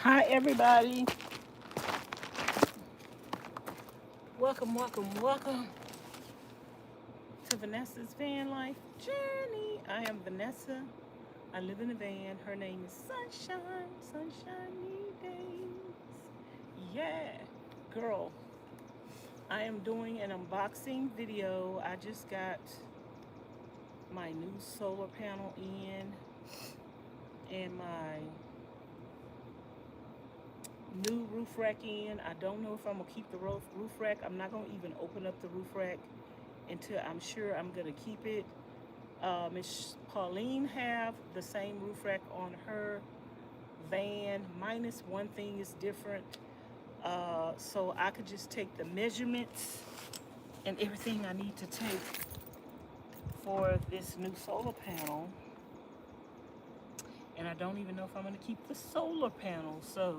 Hi everybody. Welcome to Vanessa's van life journey. I am Vanessa. I live in a van. Her name is Sunshiny Days. Yeah, girl. I am doing an unboxing video. I just got my new solar panel in and my new roof rack in. I don't know if I'm gonna keep the roof rack. I'm not gonna even open up the roof rack until I'm sure I'm gonna keep it. Ms Charlene have the same roof rack on her van, minus one thing is different. So I could just take the measurements and everything I need to take for this new solar panel. And I don't even know if I'm gonna keep the solar panel. So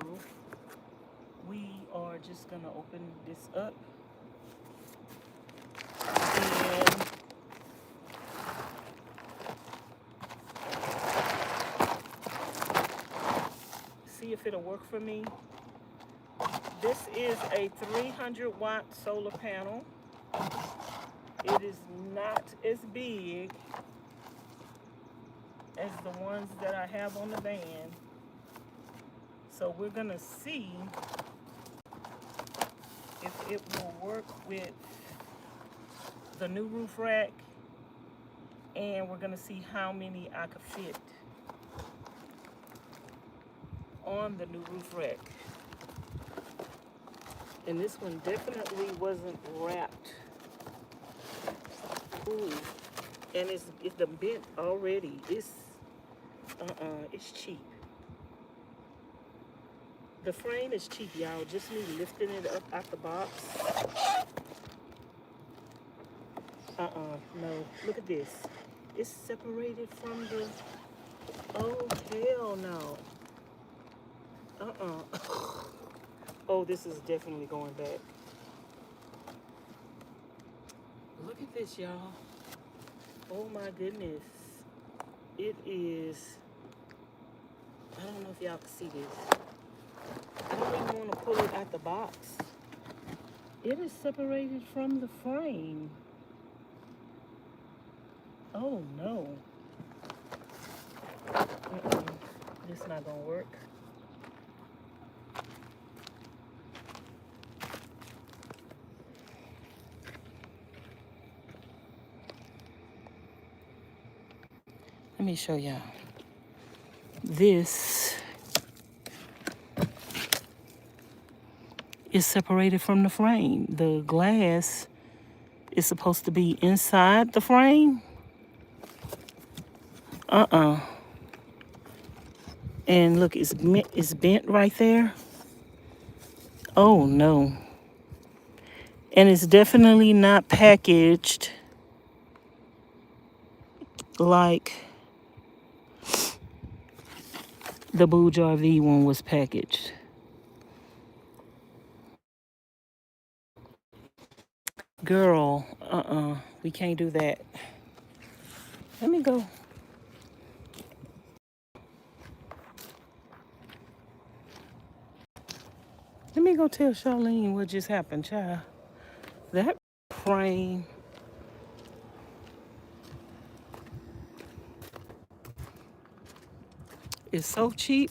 we are just gonna open this up and see if it'll work for me. This is a 300-watt solar panel. It is not as big as the ones that I have on the van. So we're gonna see if it will work with the new roof rack, and we're gonna see how many I could fit on the new roof rack. And this one definitely wasn't wrapped. Ooh, and it's the bent already. It's cheap. The frame is cheap, y'all. Just me lifting it up out the box. No. Look at this. It's separated from the. Oh hell no. Oh, this is definitely going back. Look at this, y'all. Oh my goodness. It is. I don't know if y'all can see this. I don't even want to pull it out the box. It is separated from the frame. Oh no. This is not gonna work. Let me show y'all. This is separated from the frame. The glass is supposed to be inside the frame. And look, it's bent right there. Oh no. And it's definitely not packaged like the Booge RV one was packaged. Girl, we can't do that. Let me go. Let me go tell Charlene what just happened, child. That frame is so cheap.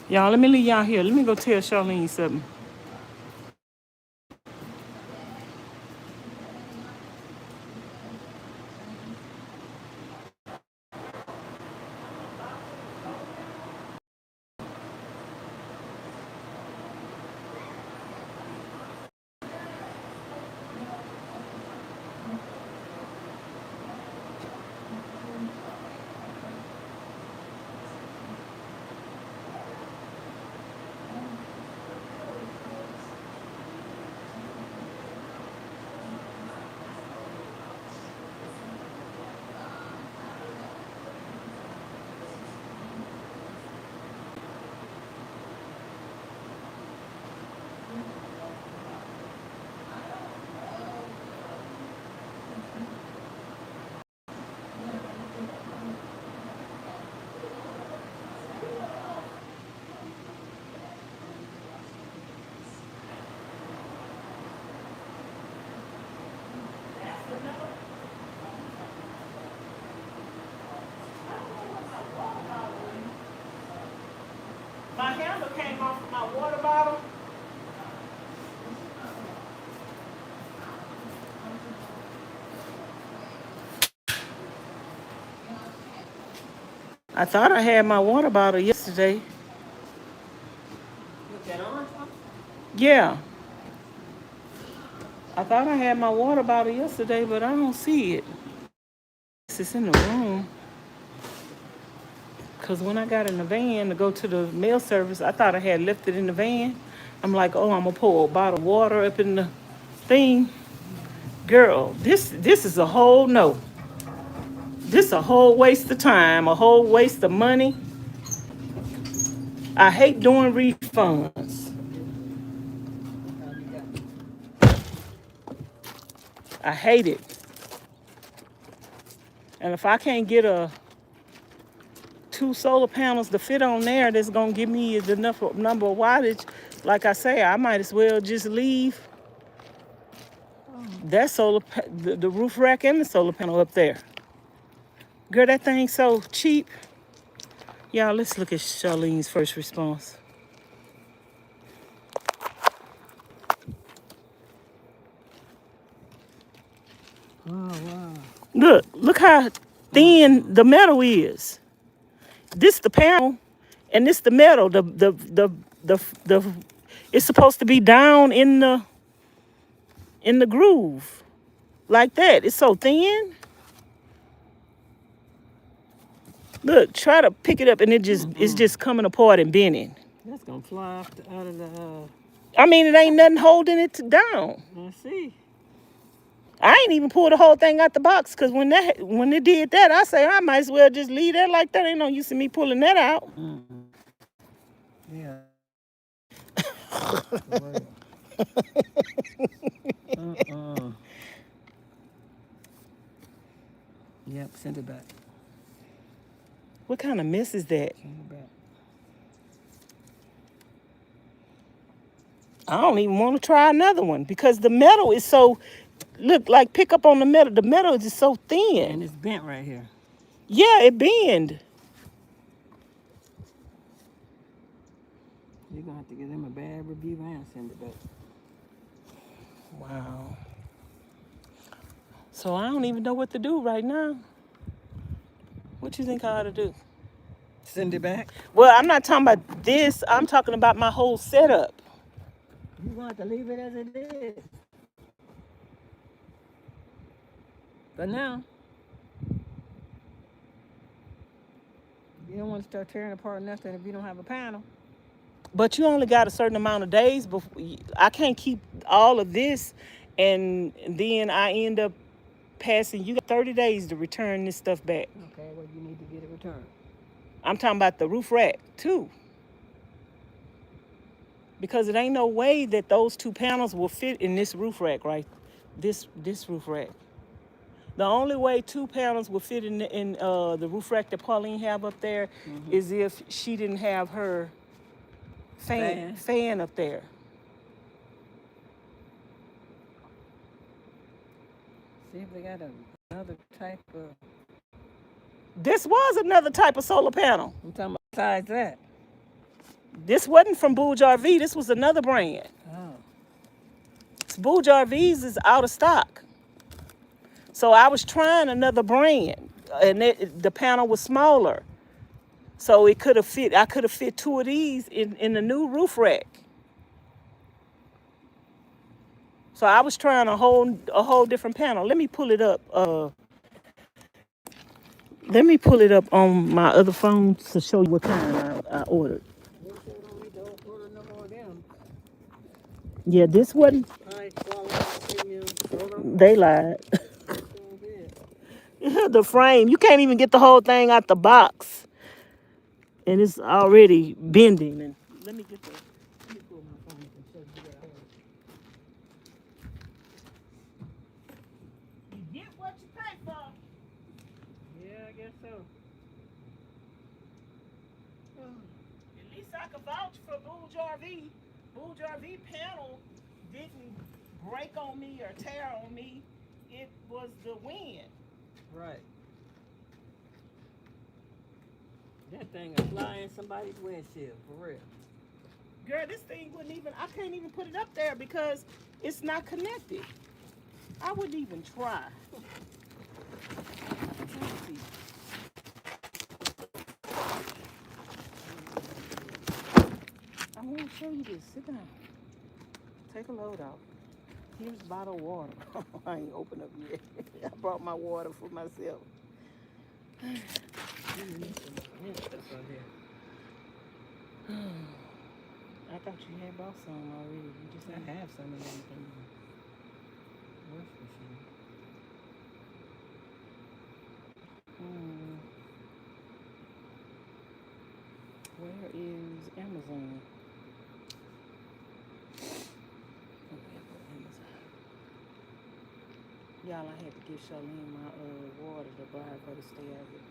Y'all, let me leave y'all here. Let me go tell Charlene something. handle came off of my water bottle. I thought I had my water bottle yesterday. Put that on? Yeah. I thought I had my water bottle yesterday, but I don't see it. It's in the room. Because when I got in the van to go to the mail service, I thought I had left it in the van. I'm like, oh, I'm going to pour a bottle of water up in the thing. Girl, this is a whole no. This a whole waste of time, a whole waste of money. I hate doing refunds. I hate it. And if I can't get 2 solar panels to fit on there that's going to give me the enough number of wattage, like I say, I might as well just leave that the roof rack and the solar panel up there. Girl, that thing's so cheap. Y'all, let's look at Charlene's first response. Wow. Look how thin the metal is. This the panel, and this the metal. The it's supposed to be down in the groove, like that. It's so thin. Look, try to pick it up, and it's just coming apart and bending. That's gonna fly out of the. I mean, it ain't nothing holding it down. I see. I ain't even pulled the whole thing out the box, because when it did that, I say I might as well just leave that like that. Ain't no use in me pulling that out. Yeah. Yep, send it back. What kind of mess is that? Send it back. I don't even want to try another one, because the metal is so, look, like pick up on the metal. The metal is just so thin. And it's bent right here. Yeah, it bend. You're gonna have to give them a bad review and send it back. Wow. So I don't even know what to do right now. What you think I ought to do? Send it back? Well, I'm not talking about this. I'm talking about my whole setup. You want to leave it as it is. But now, you don't want to start tearing apart nothing if you don't have a panel. But you only got a certain amount of days before. I can't keep all of this, and then I end up passing. You got 30 days to return this stuff back. Okay, well, you need to get it returned. I'm talking about the roof rack too, because it ain't no way that those 2 panels will fit in this roof rack, right? This roof rack. The only way 2 panels will fit in the roof rack that Pauline have up there is if she didn't have her fan up there. See if they got another type of. This was another type of solar panel. I'm talking about besides that. This wasn't from Bouge RV. This was another brand. Oh. Bouge RVs is out of stock. So I was trying another brand, and the panel was smaller. So it could have fit. I could have fit 2 of these in the new roof rack. So I was trying a whole different panel. Let me pull it up. Let me pull it up on my other phone to show you what kind I ordered. Yeah, this wasn't. They lied. The frame, you can't even get the whole thing out the box, and it's already bending. And let me pull my phone and show you what I ordered. You get what you pay for. Yeah, I guess so. At least I could vouch for Bouge RV. Bouge RV panel didn't break on me or tear on me. It was the wind. Right. That thing will fly in somebody's windshield, for real. Girl, this thing wouldn't even, I can't even put it up there because it's not connected. I wouldn't even try. Let me see. I want to show you this. Sit down. Take a load off. Here's bottled water. I ain't opened up yet. I brought my water for myself. I thought you had bought some already. You just I have some of everything. Wash machine. Where is Amazon? Y'all, I had to give Charlene my water to buy her for to stay out here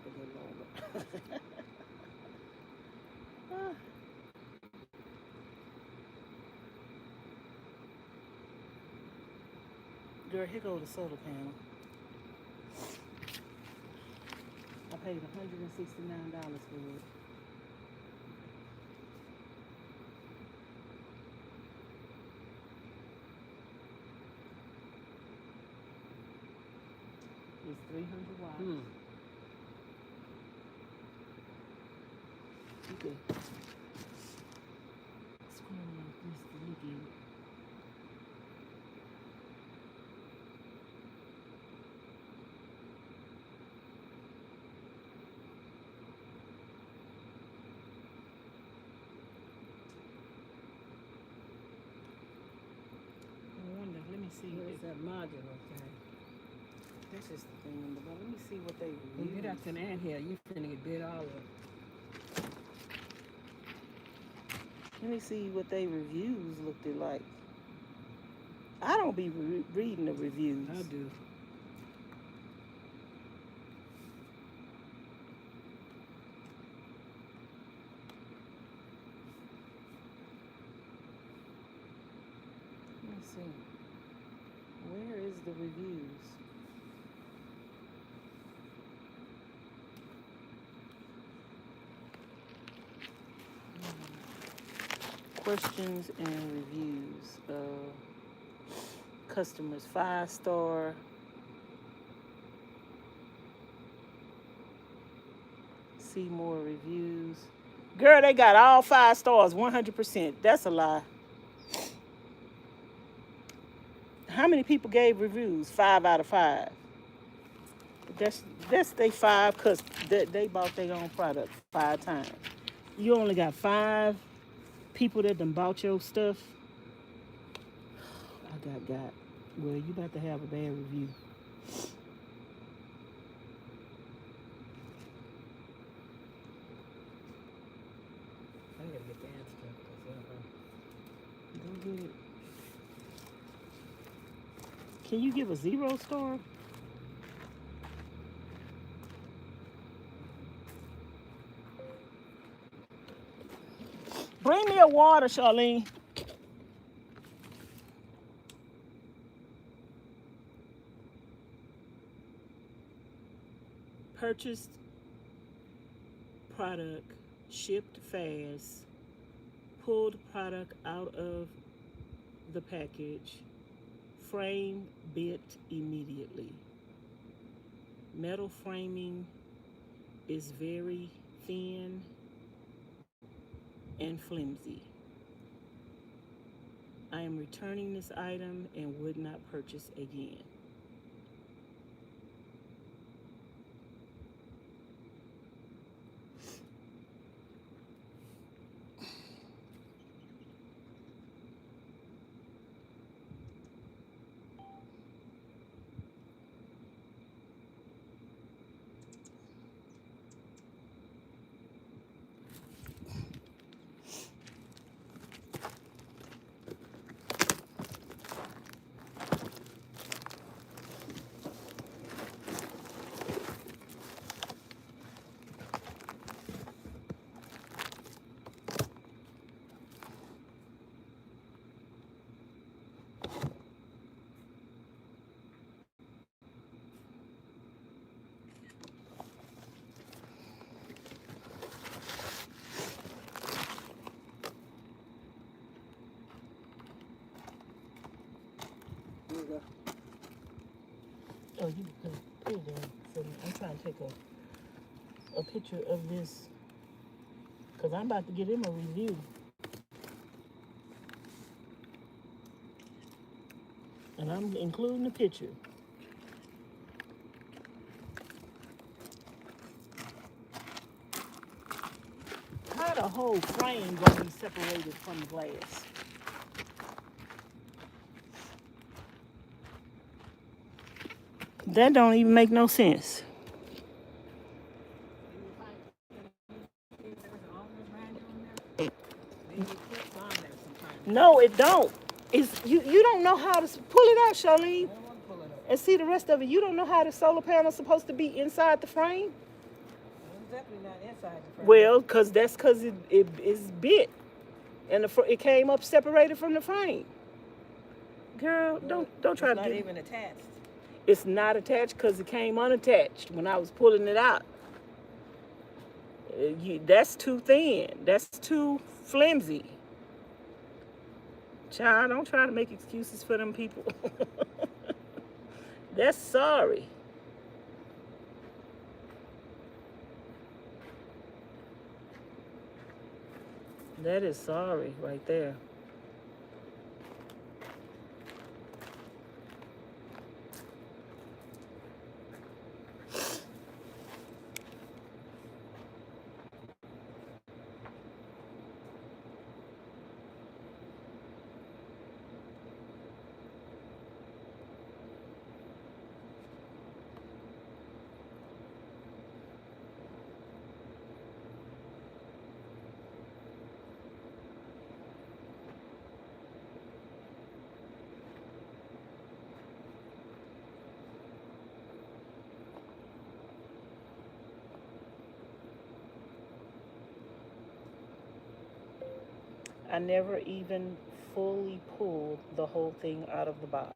a little longer. Girl, here go the solar panel. I paid $169 for it. It's 300 watts. You could square like this to look at it. I wonder, let me see. What is that modular thing? That's just the thing, but let me see what they When you use. get up to the end here, you finna get bit all of. Let me see what they reviews looked like. I don't be reading the reviews. I do. Let me see. Where is the reviews? Questions and reviews. Customers 5-star. See more reviews. Girl, they got all 5 stars, 100%. That's a lie. How many people gave reviews? 5 out of 5. That's they 5 because they bought their own product 5 times. You only got 5 people that done bought your stuff. I got. Well, you about to have a bad review. I gotta get the answer. Go get it. Can you give a 0 star? Bring me a water, Charlene. Purchased product, shipped fast, pulled product out of the package, frame bit immediately. Metal framing is very thin and flimsy. I am returning this item and would not purchase again. go. Oh, you can put it in. So I'm trying to take a picture of this because I'm about to give him a review. And I'm including the picture. How the whole frame gonna be separated from the glass? That don't even make no sense. No, it don't. It's you don't know how to pull it out, Charlene. And see the rest of it. You don't know how the solar panel's supposed to be inside the frame. It's definitely not inside the frame. Well, that's because it is bit, and it came up separated from the frame. Girl, don't try to do. It's not even attached. It's not attached because it came unattached when I was pulling it out. That's too thin. That's too flimsy. Child, don't try to make excuses for them people. That's sorry. That is sorry right there. I never even fully pulled the whole thing out of the box.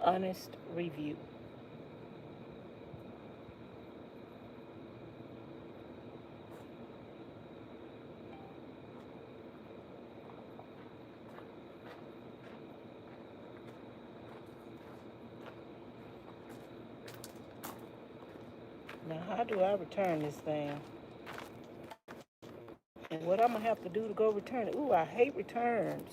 Honest review. Now, how do I return this thing? And what I'm going to have to do to go return it? Ooh, I hate returns.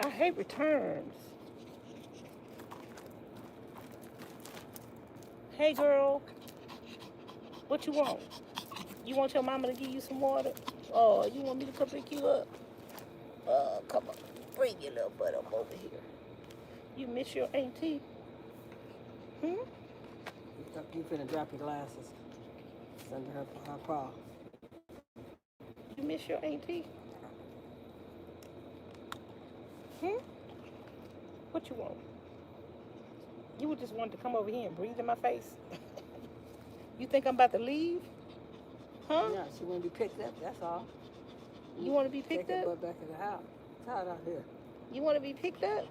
I hate returns. Hey, girl. What you want? You want your mama to give you some water? Oh, you want me to come pick you up? Come on. Bring your little butt up over here. You miss your auntie? You finna drop your glasses. It's under her paw. You miss your auntie? What you want? You would just want to come over here and breathe in my face? You think I'm about to leave? Huh? Yeah, she want to be picked up, that's all. You want to be picked Take her up? butt back in the house. It's hot out here. You want to be picked up?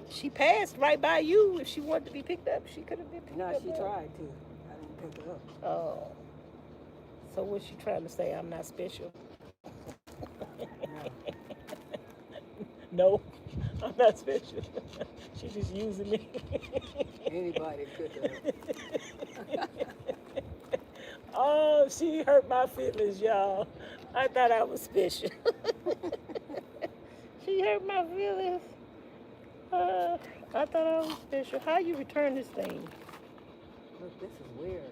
She passed right by you. If she wanted to be picked up, she could have been picked No, up. she tried to. I didn't pick her up. Oh. So what's she trying to say? I'm not special? No, I'm not special. She's just using me. Anybody could have. Oh, she hurt my feelings, y'all. I thought I was special. She hurt my feelings. I thought I was special. How you return this thing? Look, this is weird.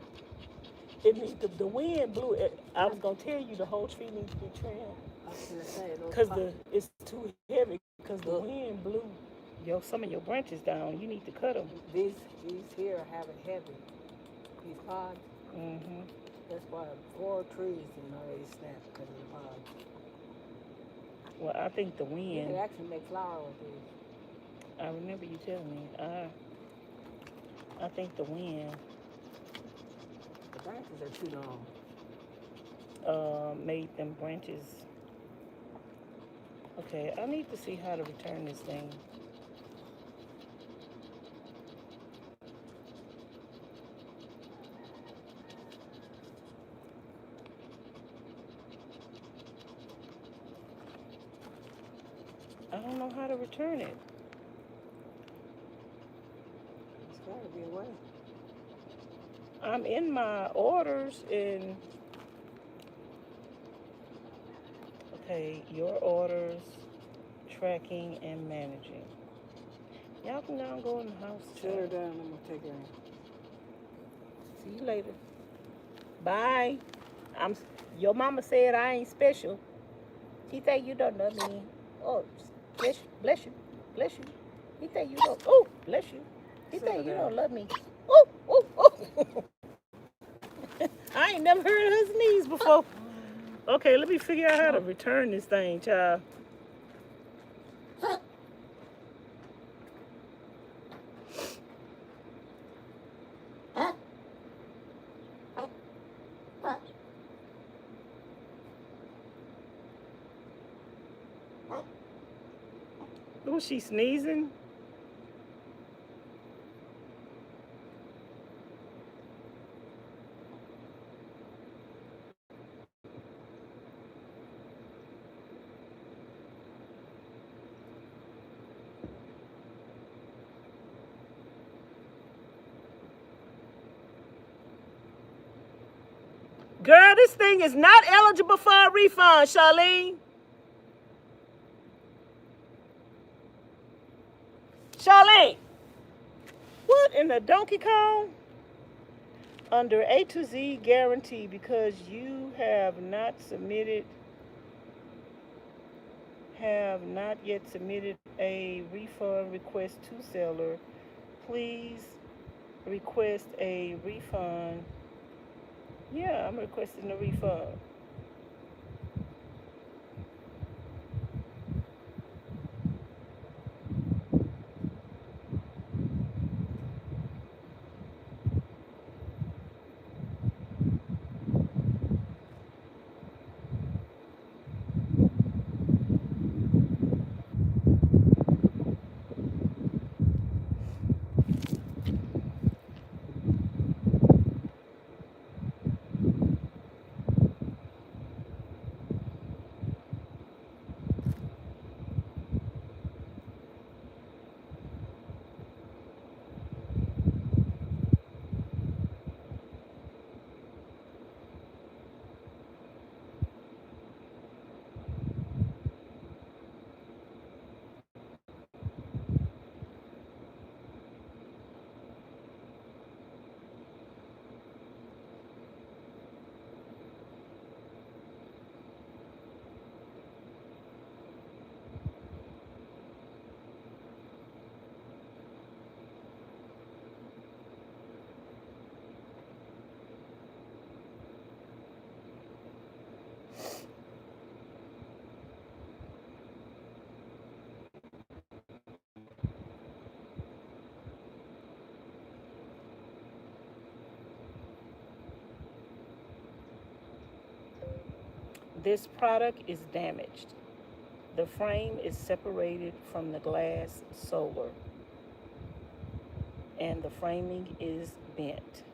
It needs the wind blew it. I was gonna tell you the whole tree needs to be trimmed. I was gonna say Because it's too heavy. Because the wind blew some of your branches down. You need to cut them. These here have it heavy. These pods. Mm-hmm. That's why 4 trees didn't already snap because of the pods. Well, I think the wind. You could actually make flour with these. I remember you telling me. I think the wind. The branches are too long. Made them branches Okay, I need to see how to return this thing. I don't know how to return it. It's gotta be a way. I'm in my orders and okay, your orders, tracking and managing. Y'all can now go in the house. Shut her down. I'm gonna take her in. See you later. Bye. Your mama said I ain't special. She think you don't love me. Oh, bless you, bless you, bless you. He think you don't. Oh, bless you. He think you don't love me. Oh, oh, oh. I ain't never heard of her sneeze before. Okay, let me figure out how to return this thing, child. Oh, she sneezing? Girl, this thing is not eligible for a refund, Charlene. Charlene, what in the Donkey Kong? Under A to Z guarantee because you have not yet submitted a refund request to seller. Please request a refund. Yeah, I'm requesting a refund. This product is damaged. The frame is separated from the glass solar, and the framing is bent.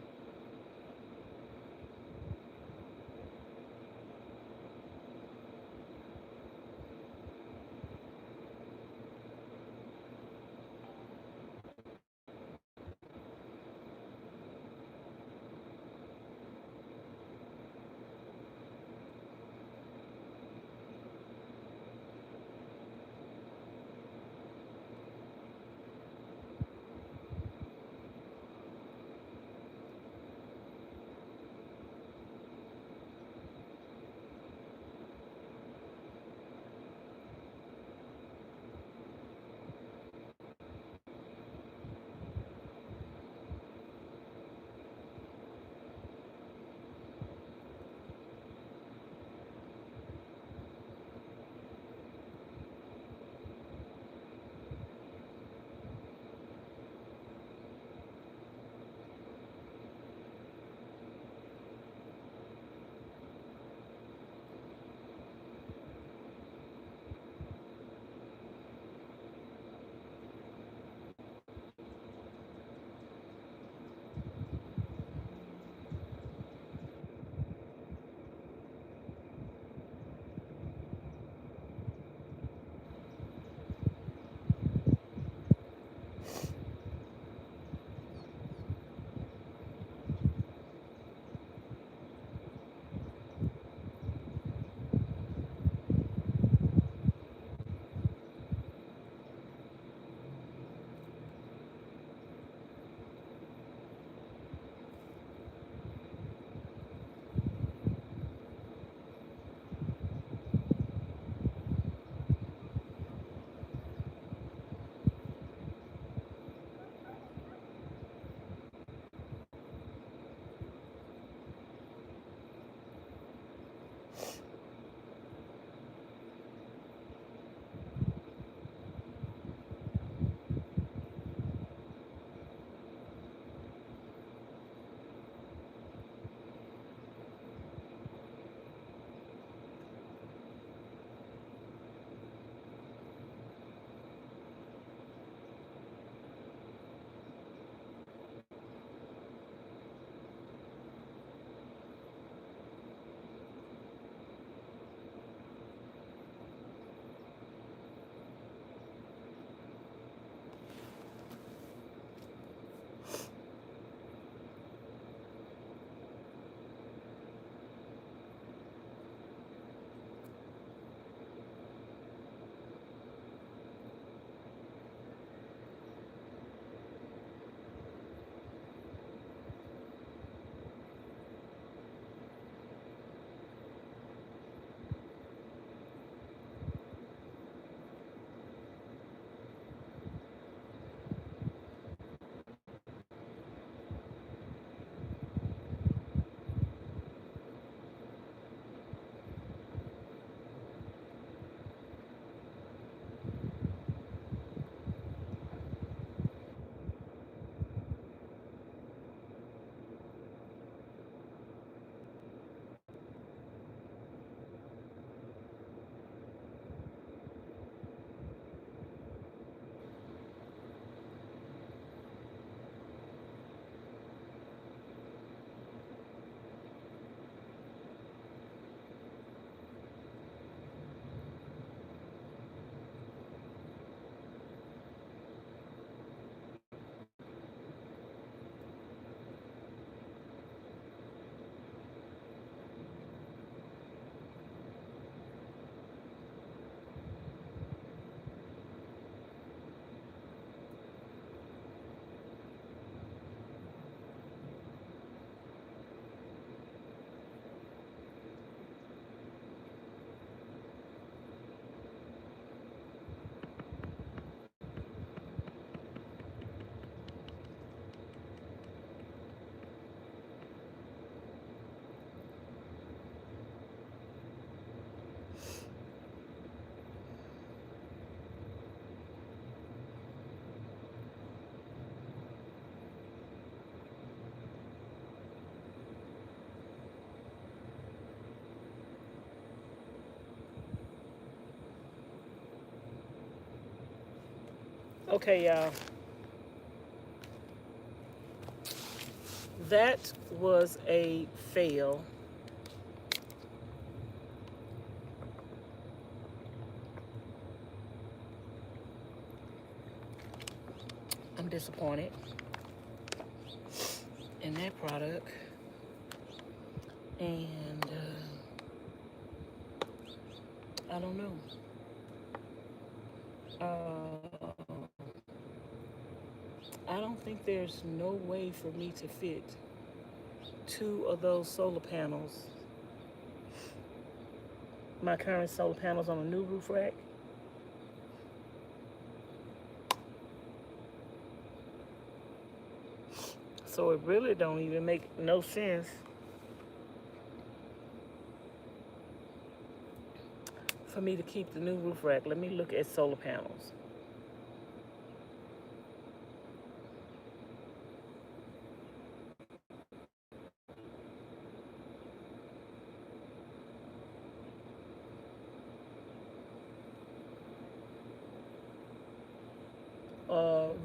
Okay, y'all. That was a fail. I'm disappointed in that product. And I don't know. I don't think there's no way for me to fit 2 of those solar panels, my current solar panels, on a new roof rack. So it really don't even make no sense for me to keep the new roof rack. Let me look at solar panels.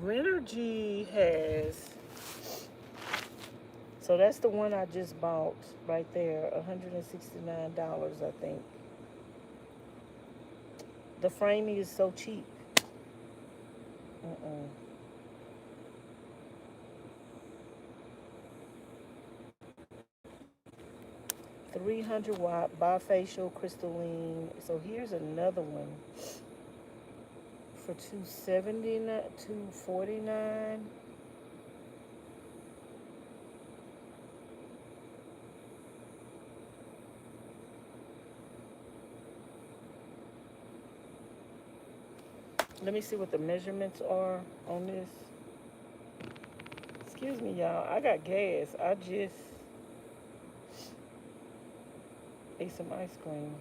Renergy has, so that's the one I just bought right there, $169, I think. The framing is so cheap. 300-watt bifacial crystalline. So here's another one for $279, $249. Let me see what the measurements are on this. Excuse me, y'all. I got gas. I just ate some ice cream.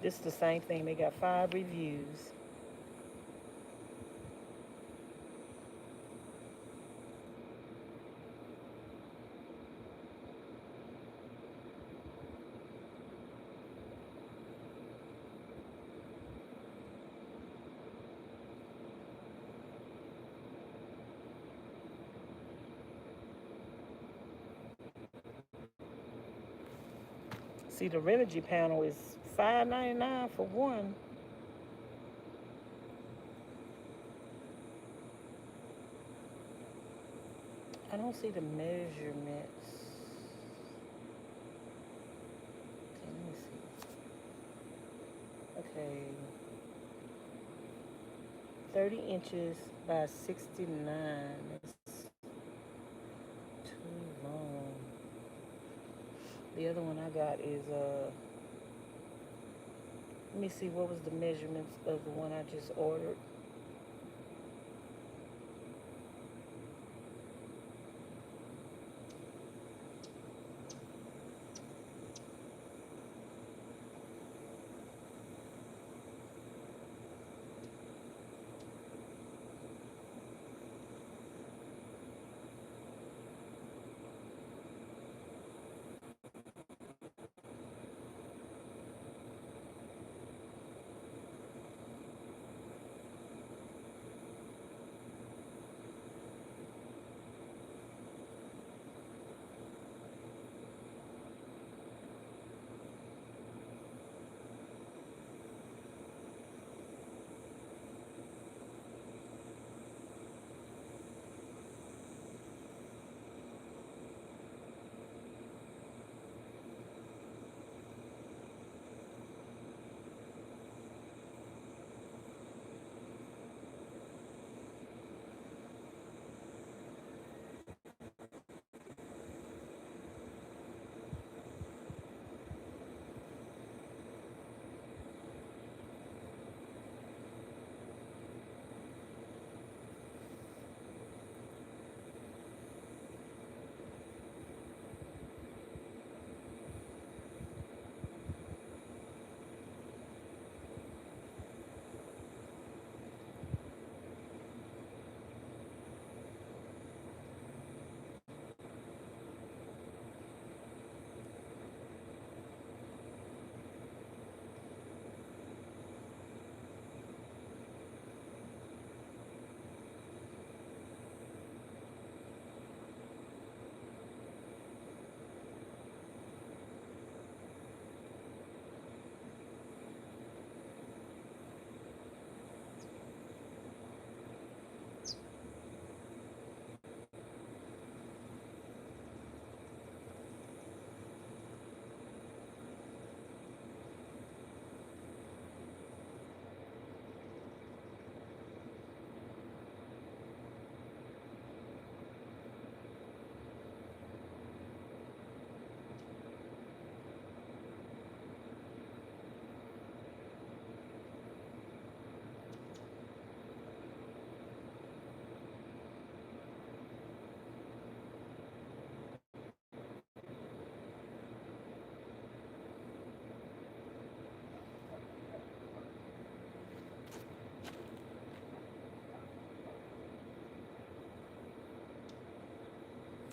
This is the same thing. They got 5 reviews. See, the Renogy panel is $5.99 for one. I don't see the measurements. Okay, let me see. Okay. 30 inches by 69. That's too long. The other one I got is let me see, what was the measurements of the one I just ordered.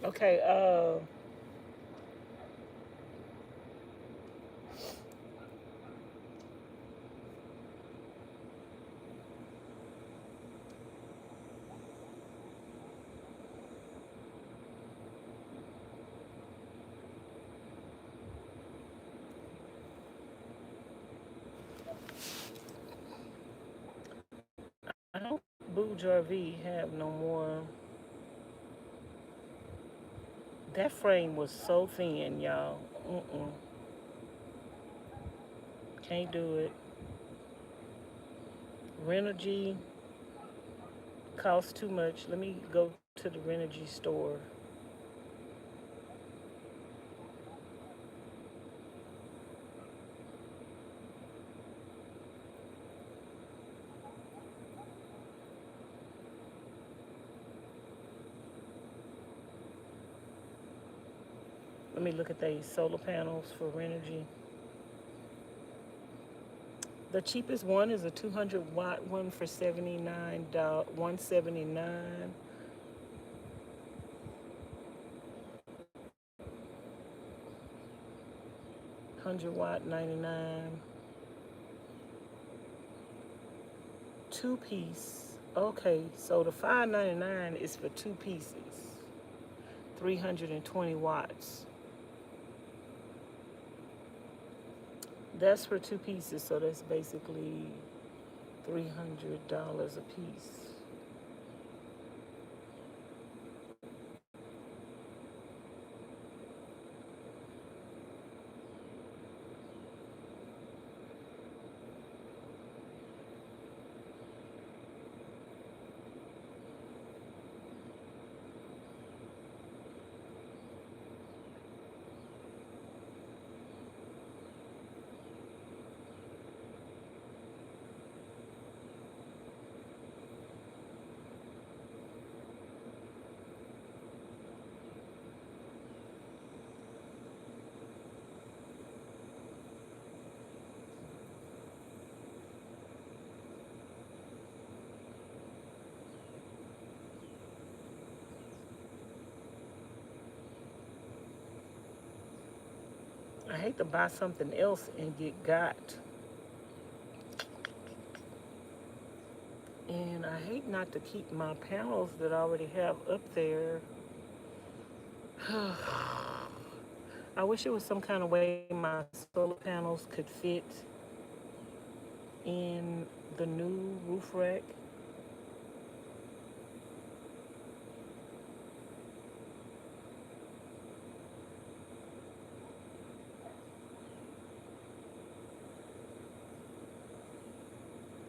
Okay, I don't Booge RV have no more. That frame was so thin, y'all. Mm-mm. Can't do it. Renergy costs too much. Let me go to the Renergy store. Let me look at these solar panels for Renergy. The cheapest one is a 200-watt one for $79, 179. 100-watt 99. Two-piece. Okay, so the 599 is for two pieces. 320 watts. That's for two pieces, so that's basically $300 a piece. I hate to buy something else and get got. And I hate not to keep my panels that I already have up there. I wish it was some kind of way my solar panels could fit in the new roof rack.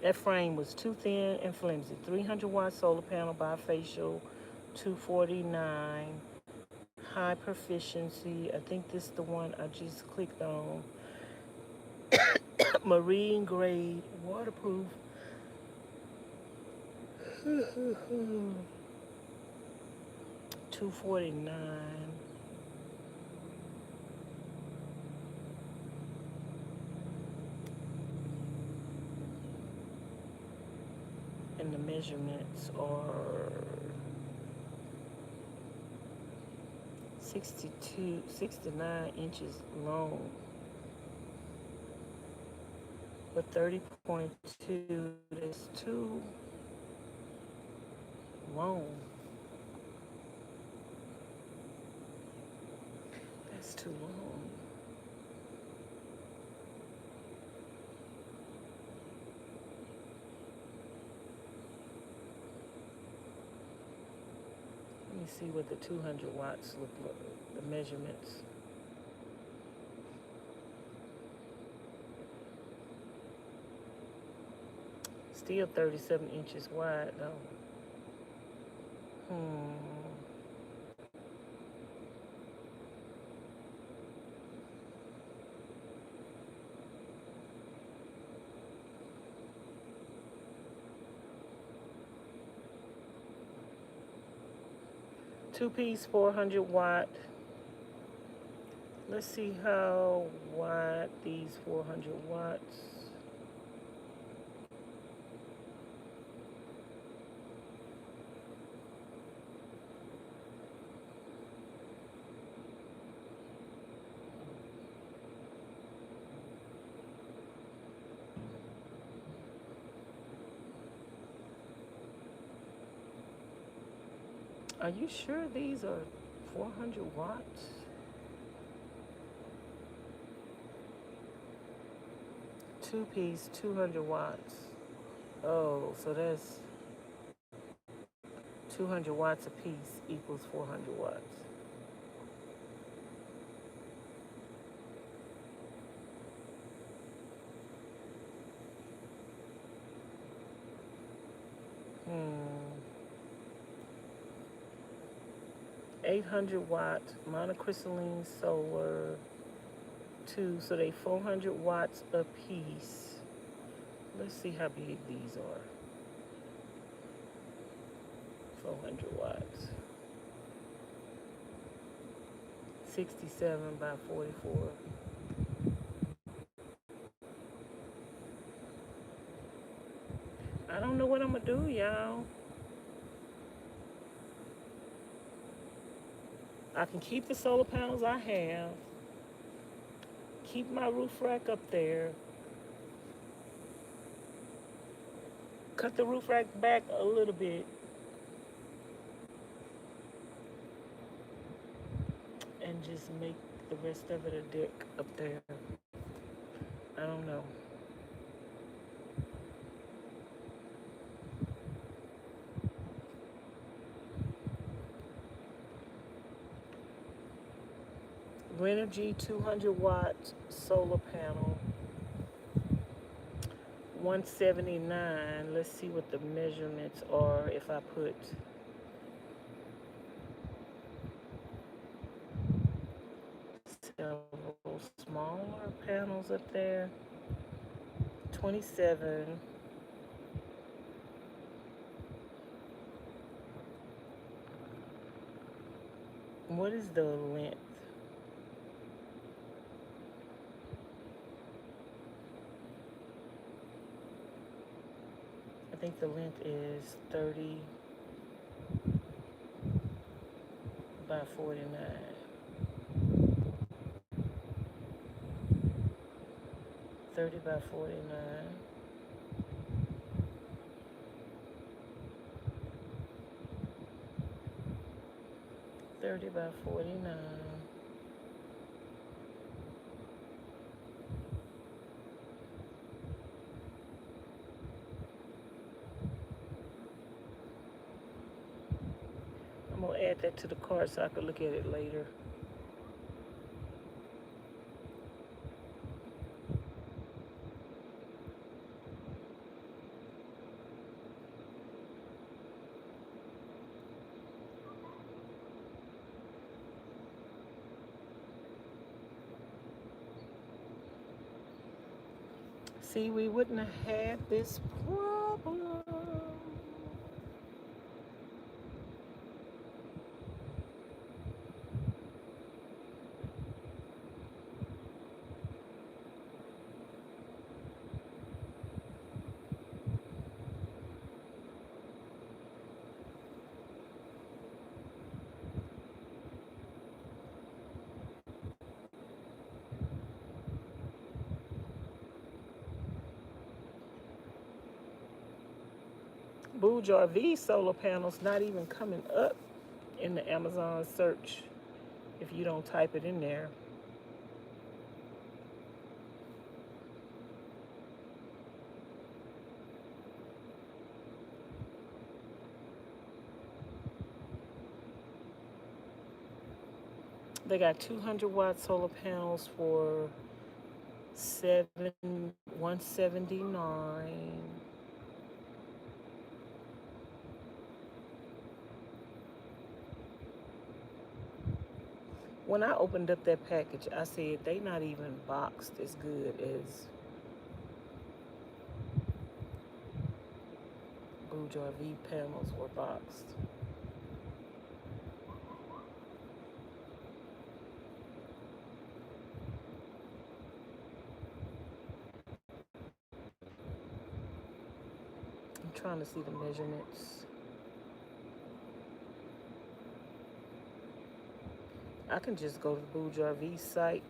That frame was too thin and flimsy. 300-watt solar panel bifacial, 249. High proficiency. I think this is the one I just clicked on. Marine grade, waterproof. 249. And the measurements are 69 inches long. But 30.2 is too long. That's too long. Let me see what the 200 watts look like, the measurements. Still 37 inches wide though. Two-piece 400-watt. Let's see how wide these 400 watts. Are you sure these are 400 watts? Two piece, 200 watts. Oh, so that's 200 watts a piece equals 400 watts. Hmm. 800 watt monocrystalline solar, two, so they 400 watts a piece. Let's see how big these are. 400 watts. 67 by 44. I don't know what I'm gonna do, y'all. I can keep the solar panels I have, keep my roof rack up there, cut the roof rack back a little bit, and just make the rest of it a deck up there. I don't know. Renogy 200 watt solar panel, 179. Let's see what the measurements are if I put several smaller panels up there. 27. What is the length? I think the length is 30 by 49. 30 by 49. 30 by 49. I'm gonna add that to the cart so I can look at it later. See, we wouldn't have had this problem. Boujar V solar panels not even coming up in the Amazon search if you don't type it in there. They got 200 watt solar panels for 179. When I opened up that package, I said they not even boxed as good as Boujar V panels were boxed. I'm trying to see the measurements. I can just go to the Boujar V site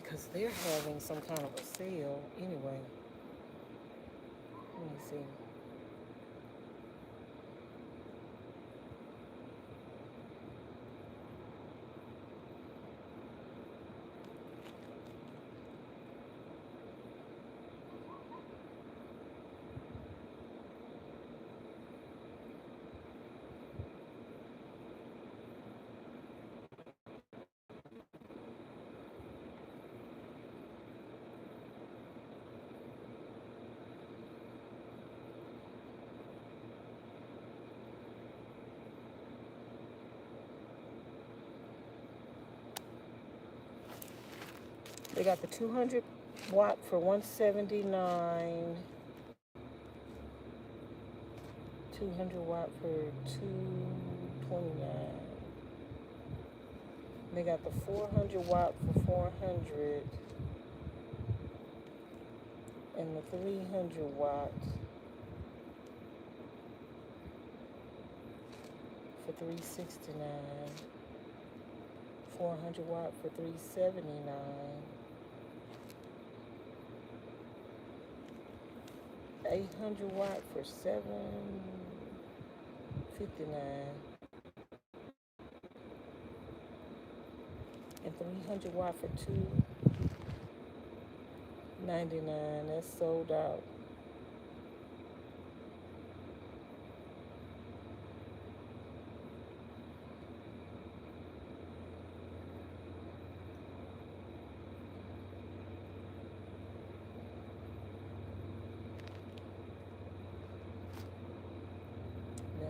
because they're having some kind of a sale anyway. Let me see. They got the 200 watt for 179. 200 watt for 229. They got the 400 watt for 400. And the 300 watt for 369. 400 watt for 379. $800 watt for $759. And 300 watt for $299. That's sold out.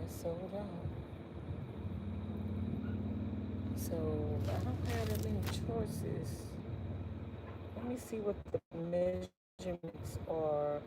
Sold out. So I don't have that many choices. Let me see what the measurements are.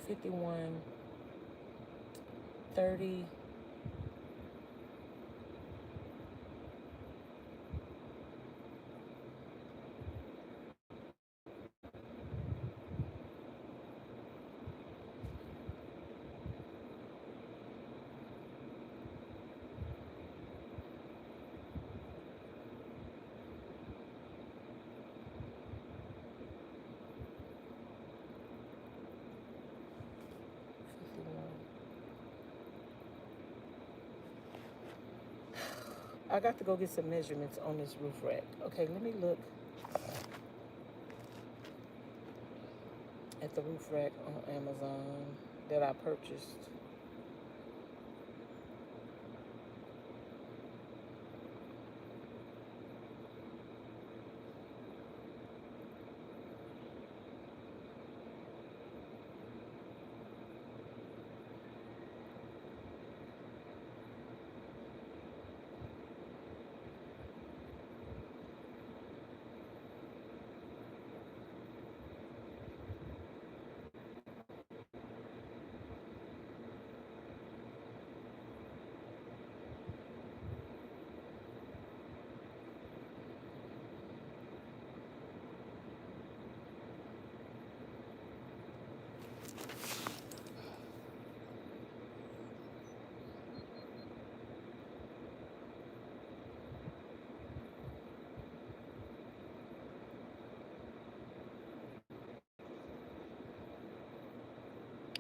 $51, $30, I got to go get some measurements on this roof rack. Okay, let me look at the roof rack on Amazon that I purchased.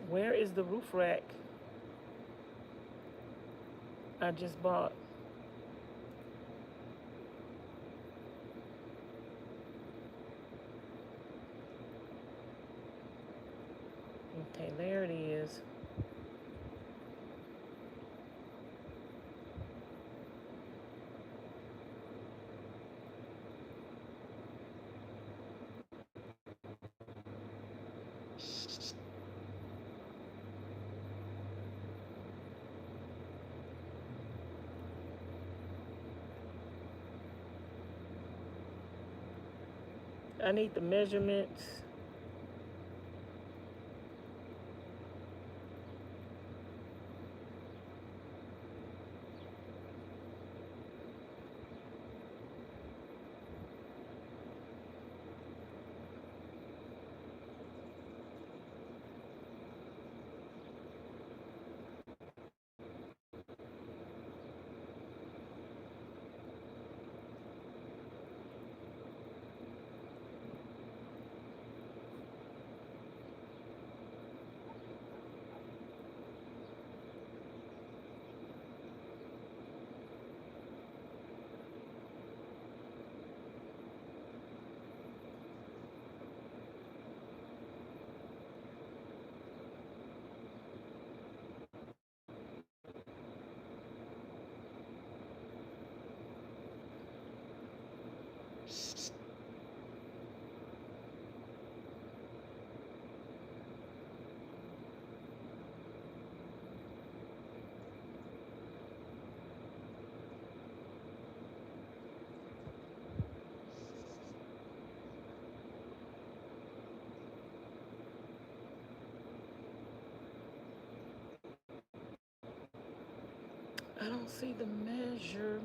Where is the roof rack I just bought? Okay, there it is. I need the measurements. I don't see the measurements.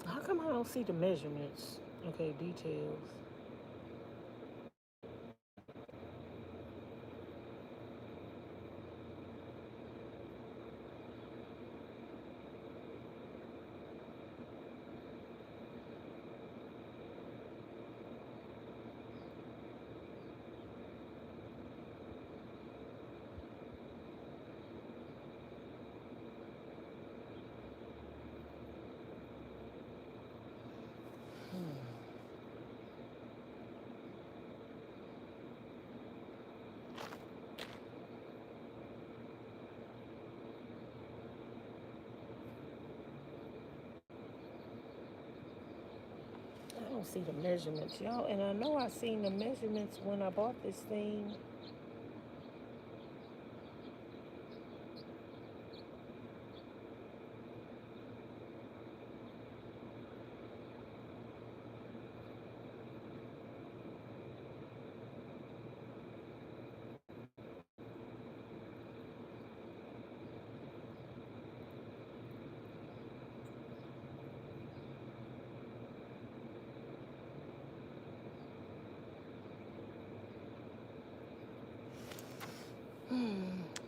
How come I don't see the measurements? Okay, details. I don't see the measurements, y'all. And I know I seen the measurements when I bought this thing.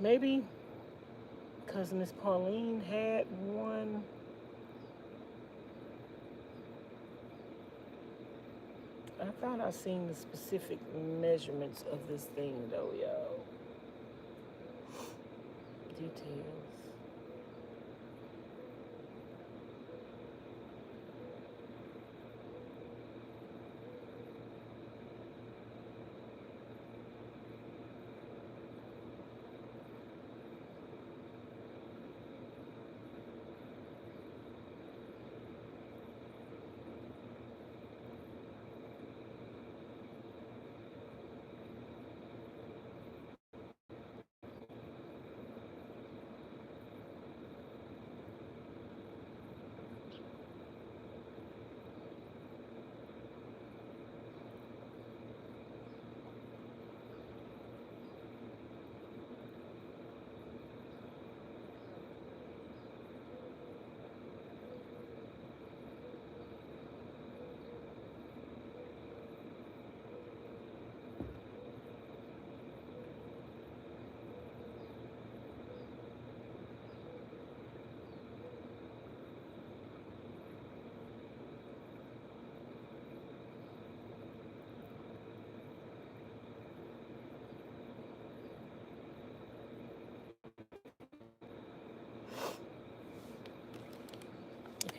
Maybe because Miss Pauline had one. I thought I seen the specific measurements of this thing though, yo. Details.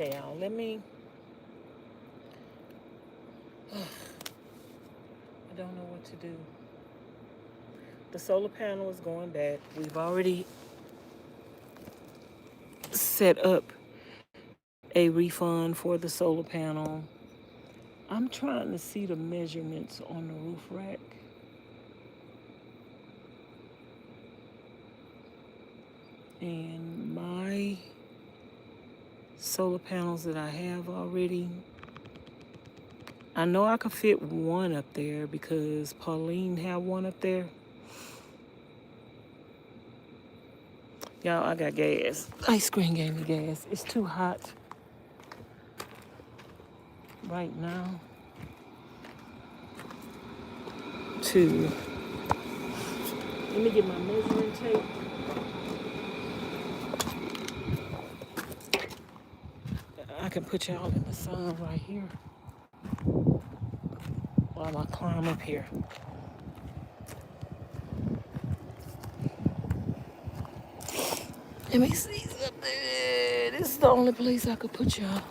Okay, y'all, let me. I don't know what to do. The solar panel is going back. We've already set up a refund for the solar panel. I'm trying to see the measurements on the roof rack. And my solar panels that I have already, I know I could fit one up there because Pauline had one up there. Y'all, I got gas. Ice cream gave me gas. It's too hot right now to, let me get my measuring tape. I can put y'all in the sun right here while I climb up here. Let me see up there. This is the only place I could put y'all.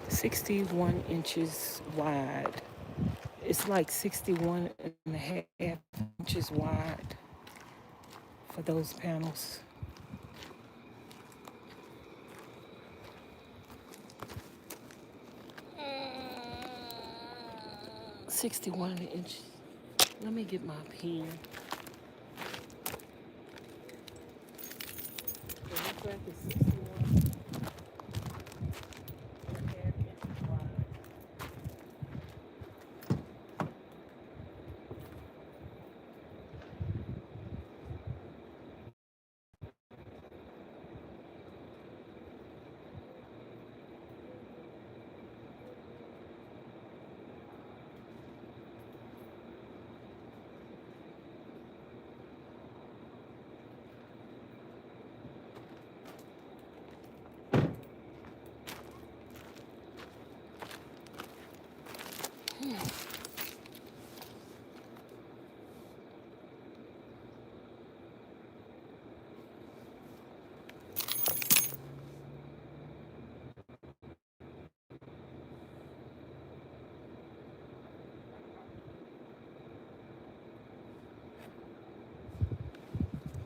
61 inches wide. It's like 61 and a half inches wide for those panels. Uh, 61 inches. Let me get my pen. The roof rack is 61 and a half inches wide.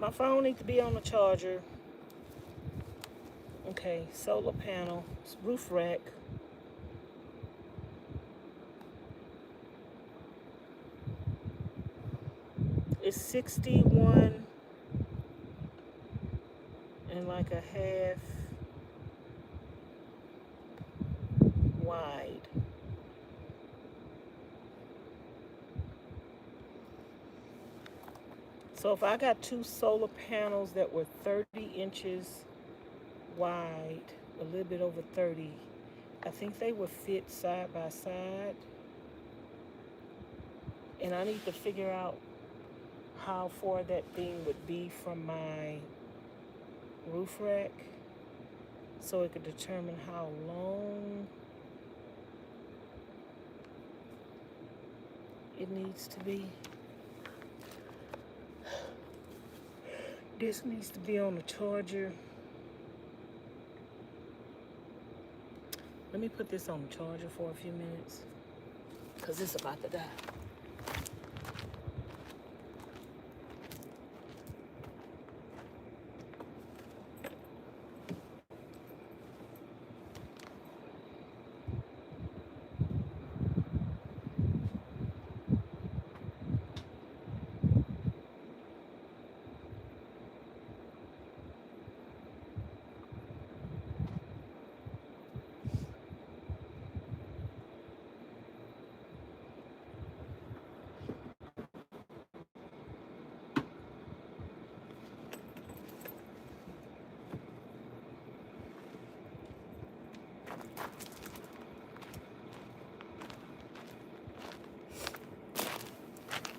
My phone needs to be on the charger. Okay, solar panel, roof rack. It's 61 and like a half wide. So if I got two solar panels that were 30 inches wide, a little bit over 30, I think they would fit side by side. And I need to figure out how far that thing would be from my roof rack so it could determine how long it needs to be. This needs to be on the charger. Let me put this on the charger for a few minutes because it's about to die.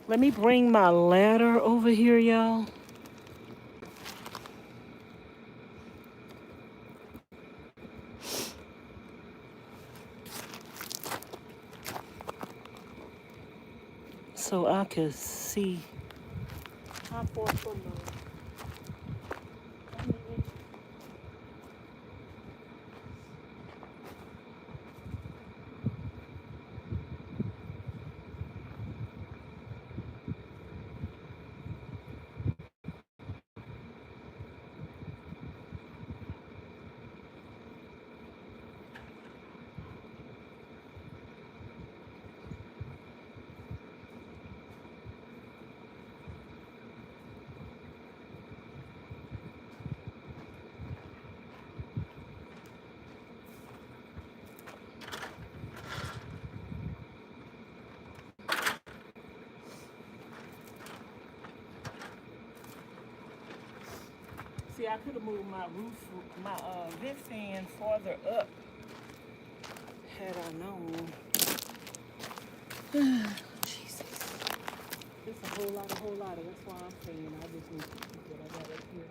Let me bring my ladder over here, y'all. So I can see how far from the See, I could have moved my vent fan farther up had I known. Jesus. It's a whole lot. That's why I'm saying I just need to keep what I got up here.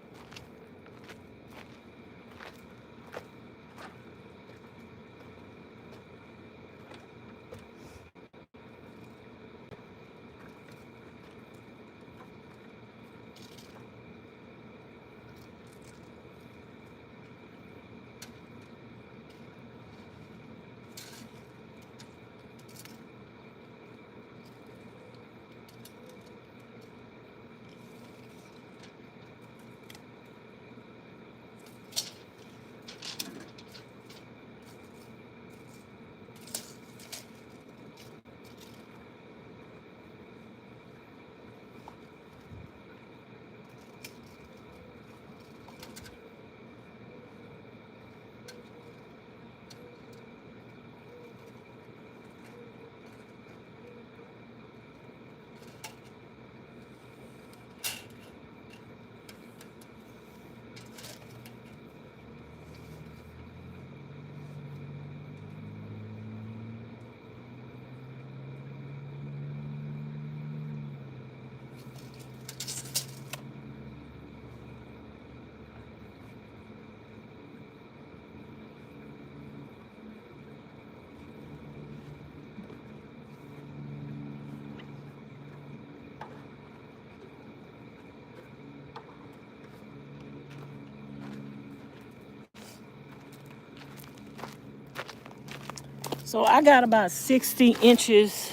So I got about 60 inches,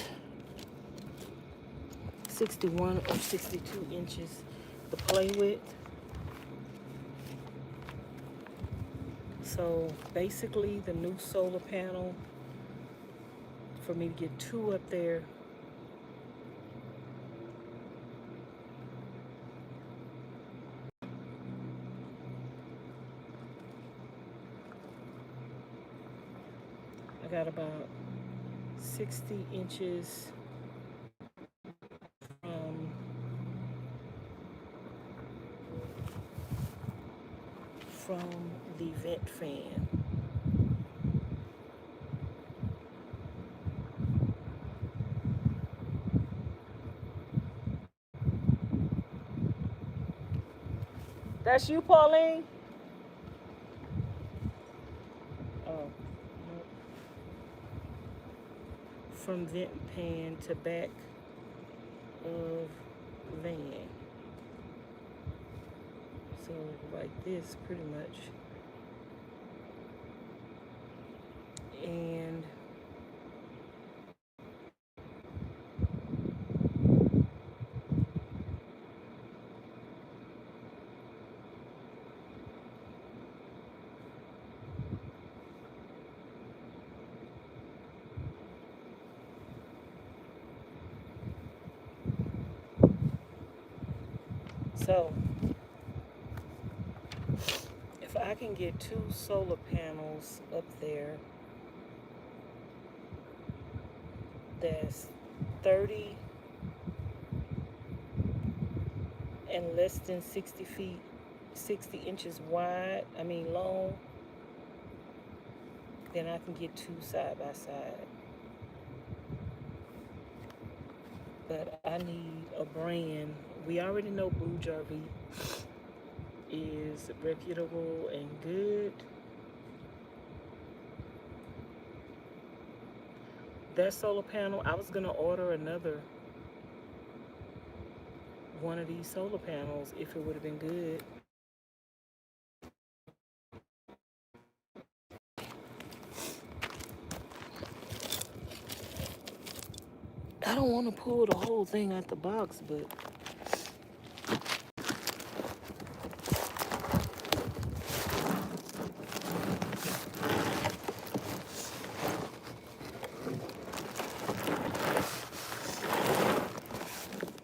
61 or 62 inches to play with. So basically the new solar panel, for me to get 2 up there, I got about 60 inches from the vent fan. That's you, Pauline? Oh, nope. From vent pan to back of van. So like this pretty much. And so if I can get 2 solar panels up there, that's 30 and less than 60 feet, 60 inches wide, long, then I can get 2 side by side. But I need a brand. We already know Bouge RV is reputable and good. That solar panel, I was gonna order another one of these solar panels if it would have been good. I don't want to pull the whole thing out the box, but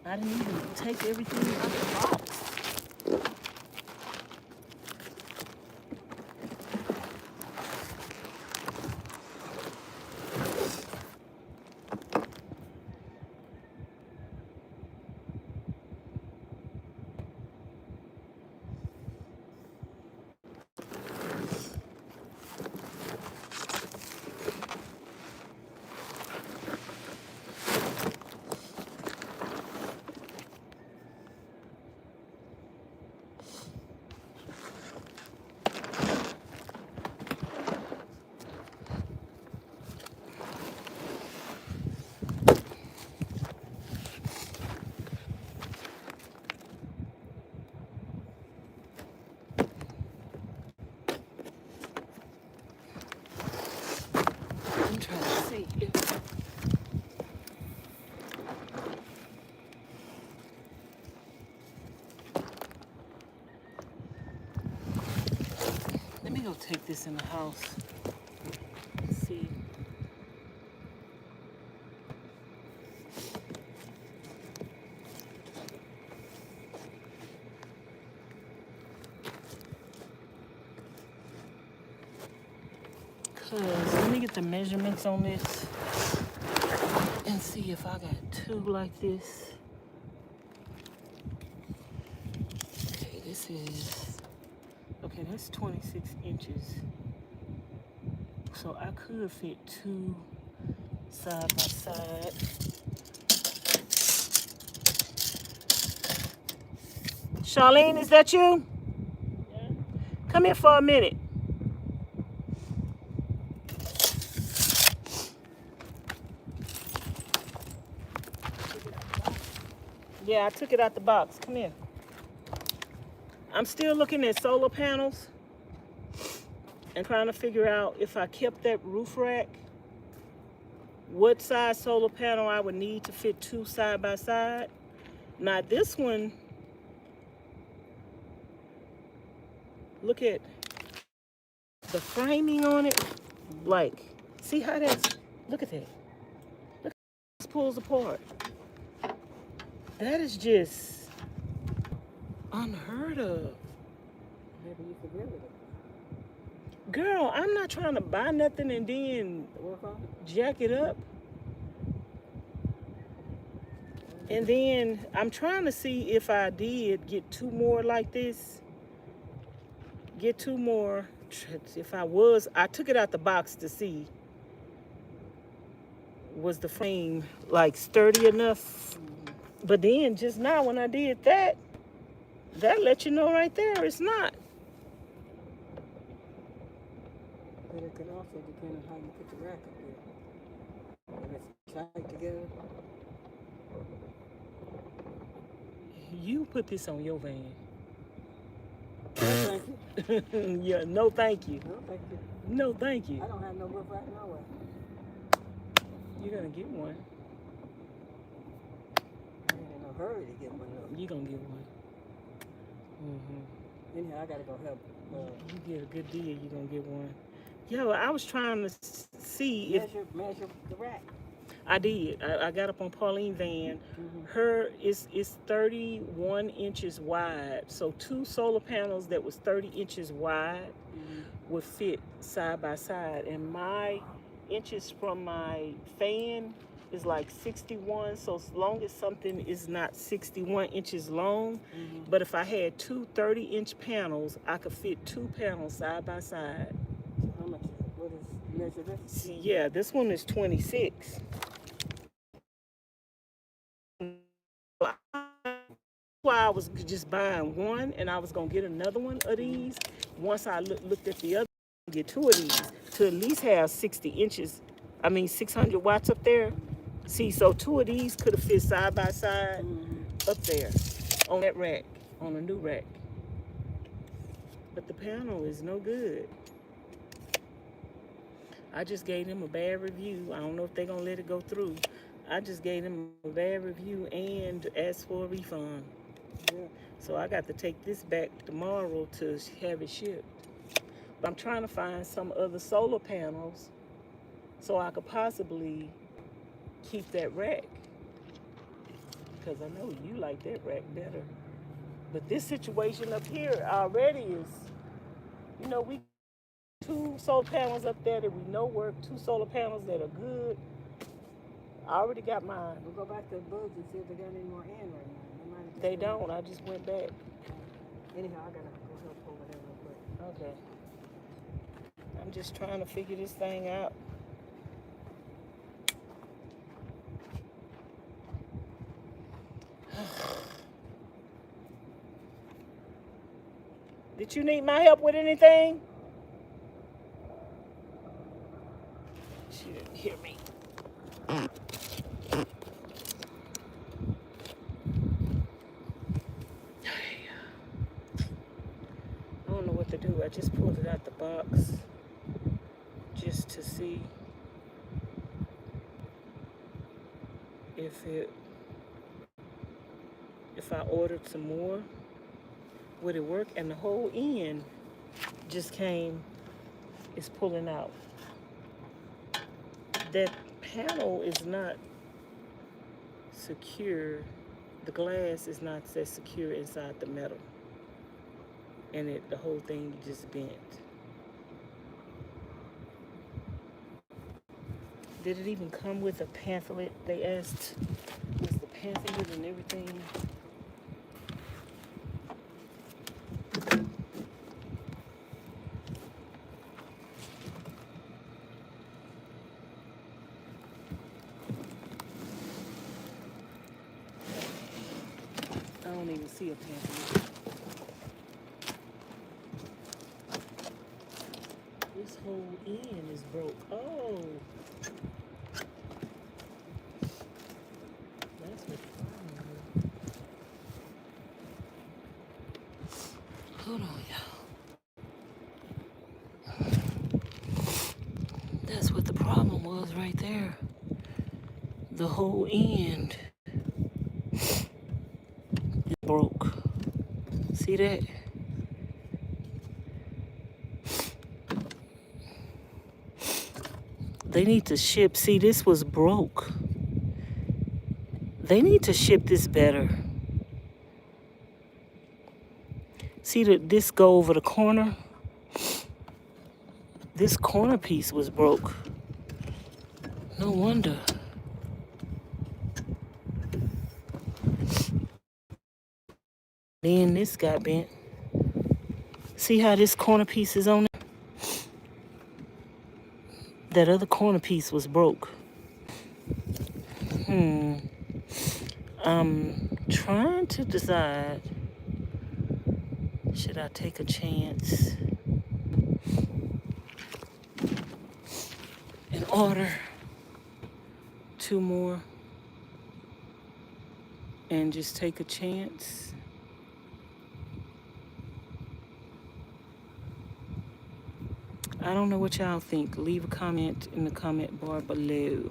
I didn't even take everything out the box. I'm trying to see if let me go take this in the house. Let's see. Let me get the measurements on this and see if I got 2 like this. Okay, this is, okay, that's 26 inches. So I could fit 2 side by side. Charlene, is that you? Yeah. Come here for a minute. Yeah, I took it out the box. Come here. I'm still looking at solar panels and trying to figure out if I kept that roof rack what size solar panel I would need to fit 2 side by side. Now this one, look at the framing on it. Like, see how that's, look at that. Look how this pulls apart. That is just unheard of. Maybe you could build it. Girl, I'm not trying to buy nothing and then Work on it? jack it up. And then I'm trying to see if I did get 2 more like this. Get 2 more. If I took it out the box to see, was the frame like sturdy enough? But then just now when I did that let you know right there it's not. But it could also depend on how you put the rack up there. If it's tight together. You put this on your van. No, thank you. Yeah, no thank you. No, thank you. No thank you. I don't have no roof rack nowhere. You're gonna get one. I ain't in no hurry to get one though. You're gonna get one. Anyhow, I gotta go help. You get a good deal, you're gonna get one. Yo, I was trying to see if Measure the rack. I did. I got up on Pauline van. Her is 31 inches wide. So 2 solar panels that was 30 inches wide would fit side by side. And my inches from my fan is like 61. So as long as something is not 61 inches long, but if I had 2 30-inch panels, I could fit 2 panels side by side. How much? What is measure this? See, yeah, this one is 26. Why I was just buying one, and I was gonna get another one of these. Once I looked at the other, get 2 of these to at least have 60 inches. I mean 600 watts up there. See, so 2 of these could have fit side by side up there on that rack, on a new rack. But the panel is no good. I just gave them a bad review. I don't know if they're gonna let it go through. I just gave them a bad review and asked for a refund. Yeah. So I got to take this back tomorrow to have it shipped. But I'm trying to find some other solar panels so I could possibly keep that rack. Because I know you like that rack better. But this situation up here already is, you know, we 2 solar panels up there that we know work, 2 solar panels that are good. I already got mine. We'll go back to the bugs and see if they got any more in right now. They don't. I just went back. Anyhow, I gotta go help over there real quick. Okay. I'm just trying to figure this thing out. Did you need my help with anything? She didn't hear me. I don't know what to do. I just pulled it out the box just to see if I ordered some more, would it work? And the whole end just came, it's pulling out. That panel is not secure. The glass is not that secure inside the metal. And the whole thing just bent. Did it even come with a pamphlet? They asked, was the pamphlet and everything? I don't even see a pamphlet. This whole end is broke. Oh. That's what the problem is. Hold on, y'all. That's what the problem was right there. the whole end is broke. See that? They need to ship. See, this was broke. They need to ship this better. See this go over the corner? This corner piece was broke. No wonder. Then this got bent. See how this corner piece is on it? That other corner piece was broke. I'm trying to decide, should I take a chance and order 2 more and just take a chance? I don't know what y'all think. Leave a comment in the comment bar below.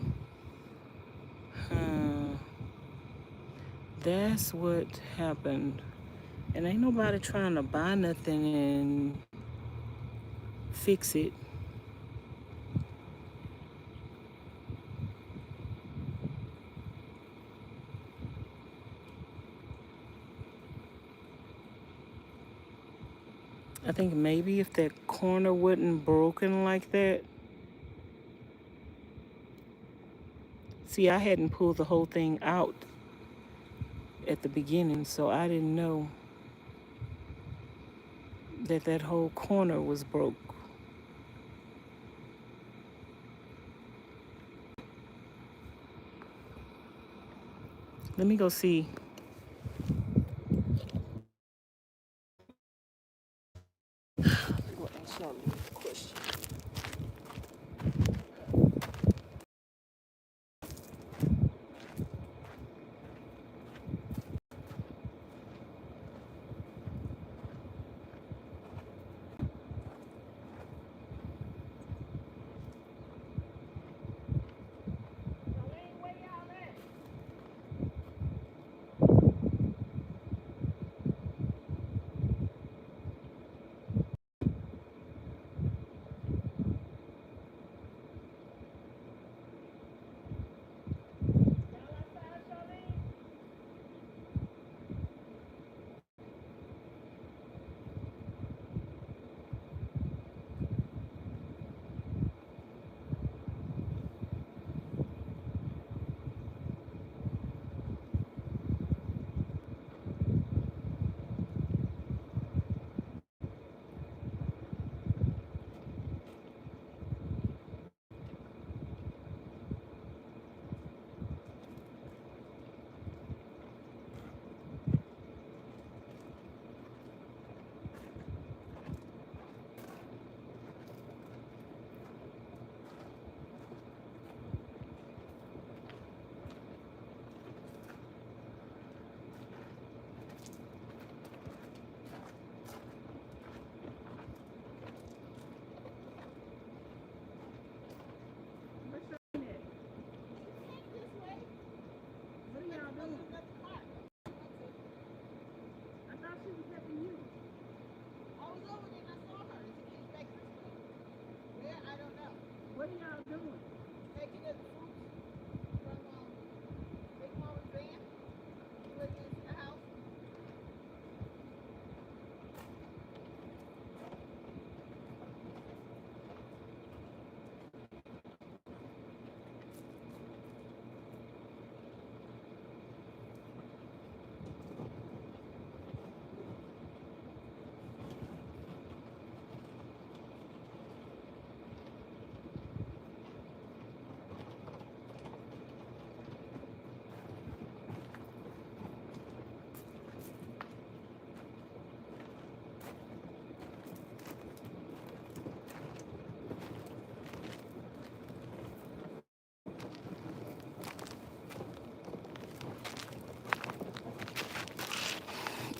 That's what happened. And ain't nobody trying to buy nothing and fix it. I think maybe if that corner wasn't broken like that. See, I hadn't pulled the whole thing out at the beginning, so I didn't know that that whole corner was broke. Let me go see. Well, ask y'all a question.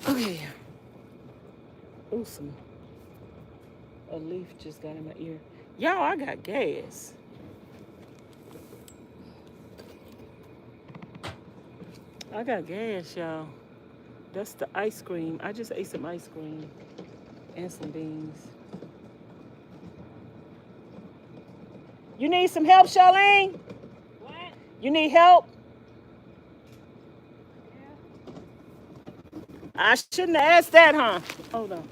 Okay. Awesome. A leaf just got in my ear. Y'all, I got gas. I got gas, y'all. That's the ice cream. I just ate some ice cream and some beans. You need some help, Charlene? What? You need help? Yeah. I shouldn't have asked that, huh? Hold on.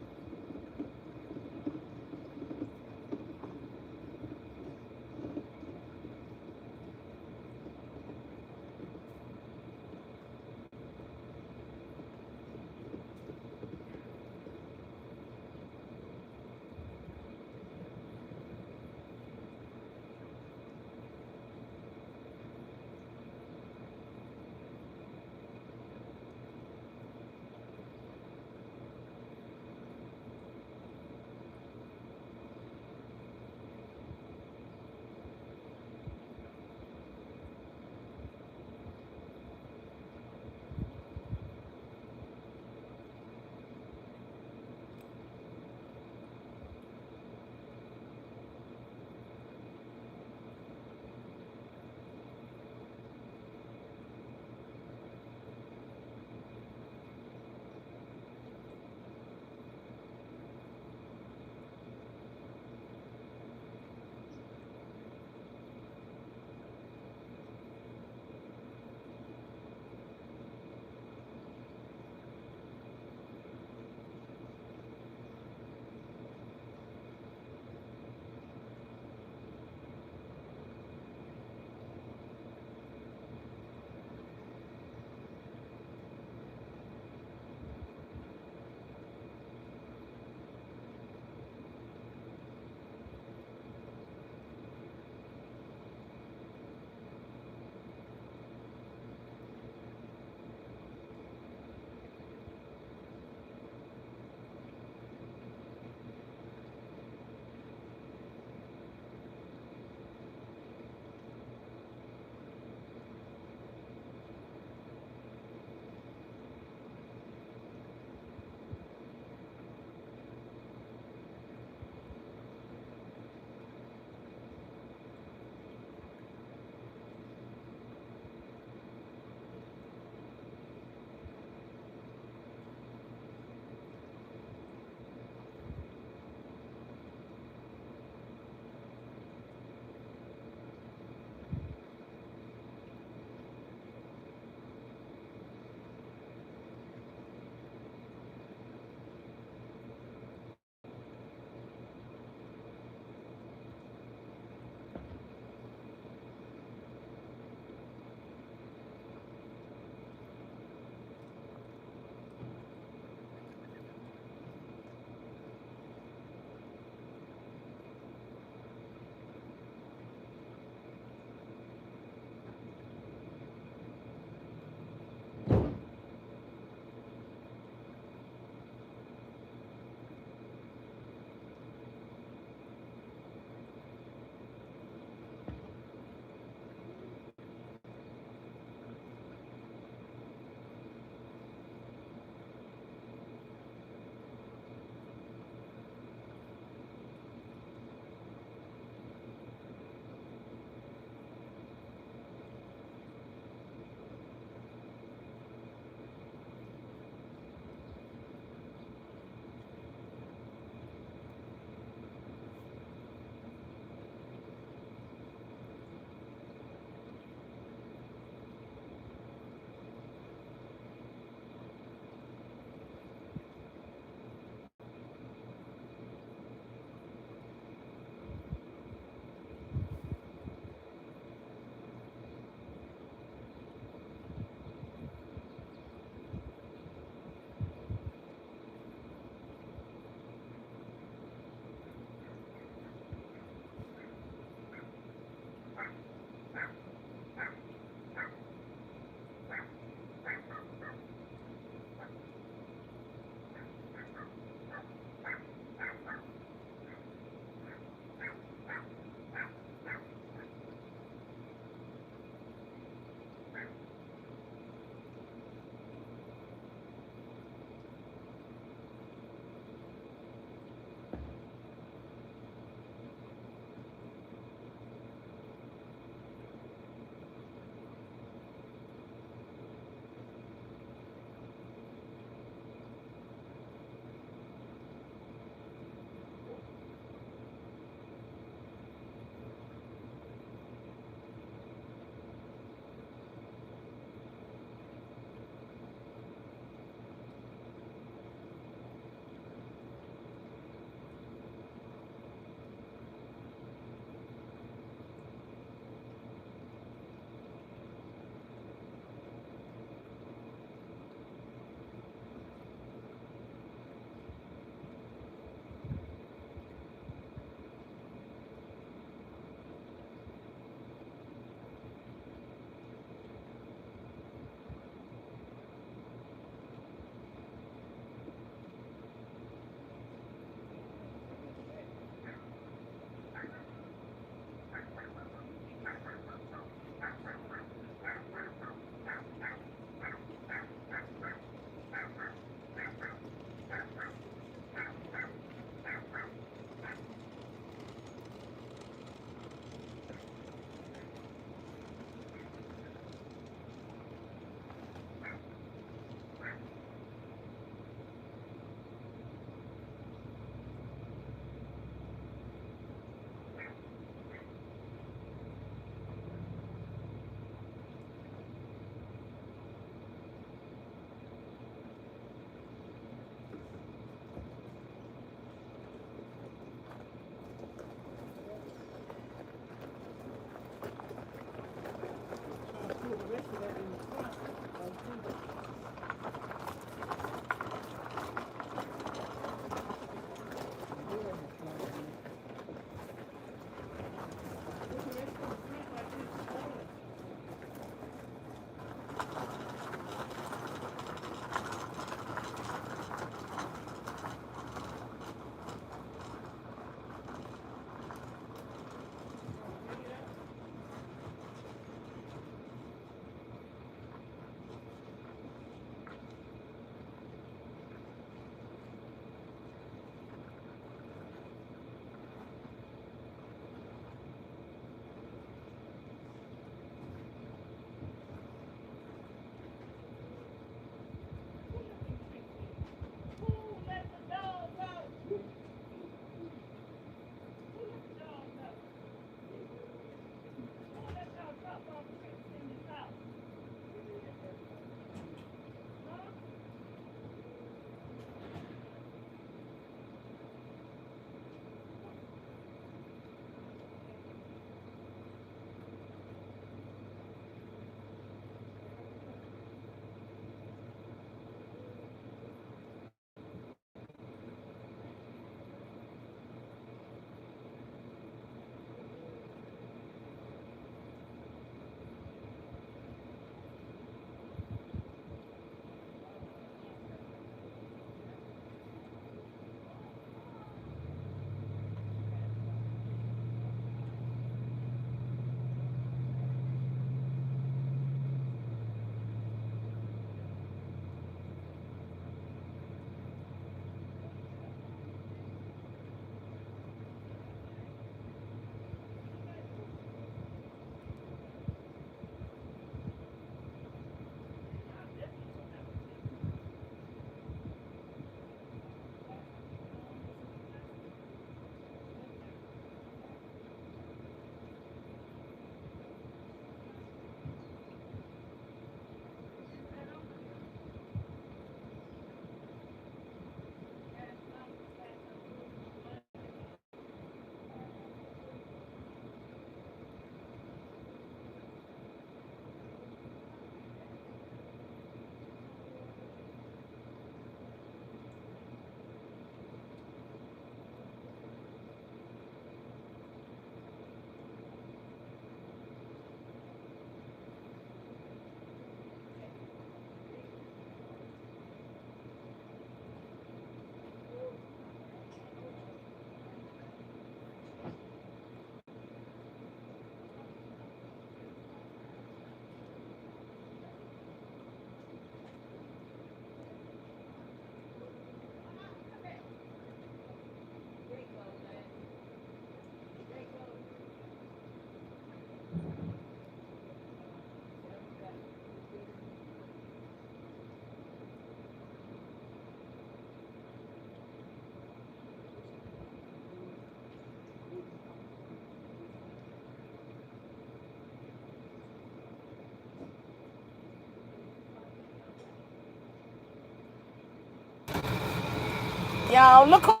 Y'all look at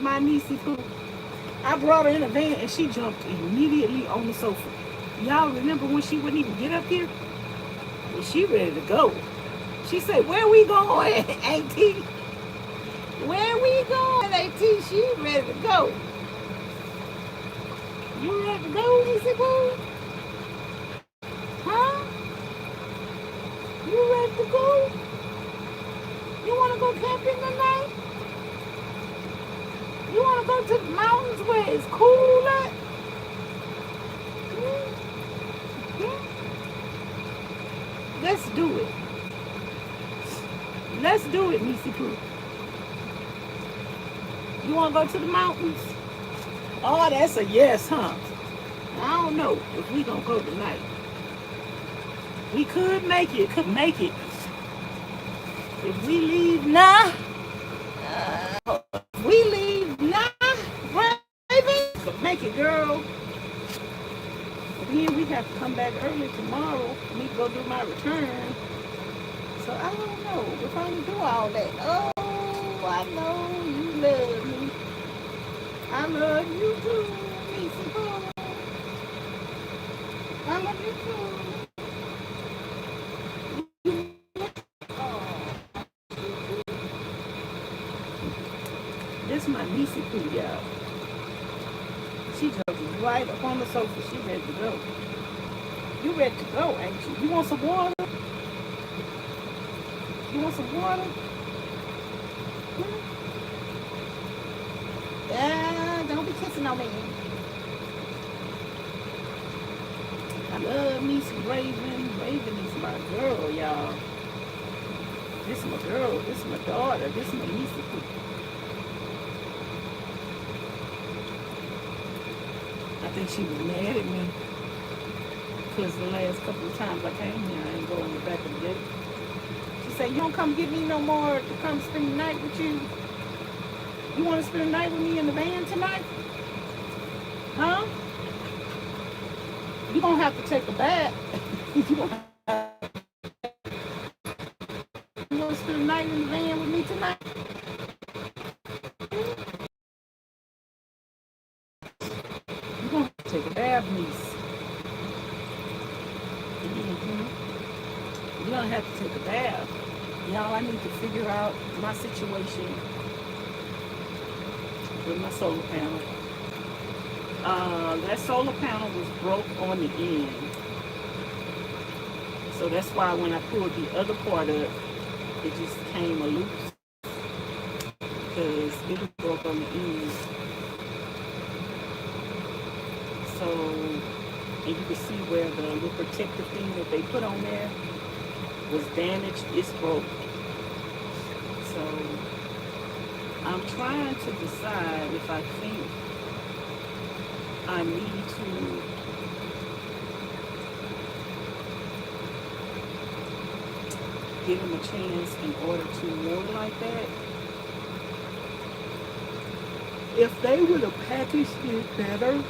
my niecey poo. I brought her in a van and she jumped immediately on the sofa. Y'all remember when she wouldn't even get up here? And she ready to go. She said, "Where we going, Auntie? Where we going, Auntie?" She ready to go. You ready to go, niecey poo? Huh? You ready to go? You want to go camping tonight? You want to go to the mountains where it's cool at? Let's do it. Let's do it, niecey poo. You want to go to the mountains? Oh, that's a yes, huh? I don't know if we going to go tonight. We could make it. Could make it. If we leave now, if we leave now, baby, could make it, girl. Then we have to come back early tomorrow. I need to go do my return. So I don't know if I can do all that. Oh, I know you love me. I love you too, niecey poo. I love you too. This is my niecey poo, y'all. She jumped right up on the sofa. She ready to go. You ready to go, ain't you? You want some water? You want some water? Yeah, don't be kissing on me. I love me some Raven. Raven is my girl, y'all. This is my girl. This is my daughter. This is my niece. I think she was mad at me because the last couple of times I came here, I ain't going in the back of the gate. She said, you don't come get me no more to come spend the night with you? You want to spend the night with me in the van tonight? Huh? You don't have to take a bath. You don't have you want to spend the night in the van with me tonight? You don't have to take a bath, niece. You don't have to take a bath. Y'all, I need to figure out my situation with my solar panel. That solar panel was broke on the end. So that's why when I pulled the other part up, it just came loose. Because it was broke on the end. So, and you can see where the little protective thing that they put on there was damaged. It's broke. So, I'm trying to decide if I think I need to give him a chance in order to move like that. If they would have packaged it better,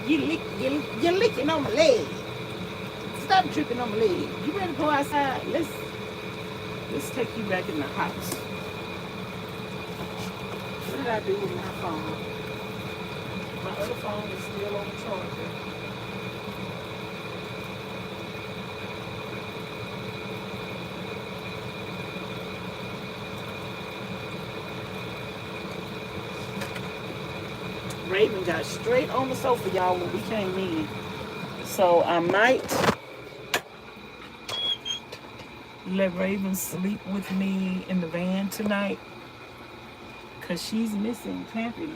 you're licking on my leg. Stop tripping on my leg. You ready to go outside? Let's take you back in the house. What did I do with my phone? My other phone is still on the charger. Raven got straight on the sofa, y'all, when we came in. So I might let Raven sleep with me in the van tonight. Because she's missing Pampy.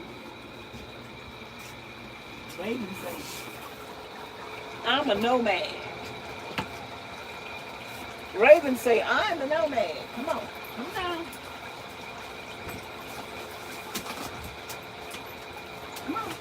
Raven says, I'm a nomad. Raven say, I'm a nomad. Come on. Come down. Come on.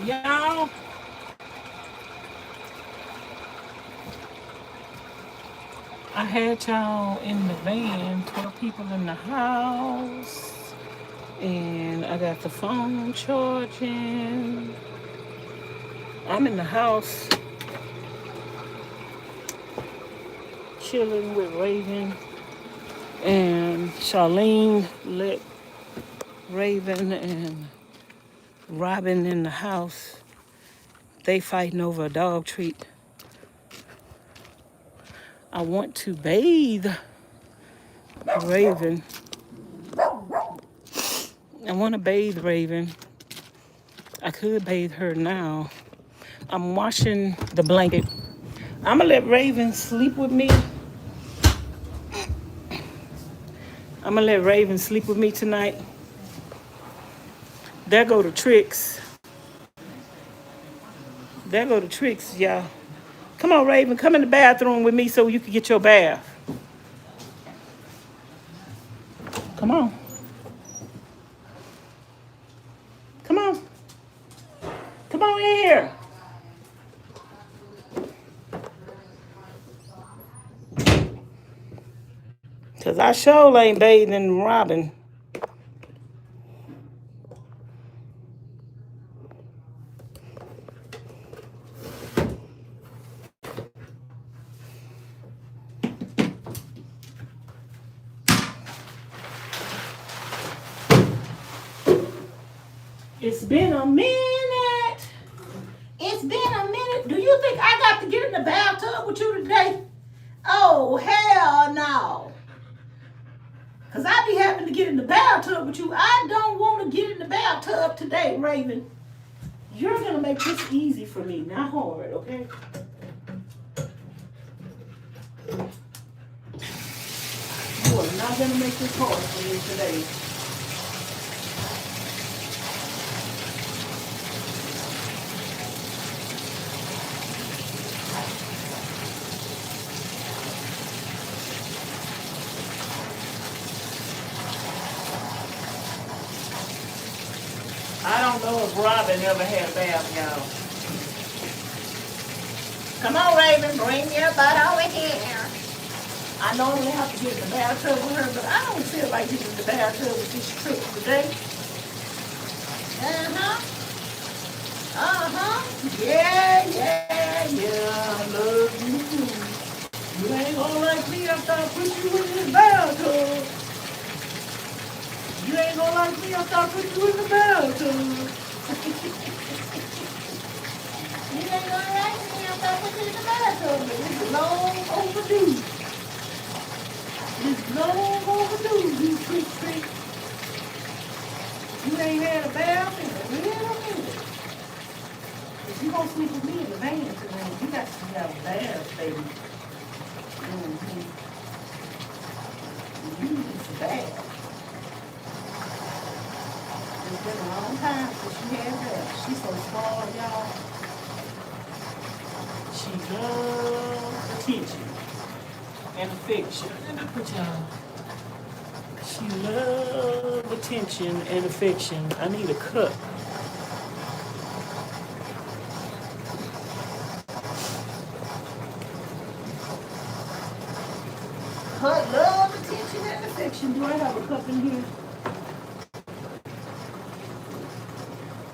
Y'all, I had y'all in the van, 12 people in the house, and I got the phone charging. I'm in the house chilling with Raven, and Charlene let Raven and Robin in the house. They fighting over a dog treat. I want to bathe Raven. I want to bathe Raven. I could bathe her now. I'm washing the blanket. I'm going to let Raven sleep with me. I'm going to let Raven sleep with me tonight. There go the tricks. There go the tricks, y'all. Come on, Raven. Come in the bathroom with me so you can get your bath. Come on. Come on. Come on in here. Because I sure ain't bathing Robin. It's been a minute. It's been a minute. Do you think I got to get in the bathtub with you today? Oh, hell no. Because I be having to get in the bathtub with you. I don't want to get in the bathtub today, Raven. You're going to make this easy for me, not hard, okay? You are not going to make this hard for me today. I don't know if Robin ever had a bath, y'all. Come on, Raven, bring your butt over here. I normally have to get in the bathtub with her, but I don't feel like getting in the bathtub with this trip today. Yeah, I love you too. You ain't gonna like me after I put you in this bathtub. You ain't gonna like me after I put you in the bathtub. You ain't gonna like me after I put you in the bathtub, but it's long overdue. It's long overdue, you trick trick. You ain't had a bath in a little minute. If you gonna sleep with me in the van tonight, you got to have a bath, baby. You need a bath. It's been a long time since she had that. She's so small, y'all. She loves attention and affection. And I put y'all. She loves attention and affection. I need a cup. Hut love attention and affection. Do I have a cup in here?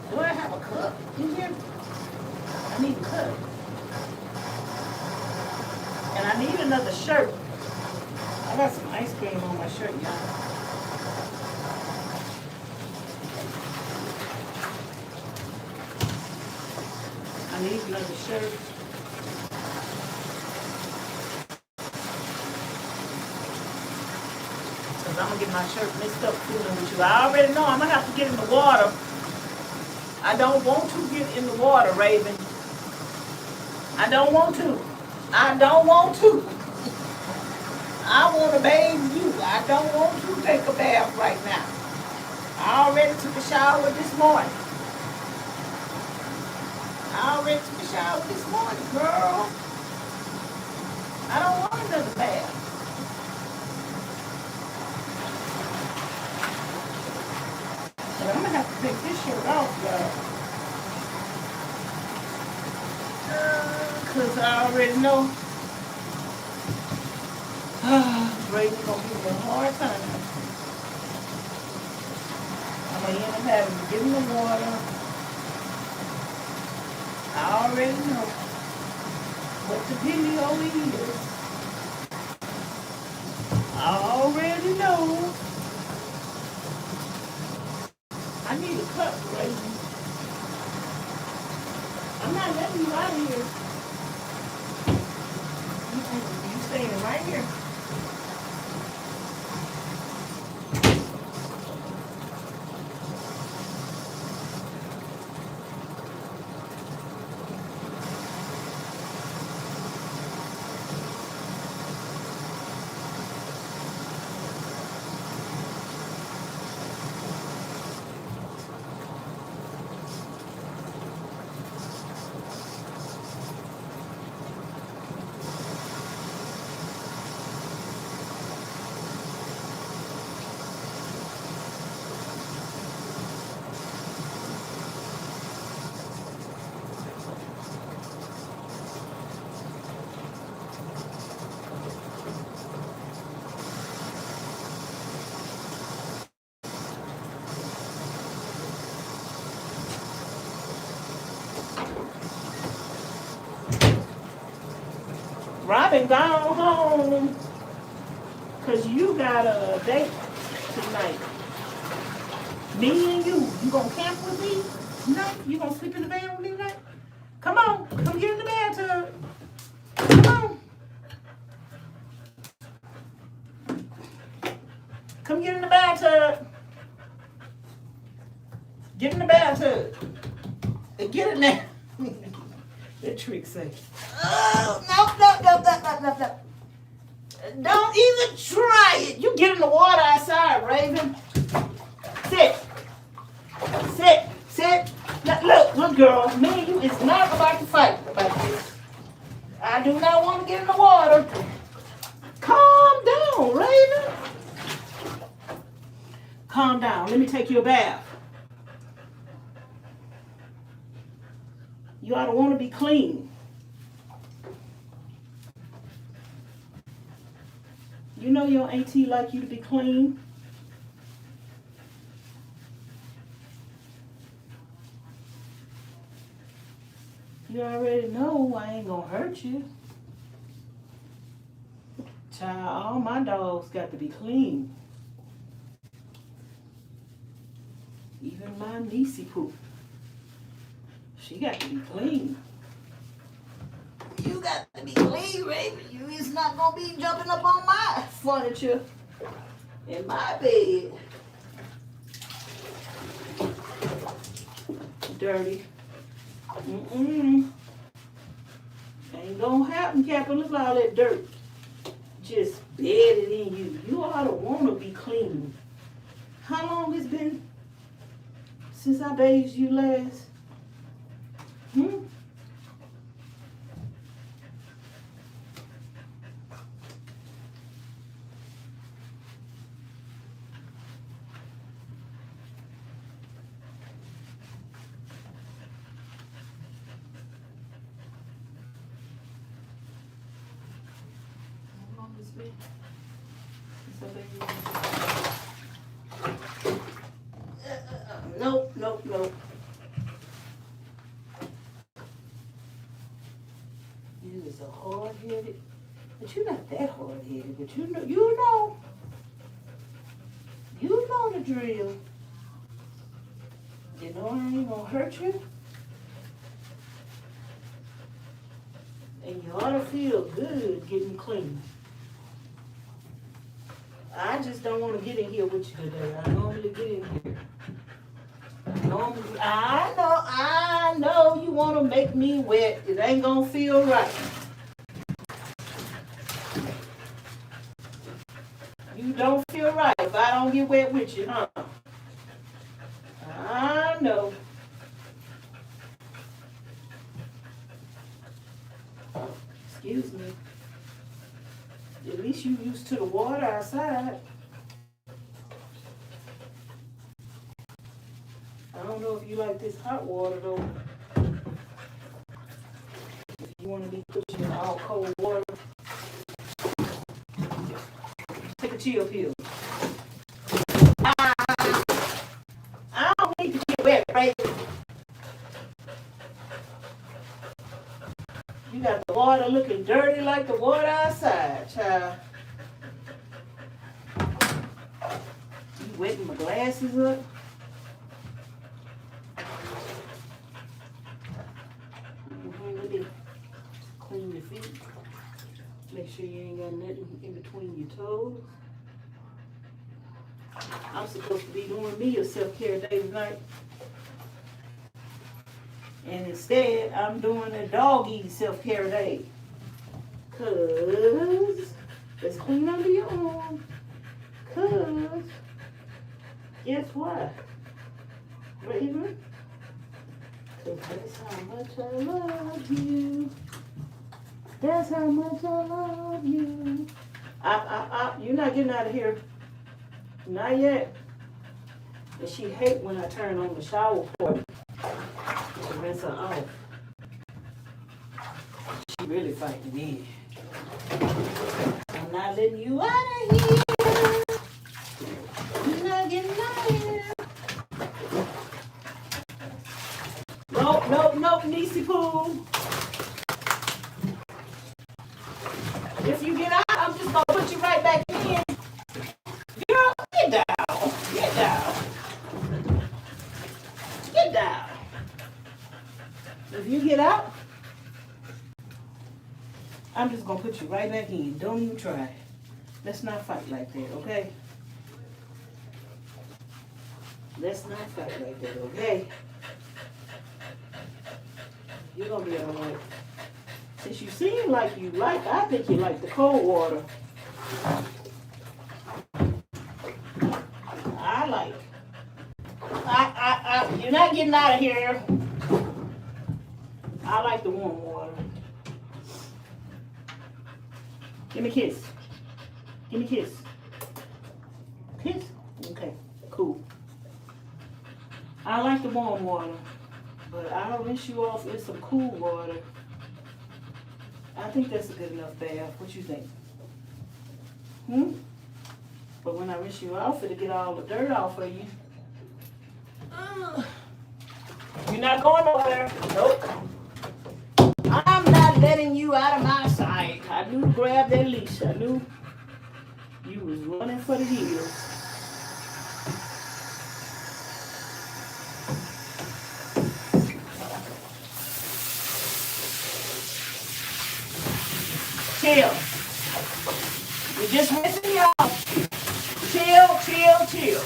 Do I have a cup in here? I need a cup. And I need another shirt. I got some ice cream on my shirt, y'all. I need another shirt. Because I'm going to get my shirt mixed up fooling with you. I already know I'm going to have to get in the water. I don't want to get in the water, Raven. I don't want to. I don't want to. I want to bathe you. I don't want to take a bath right now. I already took a shower this morning. Girl. I don't want another bath. But I'm going to have to take this shirt off, y'all. Cause I already know Braden's gonna give me a hard time. I'm gonna end up having to give him the water. I already know what the video is. I already know. I need a cup, Braden. I'm not letting you out of here. You staying right here. Robin gone home because you got a date tonight. Me and you gonna camp with me tonight? You gonna sleep in the van with me tonight? Come on, come get in the bathtub. Come on. Come get in the bathtub. Get in the bathtub. And get in there. That trick say. Oh, no. Don't even try it. You get in the water outside, Raven. Sit. Look, girl. Me and you is not about to fight about this. I do not want to get in the water. Calm down, Raven. Calm down. Let me take you a bath. You ought to want to be clean. You know your auntie like you to be clean. You already know I ain't gonna hurt you. Child, all my dogs got to be clean. Even my niecey poo. She got to be clean. You got to be clean, Raven. You is not gonna be jumping up on my furniture in my bed. Dirty. Ain't gonna happen, Captain. Look at all that dirt just bedded in you. You ought to want to be clean. How long it's been since I bathed you last? Nope. You is a hard-headed, but you're not that hard-headed, but you know the drill. You know I ain't gonna hurt you. And you ought to feel good getting clean. I just don't want to get in here with you today. I normally get in here. I know you want to make me wet. It ain't gonna feel right. You don't feel right if I don't get wet with you, huh? I know. Excuse me. At least you used to the water outside. I don't know if you like this hot water though. If You want to be pushing in all cold water. Take a chill pill. I don't need to get wet, right? You got the water looking dirty like the water outside, child. You wetting my glasses up? Let me clean your feet. Make sure you ain't got nothing in between your toes. I'm supposed to be doing me a self-care day tonight. And instead, I'm doing a doggy self-care day. Cause, let's clean under your arm. Cause, guess what? Raven? Cause that's how much I love you. That's how much I love you. You're not getting out of here. Not yet. And she hate when I turn on the shower port to rinse her off. She really fighting me. I'm not letting you out of here. You're not getting out of here. Nope, Niecy Poo. If you get out, I'm just gonna put you right back in. Girl, get down. Get down. Get down. If you get out, I'm just gonna put you right back in. Don't even try. Let's not fight like that, okay? Let's not fight like that, okay? You're gonna be alright. Since you seem like you like, I think you like the cold water. I like. You're not getting out of here. I like the warm water. Give me a kiss. Give me a kiss. Kiss? Okay, cool. I like the warm water, but I'll rinse you off with some cool water. I think that's a good enough bath. What you think? But when I rinse you off, it'll get all the dirt off of you. You're not going nowhere. Nope. I'm not letting you out of my sight. I knew to grab that leash. I knew you was running for the hills. Chill. We're just rinsing you off. Chill.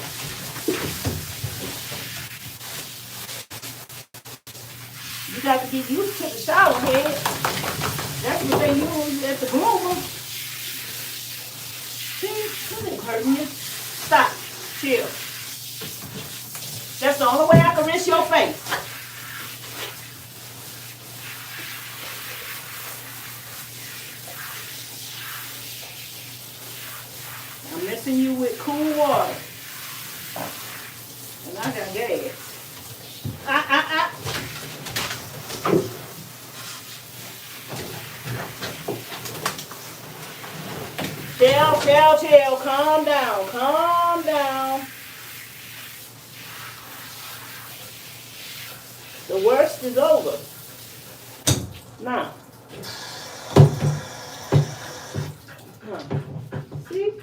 You got to get used to the shower head. That's what they use at the groomer. See, that ain't hurting you. Stop. Chill. That's the only way I can rinse your face. I'm rinsing you with cool water. And I got gas. Chill. Calm down. The worst is over. Now. See?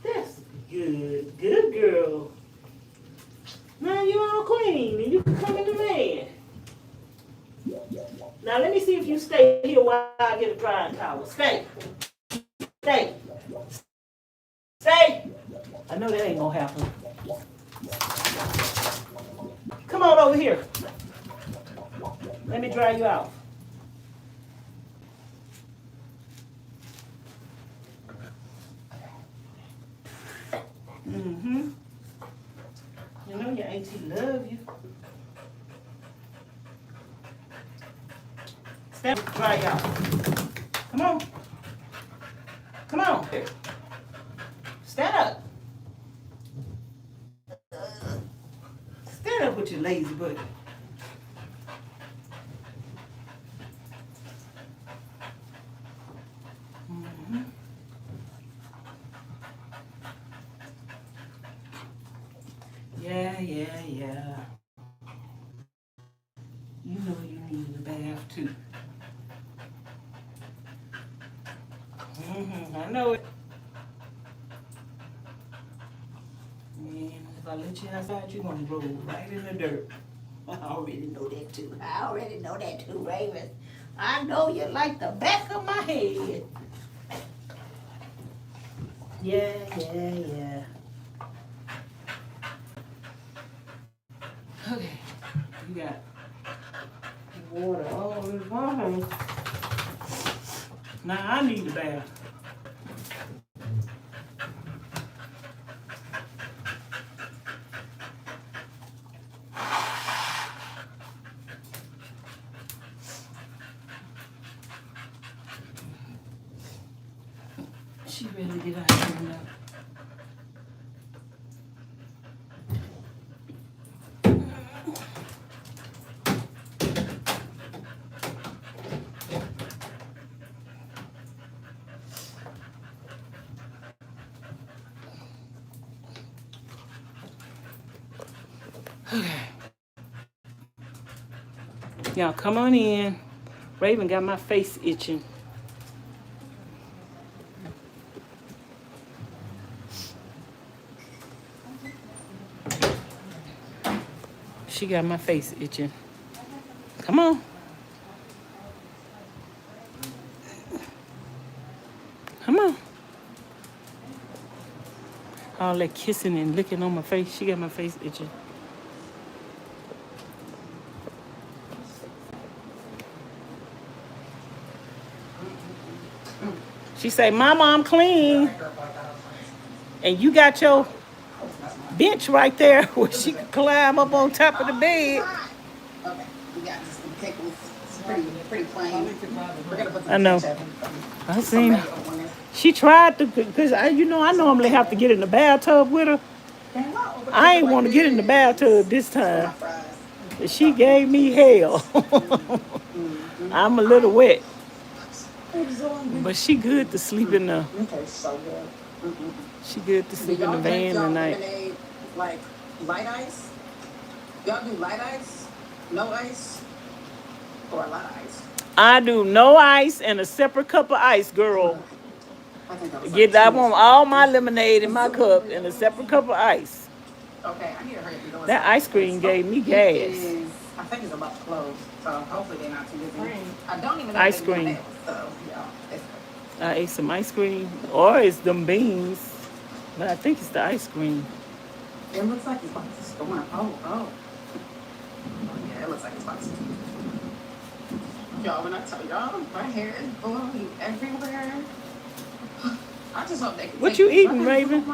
That's good. Good girl. Now you all clean and you can come in the van. Now let me see if you stay here while I get a drying towel. Stay. I know that ain't gonna happen. Come on over here. Let me dry you out. You know your auntie love you. Step, dry you out. Come on. Stand up. Stand up with your lazy butt. Yeah. You know you need a bath too. I know it. Man, if I let you outside, you're gonna roll right in the dirt. I already know that too. I already know that too, Raven. I know you like the back of my head. Yeah. Okay, you got water all this water. Now I need a bath. She ready to get out here now. Y'all come on in. Raven got my face itching. She got my face itching. Come on. Come on. All that kissing and licking on my face. She got my face itching. She say, Mama, I'm clean. And you got your bench right there where she can climb up on top of the bed. Okay, we got this pickles. It's pretty plain. We're gonna put I know. I seen her. She tried to, because I normally have to get in the bathtub with her. I ain't want to get in the bathtub this time. She gave me hell. I'm a little wet. But she good to sleep in the. Okay, so good. She good to sleep in the van tonight. Lemonade, like light ice? Y'all do light ice? No ice? Or a lot of ice? I do no ice and a separate cup of ice, girl. I want all my lemonade in my cup and a separate cup of ice. Okay, I need to hurry up. That ice cream gave me gas. I think it's about to close, so hopefully they're not too busy. I don't even know Ice if they're cream. nails, so yeah, it's good. I ate some ice cream, or it's them beans, but I think it's the ice cream. It looks like it's about to storm. Oh, yeah, it looks like it's about to storm. Y'all, when I tell y'all, my hair is blowing everywhere. I just hope they can. What you eating, Raven?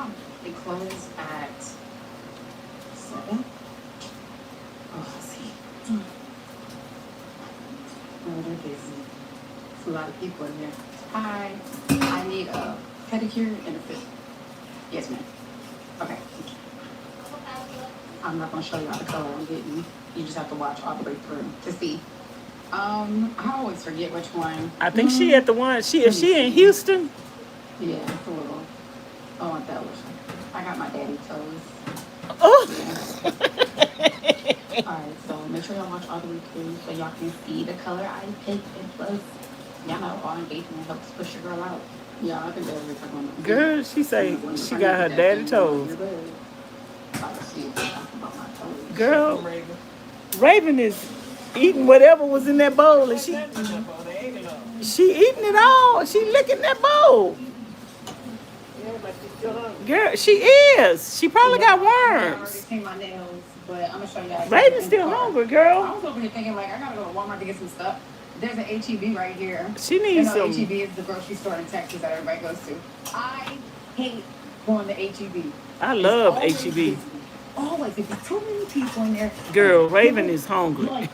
They close at 7. Oh, let's see. Oh, they're busy. There's a lot of people in here. Hi, I need a pedicure and a fit. Yes, ma'am. Okay. I'm not gonna show you all the color I'm getting. You just have to watch all the way through to see. I always forget which one. I think she at the one. Is she in Houston? Yeah, it's a little. Oh, I that was. I got my daddy toes. Oh. Yeah. Alright, so make sure y'all watch all the way through so y'all can see the color I picked, and plus, y'all know all engagement helps push your girl out. Yeah, I think that's what we're talking about. Girl, she say she got her daddy toes. Girl, Raven is eating whatever was in that bowl, and she eating it all. She licking that bowl. Girl, she is. She probably got worms. Raven's still hungry, girl. I was over here thinking, like, I gotta go to Walmart to get some stuff. There's an HEB right here. She needs some. HEB is the grocery store in Texas that everybody goes to. I hate going to HEB. I love HEB. Always, if there's too many people in there. Girl, Raven is hungry. Like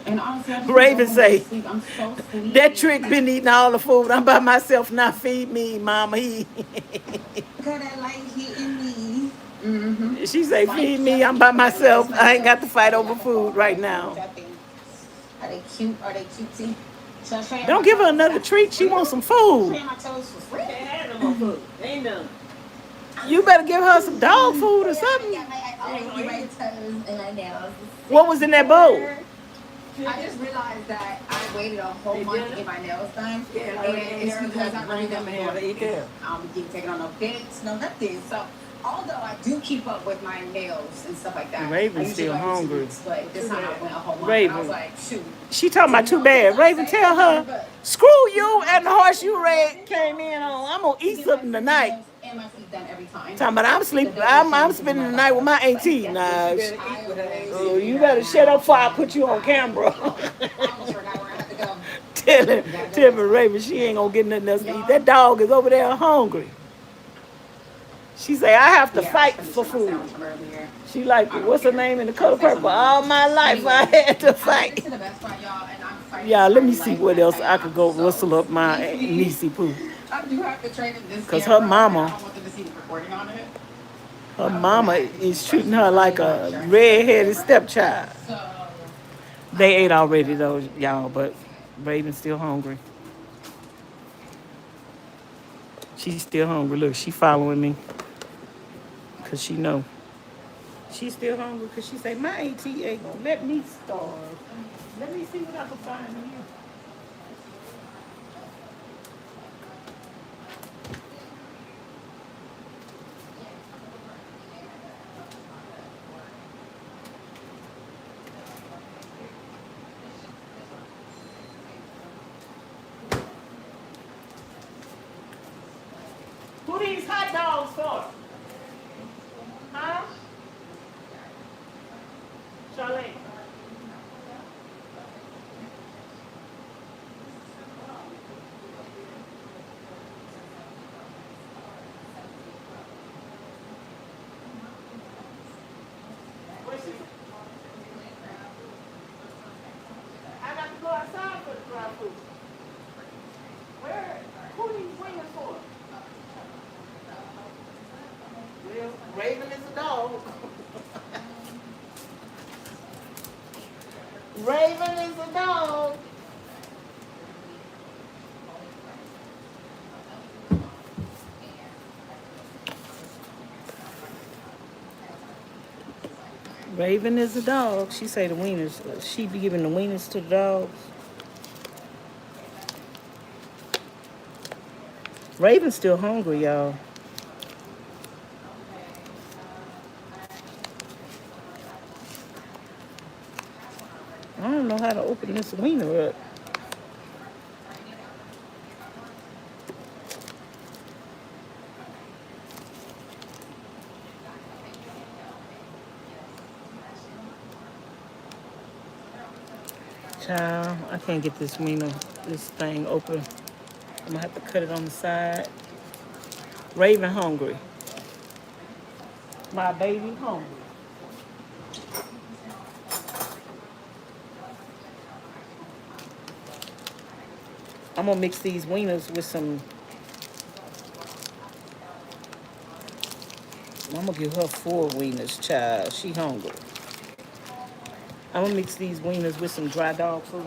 and honestly, Raven say, I'm so sleepy. that trick been eating all the food. I'm by myself now. Feed me, mama. Cause that light hitting me. Mm-hmm. She say, feed me. I'm by myself. I ain't got to fight over food right now. Are they cute? Are they cutesy? Don't give her another treat. She wants some food. My toes for free. They ain't done. You better give her some dog food or something. I always eat my toes and my nails. What was in that bowl? I just realized that I waited a whole month to get my nails done. Yeah, and it's because I really don't keep taking on no bits, no nothing. So although I do keep up with my nails and stuff like that, Raven's still hungry. But this time I went a whole month. Raven. I was like, shoot. She talking about too bad. Raven, tell her, screw you and the horse you red came in on. I'm gonna eat something tonight. And my feet done every time. Talking about I'm sleeping. I'm spending the night with my auntie. Nah, you better shut up before I put you on camera. Tell me, Raven, she ain't gonna get nothing else to eat. That dog is over there hungry. She say, I have to fight for food. She like, what's her name in the color purple? All my life I had to fight. Yeah, let me see what else I could go rustle up my niecey poo. Because her mama is treating her like a red-headed stepchild. They ate already though, y'all, but Raven's still hungry. She's still hungry. Look, she following me. Because she know. She's still hungry because she say, my auntie ain't gonna let me starve. Let me see what I can find in here. Who these hot dogs for? Huh? Charlene. I got to go outside for the dry food. Where? Who are these wingers for? Well, Raven is a dog. Raven is a dog. Raven is a dog. She say the wieners. She be giving the wieners to the dogs. Raven's still hungry, y'all. I don't know how to open this wiener up. Child, I can't get this thing open. I'm gonna have to cut it on the side. Raven hungry. My baby hungry. I'm gonna mix these wieners with some. I'm gonna give her 4 wieners, child. She hungry. I'm gonna mix these wieners with some dry dog food.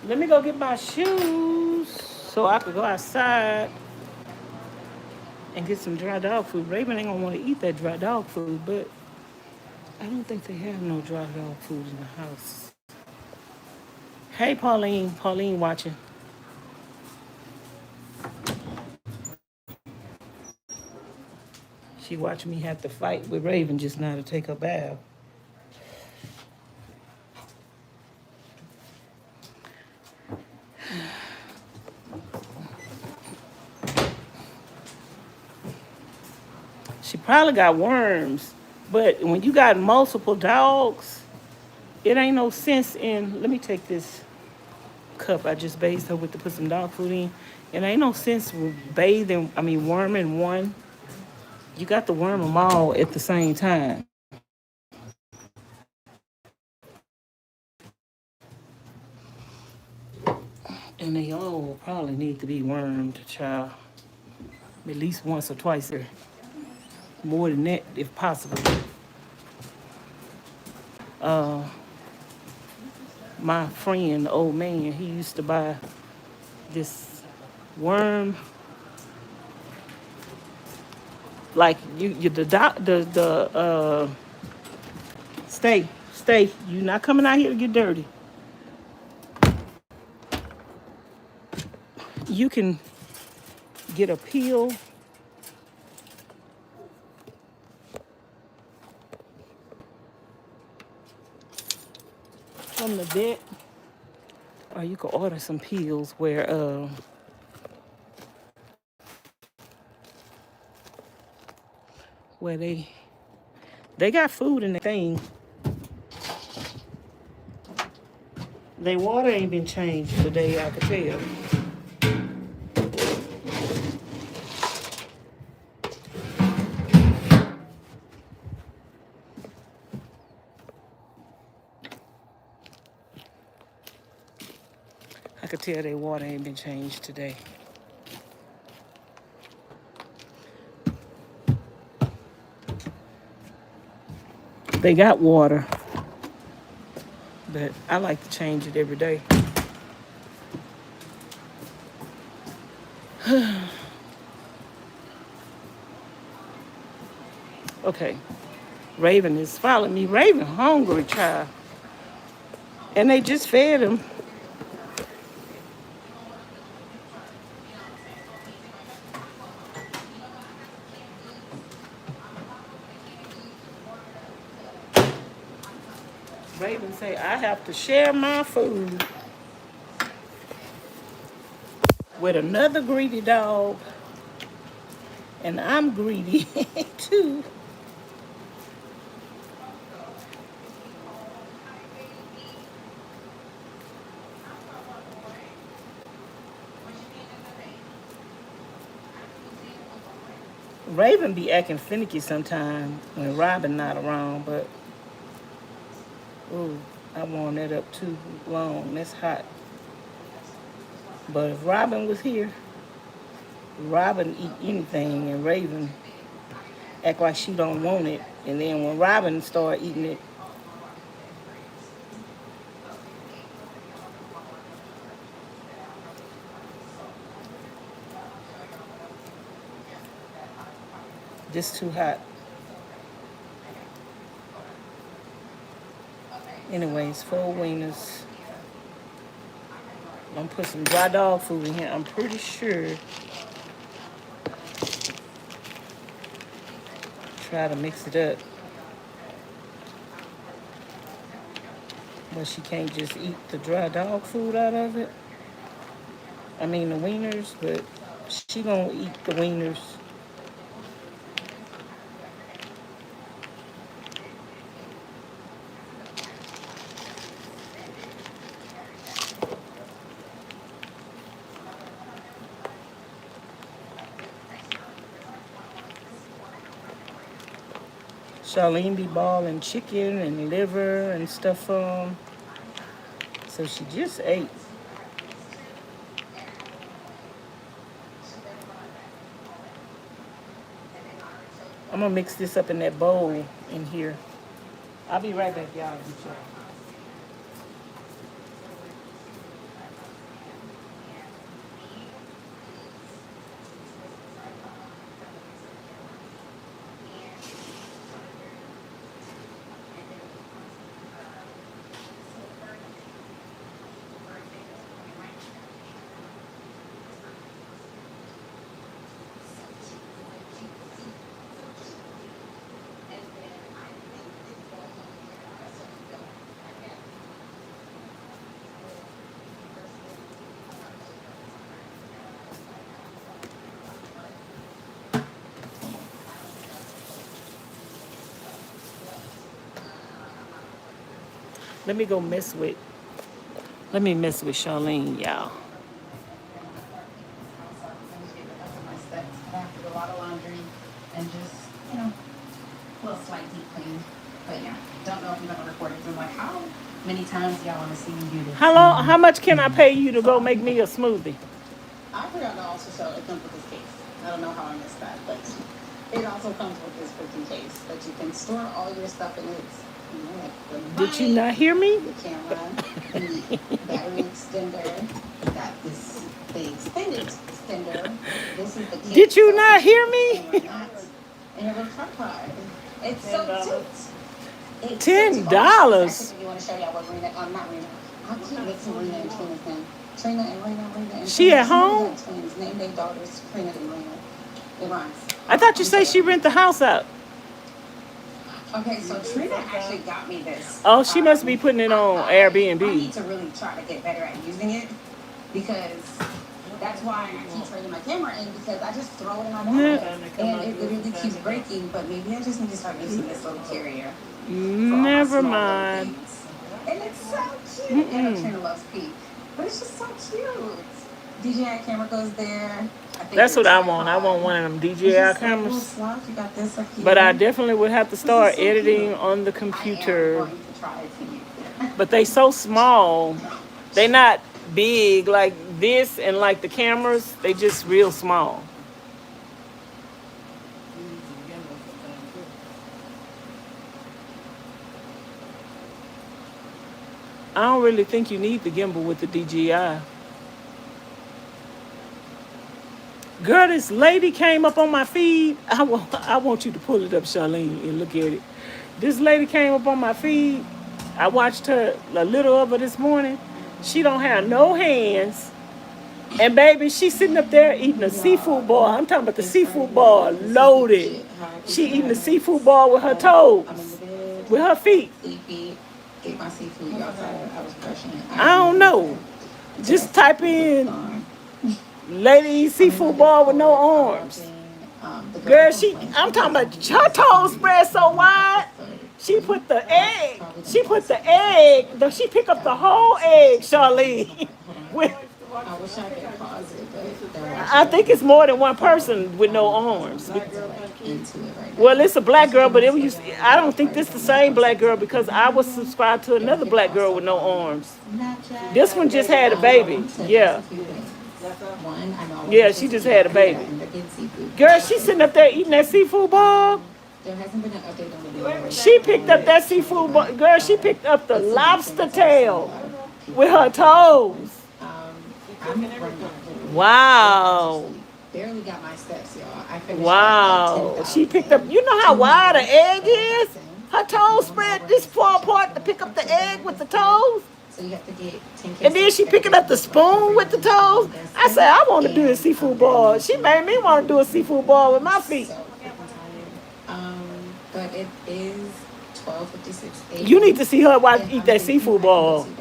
Let me go get my shoes so I could go outside and get some dry dog food. Raven ain't gonna want to eat that dry dog food, but I don't think they have no dry dog food in the house. Hey, Pauline. Pauline watching. She watched me have to fight with Raven just now to take her bath. She probably got worms, but when you got multiple dogs, it ain't no sense in, let me take this cup I just bathed her with to put some dog food in. It ain't no sense with worming one. You got to worm them all at the same time. And And they all probably need to be wormed, child. At least once or twice a more than that if possible. My friend, the old man, he used to buy this worm, like stay, you not coming out here to get dirty. You can get a peel from the vet, or you can order some peels where they got food in the thing. Their water ain't been changed today, I could tell. I could tell their water ain't been changed today. They got water, but I like to change it every day. Okay, Raven is following me. Raven hungry, child. And they just fed him. Raven say, I have to share my food with another greedy dog. And I'm greedy too. Raven be acting finicky sometimes when Robin not around, but ooh, I warmed that up too long. That's hot. But if Robin was here, Robin eat anything and Raven act like she don't want it. And then when Robin start eating it, just too hot. Anyways, 4 wieners. I'm gonna put some dry dog food in here. I'm pretty sure. Try to mix it up. But she can't just eat the dry dog food out of it. I mean the wieners, but she gonna eat the wieners. Charlene be balling chicken and liver and stuff so she just ate. I'm gonna mix this up in that bowl in here. I'll be right back, y'all. Let me mess with Charlene, y'all. I have to do a lot of laundry and just, a little slight deep clean. But yeah, don't know if I'm gonna record it. I'm like, how many times do y'all want to see me do this? How much can I pay you to go make me a smoothie? I forgot to also show it comes with this case. I don't know how I missed that, but it also comes with this freaking case that you can store all your stuff in. It's, you know, like the Did you not hear me? the camera, the battery extender, got this, the extended extender. This is the case. Did you not hear me? And a little tripod. It's so cute. It's $10. You want to show y'all what Rena, not Rena. I can't wait to Rena and Trina's name. Trina and Rena and She at home? Twins. Name their daughters Trina and Rena. It rhymes. I thought you said she rent the house out. Okay, so Trina actually got me this. Oh, she must be putting it on Airbnb. I need to really try to get better at using it because that's why I keep trading my camera in because I just throw it in my bag and it literally keeps breaking. But maybe I just need to start using this little carrier. Never mind. And it's so cute. And Trina loves pink, but it's just so cute. DJI camera goes there. That's what I want. I want one of them DJI cameras. But I definitely would have to start editing on the computer. But they so small. They not big like this and like the cameras. They just real small. I don't really think you need the gimbal with the DJI. Girl, this lady came up on my feed. I want you to pull it up, Charlene, and look at it. This lady came up on my feed. I watched her, a little of her this morning. She don't have no hands. And baby, she's sitting up there eating a seafood ball. I'm talking about the seafood ball loaded. She eating the seafood ball with her toes, with her feet. I don't know. Just type in lady seafood ball with no arms. Girl, I'm talking about her toes spread so wide. She put the egg. She picked up the whole egg, Charlene. I wish I could pause it, but I think it's more than one person with no arms. Well, it's a black girl, but I don't think this is the same black girl because I was subscribed to another black girl with no arms. This one just had a baby. Yeah. Yeah, she just had a baby. Girl, she's sitting up there eating that seafood ball. There hasn't been an update on the video. She picked up that seafood ball. Girl, she picked up the lobster tail with her toes. Wow. Barely got my steps, y'all. Wow. She picked up, you know how wide an egg is? Her toes spread this far apart to pick up the egg with the toes. So you have to get 10 And then she picking up the spoon with the toes. I said, I want to do a seafood ball. She made me want to do a seafood ball with my feet. But it is 12:56. You need to see her eat that seafood ball. I've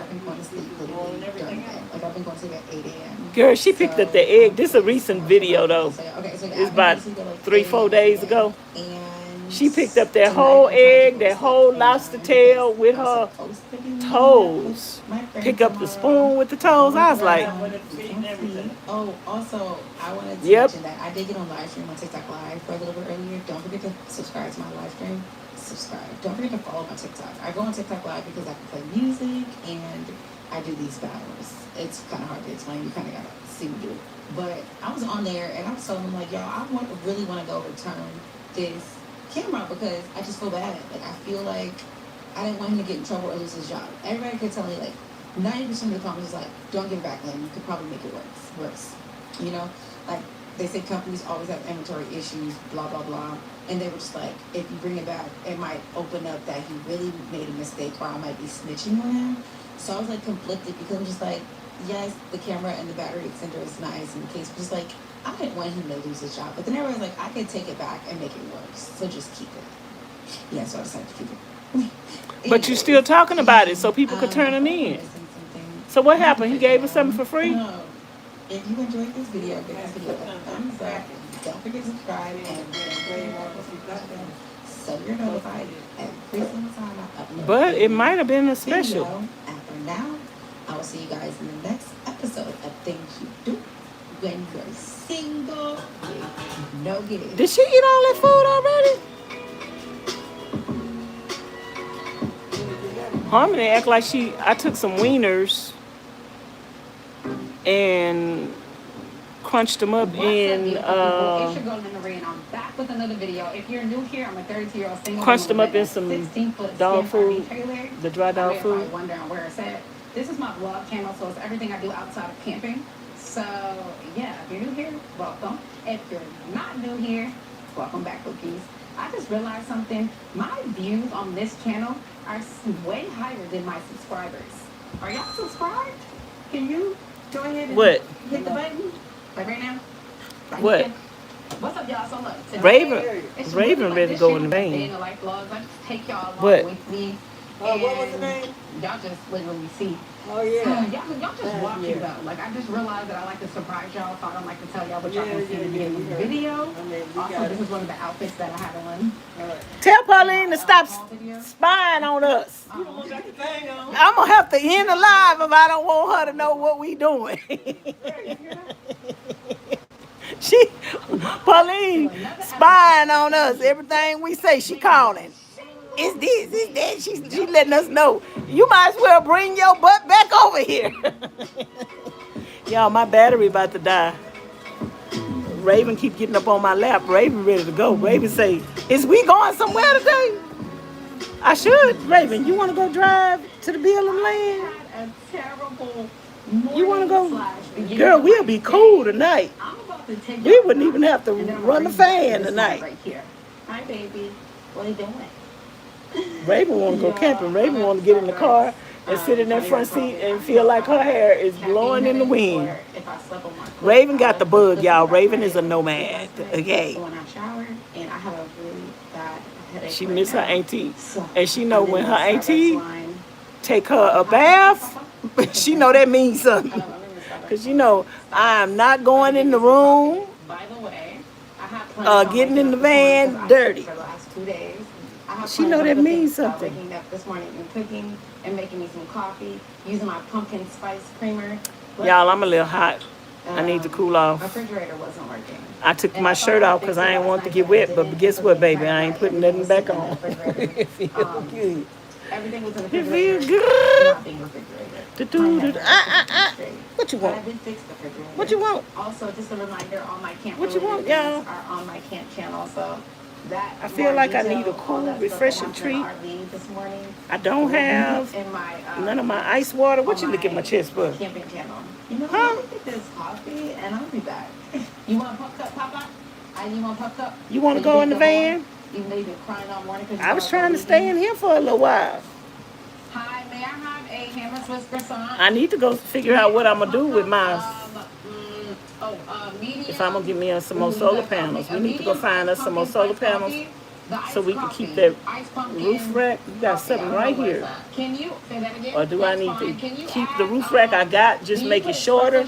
been going to sleep at 8 a.m. Girl, she picked up the egg. This is a recent video, though. It's about 3-4 days ago. She picked up that whole egg, that whole lobster tail with her toes. Pick up the spoon with the toes. I was like, oh, also, I wanted to mention that I did get on live stream on TikTok Live for a little bit earlier. Don't forget to subscribe to my live stream. Don't forget to follow my TikTok. I go on TikTok Live because I can play music and I do these battles. It's kind of hard to explain. You kind of got to see me do it. But I was on there and I was telling them, like, y'all, I really want to go return this camera because I just feel bad. Like, I feel like I didn't want him to get in trouble or lose his job. Everybody could tell me, like, 90% of the comments is like, don't give it back, Lynn. You could probably make it worse. You know? Like, they say companies always have inventory issues, blah, blah, blah. And they were just like, if you bring it back, it might open up that he really made a mistake or I might be snitching on him. So I was, like, conflicted because I'm just like, yes, the camera and the battery extender is nice in the case, but just like, I didn't want him to lose his job. But then everyone's like, I could take it back and make it worse. So just keep it. Yeah, so I decided to keep it. but you're still talking about it so people could turn it in. So what happened? He gave us something for free? No. If you enjoyed this video, give this video a thumbs up. Don't forget to subscribe and so you're notified every single time I upload. But it might have been a special. And for now, I will see you guys in the next episode of Things You Do When You're Single with No Get It. Did she eat all that food already? Harmony act like I took some wieners and crunched them up in It's your girl Linda Ray, and I'm back with another video. If you're new here, I'm a 32-year-old single crunched them woman up in with a some 16-foot dog skin food, RV trailer. the dry dog I know you're food. probably wondering where it's at. This is my vlog channel, so it's everything I do outside of camping. So yeah, if you're new here, welcome. If you're not new here, welcome back, cookies. I just realized something. My views on this channel are way higher than my subscribers. Are y'all subscribed? Can you go ahead and What? hit the button? Like right now? Like What? What's up, y'all? So look, today, Raven it's Raven really ready to this go in the channel, van. Day in the Life vlogs. I just take y'all along What? with me. What was the and name? Y'all just literally see. Oh, yeah. Y'all just watch it though. Like, I just realized that I like to surprise y'all, so I don't like to tell y'all what y'all gonna see in the video. Also, this is one of the outfits that I had on. Tell Pauline to stop spying on us. You don't got the thing on. I'm gonna have to end the live if I don't want her to know what we doing. Pauline spying on us. Everything we say, she calling. It's this, it's that. She letting us know. You might as well bring your butt back over here. Y'all, my battery about to die. Raven keep getting up on my lap. Raven ready to go. Raven say, is we going somewhere today? I should. Raven, you want to go drive to the BLM land? You want to go? Girl, we'll be cool tonight. We wouldn't even have to run the fan tonight. Right here. Hi, baby. What are you doing? Raven want to go camping. Raven want to get in the car and sit in that front seat and feel like her hair is blowing in the wind. Raven got the bug, y'all. Raven is a nomad. Okay. When I shower and I have a really bad headache. She miss her auntie, and she know when her auntie take her a bath, she know that means something. Cause you know I'm not going in the room, By the way, I have getting in the van dirty. for the last 2 days. She know that means something. Waking up this morning and cooking and making me some coffee, using my pumpkin spice creamer. Y'all, I'm a little hot. I need to cool My everything refrigerator wasn't working. I took my shirt off because I ain't want to get wet, but guess what, baby? I ain't putting nothing back on. It feel good. Everything was in the It refrigerator. feel good. Not being refrigerated. What you But I want? did fix the refrigerator. What you want? Also, just a reminder, all my camp What you want, related y'all? things are on my camp channel, so that I feel like I more need a detail, cool, all that stuff refreshing I watched in treat. RV this morning I don't have in my, none of my ice water. What on you look at my chest for? camping channel. You know, Huh? let me get this coffee and I'll be back. You want a pup cup, Papa? You want a pup cup? You want to So go in the can van? Even though you've been crying all morning because I was trying to stay in here for a little while. Hi, may I have a hammer Swiss croissant? I need to go figure out what I'm gonna do with my. Medium. If I'm gonna get me some more solar panels, we need to go find us some more solar panels so we can keep that roof rack. You got something right here. Can you say that again? Or do I need to keep the roof rack I got, just make it shorter?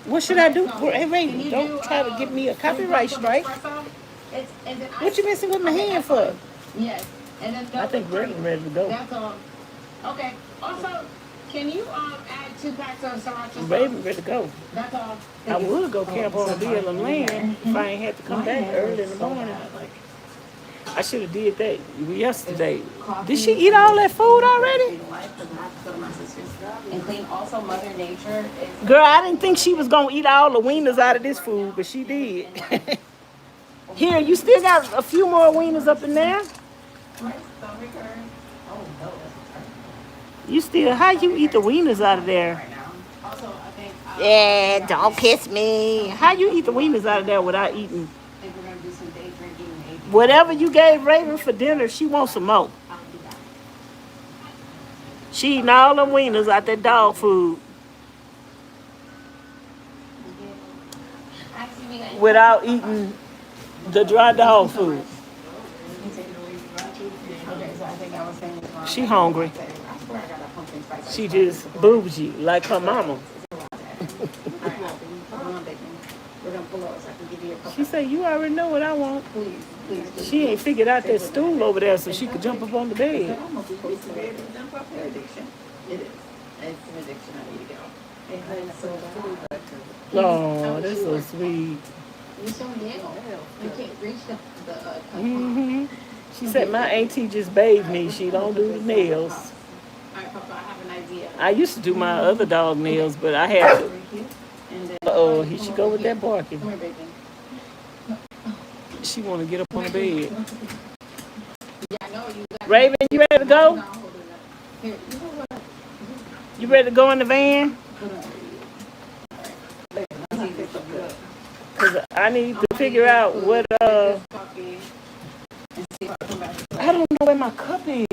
What should I do? Hey, Raven, don't try to give me a copyright strike. What you messing with my hand for? Yes. And then I think Raven ready to go. That's all. Okay. Also, can you add 2 packs of sriracha sauce? Raven ready to go. That's all. I would go camp on the BLM land if I ain't had to come back early in the morning. I should have did that yesterday. Did she eat all that food already? And clean. Also, Mother Nature is. Girl, I didn't think she was gonna eat all the wieners out of this food, but she did. Here, you still got a few more wieners up in there. You still, how you eat the wieners out of there? Also, I think. Yeah, don't kiss me. How you eat the wieners out of there without eating? I think we're gonna do some day drinking. Whatever you gave Raven for dinner, she wants some more. She eating all them wieners out that dog food without eating the dry dog food. She hungry. She just bougie like her mama. She said, you already know what I want. She ain't figured out that stool over there so she could jump up on the bed. It is. It's an addiction. I need to go. Oh, that's so sweet. You're so little. You can't reach the She said, my auntie just bathed me. She don't do the nails. I used to do my other dog nails, but I had to. And then, Oh, here she go with that barking. come here, baby. She want to get up on the bed. Yeah, I know you got Raven, you ready to go? No, hold it up. Here, you know what? You ready to go in the van? Cause I need to figure out what Coffee and see if I come back. I don't know where my cup is.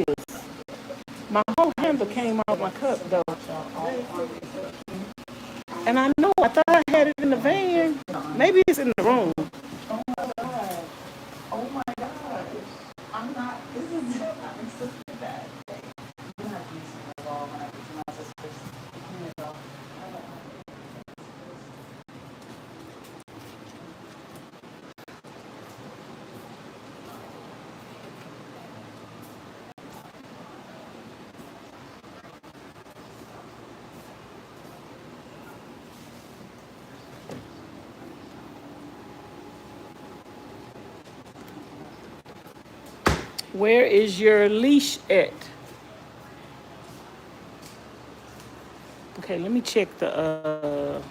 My whole handle came out my cup though. And I know I thought I had it in the van. Maybe it's in the room. Oh my god. Oh my gosh. I'm not, this is not such a bad thing. I'm not using it all when I get to my sister's. Clean it off. I don't have it. Where is your leash at? Okay, let me check the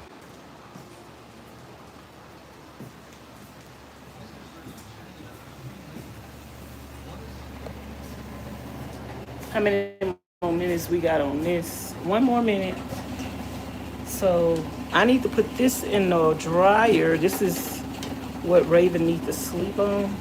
how many more minutes we got on this? 1 more minute. So I need to put this in the dryer. This is what Raven needs to sleep on.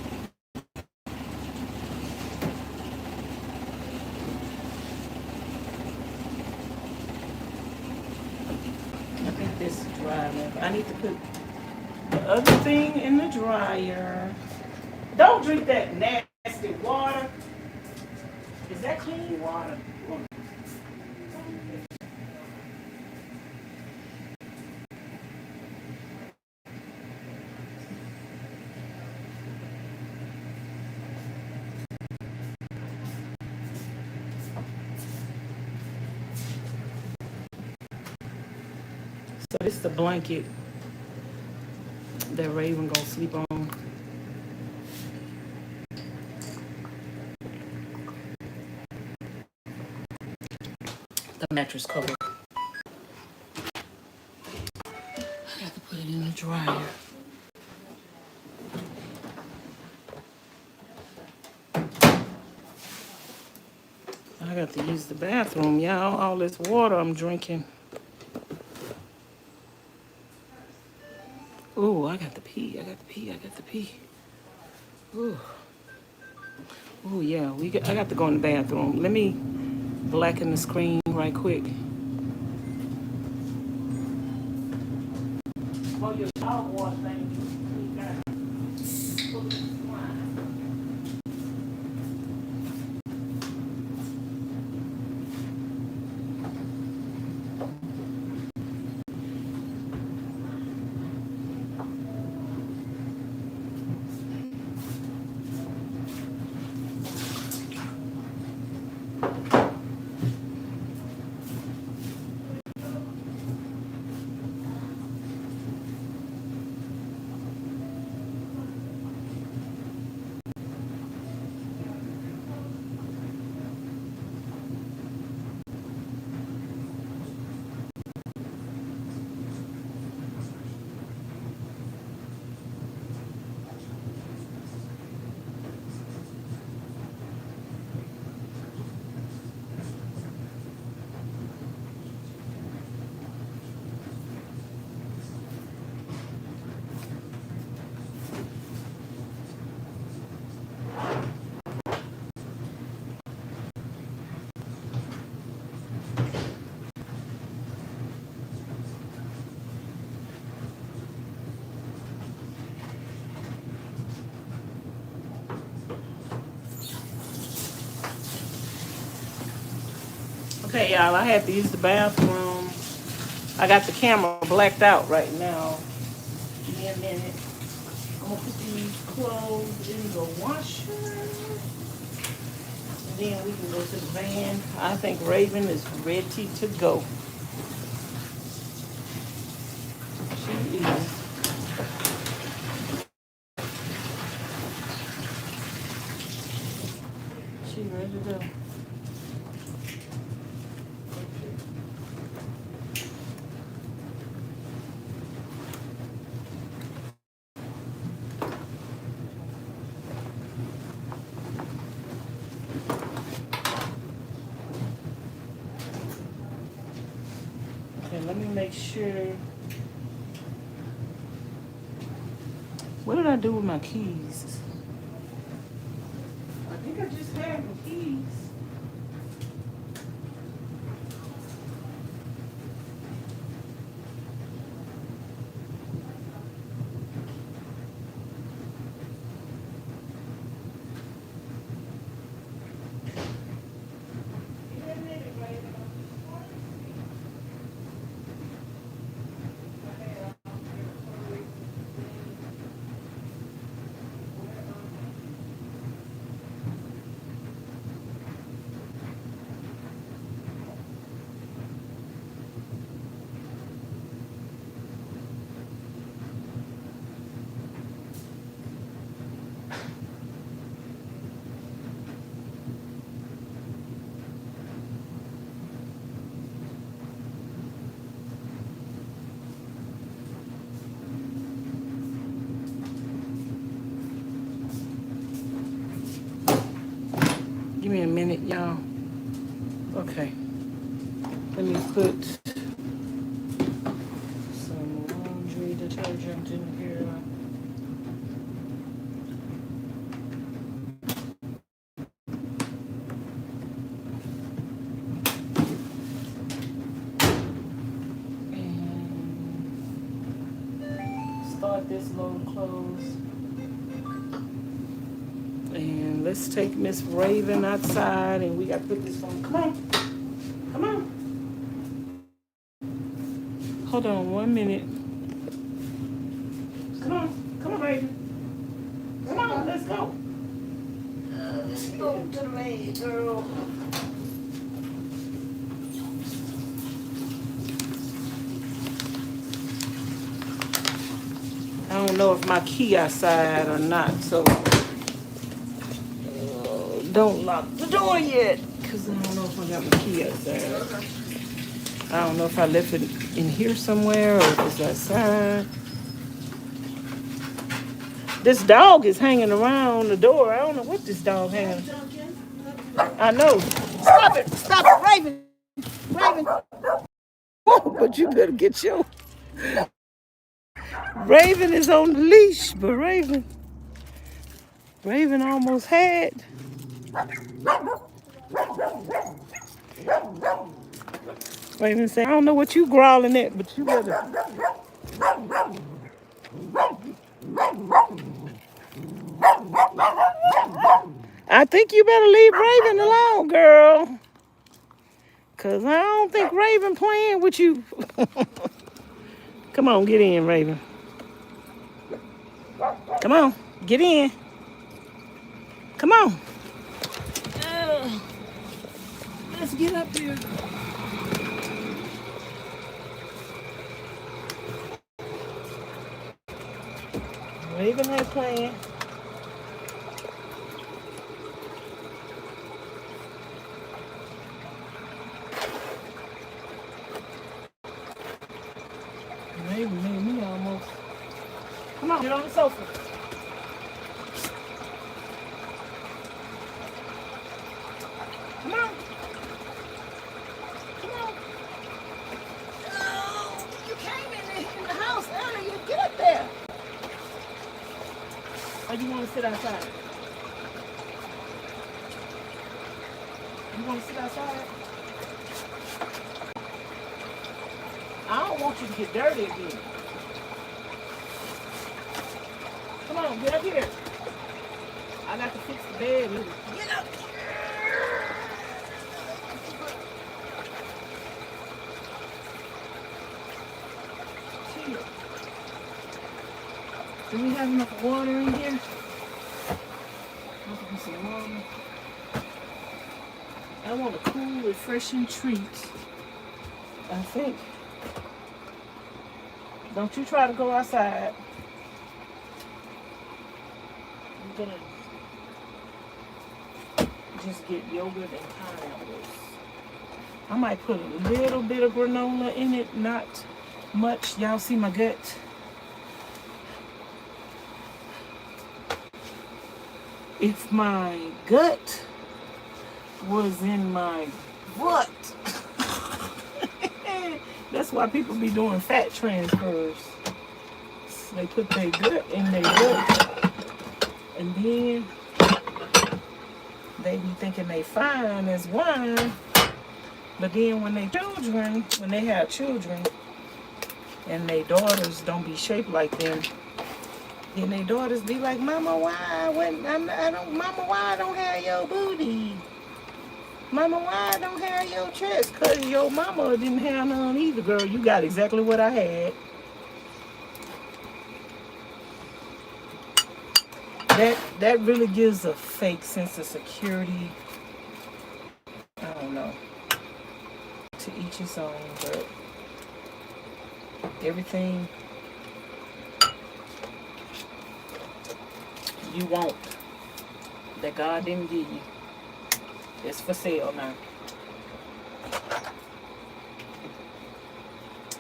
I think this is dry enough. I need to put the other thing in the dryer. Don't drink that nasty water. Is that clean water? So this is the blanket that Raven gonna sleep on. The mattress cover. I have to put it in the dryer. I got to use the bathroom, y'all. All this water I'm drinking. Ooh, I got to pee. I got to pee. I got to pee. Ooh. Ooh, yeah. I got to go in the bathroom. Let me blacken the screen right quick. Oh, your dog water thing. Okay, y'all, I had to use the bathroom. I got the camera blacked out right now. Give me a minute. I'm gonna put these clothes in the washer. And then we can go to the van. I think Raven is ready to go. She is. She ready to go. make sure. What did I do with my keys? I think I just had the keys. Give me a minute, y'all. Okay. Let me put some laundry detergent in here. And start this load close. And let's take Miss Raven outside, and we got to put this on. Come on. Come on. Hold on 1 minute. Come on. Come on, Raven. Come on, let's go. Let's go to the main, girl. I don't know if my key outside or not, so don't lock the door yet, because I don't know if I got my key outside. I don't know if I left it in here somewhere or if it's outside. This dog is hanging around the door. I don't know what this dog hanging. I know. Stop it! Stop it, Raven! Raven! Oh, but you better get your... Raven is on the leash, but Raven almost had. Raven said, I don't know what you growling at, but you better. I think you better leave Raven alone, girl. Because I don't think Raven playing with you. Come on, get in, Raven. Come on, get in. Come on. Let's get up here. Raven had planned. Raven made me almost. Come on, get on the sofa. Come on. Come on. Oh, you came in the house earlier. Get up there. Or you want to sit outside? You want to sit outside? I don't want you to get dirty again. Come on, get up here. I got to fix the bed. Get up. Chill. Do we have enough water in here? I'll put some water. I want a cool, refreshing treat. I think. Don't you try to go outside. I'm gonna just get yogurt and pineapples. I might put a little bit of granola in it, not much. Y'all see my gut? If my gut was in my butt, That's why people be doing fat transfers. They put their gut in their gut, and then they be thinking they fine as wine. But then when they have children, and their daughters don't be shaped like them, then their daughters be like, Mama, why I don't have your booty? Mama, why I don't have your chest? Cause your mama didn't have none either, girl. You got exactly what I had. That really gives a fake sense of security. I don't know. To each his own, but everything you want that God didn't give you is for sale now.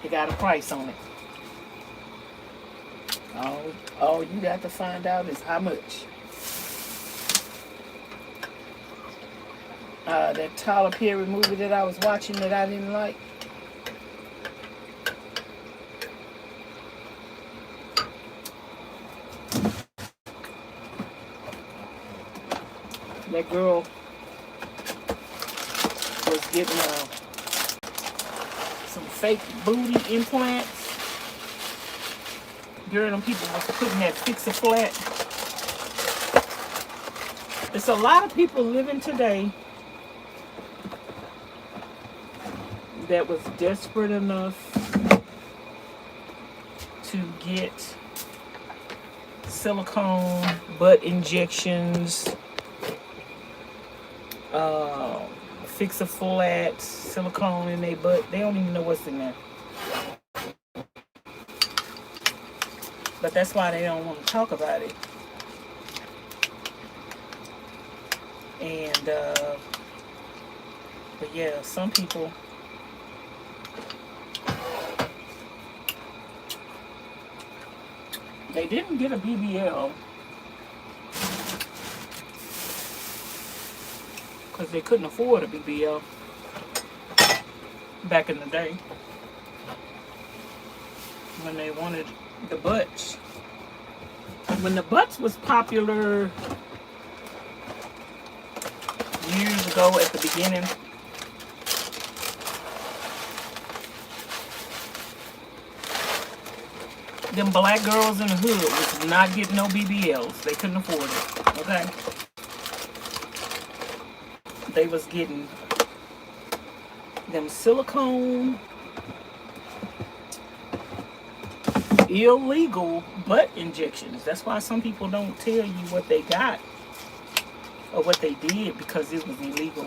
It got a price on it. All you got to find out is how much. That Tyler Perry movie that I was watching that I didn't like. That girl was getting some fake booty implants. Girl, them people was putting that fix-a-flat. There's a lot of people living today that was desperate enough to get silicone butt injections, fix-a-flat, silicone in their butt. They don't even know what's in there. But that's why they don't want to talk about it. And, but yeah, some people, they didn't get a BBL because they couldn't afford a BBL back in the day when they wanted the butts. When the butts was popular years ago at the beginning, them black girls in the hood was not getting no BBLs. They couldn't afford it, okay? They was getting them silicone, illegal butt injections. That's why some people don't tell you what they got or what they did, because it was illegal.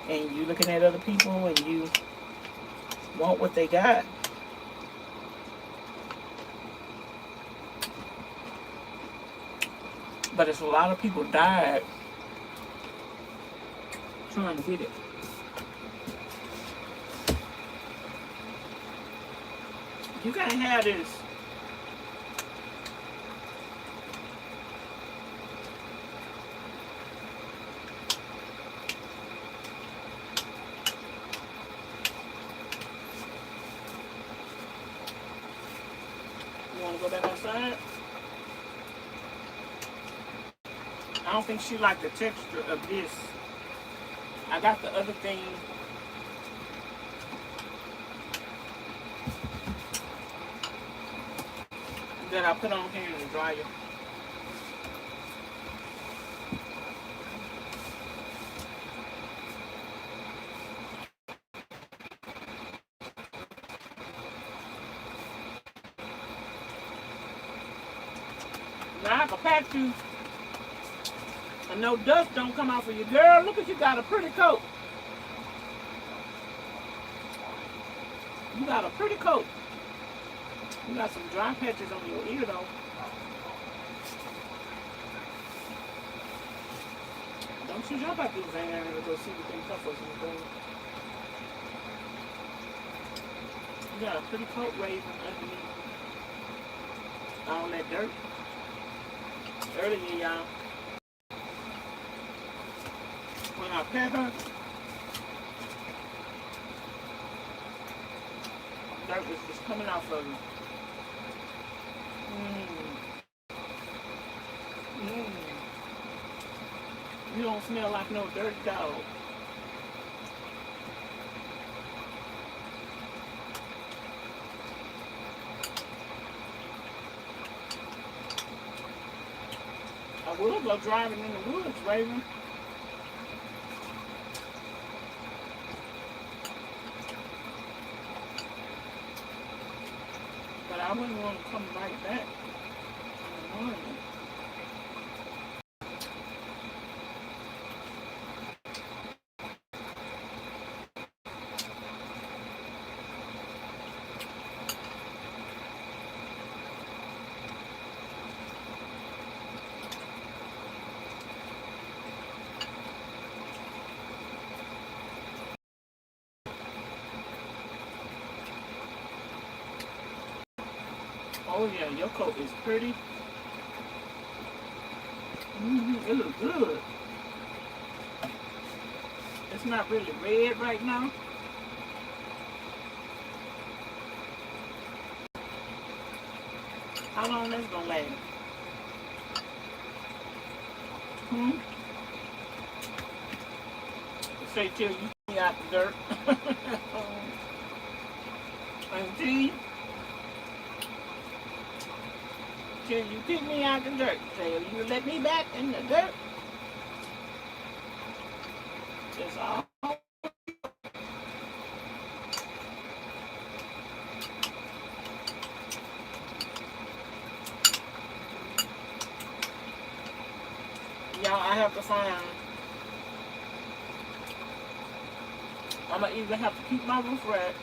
And you looking at other people and you want what they got. But it's a lot of people died trying to get it. You can't have this. You want to go back outside? I don't think she liked the texture of this. I got the other thing. That I put on here in the dryer. Now I can pat you and no dust don't come off of you. Girl, look at you, got a pretty coat. You got a pretty coat. You got some dry patches on your ear though. Don't you jump out this van and go see what them cuffers is doing. You got a pretty coat raising underneath all that dirt. Earlier, y'all, when I pet her, dirt is just coming off of you. You don't smell like no dirty dog. I will go driving in the woods, Raven. But I wouldn't want to come right back in the morning. Oh yeah, your coat is pretty. It looks good. It's not really red right now. How long that's gonna last? Say till you get out the dirt. Until you pick me out the dirt. Till you let me back in the dirt. That's all. Y'all, I have to find. I'm gonna either have to keep my roof rack.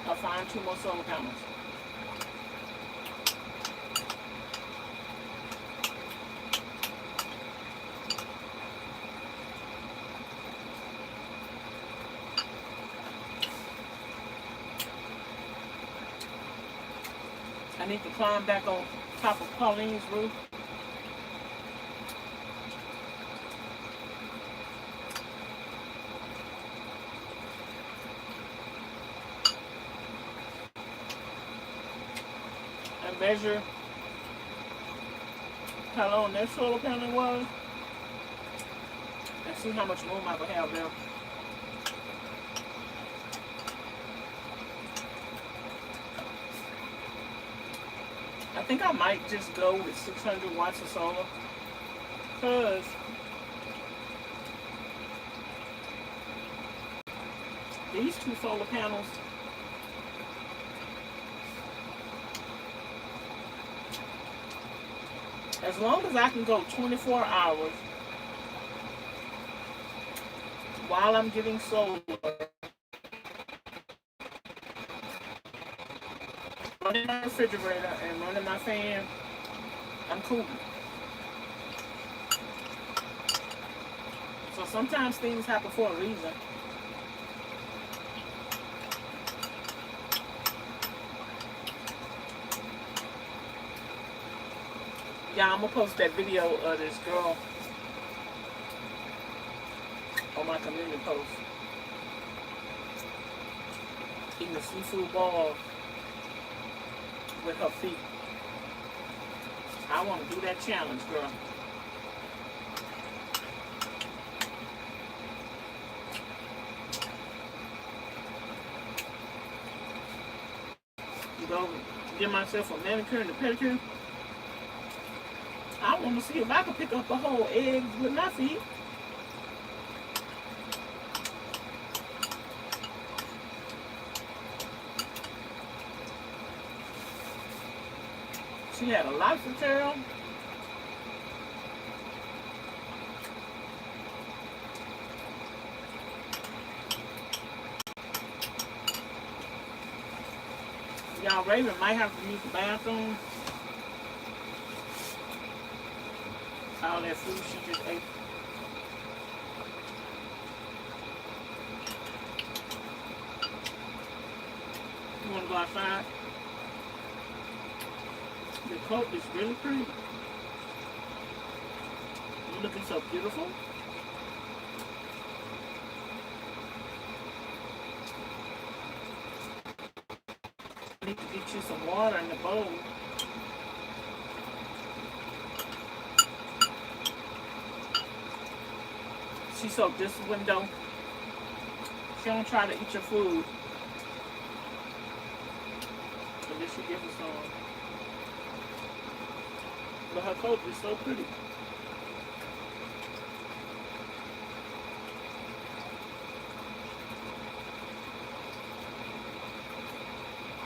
I'll find 2 more solar panels. I need to climb back on top of Pauline's roof. And measure how long that solar panel was. And see how much room I will have there. I think I might just go with 600 watts of solar, because these 2 solar panels, as long as I can go 24 hours while I'm getting solar, running my refrigerator and running my fan, I'm cool. So sometimes things happen for a reason. Yeah, I'm gonna post that video of this girl on my community post eating a seafood ball with her feet. I want to do that challenge, girl. Go get myself a manicure and a pedicure. I want to see if I can pick up a whole egg with my feet. She had a lobster tail. Y'all, Raven might have to use the bathroom. All that food she just ate. You want to go outside? The coat is really pretty. Looking so beautiful. Need to get you some water in the bowl. She soaked this window. She don't try to eat your food. And then she give us some. But her coat is so pretty.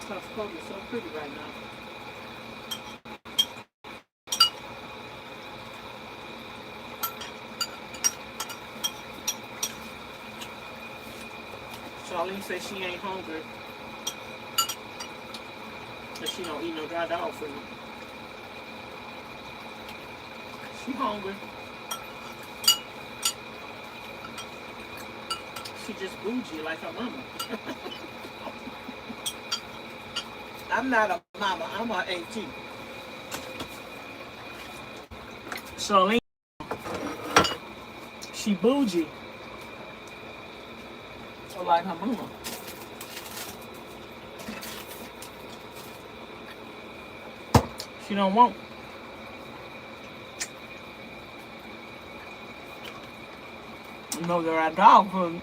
Her coat is so pretty right now. Charlene says she ain't hungry. But she don't eat no dry dog food. She hungry. She just bougie like her mama. I'm not a mama, I'm a AT. Charlene, she bougie. So like her mama. She don't want. You know there are dog food.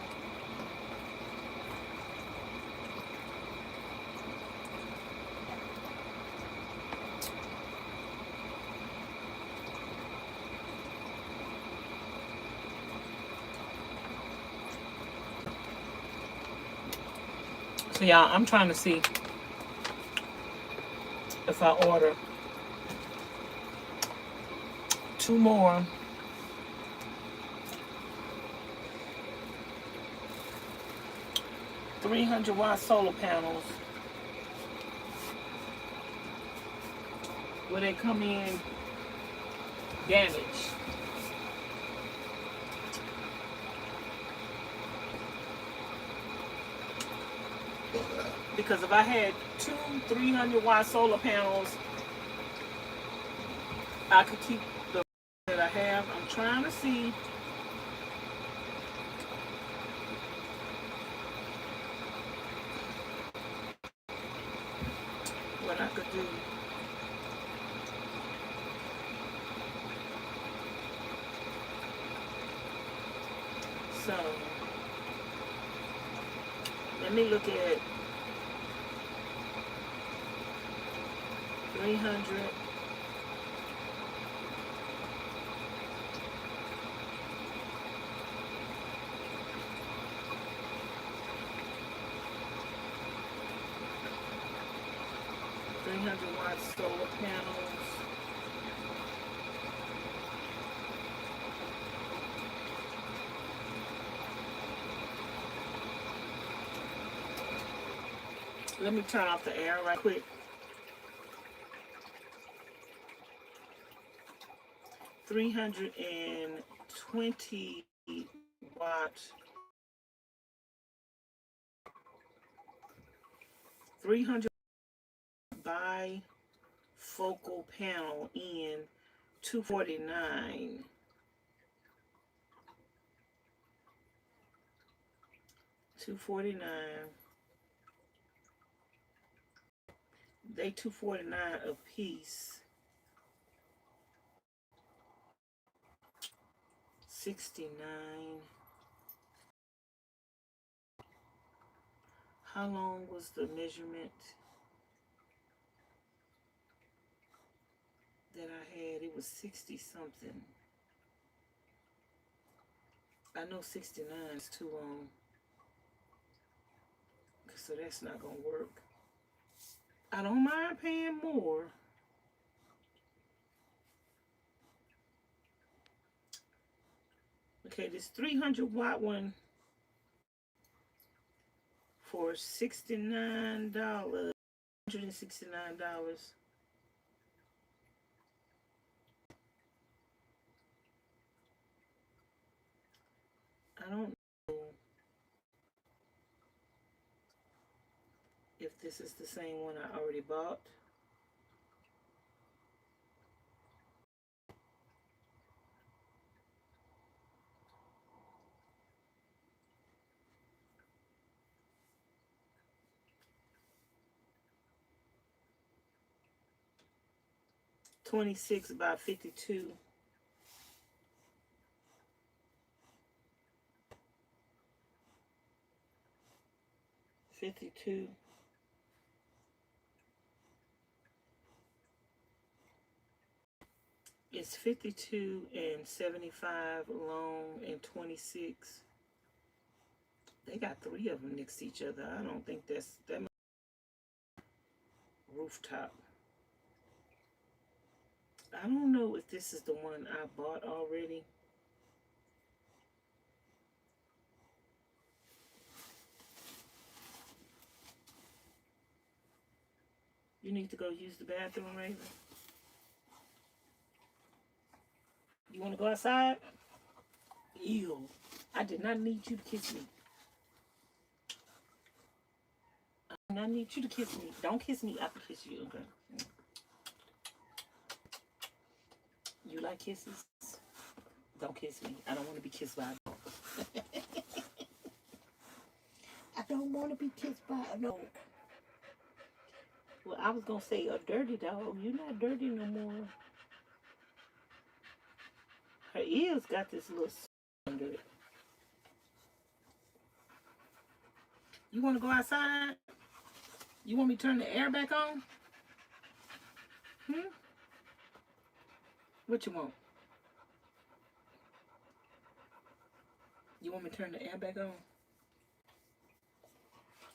So y'all, I'm trying to see if I order 2 more 300-watt solar panels. Where they come in damaged. Because if I had 2 300-watt solar panels, I could keep the that I have. I'm trying to see what I could do. So let me look at 300. Watt solar panels. Let me turn off the air right quick. 320 watt. 300 bifocal panel in 249. 249. They 249 a piece. 69. How long was the measurement that I had? It was 60 something. I know 69 is too long. So that's not gonna work. I don't mind paying more. Okay, this 300 watt one for $69, $169. I don't know if this is the same one I already bought. 26 by 52. 52. It's 52 and 75 long and 26. They got 3 of them next to each other. I don't think that's that much. Rooftop. I don't know if this is the one I bought already. You need to go use the bathroom, Raven. You want to go outside? Ew. I did not need you to kiss me. I did not need you to kiss me. Don't kiss me. I can kiss you, okay? You like kisses? Don't kiss me. I don't want to be kissed by a dog. I don't want to be kissed by a dog. Well, I was going to say a dirty dog. You're not dirty no more. Her ears got this little under it. You want to go outside? You want me to turn the air back on? What you want? You want me to turn the air back on?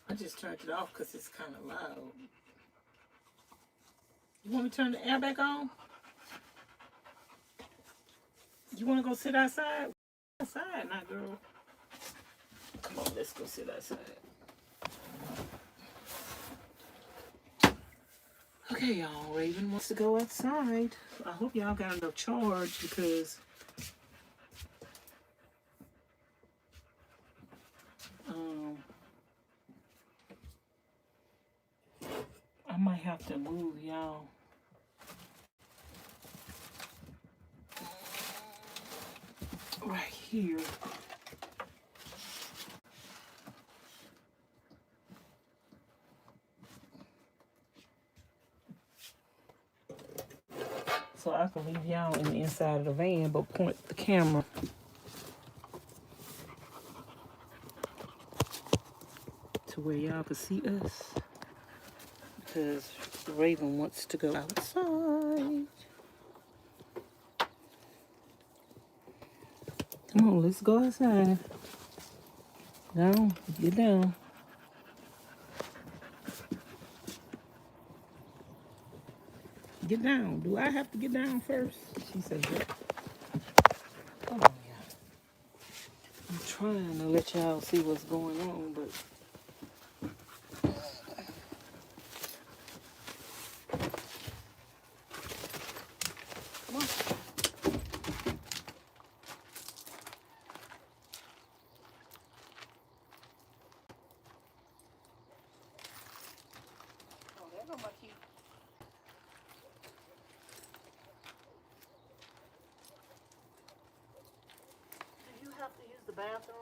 I just turned it off because it's kind of loud. You want me to turn the air back on? You want to go sit outside? Outside now, girl. Come on, let's go sit outside. Okay, y'all. Raven wants to go outside. I hope y'all got enough charge because I might have to move y'all. Right here. So I can leave y'all in the inside of the van, but point the camera to where y'all can see us. Because Raven wants to go outside. Come on, let's go outside. Down, get down. Get down. Do I have to get down first? She said, yeah. Come on, y'all. I'm trying to let y'all see what's going on, but come on. Oh, there go my key. Do you have to use the bathroom?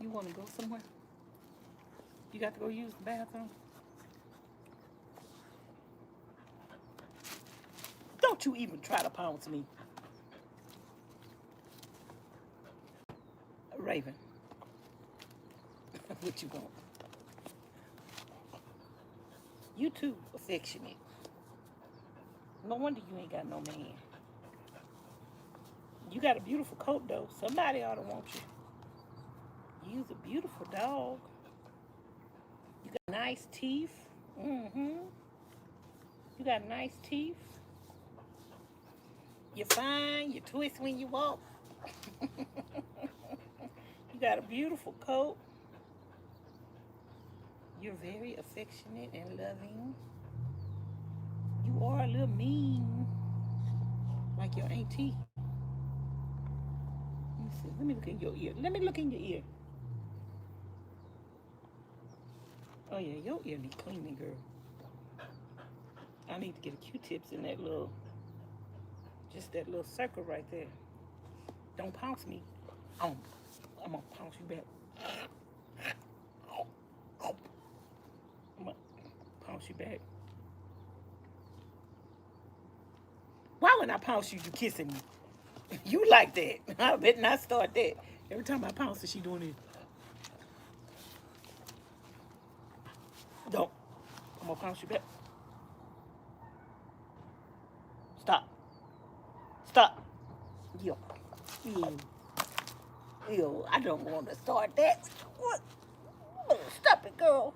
You want to go somewhere? You got to go use the bathroom? Don't you even try to pounce me. Raven. What you want? You too affectionate. No wonder you ain't got no man. You got a beautiful coat though. Somebody ought to want you. You's a beautiful dog. You got nice teeth. You got nice teeth. You're fine. You twist when you walk. You got a beautiful coat. You're very affectionate and loving. You are a little mean, like your auntie. Let me see. Let me look in your ear. Let me look in your ear. Oh yeah, your ear need cleaning, girl. I need to get a Q-tips in that little, just that little circle right there. Don't pounce me. I'm gonna pounce you back. I'm gonna pounce you back. Why when I pounce you, you kissing me? You like that. I better not start that. Every time I pounce her, she doing it. Don't. I'm gonna pounce you back. Stop. Stop. Yo. Ew. Ew. I don't want to start that. What? You better stop it, girl.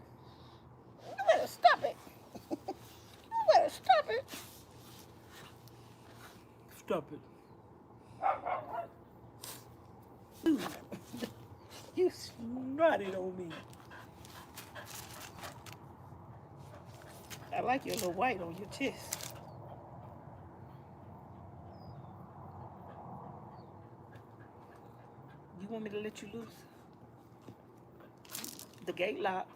You better stop it. You better stop it. Stop it. Ooh. You snotted on me. I like your little white on your chest. You want me to let you loose? The gate locked.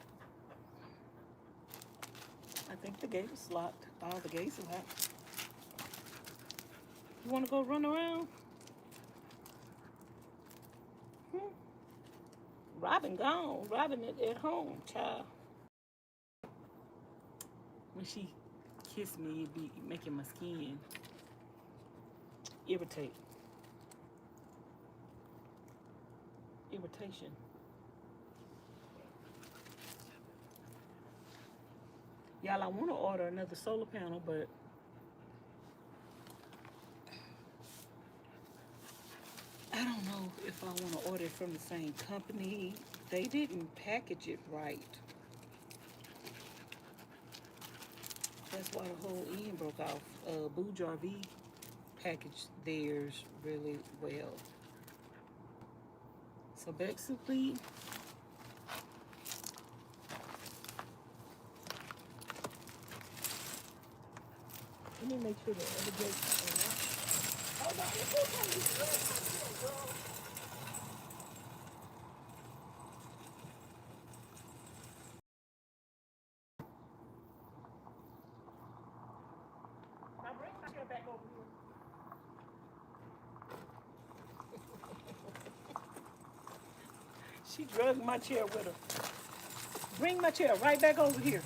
I think the gate is locked. All the gates are locked. You want to go run around? Robin gone. Robin at home, child. When she kissed me, it'd be making my skin irritate. Irritation. Y'all, I want to order another solar panel, but I don't know if I want to order it from the same company. They didn't package it right. That's why the whole end broke off. Bouge RV packaged theirs really well. So basically, let me make sure the other gates are locked. Hold on, let's go find this girl. Now bring my chair back over here. She drugged my chair with her. Bring my chair right back over here.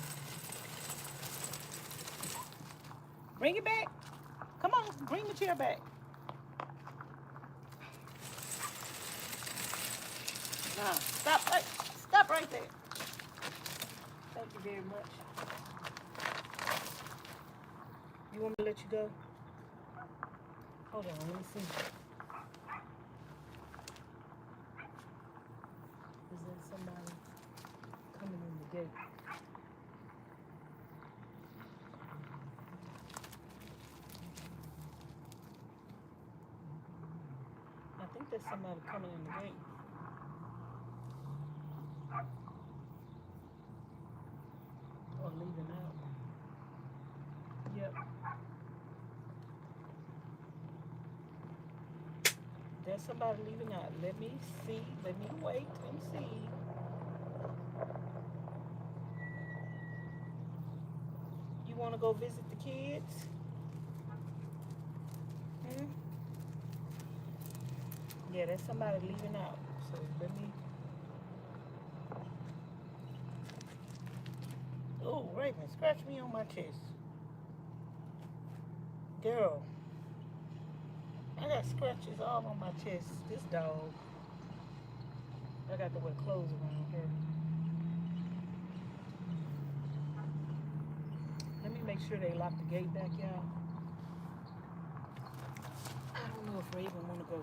Bring it back. Come on, bring the chair back. Nah, stop right there. Thank you very much. You want me to let you go? Hold on, let me see. Is there somebody coming in the gate? I think there's somebody coming in the gate. Or leaving out. Yep. There's somebody leaving out. Let me see. Let me wait and see. You want to go visit the kids? Hmm? Yeah, there's somebody leaving out. So let me. Oh, Raven, scratch me on my chest. Girl, I got scratches all on my chest. This dog. I got to wear clothes around her. Let me make sure they lock the gate back, y'all. I don't know if Raven want to go.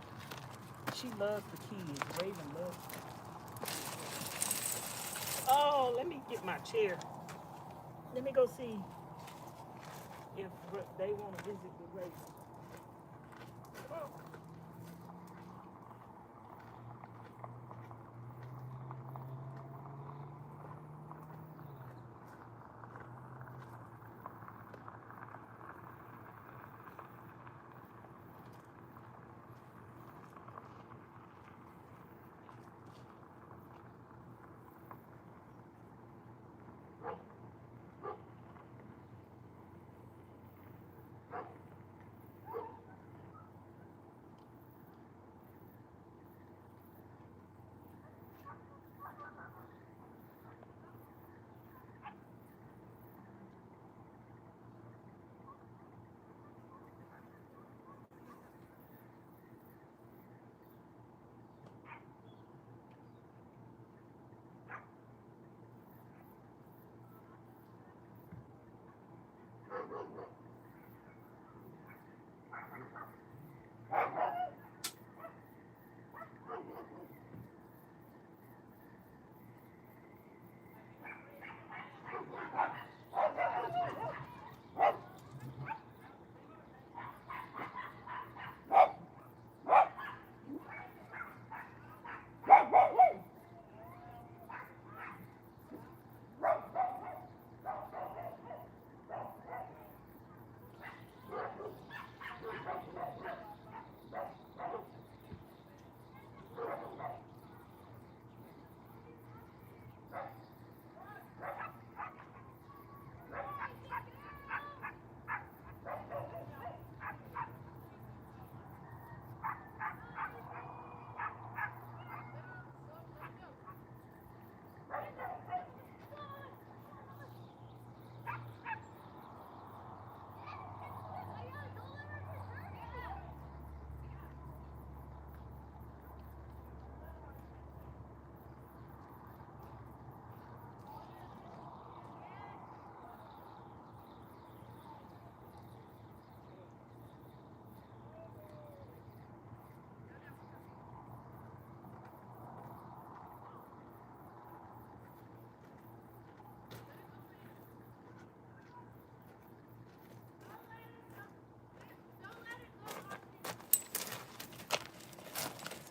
She loves the kids. Raven loves them. Oh, let me get my chair. Let me go see if they want to visit the Raven.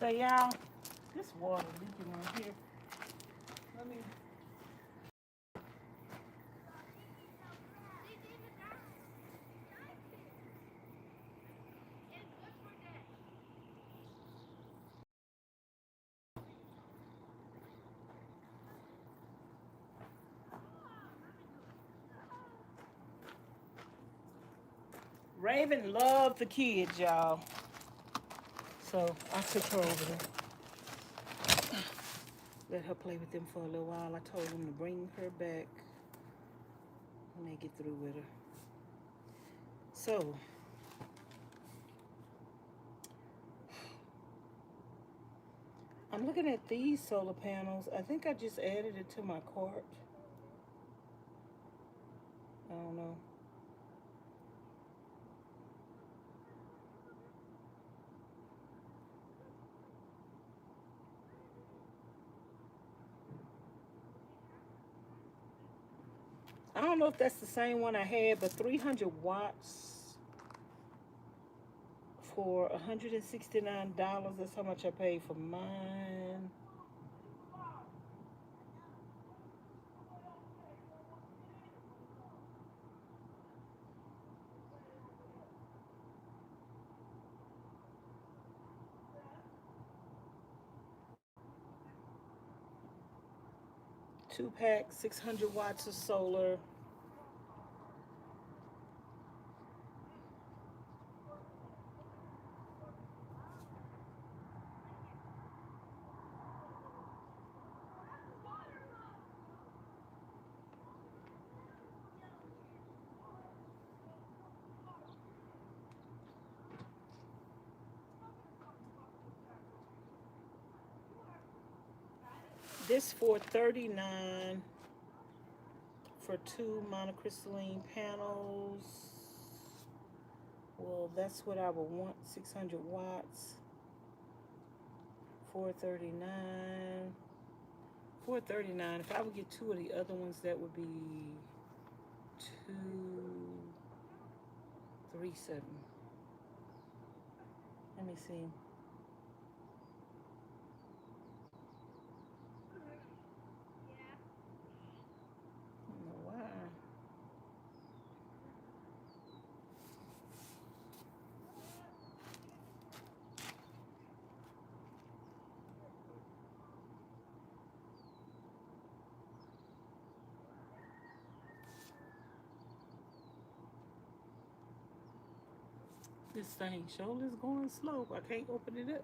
So y'all, this water leaking right here. Let me. Raven loved the kids, y'all. So I took her over there. Let her play with them for a little while. I told them to bring her back when they get through with her. So, I'm looking at these solar panels. I think I just added it to my cart. I don't know. I don't know if that's the same one I had, but 300 watts for $169. That's how much I paid for mine. Two pack, 600 watts of solar. This for $39 for two monocrystalline panels. Well, that's what I would want, 600 watts. $439. $439. If I would get two of the other ones, that would be 3.7. Let me see. I don't know why. This thing shoulder is going slow. I can't open it up.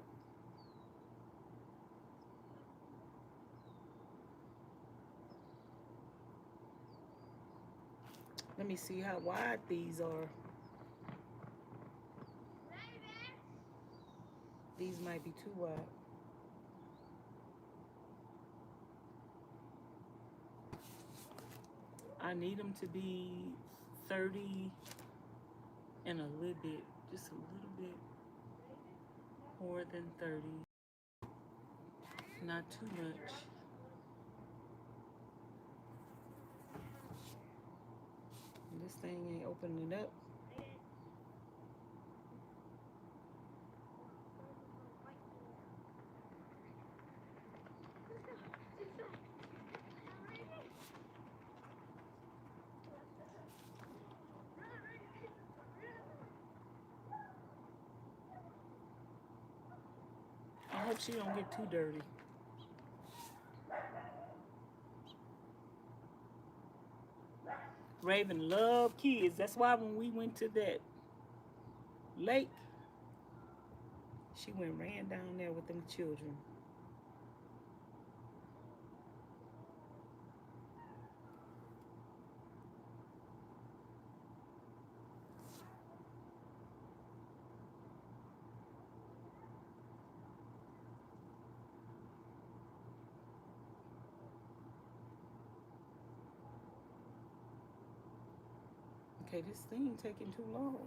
Let me see how wide these are. These might be too wide. I need them to be 30 and a little bit, just a little bit more than 30. Not too much. This thing ain't opening up. I hope she don't get too dirty. Raven love kids. That's why when we went to that lake, she ran down there with them children. Okay, this thing taking too long.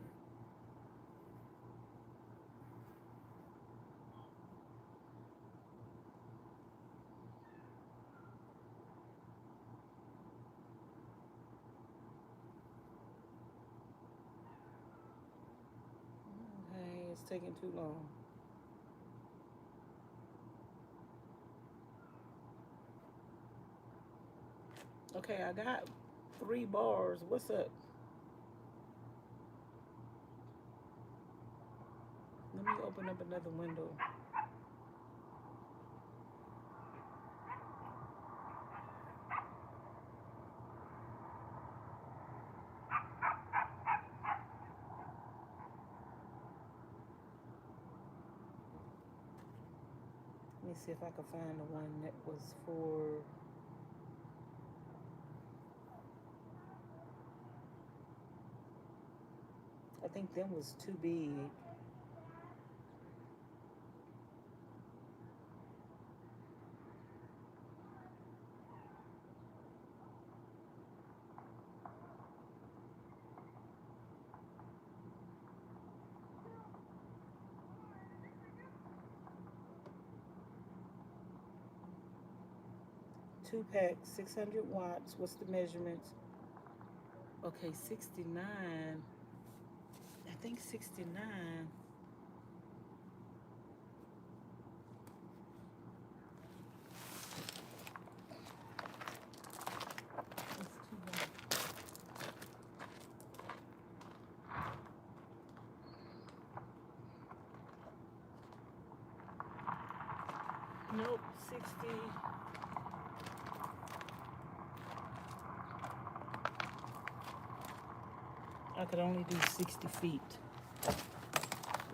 Okay, it's taking too long. Okay, I got 3 bars. What's up? Let me open up another window. Let me see if I can find the one that was for... I think them was too big. Two pack, 600 watts. What's the measurements? Okay, 69. I think 69. Nope, 60. I could only do 60 feet.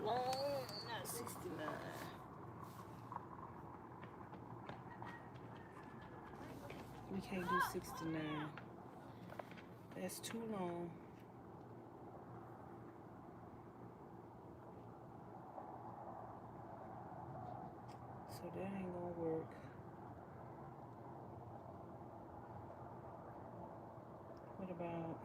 Long, not 69. We can't do 69. That's too long. So that ain't gonna work. What about...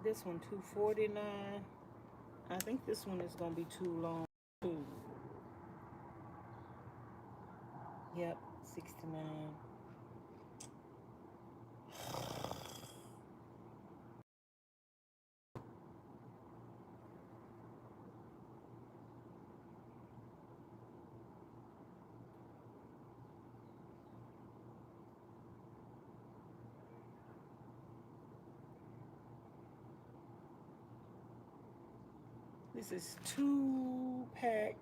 This one $249. I think this one is gonna be too long too. Yep, $69. This is 2-pack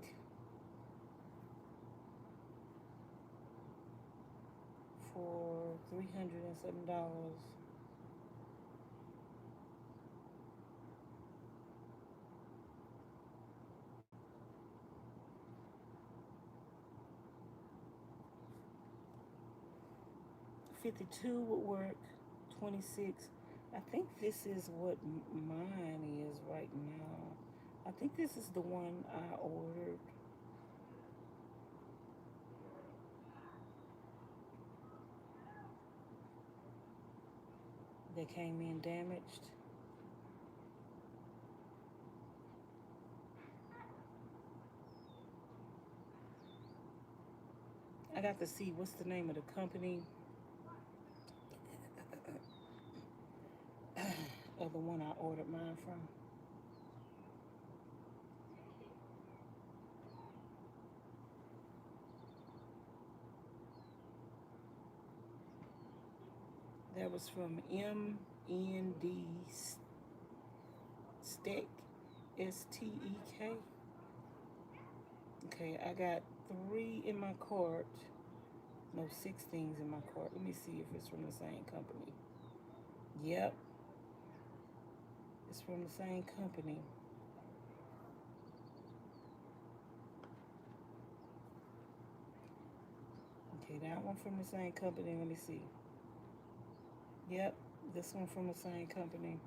for $307. $52 would work. 26. I think this is what mine is right now. I think this is the one I ordered. They came in damaged. I got to see what's the name of the company of the one I ordered mine from. That was from MND Steak, STEK. Okay, I got 3 in my cart. No, 6 things in my cart. Let me see if it's from the same company. Yep, it's from the same company. Okay, that one from the same company. Let me see. Yep, this one from the same company.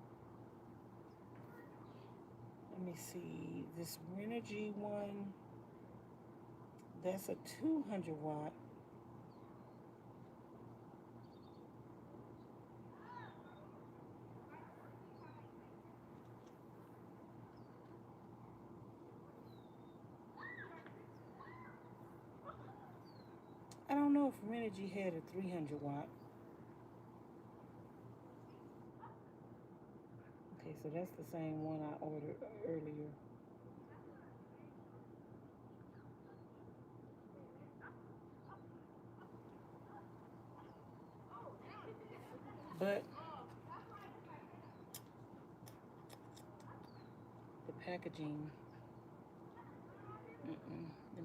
Let me see. This Renogy one, that's a 200 watt. I don't know if Renogy had a 300 watt. Okay, so that's the same one I ordered earlier. But the packaging, let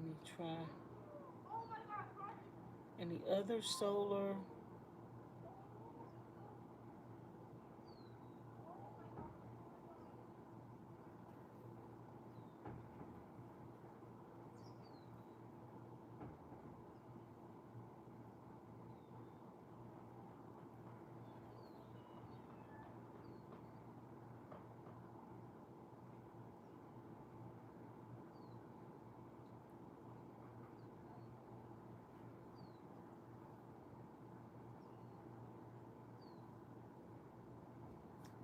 me try. And the other solar,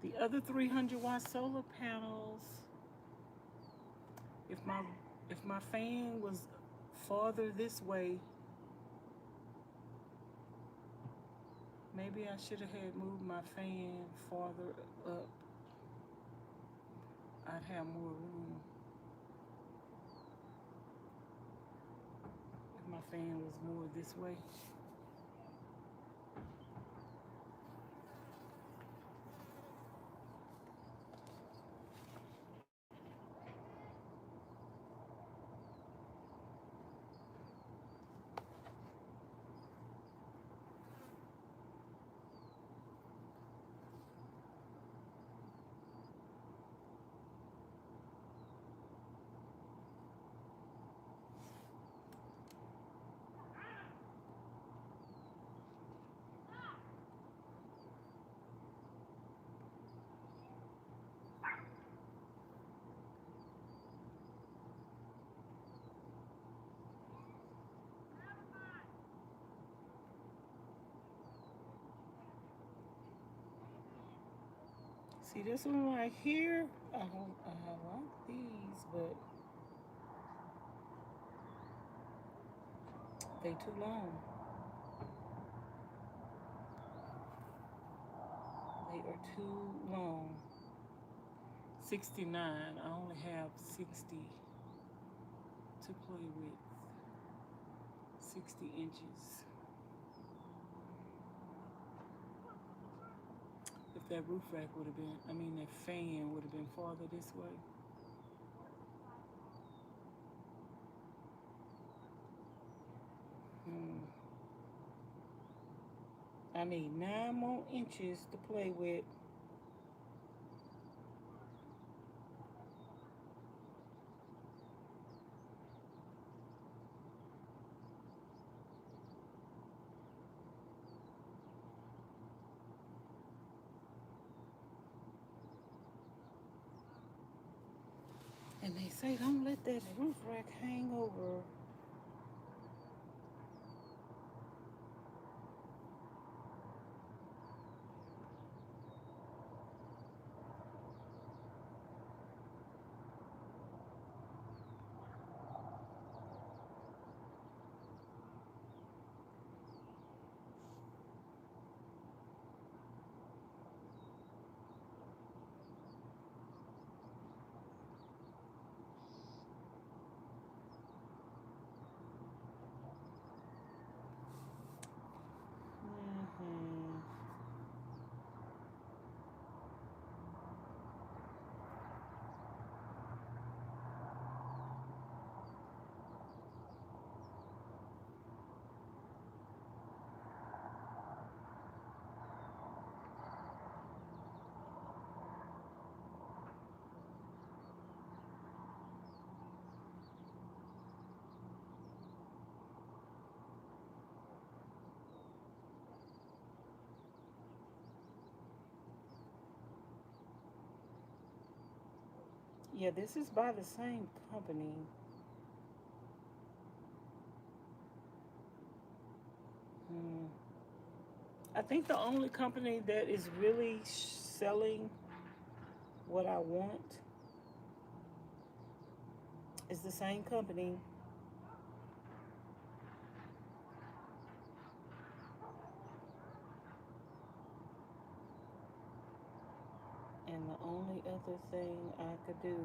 the other 300 watt solar panels, if my fan was farther this way, maybe I should have had moved my fan farther up. I'd have more room. If my fan was more this way. See this one right here? I like these, but they too long. They are too long. 69. I only have 60 to play with. 60 inches. If that roof rack would have been, that fan would have been farther this way. I need 9 more inches to play with. And they say don't let that roof rack hang over. Yeah, this is by the same company. I think the only company that is really selling what I want is the same company. And the only other thing I could do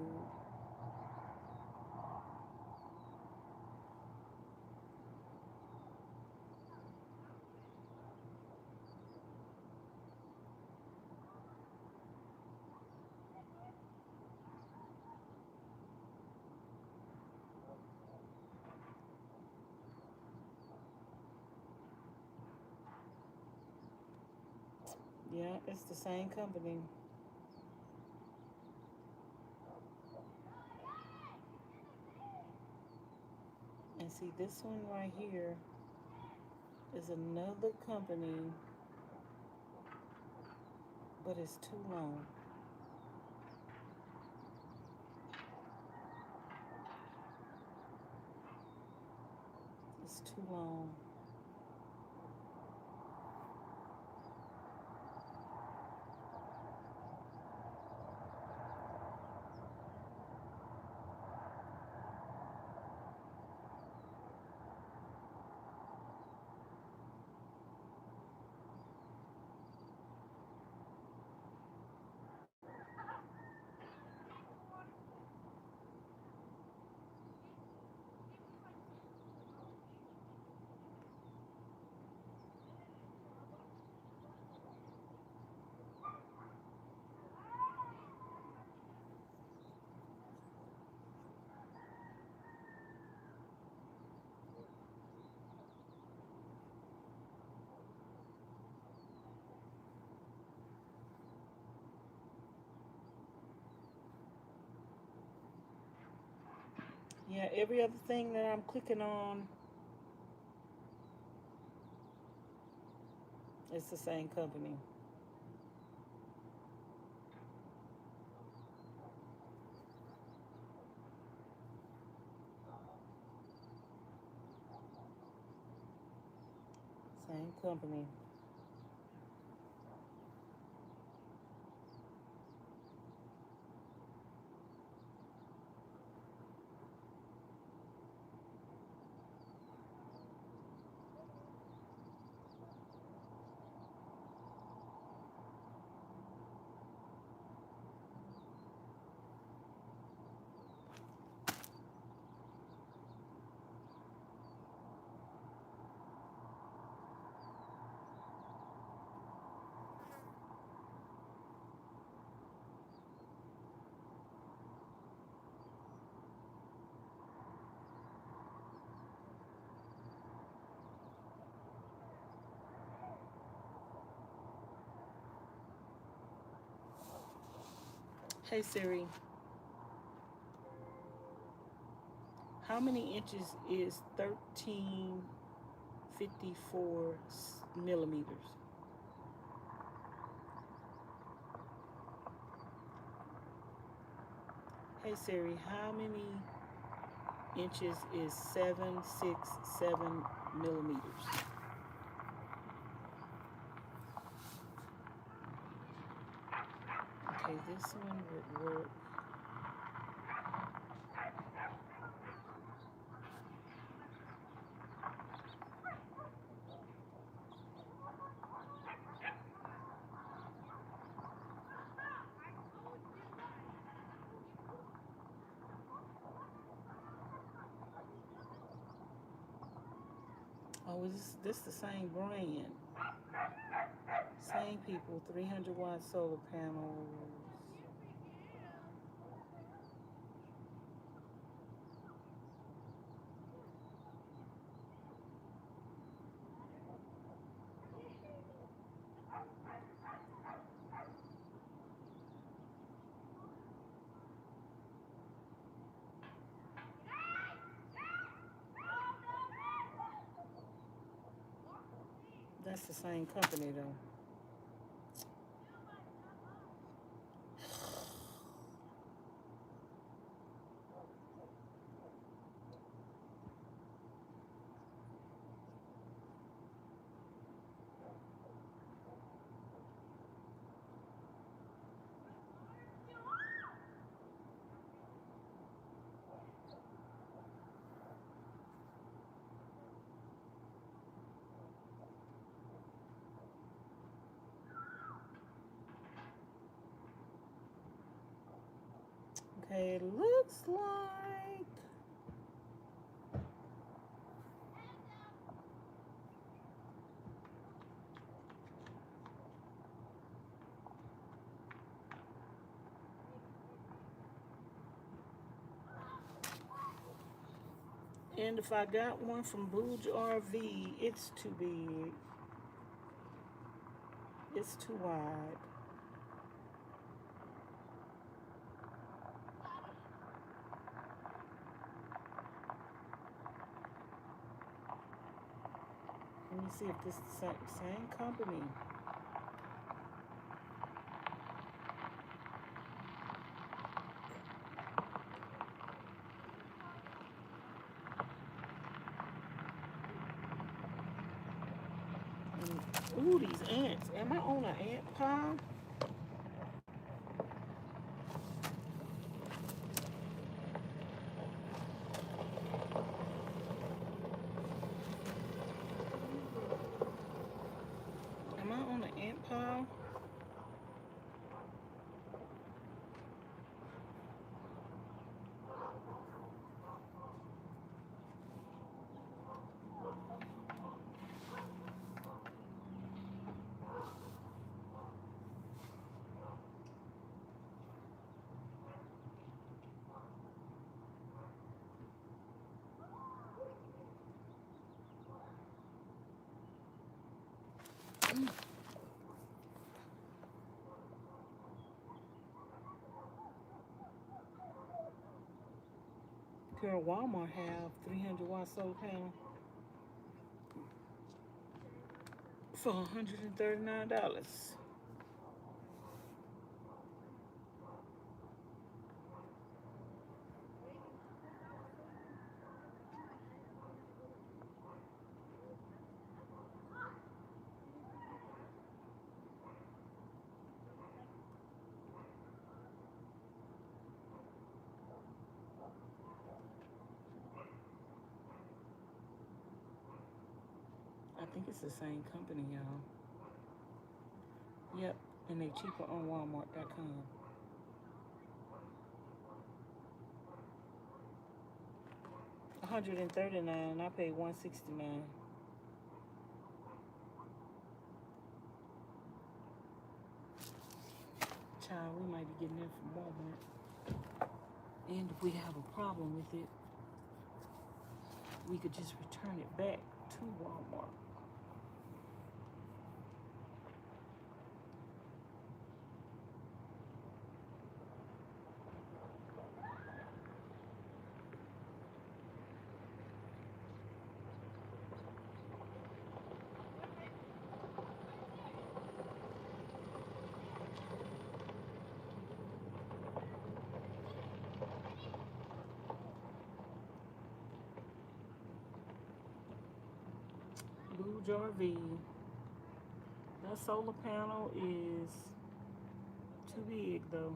yeah, it's the same company. And see, this one right here is another company, but it's too long. It's too long. Yeah, every other thing that I'm clicking on is the same company. Same company. Hey Siri, how many inches is 1354 millimeters? Hey Siri, how many inches is 767 millimeters? Okay, this one would work. Oh, is this the same brand? Same people, 300-watt solar panels. That's the same company though. Okay, it looks like and if I got one from Booge RV, it's too big. It's too wide. Let me see if this is the same company. Ooh, these ants. Am I on an ant pile? Am I on an ant pile? Girl, Walmart have 300-watt solar panel for $139. I think it's the same company, y'all. Yep, and they cheaper on Walmart.com. $139. I paid $169. Child, we might be getting it from Walmart. And if we have a problem with it, we could just return it back to Walmart. RV. That solar panel is too big though.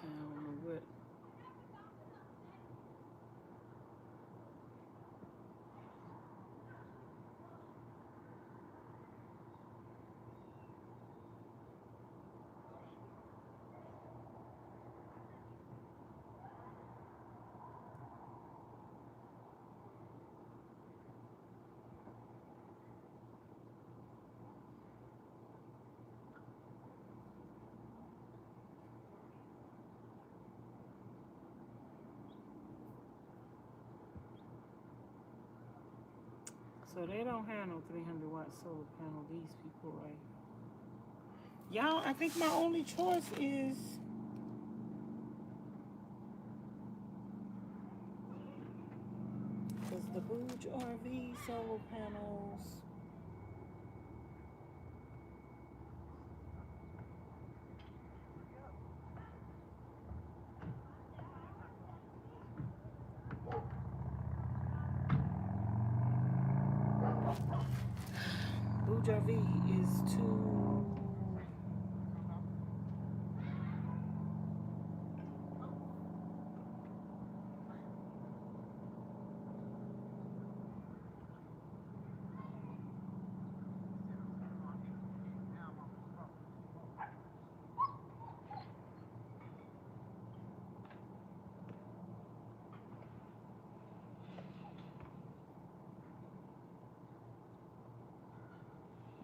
I don't know what. So they don't have no 300-watt solar panel, these people, right? Y'all, I think my only choice is the Booge RV solar panels. Booge RV is too.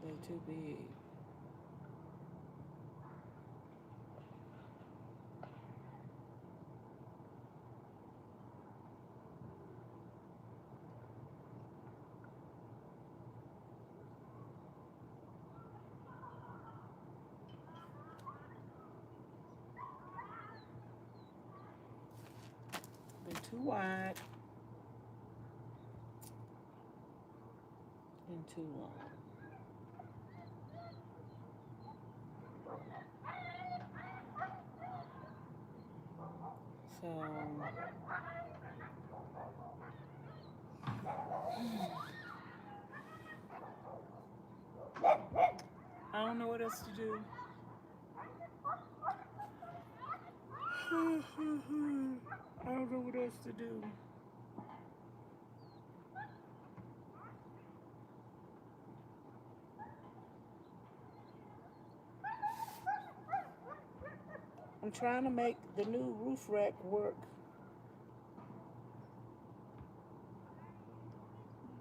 They're too big. They're too wide and too long. So I don't know what else to do. I don't know what else to do. I'm trying to make the new roof rack work.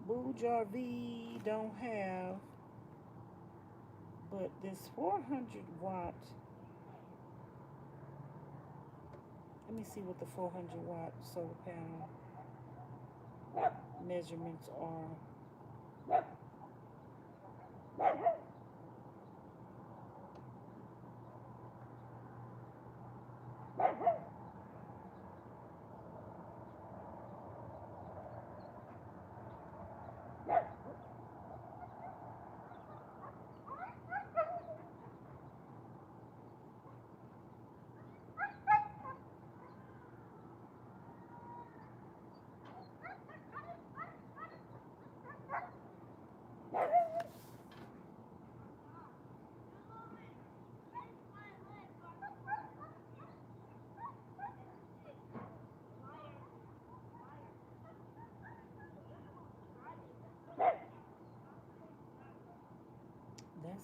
Booge RV don't have, but this 400-watt. Let me see what the 400-watt solar panel measurements are.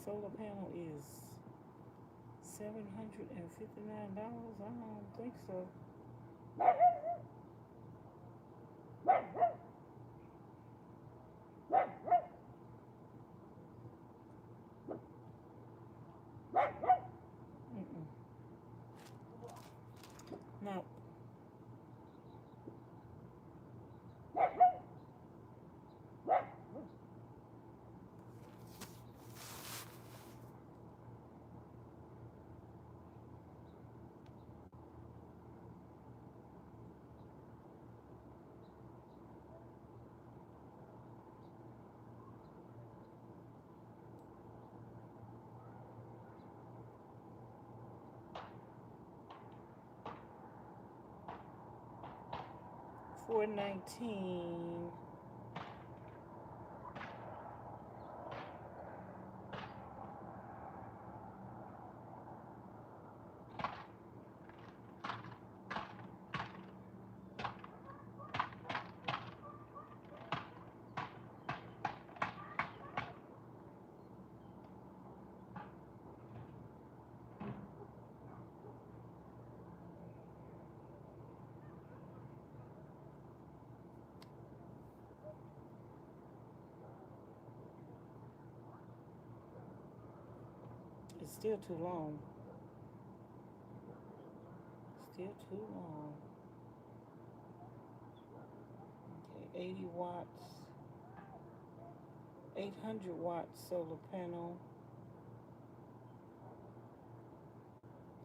solar panel is $759. I don't think so. Mm-mm. No. $419. It's still too long. Still too long. Okay, 80 watts. 800 watt solar panel.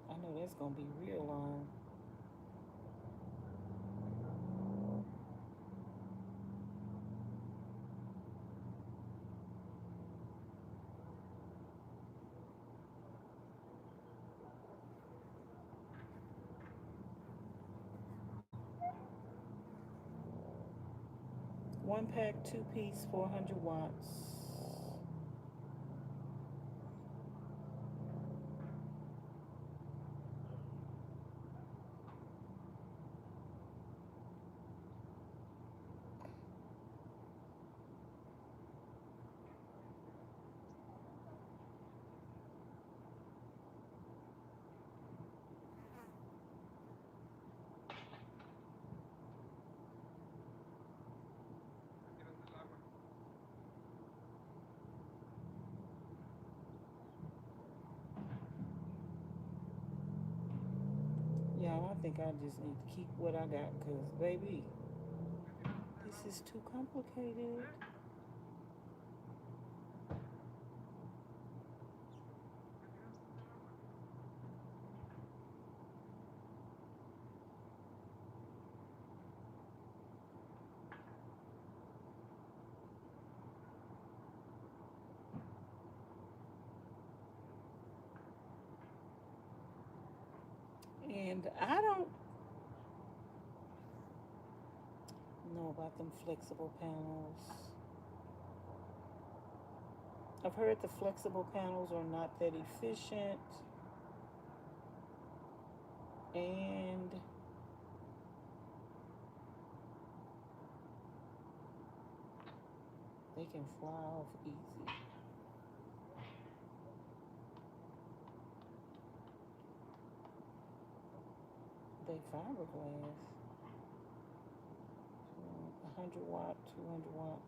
I know that's gonna be real long. One pack, 2-piece, 400 watts. Yeah, I think I just need to keep what I got, because, baby, this is too complicated. And I don't know about them flexible panels. I've heard the flexible panels are not that efficient, and they can fly off easy. They fiberglass. 100 watt, 200 watt.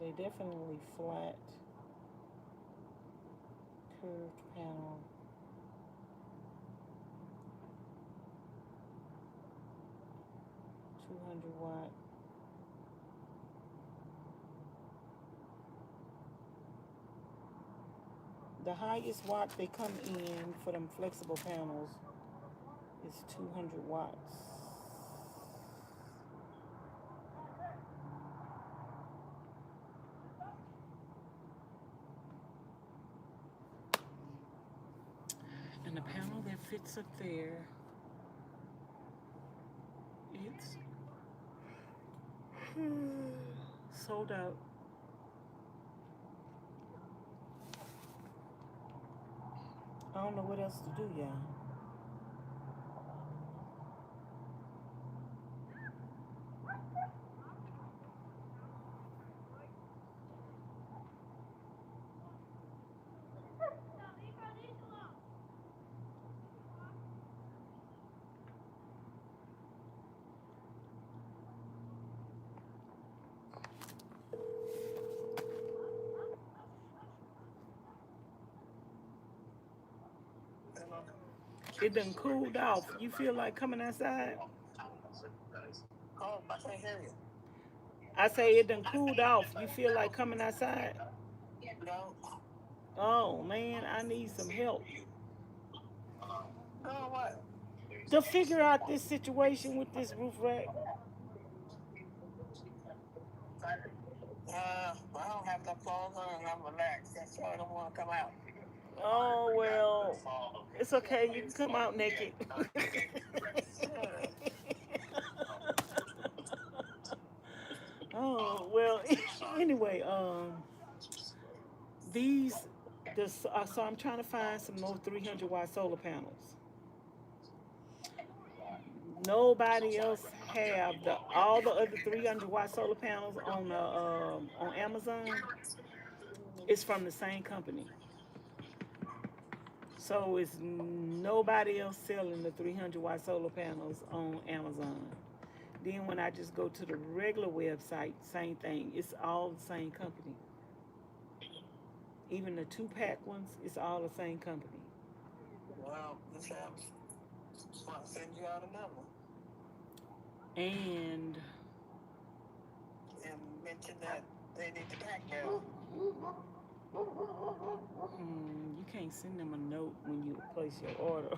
They definitely flat, curved panel. $200 The highest watt they come in for them flexible panels is 200 watts. And the panel that fits up there, it's sold out. I don't know what else to do, y'all. It done cooled off. You feel like coming outside? Oh, I can't hear you. I say it done cooled off. You feel like coming outside? No. Oh man, I need some help Oh, what? to figure out this situation with this roof rack. I don't have no clothes on and I'm relaxed. That's why I don't want to come out. Oh well, it's okay. You can come out naked. Oh well. Anyway, these this so I'm trying to find some more 300-watt solar panels. Nobody else have the all the other 300-watt solar panels on Amazon. It's from the same company. So it's nobody else selling the 300-watt solar panels on Amazon. Then when I just go to the regular website, same thing. It's all the same company. Even the 2-pack ones, it's all the same company. Well, this sounds. I'll send you out another. And Mention that they need to pack now. you can't send them a note when you place your order.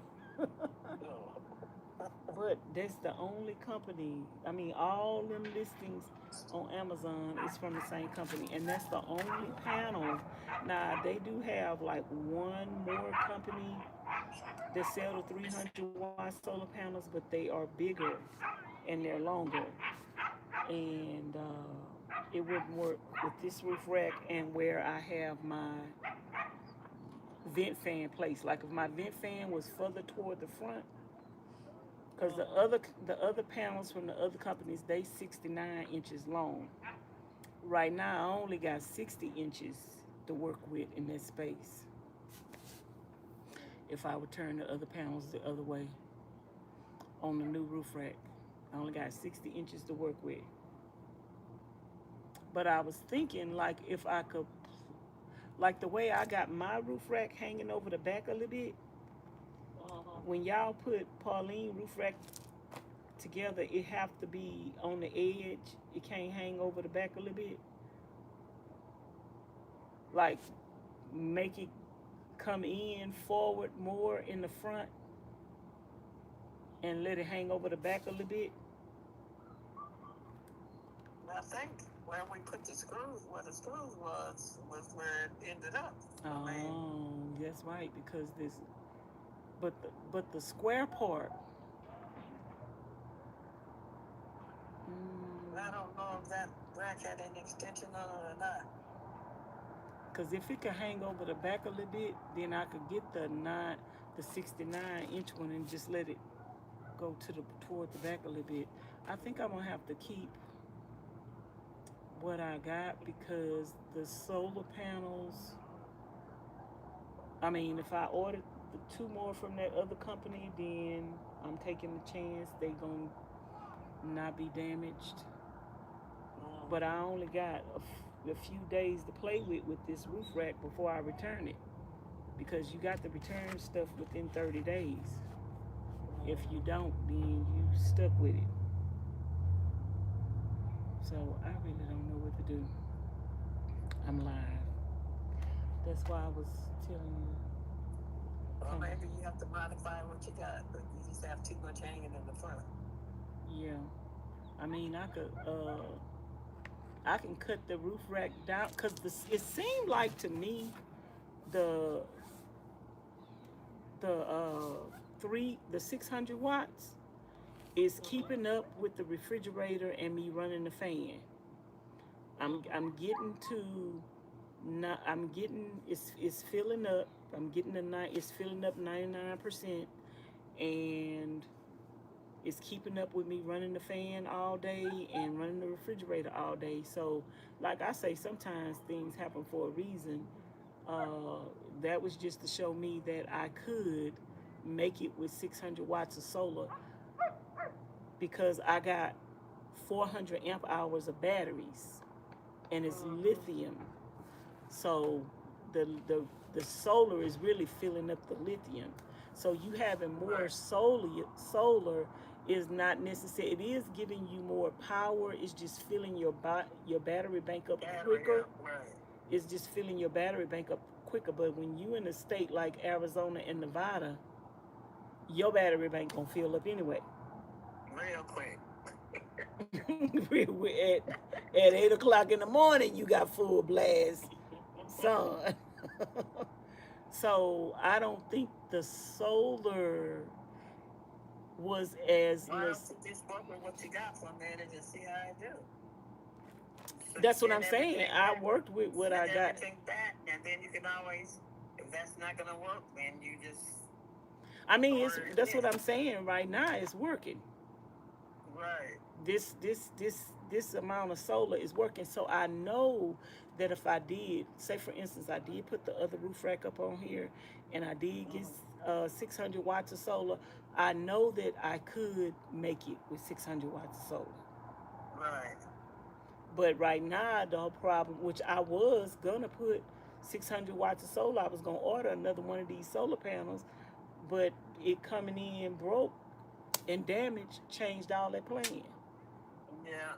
But that's the only company. I mean, all them listings on Amazon is from the same company, and that's the only panel. Now they do have like one more company that sell the 300-watt solar panels, but they are bigger and they're longer, and it wouldn't work with this roof rack and where I have my vent fan placed. Like if my vent fan was further toward the front, because the other panels from the other companies, they 69 inches long. Right now I only got 60 inches to work with in that space. If I would turn the other panels the other way on the new roof rack, I only got 60 inches to work with. But I was thinking, like, if I could, like the way I got my roof rack hanging over the back a little bit, when y'all put Pauline roof rack together, it have to be on the edge. It can't hang over the back a little bit. Like, make it come in forward more in the front and let it hang over the back a little bit. I think where we put the screws, where the screws was where it ended up. Oh, that's right, because this, but the square part. I don't know if that rack had any extension on it or not. Because if it could hang over the back a little bit, then I could get the 69-inch one and just let it go toward the back a little bit. I think I'm gonna have to keep what I got, because the solar panels, I mean, if I ordered the 2 more from that other company, then I'm taking the chance they gonna not be damaged. But I only got a few days to play with this roof rack before I return it, because you got to return stuff within 30 days. If you don't, then you stuck with it. So I really don't know what to do. I'm live. That's why I was telling you. Well, maybe you have to modify what you got, but you just have too much hanging in the front. Yeah. I mean, I can cut the roof rack down, because it seemed like to me the 600 watts is keeping up with the refrigerator and me running the fan. I'm getting to not I'm getting it's filling up. It's filling up 99%, and it's keeping up with me running the fan all day and running the refrigerator all day. So, like I say, sometimes things happen for a reason. That was just to show me that I could make it with 600 watts of solar, because I got 400 amp hours of batteries, and it's lithium. So the solar is really filling up the lithium. So you having more Right. solar is not necessary. It is giving you more power. It's just filling your battery bank up Battery quicker. up. Right. It's just filling your battery bank up quicker. But when you in a state like Arizona and Nevada, your battery bank gonna fill up anyway. Real quick. at 8 o'clock in the morning, you got full blast sun. So I don't think the solar was as Why much. don't you just work with what you got from there and just see how it do? So That's what send I'm saying. everything I back. worked with what Send I got. everything back, and then you can always, if that's not gonna work, then you just I mean, it's order it that's again. what I'm saying. Right now, it's working. Right. This amount of solar is working. So I know that if I did, say for instance, I did put the other roof rack up on here, and I did get Mhm. 600 watts of solar, I know that I could make it with 600 watts of solar. Right. But right now, the problem, which I was gonna put 600 watts of solar, I was gonna order another one of these solar panels, but it coming in broke and damaged changed all that plan. Yeah.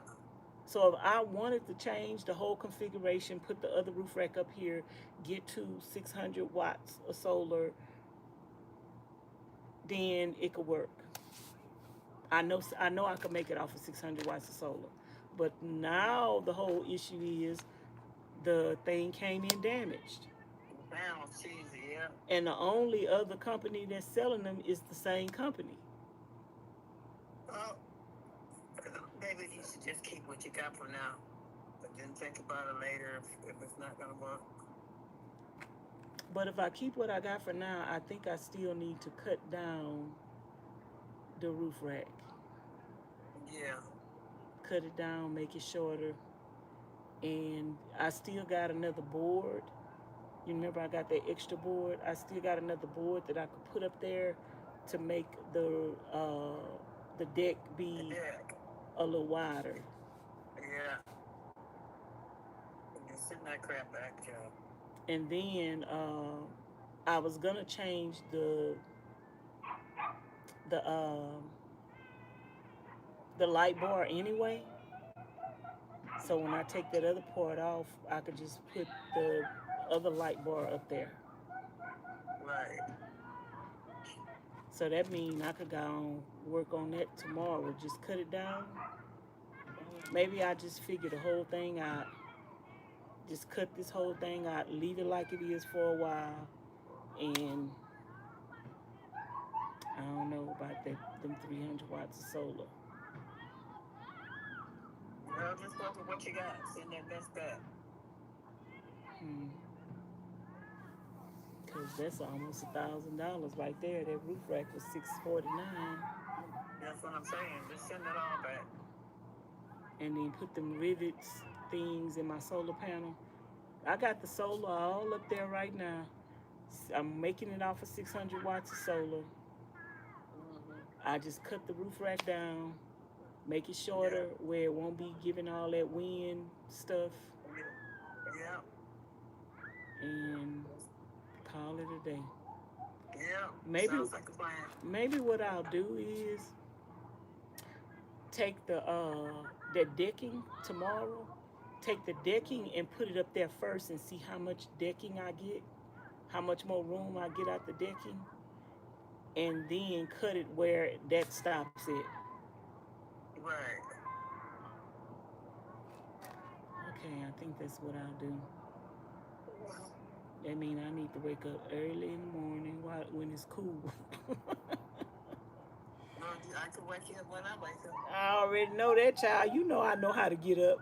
So if I wanted to change the whole configuration, put the other roof rack up here, get to 600 watts of solar, then it could work. I know I could make it off of 600 watts of solar. But now the whole issue is the thing came in damaged. Sounds cheesy, yeah. And the only other company that's selling them is the same company. Well, maybe you should just keep what you got for now, but then think about it later if it's not gonna work. But if I keep what I got for now, I think I still need to cut down the roof rack. Yeah. Cut it down, make it shorter. And I still got another board. You remember I got that extra board? I still got another board that I could put up there to make the deck be Yeah. a little wider. Yeah. You send that crap back, Joe. And then I was gonna change the the light bar anyway. So when I take that other part off, I could just put the other light bar up there. Right. So that means I could go on work on that tomorrow. Just cut it down. Maybe I just figure the whole thing out. Just cut this whole thing out, leave it like it is for a while, and I don't know about them 300 watts of solar. Well, just work with what you got. Send that best back. Hmm. Cause that's almost $1,000 right there. That roof rack was $649, That's what I'm saying. Just send it all back. and then put them rivets things in my solar panel. I got the solar all up there right now. I'm making it off of 600 watts of solar. I just cut the roof rack down, make it shorter where it won't be giving all that wind stuff, Yeah. and call it a day. Yeah. Maybe Sounds like a plan. maybe what I'll do is take the that decking tomorrow. Take the decking and put it up there first and see how much decking I get, how much more room I get out the decking, and then cut it where that stops it. Right. Okay, I think that's what I'll do. That means I need to wake up early in the morning when it's cool. Well, I can wake you up when I wake up. I already know that, child. You know I know how to get up.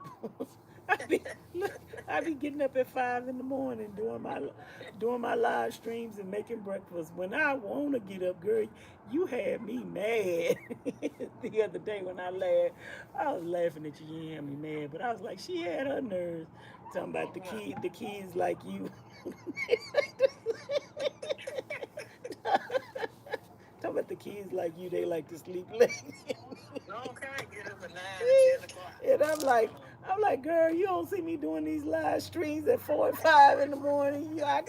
Look, I be getting up at 5 in the morning doing my live streams and making breakfast. When I want to get up, girl, you had me mad the other day when I laughed. I was laughing at you. You had me mad, but I was like, she had her nerves. Talking about the kids like you. Talking about the kids like you, they like to sleep late. Okay, get up at 9 and 10 o'clock. And I'm like, girl, you don't see me doing these live streams at 4 and 5 in the morning. I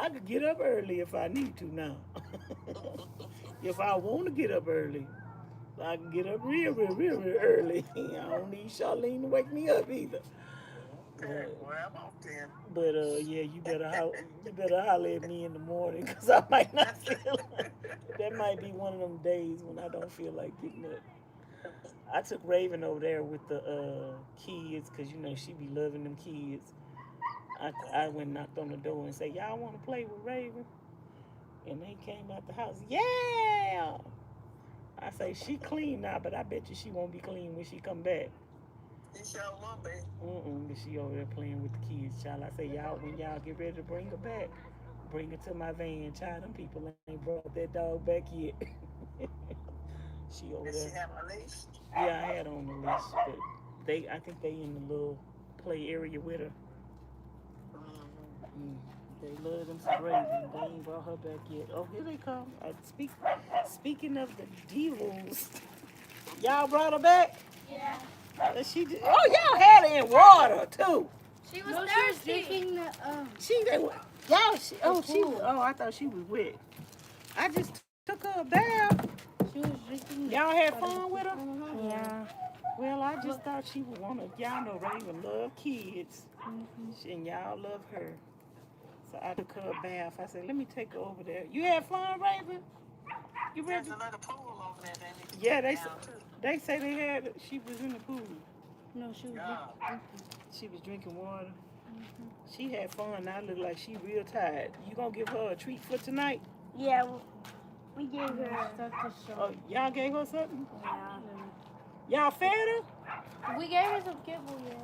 could get up early if I need to now. if I want to get up early, I can get up real early. I don't need Charlene to wake me up either. Okay, well, I'm off then. But yeah, you better holler at me in the morning because I might not feel. That might be one of them days when I don't feel like getting up. I took Raven over there with the kids because you know she be loving them kids. I went and knocked on the door and said, "Y'all want to play with Raven?" And they came out the house. Yeah. I say she clean now, but I bet you she won't be clean when she come back. He sure won't be. But she over there playing with the kids, child. I say, y'all, when y'all get ready to bring her back, bring her to my van, child. Them people ain't brought that dog back yet. She over Does there. she have a leash? Yeah, I had her on the leash, but I think they in the little play area with her. They love them some gravy. They ain't brought her back yet. Oh, here they come. Speaking of the devils, y'all brought her back? Yeah. Oh, y'all had her in water too. She was thirsty. Drinking the I thought she was wet. I just took her a bath. She was drinking. Y'all had fun with her? Yeah. Well, I just thought she would want to. Y'all know Raven love kids, and y'all love her. So I took her a bath. I said, let me take her over there. You had fun, Raven? You ready? There's another pool over there. Yeah, they say they had. She was in the pool. No, she was Yeah. She was drinking water. She had fun. I look like she real tired. You gonna give her a treat for tonight? Yeah, we gave her stuff to show. Oh, y'all gave her something? Yeah. Y'all fed her? We gave her some kibble, yeah.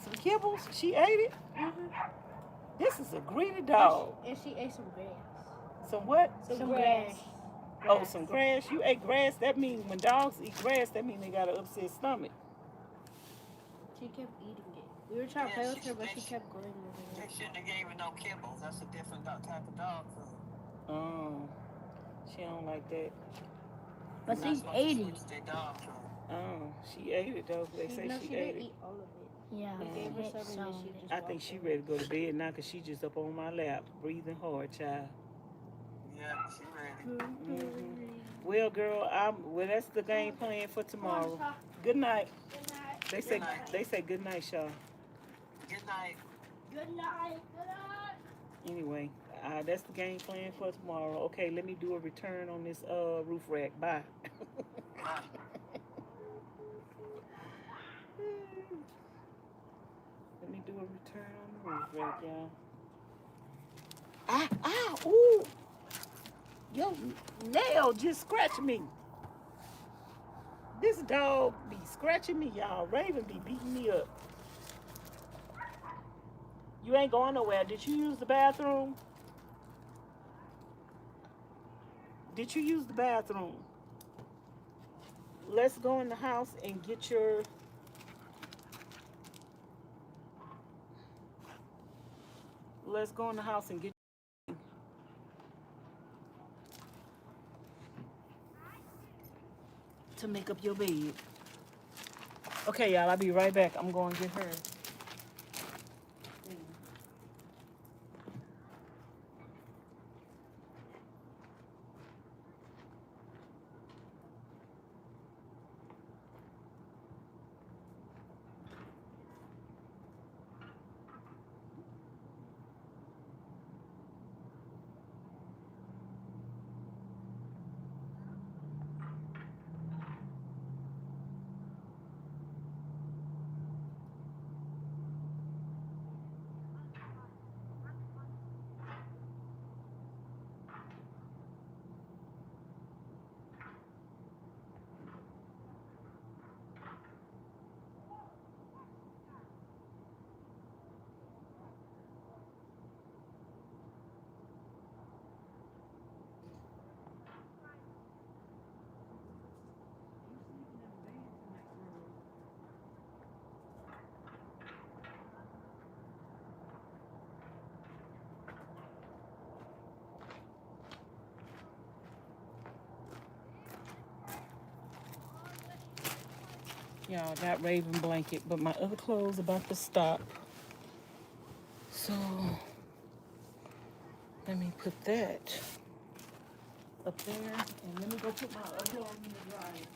Some kibbles? She ate it? This is a greedy dog. And she ate some grass. Some what? Some grass. Oh, some grass. You ate grass. That means when dogs eat grass, that means they got an upset stomach. She kept eating it. We were trying to play with her, but she kept going with They it. shouldn't have gave her no kibbles. That's a different type of dog food. Oh, she don't like that. But You're not she supposed to ate switch it. their dog food. Oh, she ate it though. They say she ate didn't it. eat all of it. Yeah, We gave her some and she just I think she ready to go to bed now because she just up on my lap, breathing hard, child. Yeah, she ready. Well, girl, that's the game plan for tomorrow. Good night. Good night. They say good night, y'all. Good night. Good night. Good night. Anyway, that's the game plan for tomorrow. Okay, let me do a return on this roof rack. Bye. Bye. Let me do a return on the roof rack, y'all. Ooh. Your nail just scratched me. This dog be scratching me, y'all. Raven be beating me up. You ain't going nowhere. Did you use the bathroom? Did you use the bathroom? Let's go in the house and get your... Let's go in the house and get... to make up your bed. Okay, y'all, I'll be right back. I'm going to get her. Y'all got Raven blanket, but my other clothes about to stop. So let me put that up there. And let me go put my other dog in the dryer.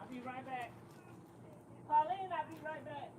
I'll be right back. Pauline, I'll be right back.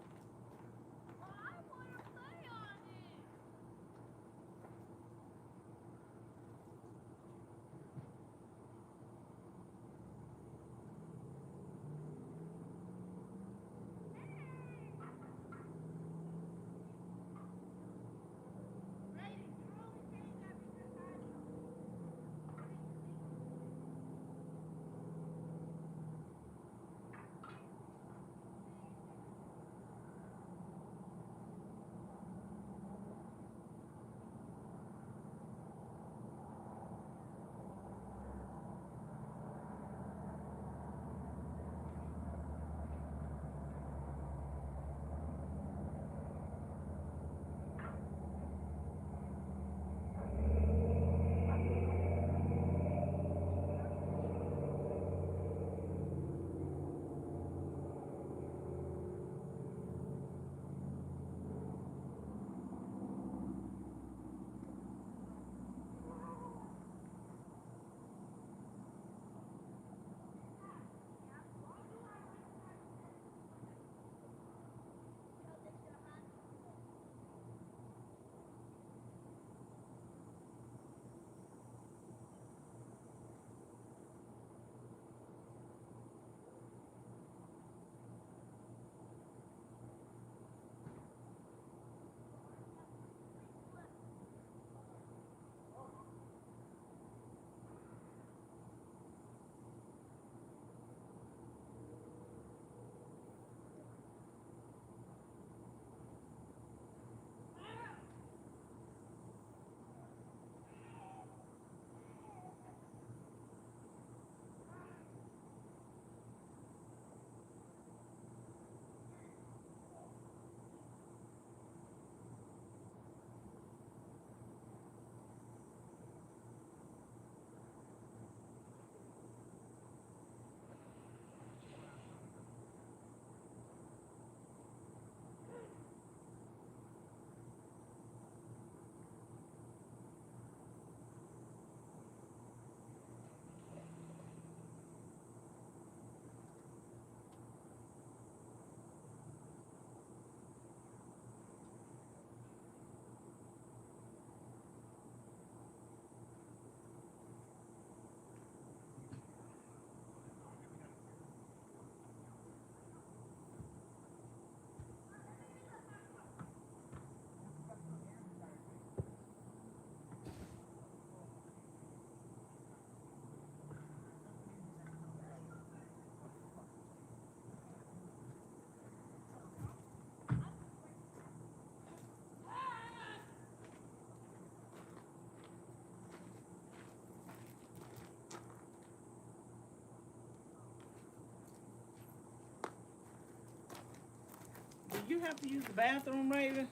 Do you have to use the bathroom, Raven?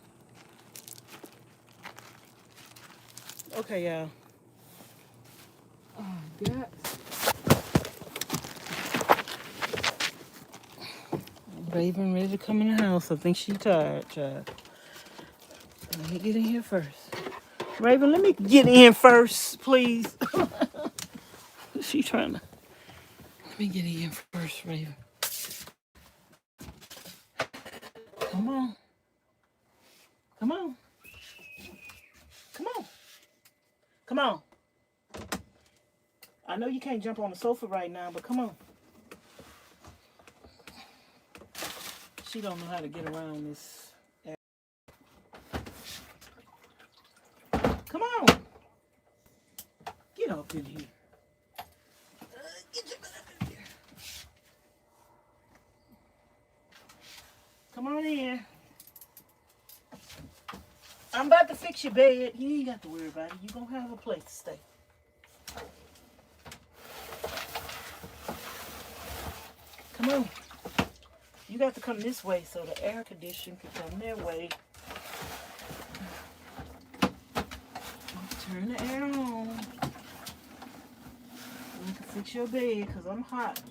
Okay, y'all. Oh, God. Raven ready to come in the house. I think she's tired, child. Let me get in here first. Raven, let me get in first, please. She trying to. Let me get in first, Raven. Come on. Come on. Come on. Come on. I know you can't jump on the sofa right now, but come on. She don't know how to get around this. Come on. Get up in here. Get your butt up in here. Come on in. I'm about to fix your bed. You ain't got to worry about it. You're going to have a place to stay. Come on. You got to come this way so the air conditioner can come their way. Turn the air on. I can fix your bed because I'm hot.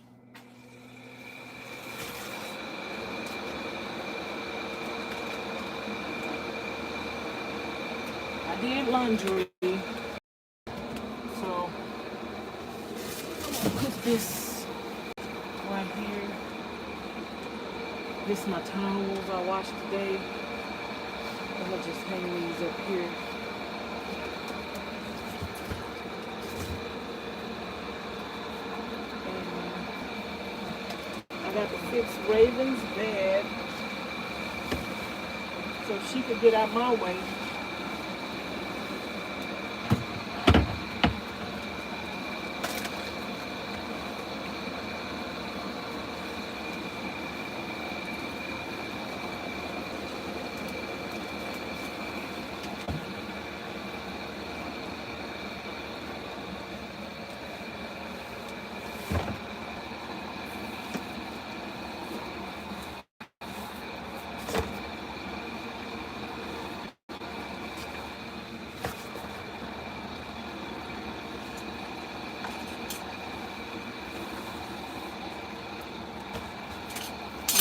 I did laundry. So I'm gonna put this right here. This is my towels I washed today. I'm gonna just hang these up here. And I got to fix Raven's bed so she could get out my way.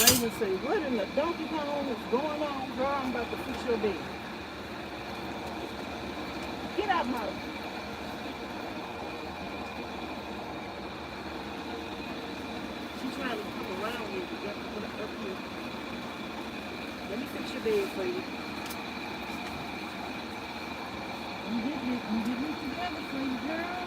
Raven say, what in the donkey kong is going on, girl? I'm about to fix your bed. Get out my way. She's trying to come around here. You got to put it up here. Let me fix your bed for you. I'm getting it together for you, girl.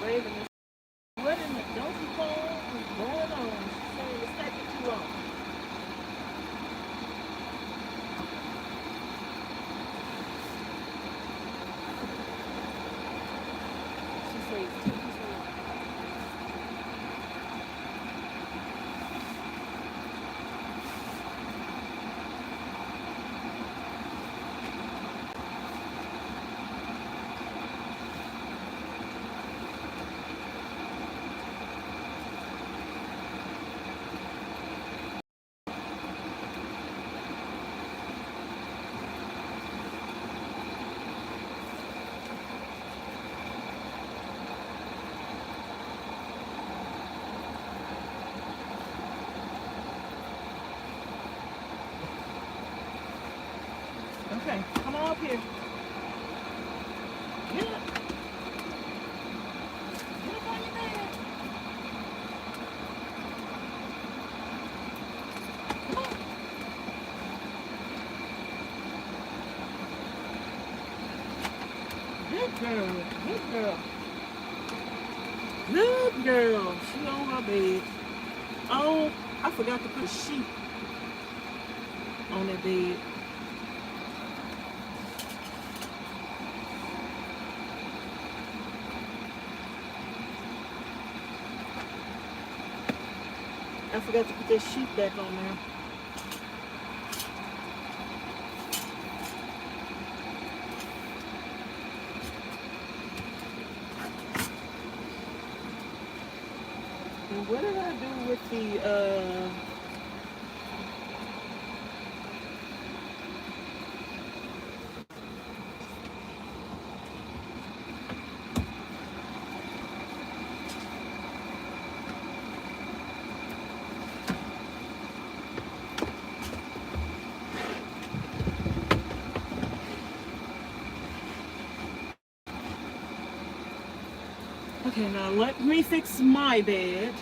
Raven is, what in the donkey kong is going on? She's saying it's taking too long. She says it's taking too long. Okay, come on up here. Get up. Get up on your bed. Come on. Good girl. Good girl. Good girl. She on her bed. Oh, I forgot to put a sheet on that bed. I forgot to put that sheet back on there. And what did I do with the okay, now let me fix my bed.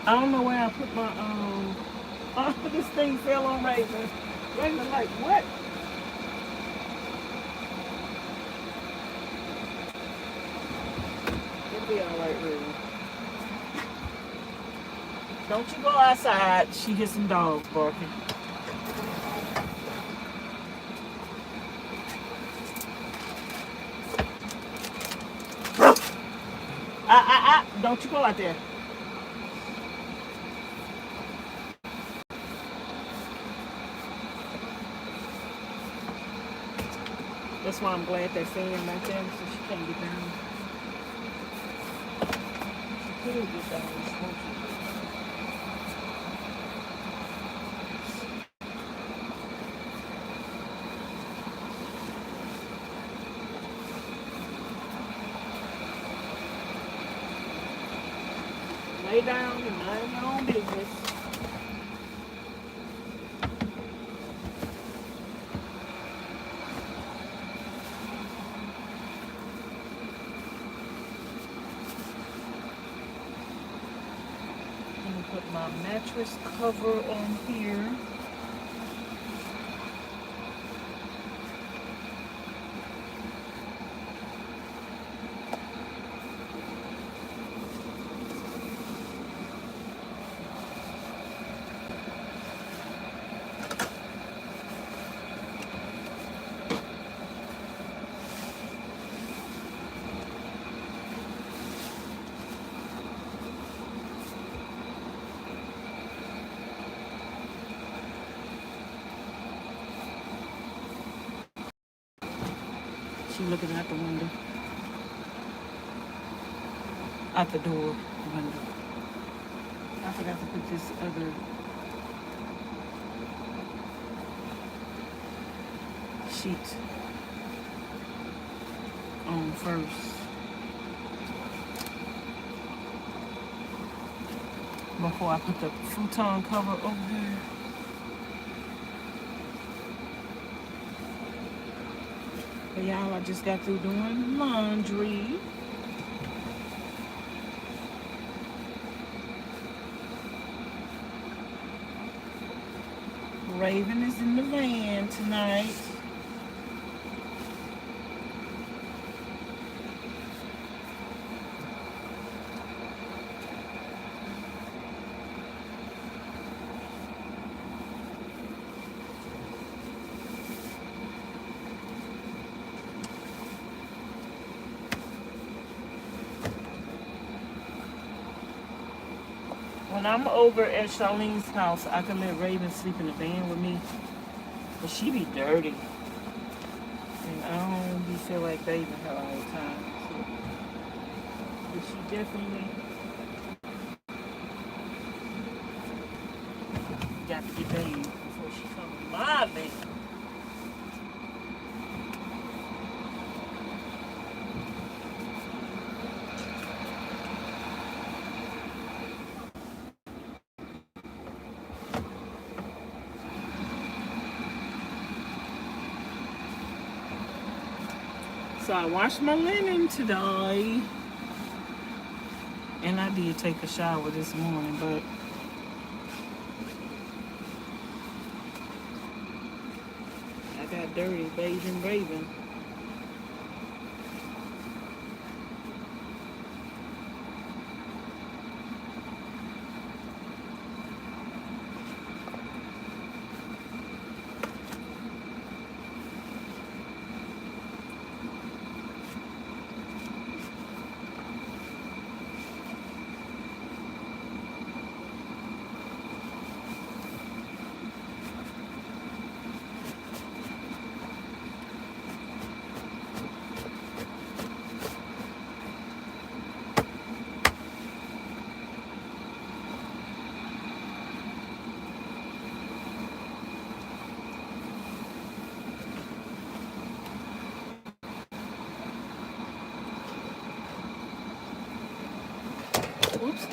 I don't know where I put my this thing fell on Raven. Raven like what? It'll be alright, Raven. Don't you go outside. She hears some dogs barking. Don't you go out there. That's why I'm glad that fan right there, so she can't get down. She could get down. Won't she? Lay down and mind your own business. I'm gonna put my mattress cover on here. She looking out the window. Out the door window. I forgot to put this other sheet on first. Before I put the futon cover over here. But y'all, I just got through doing laundry. Raven is in the van tonight. When I'm over at Charlene's house, I can let Raven sleep in the van with me. But she be dirty. And I don't be feel like bathing her all the time. So. But she definitely got to get bathed before she comes to my bed. So I washed my linen today. And I did take a shower this morning, but I got dirty bathing Raven. Oops.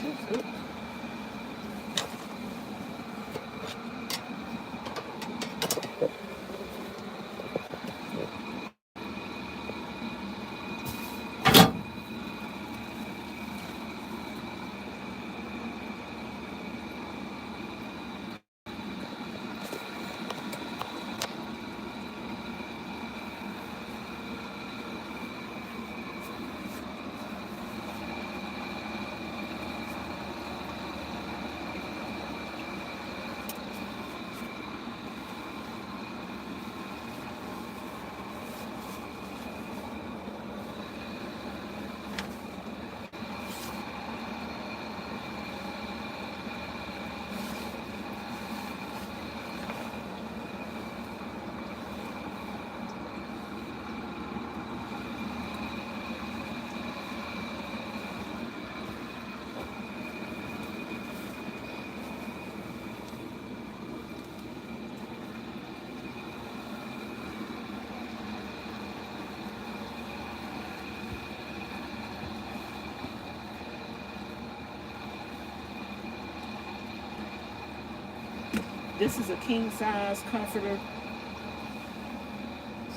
This is a king size comforter.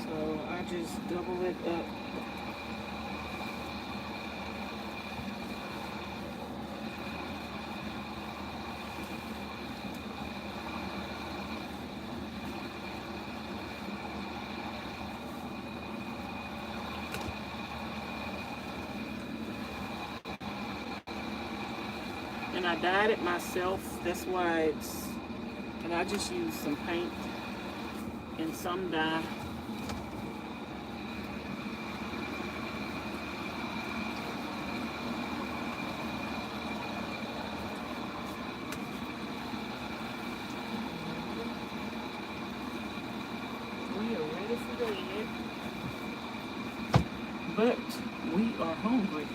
So I just double it up. And I dyed it myself. That's why it's, and I just used some paint and some dye. We are ready for bed, but we are hungry.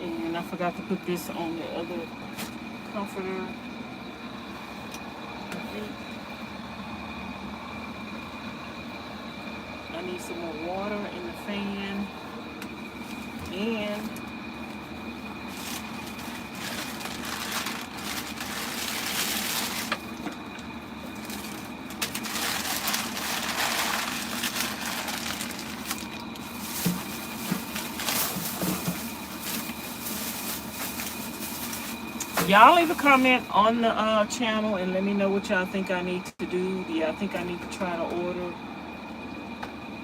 And I forgot to put this on the other comforter. I need some more water in the fan. And y'all leave a comment on the channel and let me know what y'all think I need to do. Yeah, I think I need to try to order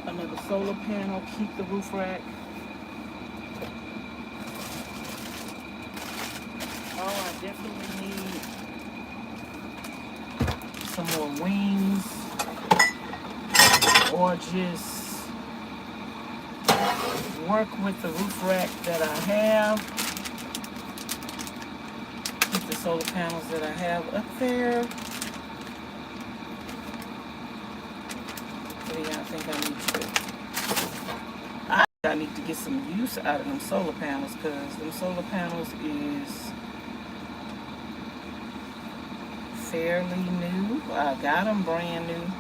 another solar panel, keep the roof rack. Oh, I definitely need some more wings, or just work with the roof rack that I have. Keep the solar panels that I have up there. What do y'all think I need to do? I need to get some use out of them solar panels, because them solar panels is fairly new. I got them brand new.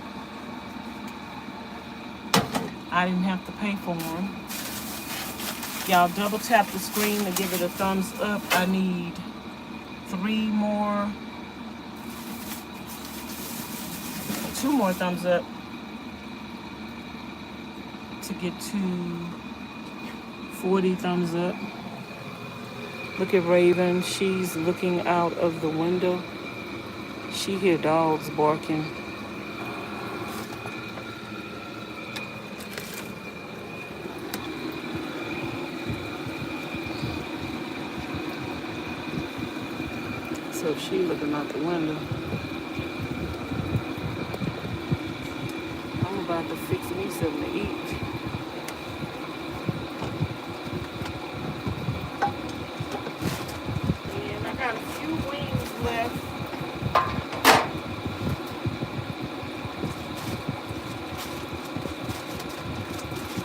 I didn't have to pay for them. Y'all double tap the screen to give it a thumbs up. I need 2 more thumbs up to get to 40 thumbs up. Look at Raven. She's looking out of the window. She hear dogs barking. So she looking out the window. I'm about to fix me something to eat. And I got a few wings left.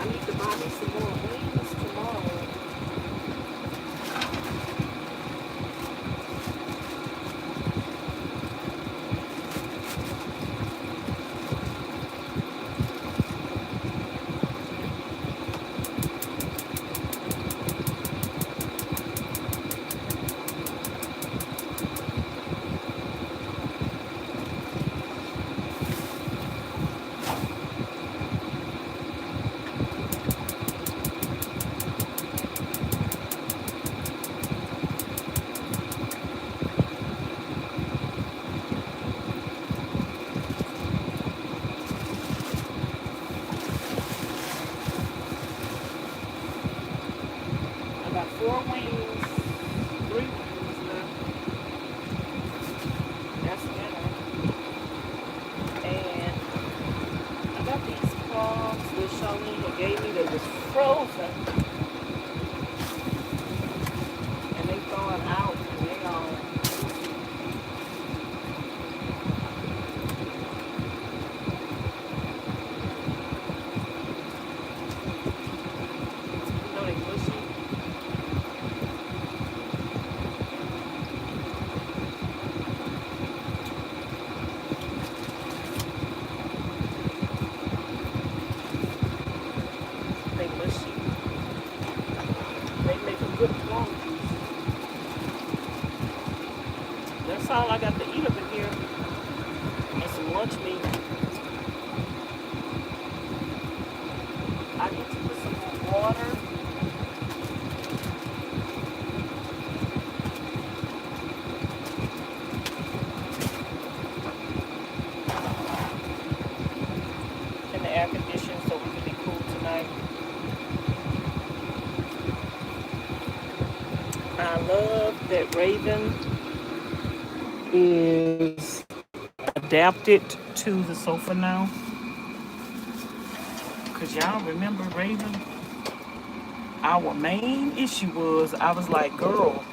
I need to buy me some more wings tomorrow. I got 4 wings, 3 wings left. That's dinner. And I got these prawns that Charlene gave me that was frozen. And they thawed out and they all. You know they mushy. They mushy. love that Raven is adapted to the sofa now. Cause y'all remember Raven? Our main issue was I was like, girl,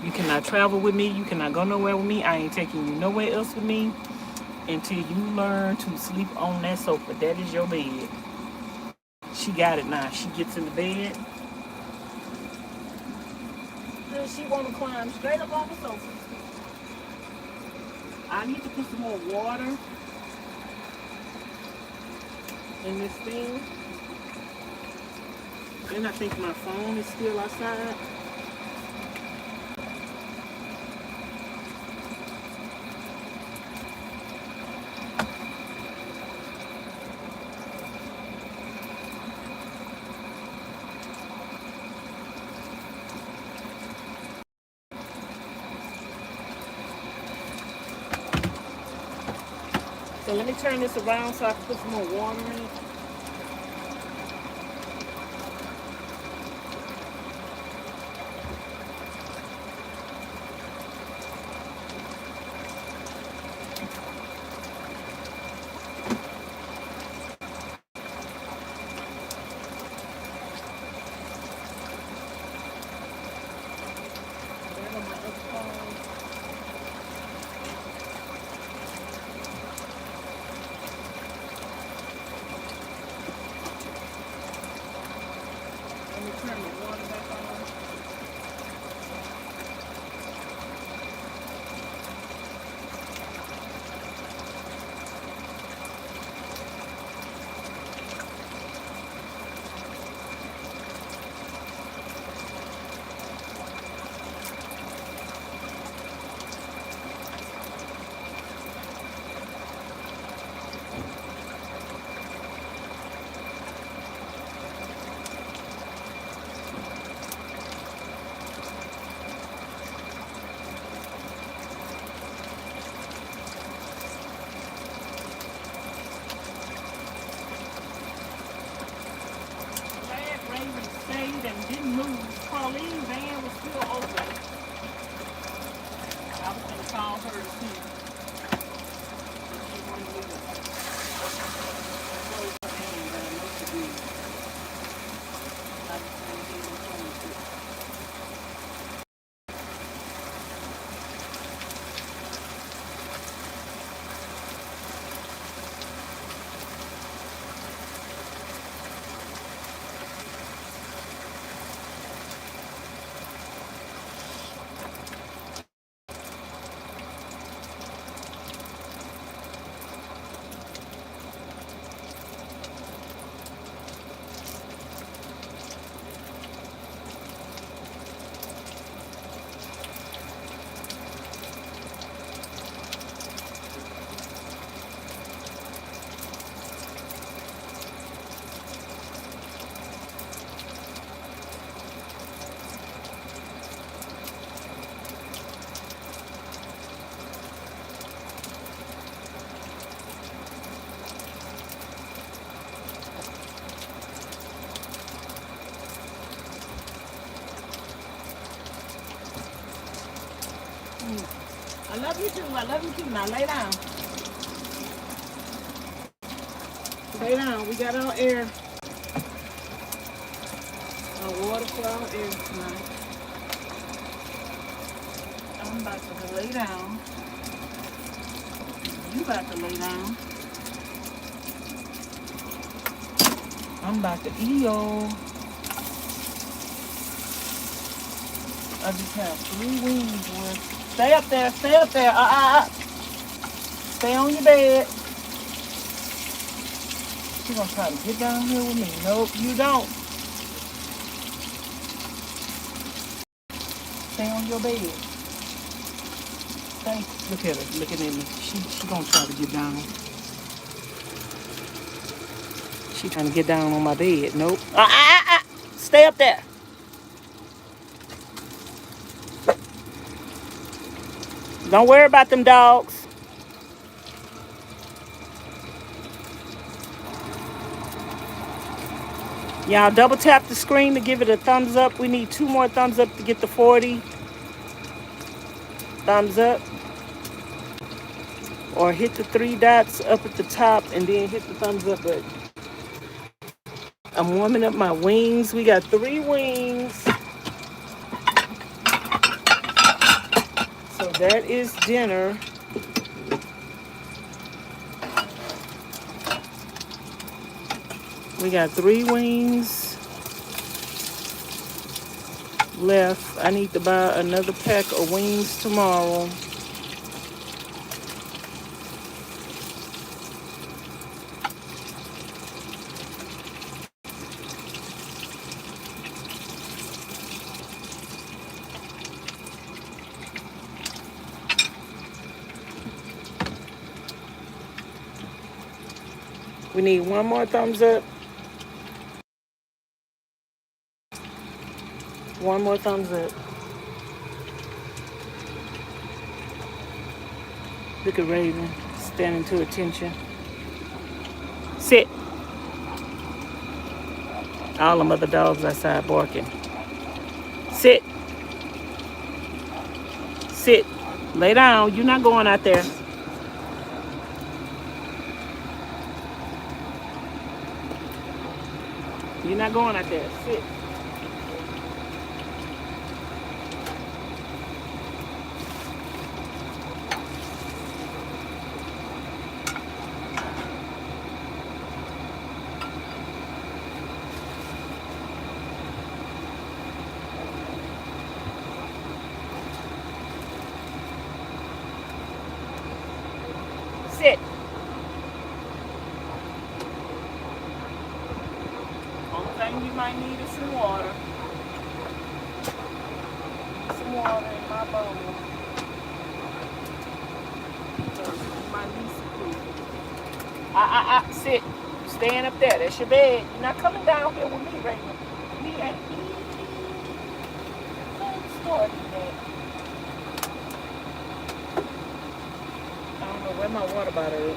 you cannot travel with me. You cannot go nowhere with me. I ain't taking you nowhere else with me until you learn to sleep on that sofa. That is your bed. She got it now. She gets in the bed. And she want to climb straight up on the sofa. I need to put some more water in this thing. And I think my phone is still outside. So let me turn this around so I can put some more water in it. And didn't move. Pauline's van was still open. I was going to call her to see if she wanted me to close her van, but I know she did. I just want to get in front of it. I love you too. I love you too. Now lay down. Lay down. We got our air. Our water for our air tonight. I'm about to lay down. You about to lay down. I'm about to EO. I just have 3 wings worth. Stay up there, stay up there. Stay on your bed. She's gonna try to get down here with me. Nope, you don't. Stay on your bed. Stay. Look at her, looking at me. She gonna try to get down. She trying to get down on my bed. Nope. Stay up there. Don't worry about them dogs. Y'all double tap the screen to give it a thumbs up. We need 2 more thumbs up to get the 40. Thumbs up. Or hit the 3 dots up at the top and then hit the thumbs up button. I'm warming up my wings. We got 3 wings. So that is dinner. We got 3 wings left. I need to buy another pack of wings tomorrow. We need 1 more thumbs up. 1 more thumbs up. Look at Raven standing to attention. Sit. All them other dogs outside barking. Sit. Sit. Lay down. You're not going out there. You're not going out there. Sit. Sit. Only thing you might need is some water. Some water in my bowl. So you might need some food. Sit. Stand up there. That's your bed. You're not coming down here with me, Raven. We ain't started that. I don't know where my water bottle is.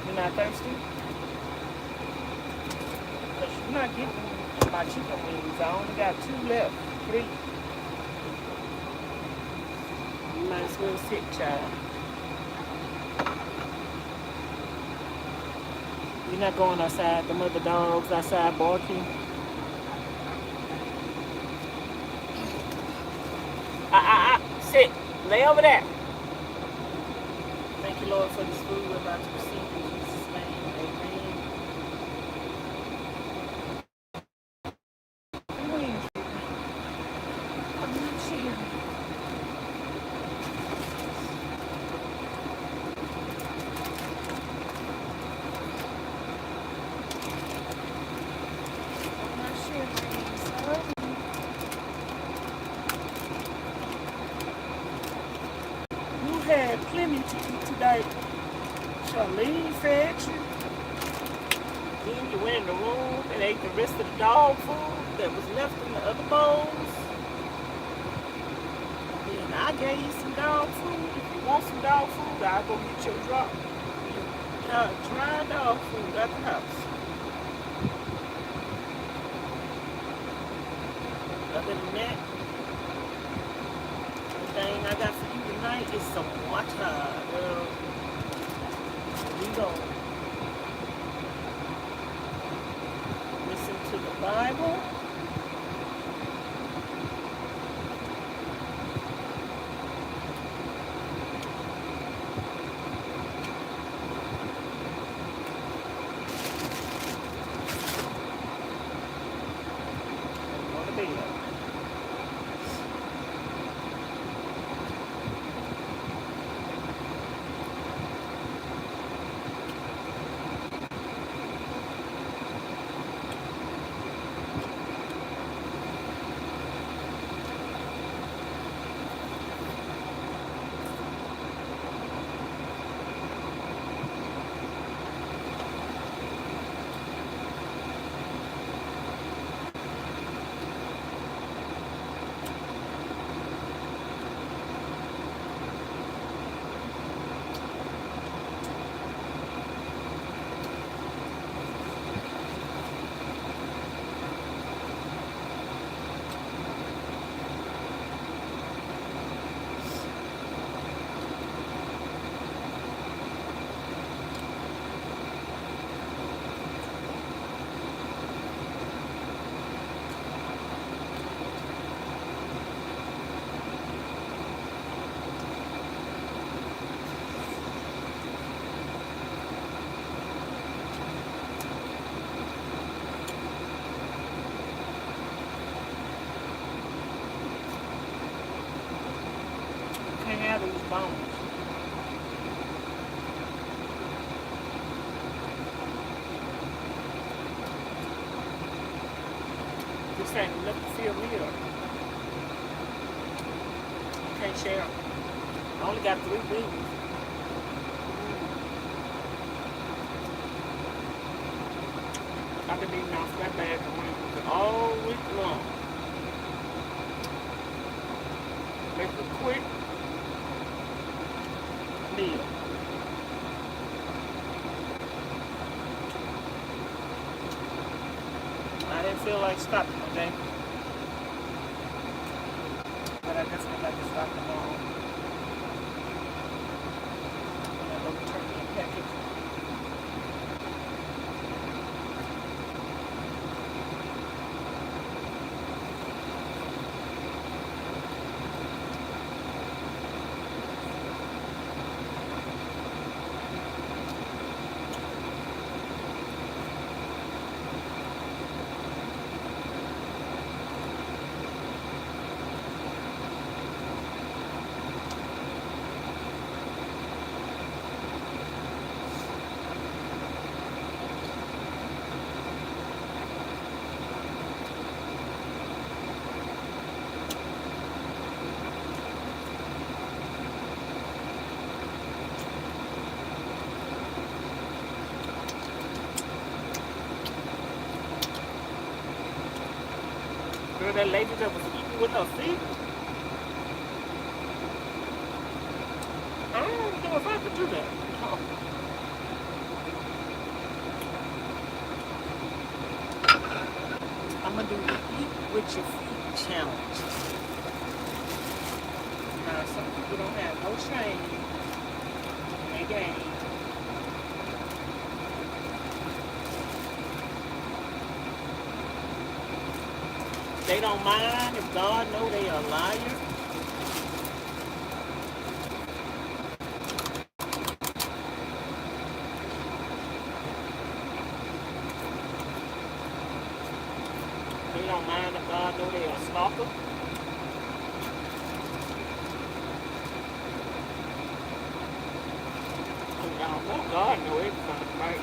You're not thirsty? Because you're not getting my chicken wings. I only got 2 left. 3. You might as well sit, child. You're not going outside. The mother dogs outside barking. Sit. Lay over there. Thank you, Lord, for this food we're about to receive in Jesus' name. Amen. I'm not cheating. I'm not sure, sorry. Had plenty to eat tonight. Charlene fed you. Then you went in the room and ate the rest of the dog food that was left in the other bowls. Then I gave you some dog food. If you want some dog food, I'll go get your dry dog food at the house. Other than that, the thing I got for you tonight is some water, girl. Here we go. Listen to the Bible. And go to bed. This ain't enough to fill me up. Can't share 'em. I only got 3 beans. I've been eating off that bag of wings all week long. Make a quick meal. I didn't feel like stopping today, but I guess I got to stop tomorrow. And I'll turkey and package. Girl, that lady that was eating with her feet. I don't know if I could do that. Oh. I'm gonna do the eat with your feet challenge. Now, some people don't have no shame in their game. They don't mind if God know they are a liar. They don't mind if God know they are a stalker. Cause y'all know God know everything, right?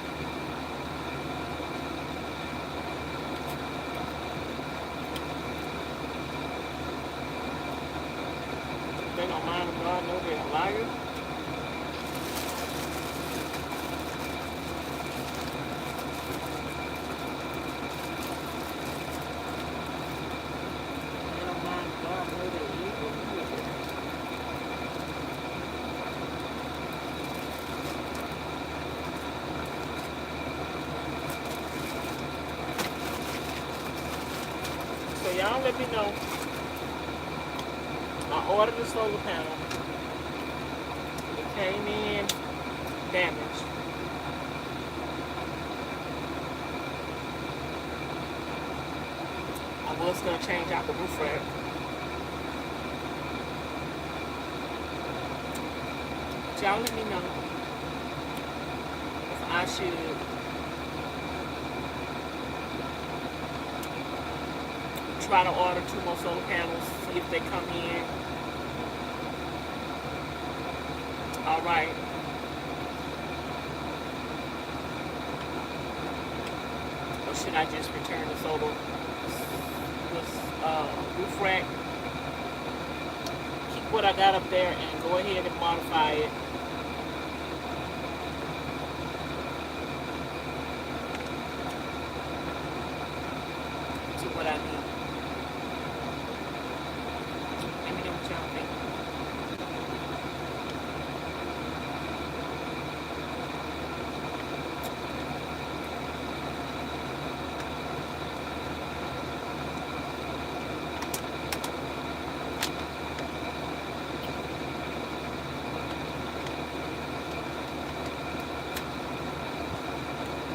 They don't mind if God know they're a liar. They don't mind if God know they're evil. So y'all let me know. I ordered a solar panel. It came in damaged. I was going to change out the roof rack. But y'all let me know if I should try to order 2 more solar panels, see if they come in. All right. Or should I just return the solar, roof rack, keep what I got up there and go ahead and modify it to what I need? Let me know what y'all think.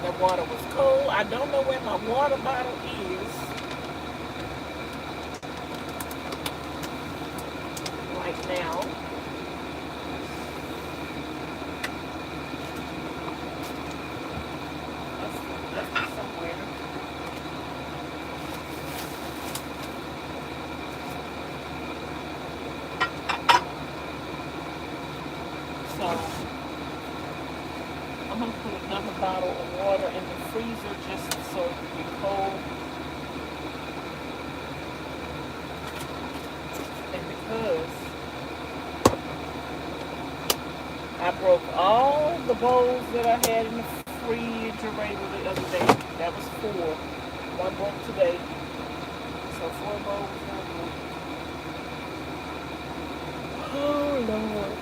That water was cold. I don't know where my water bottle is right now. Left it somewhere. So I'm gonna put another bottle of water in the freezer just so it can be cold. because I broke all the bowls that I had in the refrigerator the other day. That was 4. 1 broke today. So 4 bowls got broke. Oh Lord.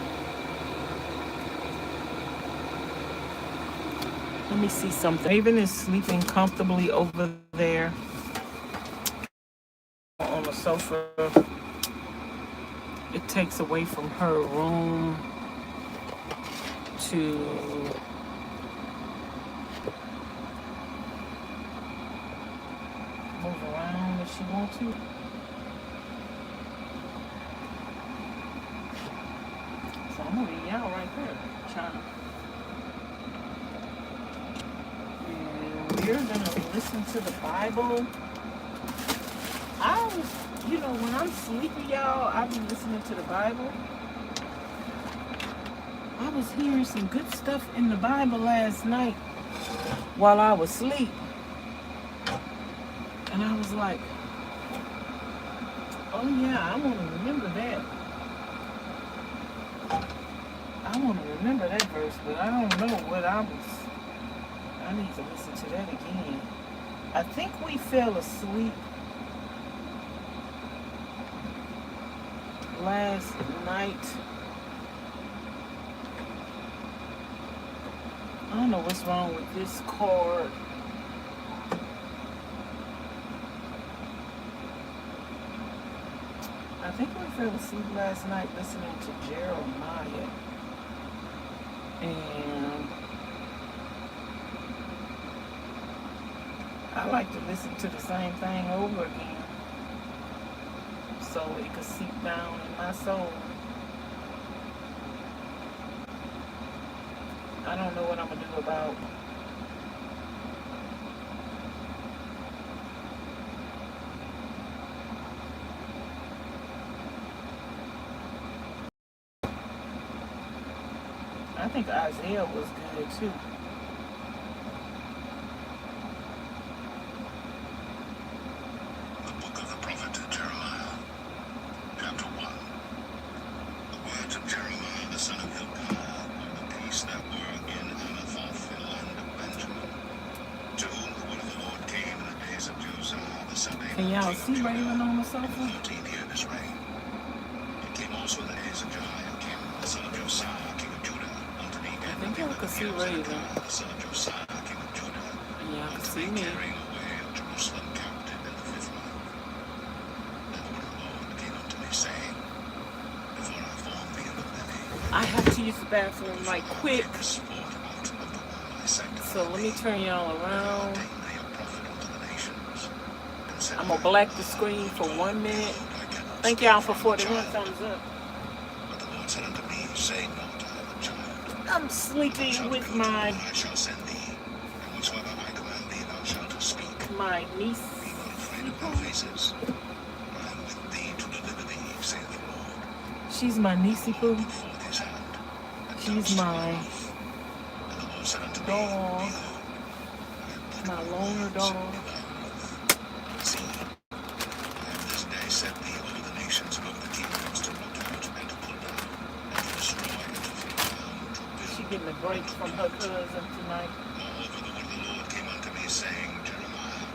Let me see something. Raven is sleeping comfortably over there on the sofa. It takes away from her room to move around if she wants to. So I'm gonna leave y'all right there, child. And we're gonna listen to the Bible. When I'm sleepy, y'all, I've been listening to the Bible. I was hearing some good stuff in the Bible last night while I was asleep. And I was like, oh yeah, I want to remember that. I want to remember that verse, but I don't know what I need to listen to that again. I think we fell asleep last night. I don't know what's wrong with this cord. I think we fell asleep last night listening to Jeremiah. And I like to listen to the same thing over again so it could seep down in my soul. I don't know what I'm going to do about I think Isaiah was good too. The book of the prophet Jeremiah, chapter 1. The words of Jeremiah, the son of Hilkiah, the priests that were in Anathoth, the land of Benjamin, to whom the word of the Lord came in the days of Josiah, the son of Can y'all see Raven on the sofa? 13th year of his reign. It came also in the days of Jehoiakim, the son of Josiah, king of Judah, unto me. I think y'all can see Raven. The son of Josiah, king of Judah, And y'all can unto see the me. carrying away of Jerusalem captive in the 5th month. And the word of the Lord came unto me, saying, before I formed thee in the belly, I have to use the bathroom like quick. take this forth out of the womb, I sanctify So let me thee, turn y'all around. ordain thee a prophet unto the nations, and set I'm gonna thee black the screen for 1 minute. Thank y'all for 41 thumbs up. But the Lord said unto me, say not, I have a child. I'm sleeping Shalt with go to my whom I shall send thee, and whatsoever I command thee, thou shalt speak. niece. Be not afraid of their faces, for I am with thee to deliver thee, saith the Lord. She's my niecey poo. Put forth his hand, and She's touched my mouth. And the Lord said unto me, dog. behold, I have put My my loner words dog. in thy mouth. See, I have this day set thee over the nations and over the kingdoms to root out and to pull down, and to destroy and to throw down, to build. She getting a break from her cousin tonight. Moreover, the word of the Lord came unto me, saying, Jeremiah,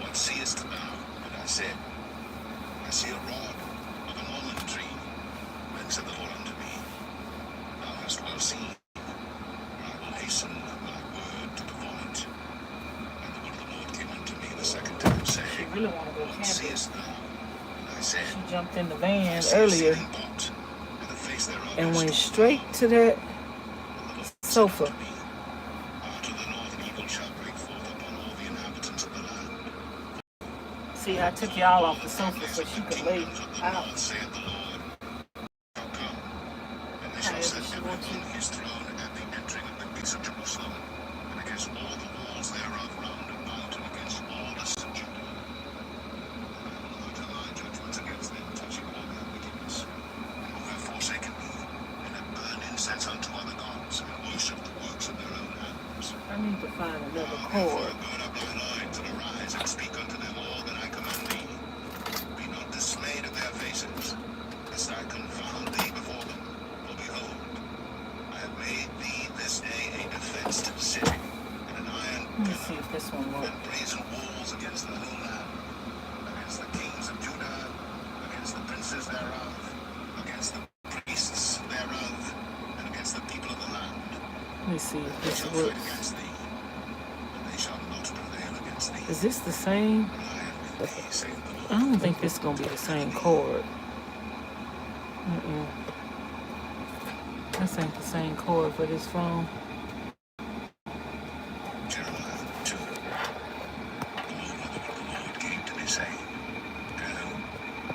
what seest thou? And I said, I see a rod of an almond tree. Then said the Lord unto me, thou hast well seen, for I will hasten my word to perform it. And the word of the Lord came unto me the second time, She saying, really want to go what camping. seest thou? And I said, She jumped in the I van see a earlier seething pot, and the face thereof and as went stone straight of to that And the Lord said sofa. unto me, out of the north evil shall break forth upon all the inhabitants of the land. See, I took y'all off the sofa so she could lay Kingdoms of the out north, saith the Lord, shall come, and they shall however set she every wants one to. his throne at the entering of the gates of Jerusalem, and against all the walls thereof round about, and against all the cities of Judah. And I will utter my judgments against them, touching all their wickedness, and who have forsaken me, and have burned incense unto other gods, and worshipped the works of their own hands. I need to find another Now cord. therefore gird up thine loins, and arise, and speak unto them all that I command thee. Be not dismayed at their faces, lest This one won't. And brazen walls against the whole land, against the kings of Judah, against the princes thereof, against the priests thereof, and against the people of the land. Let me see if They this shall fight works. against thee, and they shall not prevail against thee. Is this the same? And I am with thee, saith the Lord. I don't think this is gonna be the same cord. This ain't the same cord for this phone. Jeremiah 2. The Lord came to me saying, Go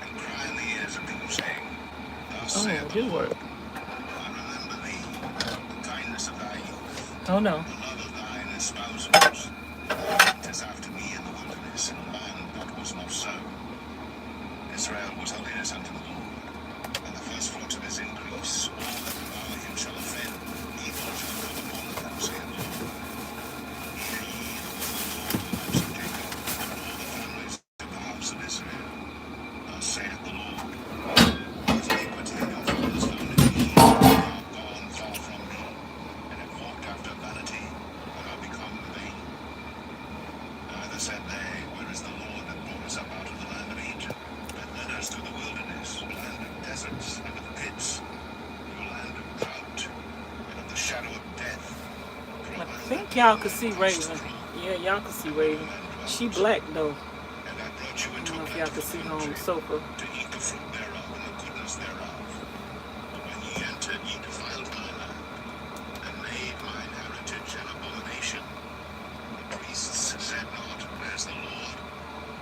and cry in the ears of people saying, Thus Oh, saith it the do Lord, work. I remember thee, the kindness of thy youth, Oh no. the love of thine espousals. Thou wentest after me in the wilderness, in a land that was not so. Israel was holiness unto the Lord, and the first fruits of his increase, all that devour him shall offend, evil shall come upon them, saith the Lord. Hear ye the word of the Lord, O house of Jacob, and all the families of the house of Israel. Thus saith the Lord, With iniquity your fathers found in me, and are gone far from me, and have walked after vanity, and are become vain. Neither said they, Where is the Lord that brought us up out of the land of Egypt, that led us through the wilderness, land of deserts, and of pits, through a land of drought, and of the shadow of death. I think y'all can see Raven. Yeah, y'all can see Raven. She black though. And I brought you I into don't know a if y'all land can see her on the country, sofa. to eat the fruit thereof and the goodness thereof. But when ye entered, ye defiled my land, and made mine heritage an abomination. The priests said not, Where's the Lord?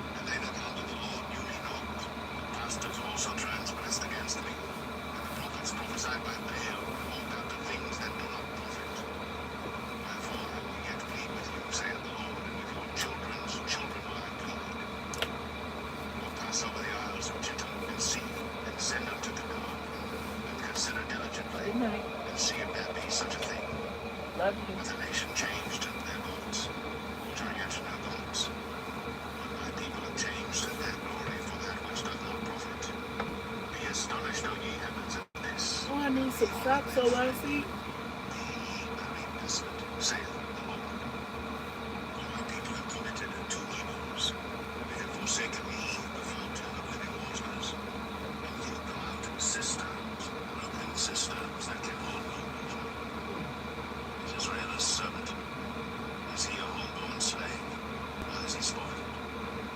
And they that honored the Lord knew me not. The pastors also transgressed against me, and the prophets prophesied by Baal, and walked after things that do not profit. Wherefore I will yet plead with you, saith the Lord, and with your children's children will I plead. Or pass over the isles of Chittim and see, and send unto Kedar, and consider diligently, Good night. and see if there be such a thing. Love you. With a nation changed their gods, which are yet no gods. But my people have changed their glory for that which doth not profit. Be astonished, O ye heavens, at this. Oh, I need some socks on my feet. Be ye very desolate, saith the Lord. For my people have committed two evils. They have forsaken me, the fountain of living waters, and hewed them out cisterns, broken cisterns that can hold no water. Is Israel a servant? Is he a homeborn slave? Why is he spoiled?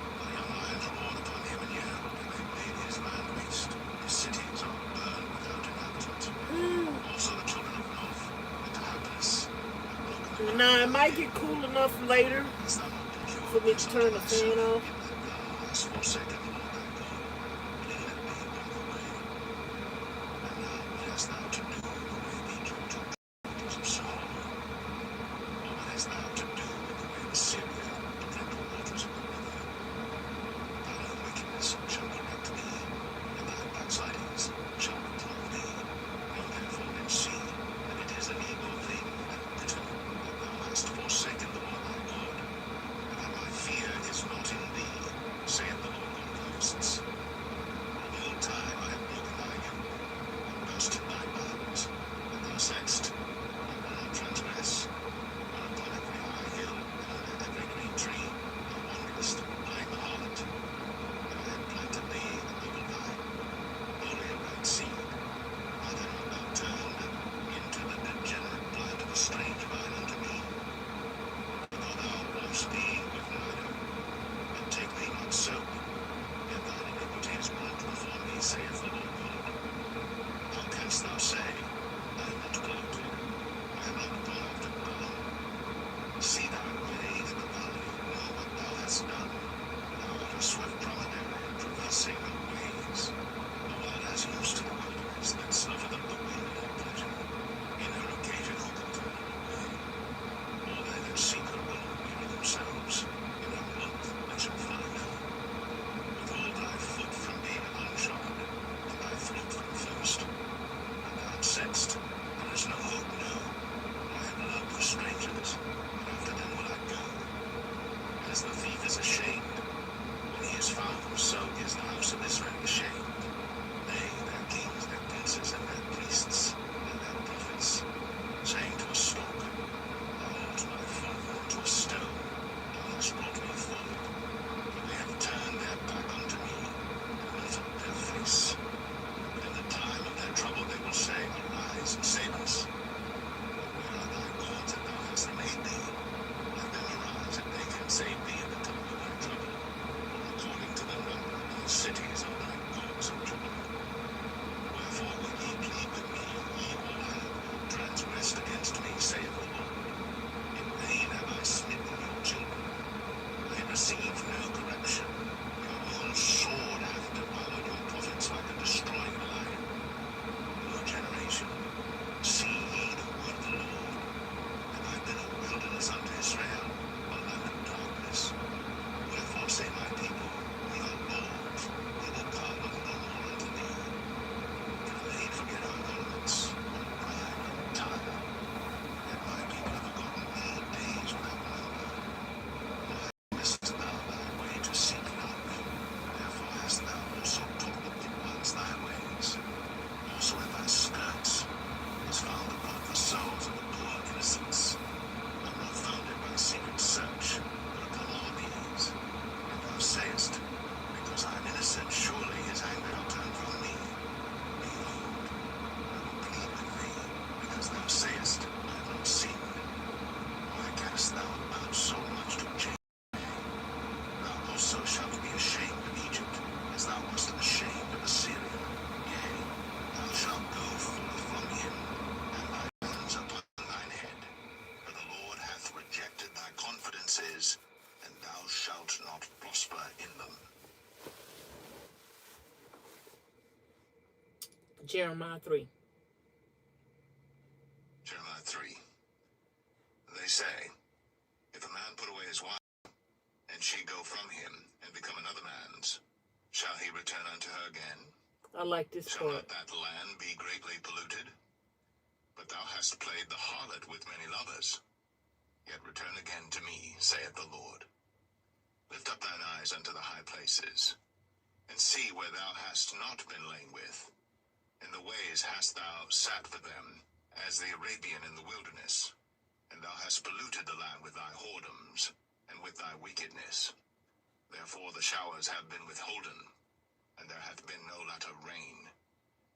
The young lions roared upon him and yelled, and they made his land waste. His cities are burned without inhabitant. Also the children of North, the Tahapas, have broken the Now it might get cool enough later Hast thou not been pure for me to because turn unto the thy fan servant, off. in that thou hast forsaken the Lord thy God, leading me upon the way? And now what hast thou to do in the way of Egypt, to daughters of Saul? Or what hast thou to do in the way of Assyria, to drink the waters of the river? Thine own wickedness shall correct thee, and thy backslidings shall reprove thee. Know therefore and see that it is an evil thing and bitter that thou hast forsaken the Lord thy God, and that my fear is not in thee, saith the Lord God of hosts. In the old time I have broken thy yoke, and burst thy bonds, and thou saidst, I will not transgress. And upon every high hill, and under every green tree, thou wanderest, playing the harlot. And I have planted thee a noble vine, only a right seed. Why then art thou turned into the degenerate plant of a strange vine unto me? But though thou wash thee with niter, and take thee not soap, yet thine iniquity is marked before me, saith the Lord God. How canst thou say, I am not polluted, I am not gone after Balaam? See thou way in the valley, know what thou hast done. Thou art a swift dromedary, traversing the ways. The wild has used to the wilderness, that suffereth the wind at pleasure. In her occasion who can turn her away? All they that seek her will weary themselves. In her month they shall find her. Withhold thy foot from being unshod, and thy throat from thirst. And thou saidst, There is no hope, no. I have love for strangers, and after them will I go. As the thief is ashamed, when he is found, so is the house of Israel ashamed. They, their kings, their princes, and their priests, and their prophets, saying to a stalk, Thou art my father, to a stone, Save me in the time of thy trouble, according to the number of thy cities of thy gods of Judah. Wherefore will ye plead with me, ye all have transgressed against me, saith the Lord. In vain have I smitten your children. They receive no correction. Your own sword hath devoured your prophets like a destroying lion. Your generation, see ye the word of the Lord. Have I been a wilderness unto Israel, a land of darkness? Wherefore say my people, we are bold, we will come no more unto thee. For they forget our garments, and pride and tire. Yet my people have forgotten me days without number. Why missest thou thy way to seek not me? Therefore hast thou also taught the wicked ones thy ways. Also in thy skirts is found above the souls of the poor innocents. I'm not founded by secret search, but upon all these. And thou sayest, because I am innocent, surely his anger will turn from me. Behold, I will plead with thee, because thou sayest, I have not sinned. Why carest thou about so much to change? Thou also shalt be ashamed of Egypt, as thou wast ashamed of Assyria. Yea, thou shalt go forth from him, and thy hands upon thine head. For the Lord hath rejected thy confidences, and thou shalt not prosper in them. Jeremiah 3. Jeremiah 3. They say, if a man put away his wife, and she go from him, and become another man's, shall he return unto her again? I like this Shall part. not that land be greatly polluted? But thou hast played the harlot with many lovers. Yet return again to me, saith the Lord. Lift up thine eyes unto the high places, and see where thou hast not been lain with. In the ways hast thou sat for them, as the Arabian in the wilderness. And thou hast polluted the land with thy whoredoms, and with thy wickedness. Therefore the showers have been withholden, and there hath been no latter rain.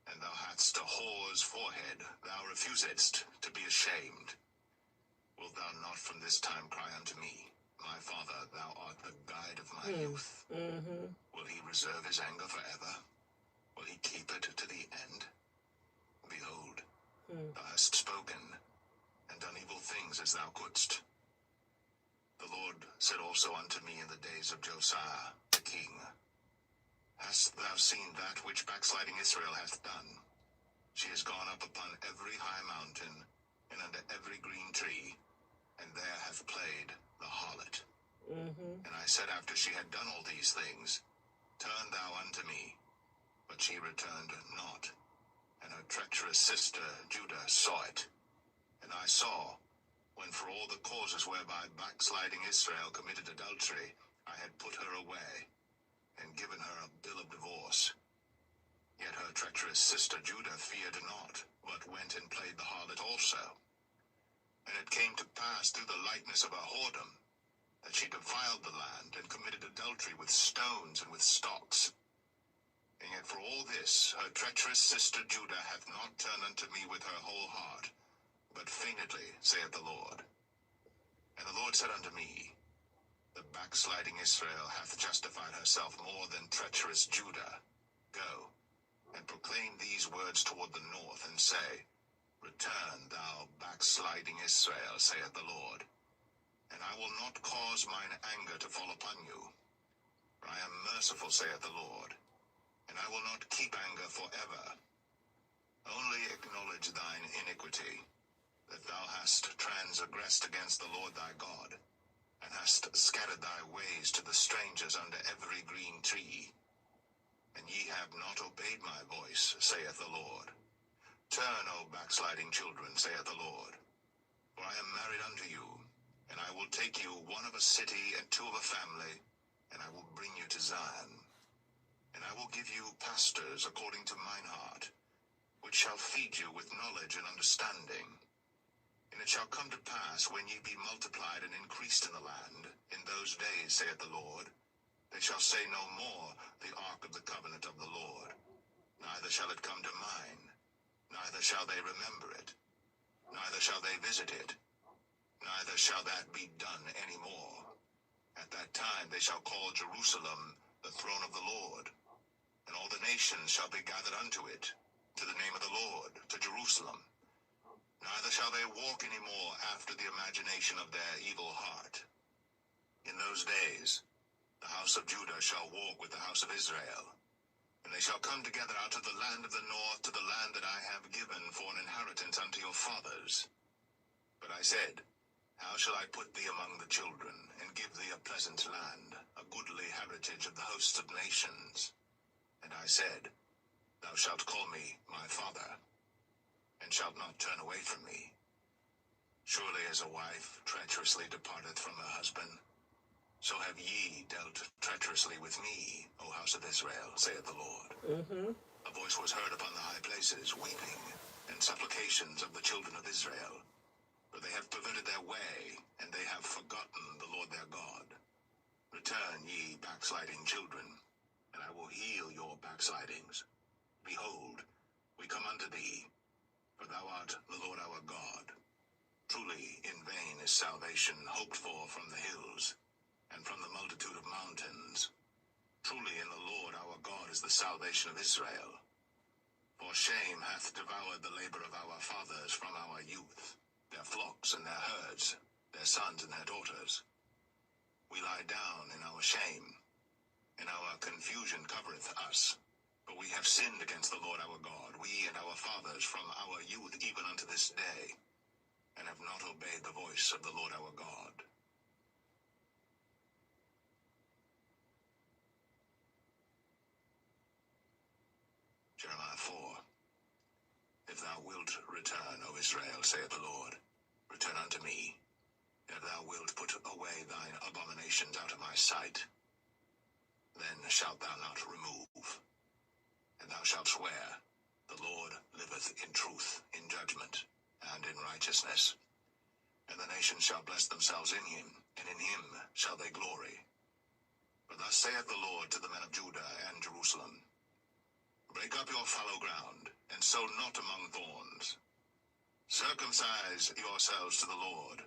And thou hadst a whore's forehead, thou refusedst to be ashamed. Wilt thou not from this time cry unto me, my father, thou art the guide of my youth? Will he reserve his anger forever? Will he keep it to the end? Behold, thou hast spoken, and done evil things as thou couldst. The Lord said also unto me in the days of Josiah the king, hast thou seen that which backsliding Israel hath done? She is gone up upon every high mountain, and under every green tree, and there hath played the harlot. And I said after she had done all these things, turn thou unto me. But she returned not, and her treacherous sister Judah saw it. And I saw, when for all the causes whereby backsliding Israel committed adultery, I had put her away, and given her a bill of divorce. Yet her treacherous sister Judah feared not, but went and played the harlot also. And it came to pass through the likeness of her whoredom, that she defiled the land, and committed adultery with stones and with stocks. And yet for all this, her treacherous sister Judah hath not turned unto me with her whole heart, but feignedly, saith the Lord. And the Lord said unto me, the backsliding Israel hath justified herself more than treacherous Judah. Go, and proclaim these words toward the north, and say, return, thou backsliding Israel, saith the Lord. And I will not cause mine anger to fall upon you. For I am merciful, saith the Lord, and I will not keep anger forever. Only acknowledge thine iniquity, that thou hast transgressed against the Lord thy God, and hast scattered thy ways to the strangers under every green tree. And ye have not obeyed my voice, saith the Lord. Turn, O backsliding children, saith the Lord. For I am married unto you, and I will take you one of a city and two of a family, and I will bring you to Zion. And I will give you pastors according to mine heart, which shall feed you with knowledge and understanding. And it shall come to pass, when ye be multiplied and increased in the land, in those days, saith the Lord, they shall say no more, the ark of the covenant of the Lord. Neither shall it come to mind, neither shall they remember it, neither shall they visit it, neither shall that be done any more. At that time they shall call Jerusalem the throne of the Lord, and all the nations shall be gathered unto it, to the name of the Lord, to Jerusalem. Neither shall they walk any more after the imagination of their evil heart. In those days the house of Judah shall walk with the house of Israel, and they shall come together out of the land of the north to the land that I have given for an inheritance unto your fathers. But I said, how shall I put thee among the children, and give thee a pleasant land, a goodly heritage of the hosts of nations? And I said, thou shalt call me my father, and shalt not turn away from me. Surely as a wife treacherously departeth from her husband, so have ye dealt treacherously with me, O house of Israel, saith the Lord. A voice was heard upon the high places, weeping, and supplications of the children of Israel. For they have perverted their way, and they have forgotten the Lord their God. Return, ye backsliding children, and I will heal your backslidings. Behold, we come unto thee, for thou art the Lord our God. Truly in vain is salvation hoped for from the hills, and from the multitude of mountains. Truly in the Lord our God is the salvation of Israel. For shame hath devoured the labor of our fathers from our youth, their flocks and their herds, their sons and their daughters. We lie down in our shame, and our confusion covereth us. For we have sinned against the Lord our God, we and our fathers from our youth even unto this day, and have not obeyed the voice of the Lord our God. Jeremiah 4. If thou wilt return, O Israel, saith the Lord, return unto me. And if thou wilt put away thine abominations out of my sight, then shalt thou not remove. And thou shalt swear, the Lord liveth in truth, in judgment, and in righteousness. And the nations shall bless themselves in him, and in him shall they glory. For thus saith the Lord to the men of Judah and Jerusalem, break up your fallow ground, and sow not among thorns. Circumcise yourselves to the Lord,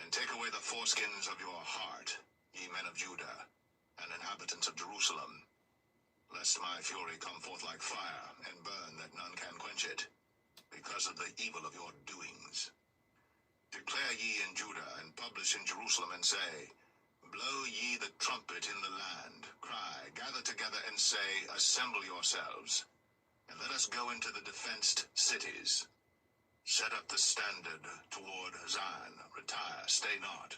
and take away the foreskins of your heart, ye men of Judah, and inhabitants of Jerusalem, lest my fury come forth like fire, and burn that none can quench it, because of the evil of your doings. Declare ye in Judah, and publish in Jerusalem, and say, blow ye the trumpet in the land, cry, gather together, and say, assemble yourselves, and let us go into the defenced cities. Set up the standard toward Zion, retire, stay not.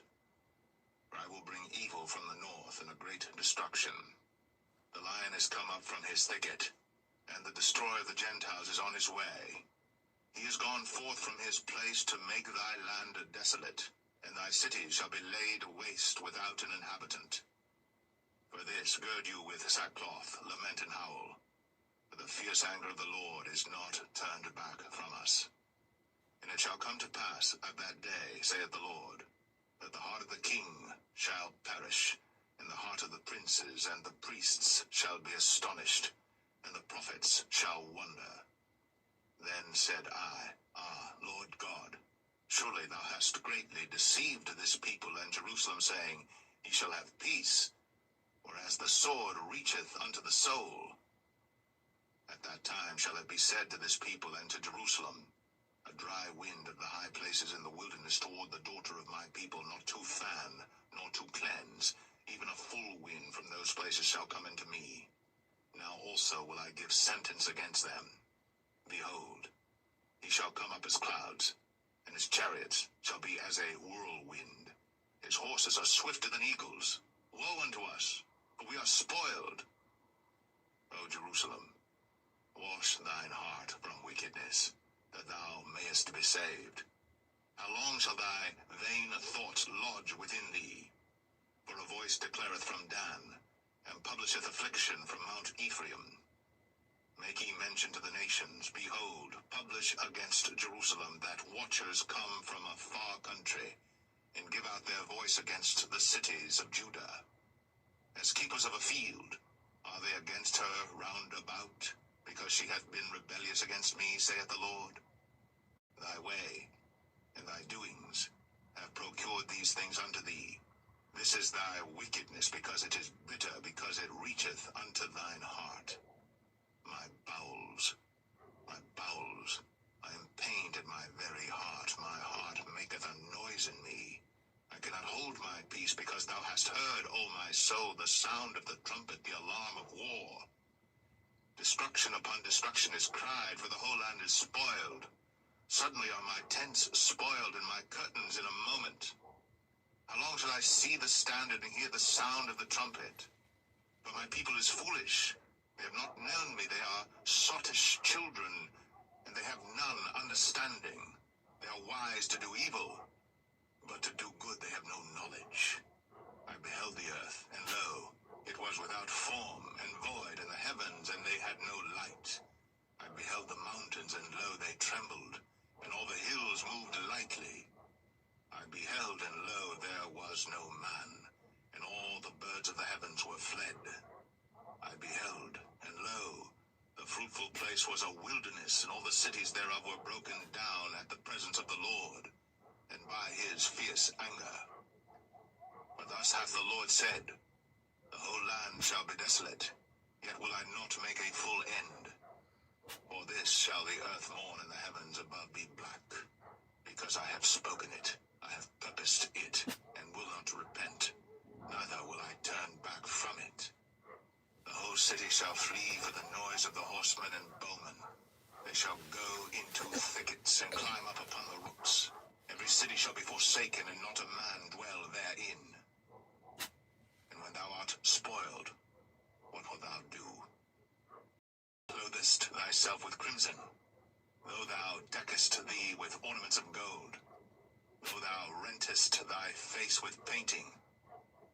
For I will bring evil from the north, and a great destruction. The lion is come up from his thicket, and the destroyer of the Gentiles is on his way. He is gone forth from his place to make thy land desolate, and thy cities shall be laid waste without an inhabitant. For this gird you with sackcloth, lament and howl, for the fierce anger of the Lord is not turned back from us. And it shall come to pass at that day, saith the Lord, that the heart of the king shall perish, and the heart of the princes and the priests shall be astonished, and the prophets shall wonder. Then said I, Lord God, surely thou hast greatly deceived this people and Jerusalem, saying, ye shall have peace, whereas the sword reacheth unto the soul. At that time shall it be said to this people and to Jerusalem, a dry wind of the high places in the wilderness toward the daughter of my people, not to fan, nor to cleanse, even a full wind from those places shall come into me. Now also will I give sentence against them. Behold, he shall come up as clouds, and his chariots shall be as a whirlwind. His horses are swifter than eagles. Woe unto us, for we are spoiled. O Jerusalem, wash thine heart from wickedness, that thou mayest be saved. How long shall thy vain thoughts lodge within thee? For a voice declareth from Dan, and publisheth affliction from Mount Ephraim. Make ye mention to the nations, behold, publish against Jerusalem that watchers come from a far country, and give out their voice against the cities of Judah. As keepers of a field, are they against her round about, because she hath been rebellious against me, saith the Lord? Thy way and thy doings have procured these things unto thee. This is thy wickedness, because it is bitter, because it reacheth unto thine heart. My bowels, I am pained at my very heart. My heart maketh a noise in me. I cannot hold my peace, because thou hast heard, O my soul, the sound of the trumpet, the alarm of war. Destruction upon destruction is cried, for the whole land is spoiled. Suddenly are my tents spoiled, and my curtains in a moment. How long shall I see the standard and hear the sound of the trumpet? For my people is foolish. They have not known me. They are sottish children, and they have none understanding. They are wise to do evil, but to do good they have no knowledge. I beheld the earth, and lo, it was without form and void, and the heavens, and they had no light. I beheld the mountains, and lo, they trembled, and all the hills moved lightly. I beheld, and lo, there was no man, and all the birds of the heavens were fled. I beheld, and lo, the fruitful place was a wilderness, and all the cities thereof were broken down at the presence of the Lord, and by his fierce anger. For thus hath the Lord said, the whole land shall be desolate, yet will I not make a full end. For this shall the earth mourn, and the heavens above be black, because I have spoken it, I have purposed it, and will not repent, neither will I turn back from it. The whole city shall flee for the noise of the horsemen and bowmen. They shall go into thickets and climb up upon the rooks. Every city shall be forsaken, and not a man dwell therein. And when thou art spoiled, what wilt thou do? Clothest thyself with crimson, though thou deckest thee with ornaments of gold, though thou rentest thy face with painting,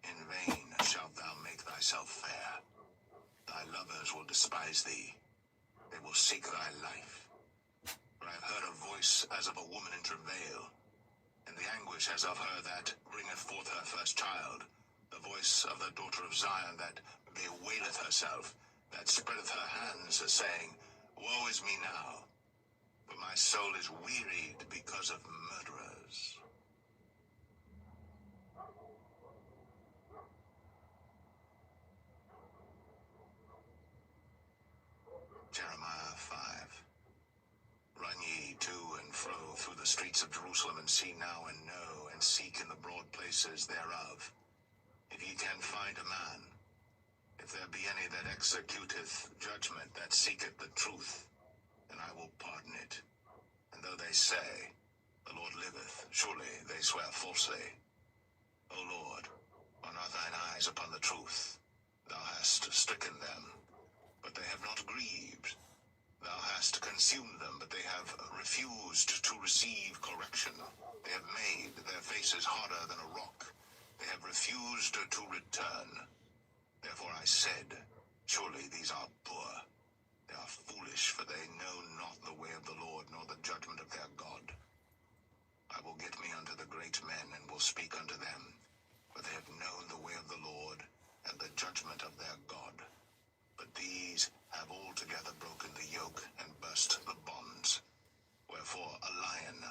in vain shalt thou make thyself fair. Thy lovers will despise thee. They will seek thy life. For I have heard a voice as of a woman in travail, and the anguish as of her that bringeth forth her first child, the voice of the daughter of Zion that bewaileth herself, that spreadeth her hands, saying, Woe is me now, for my soul is wearied because of murderers. Jeremiah 5. Run ye to and fro through the streets of Jerusalem, and see now and know, and seek in the broad places thereof, if ye can find a man, if there be any that executeth judgment, that seeketh the truth, then I will pardon it. And though they say, The Lord liveth, surely they swear falsely. O Lord, are not thine eyes upon the truth? Thou hast stricken them, but they have not grieved. Thou hast consumed them, but they have refused to receive correction. They have made their faces harder than a rock. They have refused to return. Therefore I said, Surely these are poor. They are foolish, for they know not the way of the Lord, nor the judgment of their God. I will get me unto the great men, and will speak unto them, for they have known the way of the Lord, and the judgment of their God. But these have altogether broken the yoke, and burst the bonds. Wherefore a lion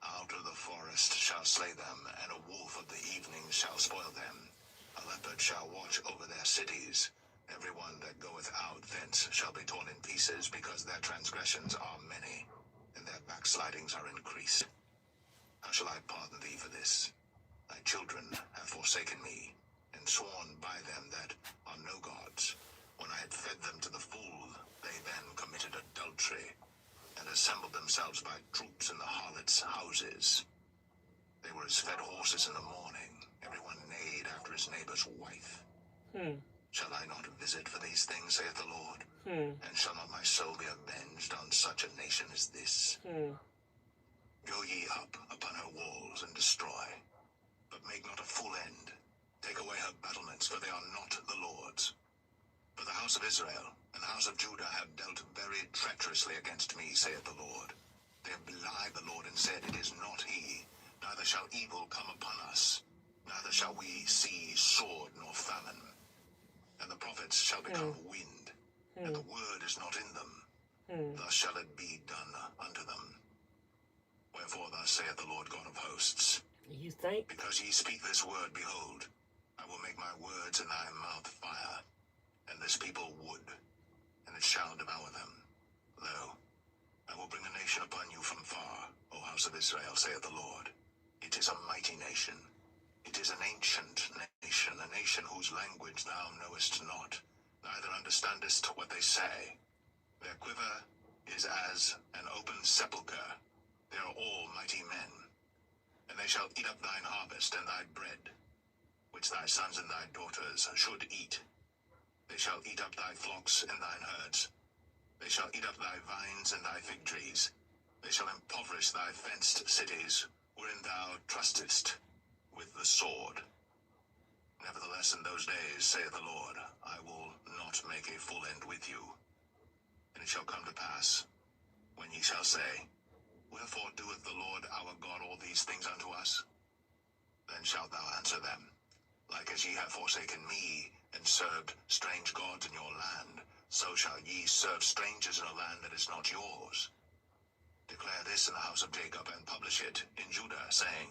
out of the forest shall slay them, and a wolf of the evening shall spoil them. A leopard shall watch over their cities. Every one that goeth out thence shall be torn in pieces, because their transgressions are many, and their backslidings are increased. How shall I pardon thee for this? Thy children have forsaken me, and sworn by them that are no gods. When I had fed them to the full, they then committed adultery, and assembled themselves by troops in the harlots' houses. They were as fed horses in the morning. Everyone neighed after his neighbor's wife. Shall I not visit for these things, saith the Lord? And shall not my soul be avenged on such a nation as this? Go ye up upon her walls, and destroy, but make not a full end. Take away her battlements, for they are not the Lord's. For the house of Israel and the house of Judah have dealt very treacherously against me, saith the Lord. They have belied the Lord, and said, It is not he, neither shall evil come upon us, neither shall we see sword nor famine. And the prophets shall become wind, and the word is not in them. Thus shall it be done unto them. Wherefore thus saith the Lord God of hosts, You think? because ye speak this word, behold, will make my words in thy mouth fire, and this people wood, and it shall devour them. Lo, I will bring a nation upon you from far, O house of Israel, saith the Lord. It is a mighty nation. It is an ancient nation, a nation whose language thou knowest not, neither understandest what they say. Their quiver is as an open sepulchre. They are all mighty men. And they shall eat up thine harvest and thy bread, which thy sons and thy daughters should eat. They shall eat up thy flocks and thine herds. They shall eat up thy vines and thy fig trees. They shall impoverish thy fenced cities, wherein thou trustest, with the sword. Nevertheless, in those days, saith the Lord, I will not make a full end with you. And it shall come to pass, when ye shall say, Wherefore doeth the Lord our God all these things unto us? Then shalt thou answer them, Like as ye have forsaken me, and served strange gods in your land, so shall ye serve strangers in a land that is not yours. Declare this in the house of Jacob, and publish it in Judah, saying,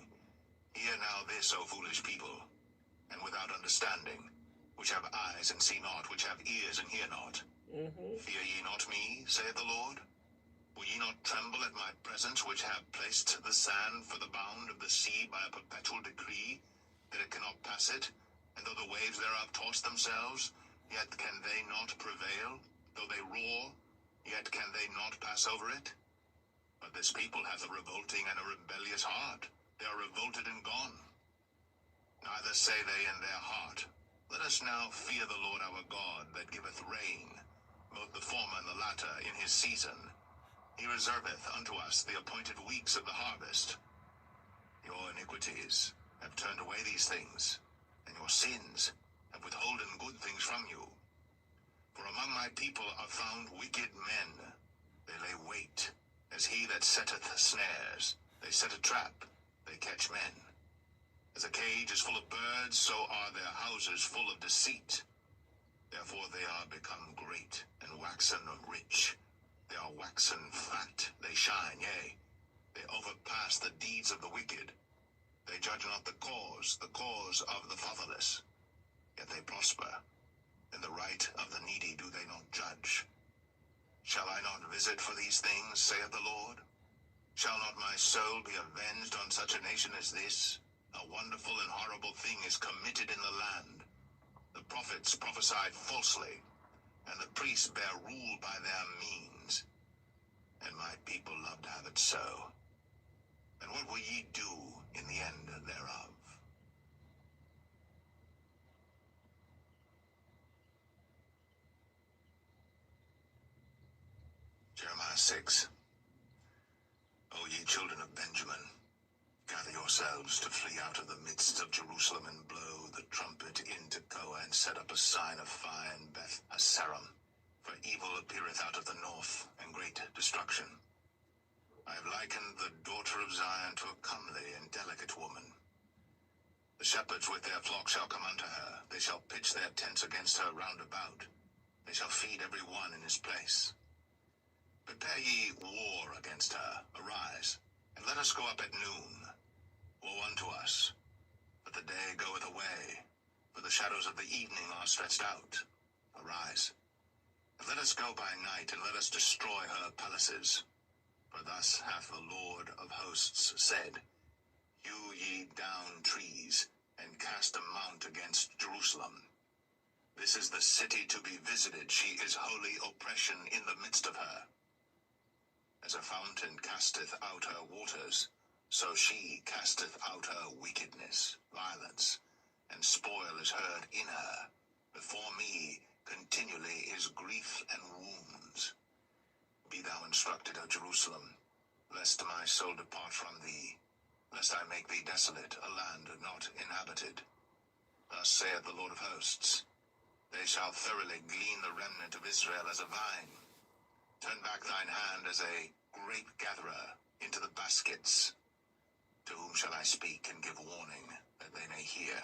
Hear now this, O foolish people, and without understanding, which have eyes and see not, which have ears and hear not. Fear ye not me, saith the Lord? Will ye not tremble at my presence, which have placed the sand for the bound of the sea by a perpetual decree, that it cannot pass it? And though the waves thereof toss themselves, yet can they not prevail? Though they roar, yet can they not pass over it? But this people hath a revolting and a rebellious heart. They are revolted and gone. Neither say they in their heart, Let us now fear the Lord our God, that giveth rain, both the former and the latter, in his season. He reserveth unto us the appointed weeks of the harvest. Your iniquities have turned away these things, and your sins have withholden good things from you. For among my people are found wicked men. They lay wait, as he that setteth snares. They set a trap, they catch men. As a cage is full of birds, so are their houses full of deceit. Therefore they are become great, and waxen rich. They are waxen fat, they shine, yea, they overpass the deeds of the wicked. They judge not the cause of the fatherless. Yet they prosper. In the right of the needy do they not judge. Shall I not visit for these things, saith the Lord? Shall not my soul be avenged on such a nation as this? A wonderful and horrible thing is committed in the land. The prophets prophesied falsely, and the priests bear rule by their means. And my people love to have it so. And what will ye do in the end thereof? Jeremiah 6. O ye children of Benjamin, gather yourselves to flee out of the midst of Jerusalem, and blow the trumpet in Tekoa, and set up a sign of fire in Beth Hasaram. For evil appeareth out of the north, and great destruction. I have likened the daughter of Zion to a comely and delicate woman. The shepherds with their flocks shall come unto her. They shall pitch their tents against her round about. They shall feed every one in his place. Prepare ye war against her. Arise, and let us go up at noon. Woe unto us, but the day goeth away, for the shadows of the evening are stretched out. Arise, and let us go by night, and let us destroy her palaces. For thus hath the Lord of hosts said, Hew ye down trees, and cast a mount against Jerusalem. This is the city to be visited. She is holy oppression in the midst of her. As a fountain casteth out her waters, so she casteth out her wickedness, violence, and spoil is heard in her. Before me continually is grief and wounds. Be thou instructed, O Jerusalem, lest my soul depart from thee, lest I make thee desolate, a land not inhabited. Thus saith the Lord of hosts, They shall thoroughly glean the remnant of Israel as a vine. Turn back thine hand as a grape gatherer into the baskets. To whom shall I speak and give warning, that they may hear?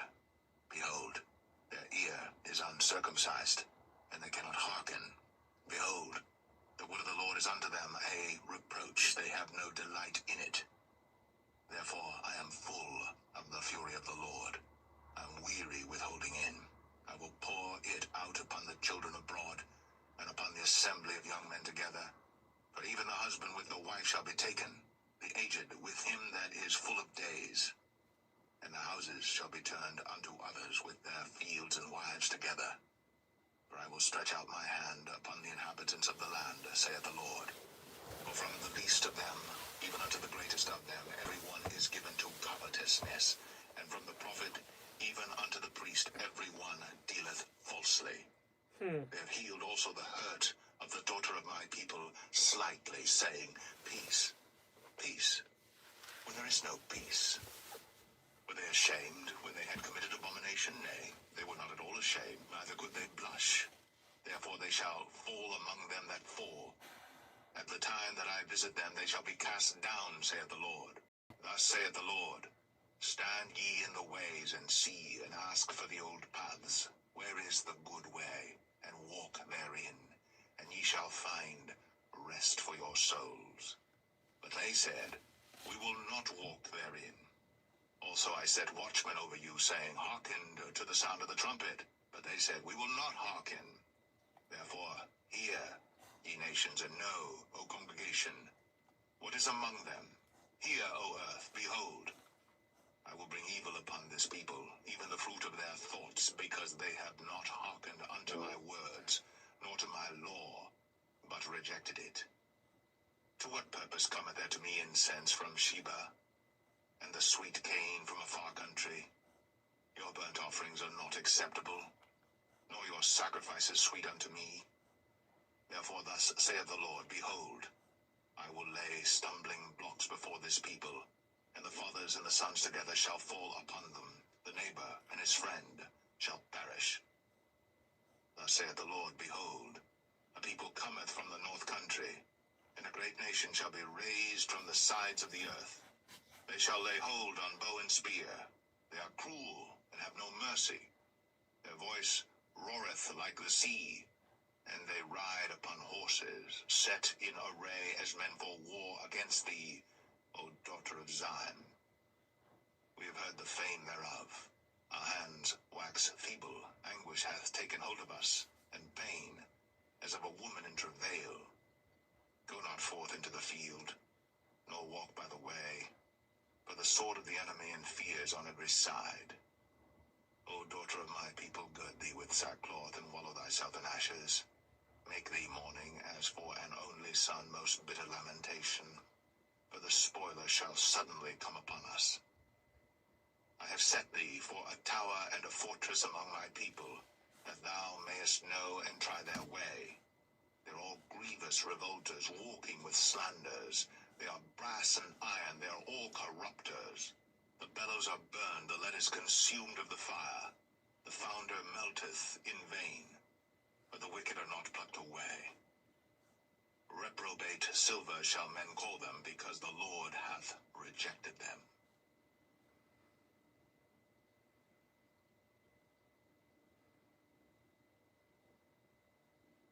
Behold, their ear is uncircumcised, and they cannot hearken. Behold, the word of the Lord is unto them a reproach. They have no delight in it. Therefore I am full of the fury of the Lord. I am weary with holding young men together. For even the husband with the wife shall be taken, the aged with him that is full of days. And the houses shall be turned unto others with their fields and wives together. For I will stretch out my hand upon the inhabitants of the land, saith the Lord. For from the least of them, even unto the greatest of them, every one is given to covetousness. And from the prophet, even unto the priest, every one dealeth falsely. They have healed also the hurt of the daughter of my people slightly, saying, Peace, peace, when there is no peace. Were they ashamed when they had committed abomination? Nay, they were not at all ashamed, neither could they blush. Therefore they shall fall among them that fall. At the time that I visit them, they shall be cast down, saith the Lord. Thus saith the Lord, Stand ye in the ways, and see, and ask for the old paths. Where is the good way? And walk therein, and ye shall find rest for your souls. But they said, We will not walk therein. Also I set watchmen over you, saying, Hearken to the sound of the trumpet. But they said, We will not hearken. Therefore, hear, ye nations, and know, O congregation, what is among them. Hear, O earth, behold. I will bring evil upon this people, even the fruit of their thoughts, because they have not hearkened unto my words, nor to my law, but rejected it. To what purpose cometh there to me incense from Sheba, and the sweet cane from a far country? Your burnt offerings are not acceptable, nor your sacrifices sweet unto me. Therefore thus saith the Lord, Behold, I will lay stumbling blocks before this people, and the fathers and the sons together shall fall upon them. The neighbor and his friend shall perish. Thus saith the Lord, Behold, a people cometh from the north country, and a great nation shall be raised from the sides of the earth. They shall lay hold on bow and spear. They are cruel, and have no mercy. Their voice roareth like the sea, and they ride upon horses, set in array as men for war against thee, O daughter of Zion. We have heard the fame thereof. Our hands wax feeble, anguish hath taken hold of us, and pain, as of a woman in travail. Go not forth into the field, nor walk by the way, for the sword of the enemy and fears on every side. O daughter of my people, gird thee with sackcloth, and wallow thyself in ashes. Make thee mourning as for an only son, most bitter lamentation. For the spoiler shall suddenly come upon us. I have set thee for a tower and a fortress among my people, that thou mayest know and try their way. They are all grievous revolters, walking with slanders. They are brass and iron, they are all corrupters. The bellows are burned, the lead is consumed of the fire. The founder melteth in vain, but the wicked are not plucked away. Reprobate silver shall men call them, because the Lord hath rejected them.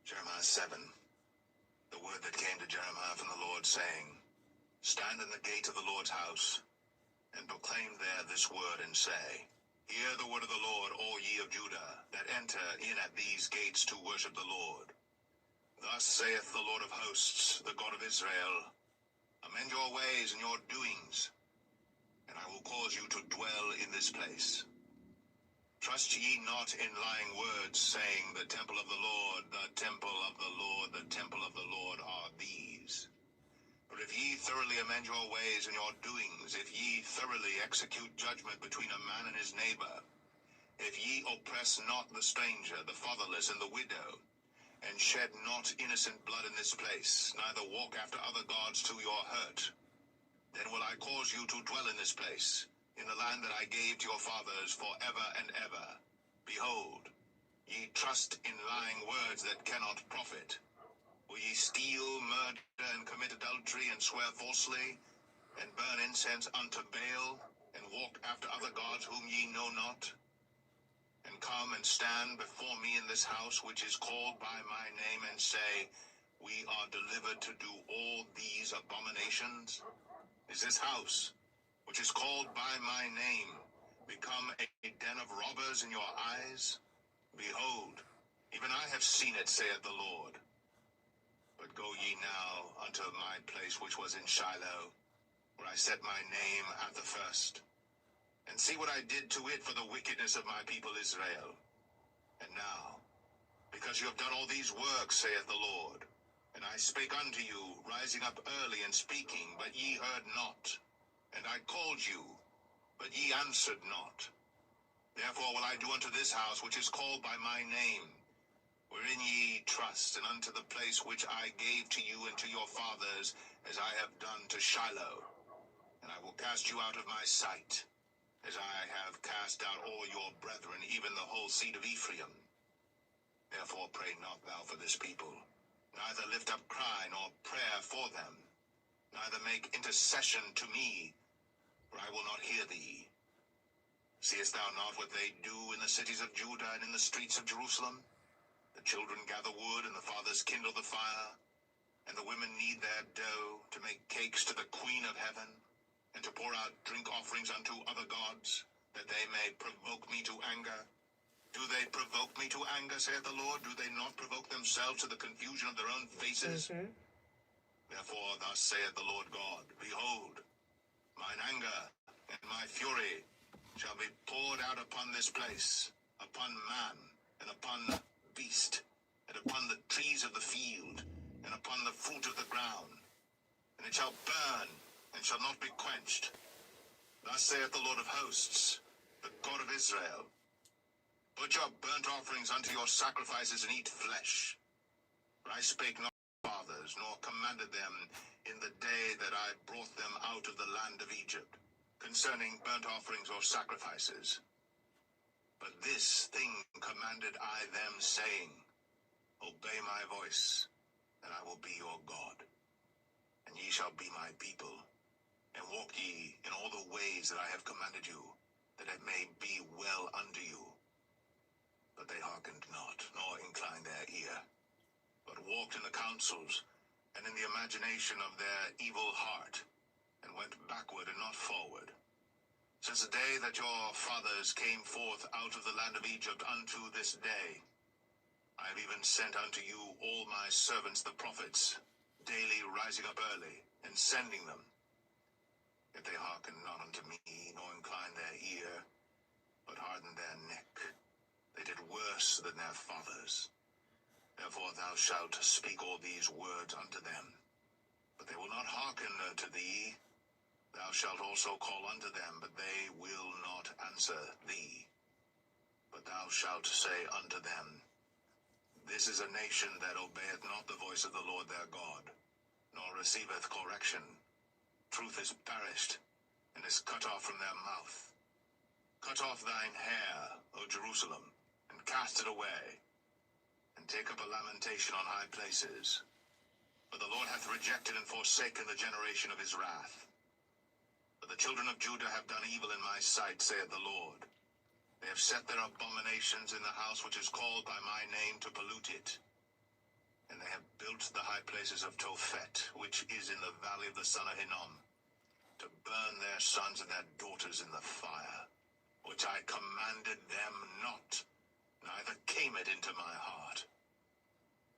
Jeremiah 7. The word that came to Jeremiah from the Lord, saying, Stand in the gate of the Lord's house, and proclaim there this word, and say, Hear the word of the Lord, all ye of Judah, that enter in at these gates to worship the Lord. Thus saith the Lord of hosts, the God of Israel, Amend your ways and your doings, and I will cause you to dwell in this place. Trust ye not in lying words, saying, The temple of the Lord, the temple of the Lord, the temple of the Lord are these. But if ye thoroughly amend your ways and your doings, if ye thoroughly execute judgment between a man and his neighbor, if ye oppress not the stranger, the fatherless, and the widow, and shed not innocent blood in this place, neither walk after other gods to your hurt, then will I cause you to dwell in this place, in the land that I gave to your fathers forever and ever. Behold, ye trust in lying words that cannot profit. Will ye steal, murder, and commit adultery, and swear falsely, and burn incense unto Baal, and walk after other gods whom ye know not? And come and stand before me in this house which is called by my name, and say, We are delivered to do all these abominations? Is this house, which is called by my name, become a den of robbers in your eyes? Behold, even I have seen it, saith the Lord. Go ye now unto my place which was in Shiloh, where I set my name at the first, and see what I did to it for the wickedness of my people Israel. And now, because you have done all these works, saith the Lord, and I spake unto you, rising up early and speaking, but ye heard not. And I called you, but ye answered not. Therefore will I do unto this house which is called by my name, wherein ye trust, and unto the place which I gave to you and to your fathers, as I have done to Shiloh. And I will cast you out of my sight, as I have cast out all your brethren, even the whole seed of Ephraim. Therefore pray not thou for this people, neither lift up cry nor prayer for them, neither make intercession to me, for I will not hear thee. Seest thou not what they do in the cities of Judah and in the streets of Jerusalem? The children gather wood, and the fathers kindle the fire, and the women knead their dough to make cakes to the Queen of Heaven, and to pour out drink offerings unto other gods, that they may provoke me to anger. Do they provoke me to anger, saith the Lord? Do they not provoke themselves to the confusion of their own faces? Therefore thus saith the Lord God, Behold, mine anger and my fury shall be poured out upon this place, upon man, and upon beast, and upon the trees of the field, and upon the fruit of the ground. And it shall burn, and shall not be quenched. Thus saith the Lord of hosts, the God of Israel, Put your burnt offerings unto your sacrifices, and eat flesh. For I spake not to your fathers, nor commanded them in the day that I brought them out of the land of Egypt, concerning burnt offerings or sacrifices. But this thing commanded I them, saying, Obey my voice, and I will be your God, and ye shall be my people, and walk ye in all the ways that I have commanded you, that it may be well unto you. But they hearkened not, nor inclined their ear, but walked in the counsels, and in the imagination of their evil heart, and went backward and not forward. Since the day that your fathers came forth out of the land of Egypt unto this day, I have even sent unto you all my servants the prophets, daily rising up early, and sending them. Yet they hearken not unto me, nor incline their ear, but harden their neck. They did worse than their fathers. Therefore thou shalt speak all these words unto them. But they will not hearken unto thee. Thou shalt also call unto them, but they will not answer thee. But thou shalt say unto them, This is a nation that obeyeth not the voice of the Lord their God, nor receiveth correction. Truth is perished, and is cut off from their mouth. Cut off thine hair, O Jerusalem, and cast it away, and take up a lamentation on high places. For the Lord hath rejected and forsaken the generation of his wrath. For the children of Judah have done evil in my sight, saith the Lord. They have set their abominations in the house which is called by my name, to pollute it. And they have built the high places of Tophet, which is in the valley of the son of Hinnom, to burn their sons and their daughters in the fire, which I commanded them not, neither came it into my heart.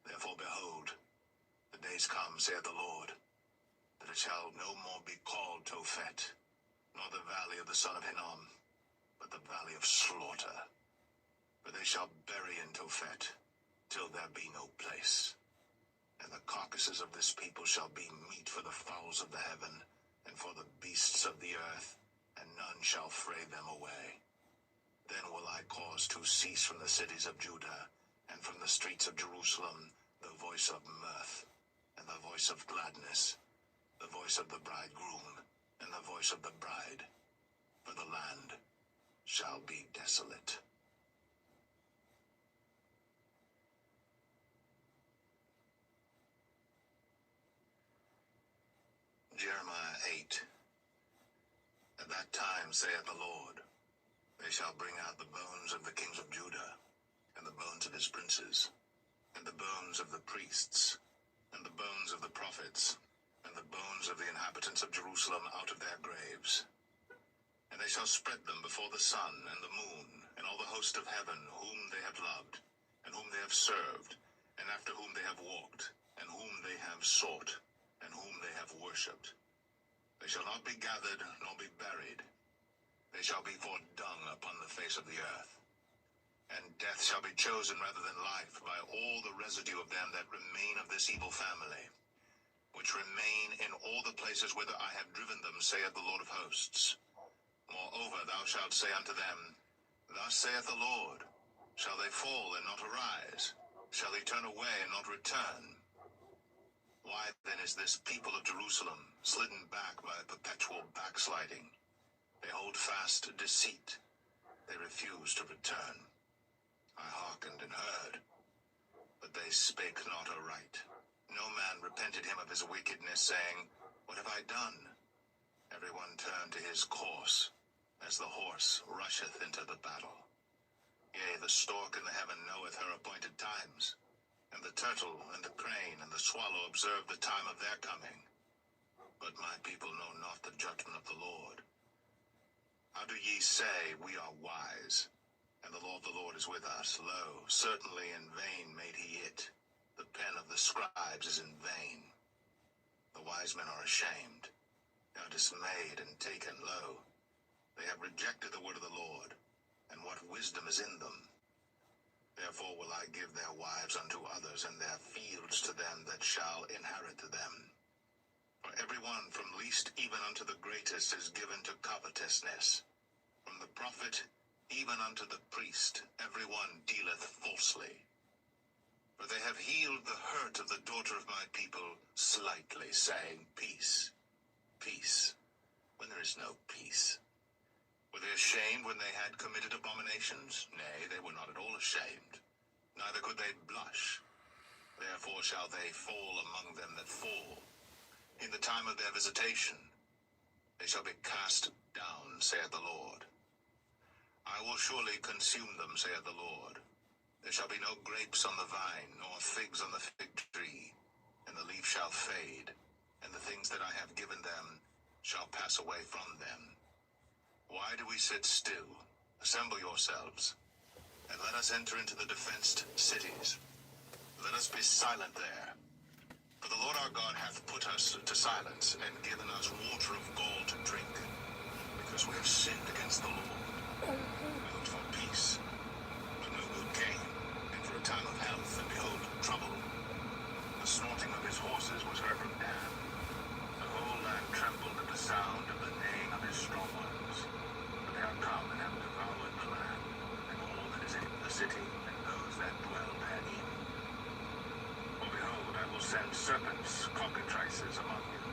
Therefore, behold, the days come, saith the Lord, that it shall no more be called Tophet, nor the valley of the son of Hinnom, but the valley of slaughter. For they shall bury in Tophet, till there be no place. And the carcasses of this people shall be meat for the fowls of the heaven, and for the beasts of the earth, and none shall fray them away. Then will I cause to cease from the cities of Judah, and from the streets of Jerusalem, the voice of mirth, and the voice of gladness, the voice of the bridegroom, and the voice of the bride. For the land shall be desolate. Jeremiah 8. At that time, saith the Lord, they shall bring out the bones of the kings of Judah, and the bones of his princes, and the bones of the priests, and the bones of the prophets, and the bones of the inhabitants of Jerusalem out of their graves. And they shall spread them before the sun and the moon, and all the host of heaven, whom they have loved, and whom they have served, and after whom they have walked. and whom they have sought, and whom they have worshipped. They shall not be gathered, nor be buried. They shall be for dung upon the face of the earth. And death shall be chosen rather than life by all the residue of them that remain of this evil family, which remain in all the places whither I have driven them, saith the Lord of hosts. Moreover, thou shalt say unto them, Thus saith the Lord, shall they fall and not arise? Shall they turn away and not return? Why then is this people of Jerusalem slidden back by a perpetual backsliding? They hold fast deceit. They refuse to return. I hearkened and heard, but they spake not aright. No man repented him of his wickedness, saying, What have I done? Every one turned to his course, as the horse rusheth into the battle. Yea, the stork in the heaven knoweth her appointed times, and the turtle and the crane and the swallow observe the time of their coming. But my people know not the judgment of the Lord. How do ye say, We are wise, and the law of the Lord is with us? Lo, certainly in vain made he it. The pen of the scribes is in vain. The wise men are ashamed. They are dismayed and taken low. They have rejected the word of the Lord, and what wisdom is in them? Therefore will I give their wives unto others, and their fields to them that shall inherit them. For every one from least even unto the greatest is given to covetousness. From the prophet even unto the priest every one dealeth falsely. For they have healed the hurt of the daughter of my people slightly, saying, Peace, peace, when there is no peace. Were they ashamed when they had committed abominations? Nay, they were not at all ashamed, neither could they blush. Therefore shall they fall among them that fall. In the time of their visitation, they shall be cast down, saith the Lord. I will surely consume them, saith the Lord. There shall be no grapes on the vine, nor figs on the fig tree, and the leaf shall fade, and the things that I have given them shall pass away from them. Why do we sit still? Assemble yourselves, and let us enter into the defenced cities. Let us be silent there. For the Lord our God hath put us to silence, and given us water of gall to drink, because we have sinned against the Lord. We looked for peace, but no good came, and for a time of health, and behold, trouble. The snorting of his horses was heard from Dan. The whole land trembled at the sound of the neighing of his strong ones. For they are come and have devoured the land, and all that is in the city, and those that dwell therein. For behold, I will send serpents, cockatrices among you,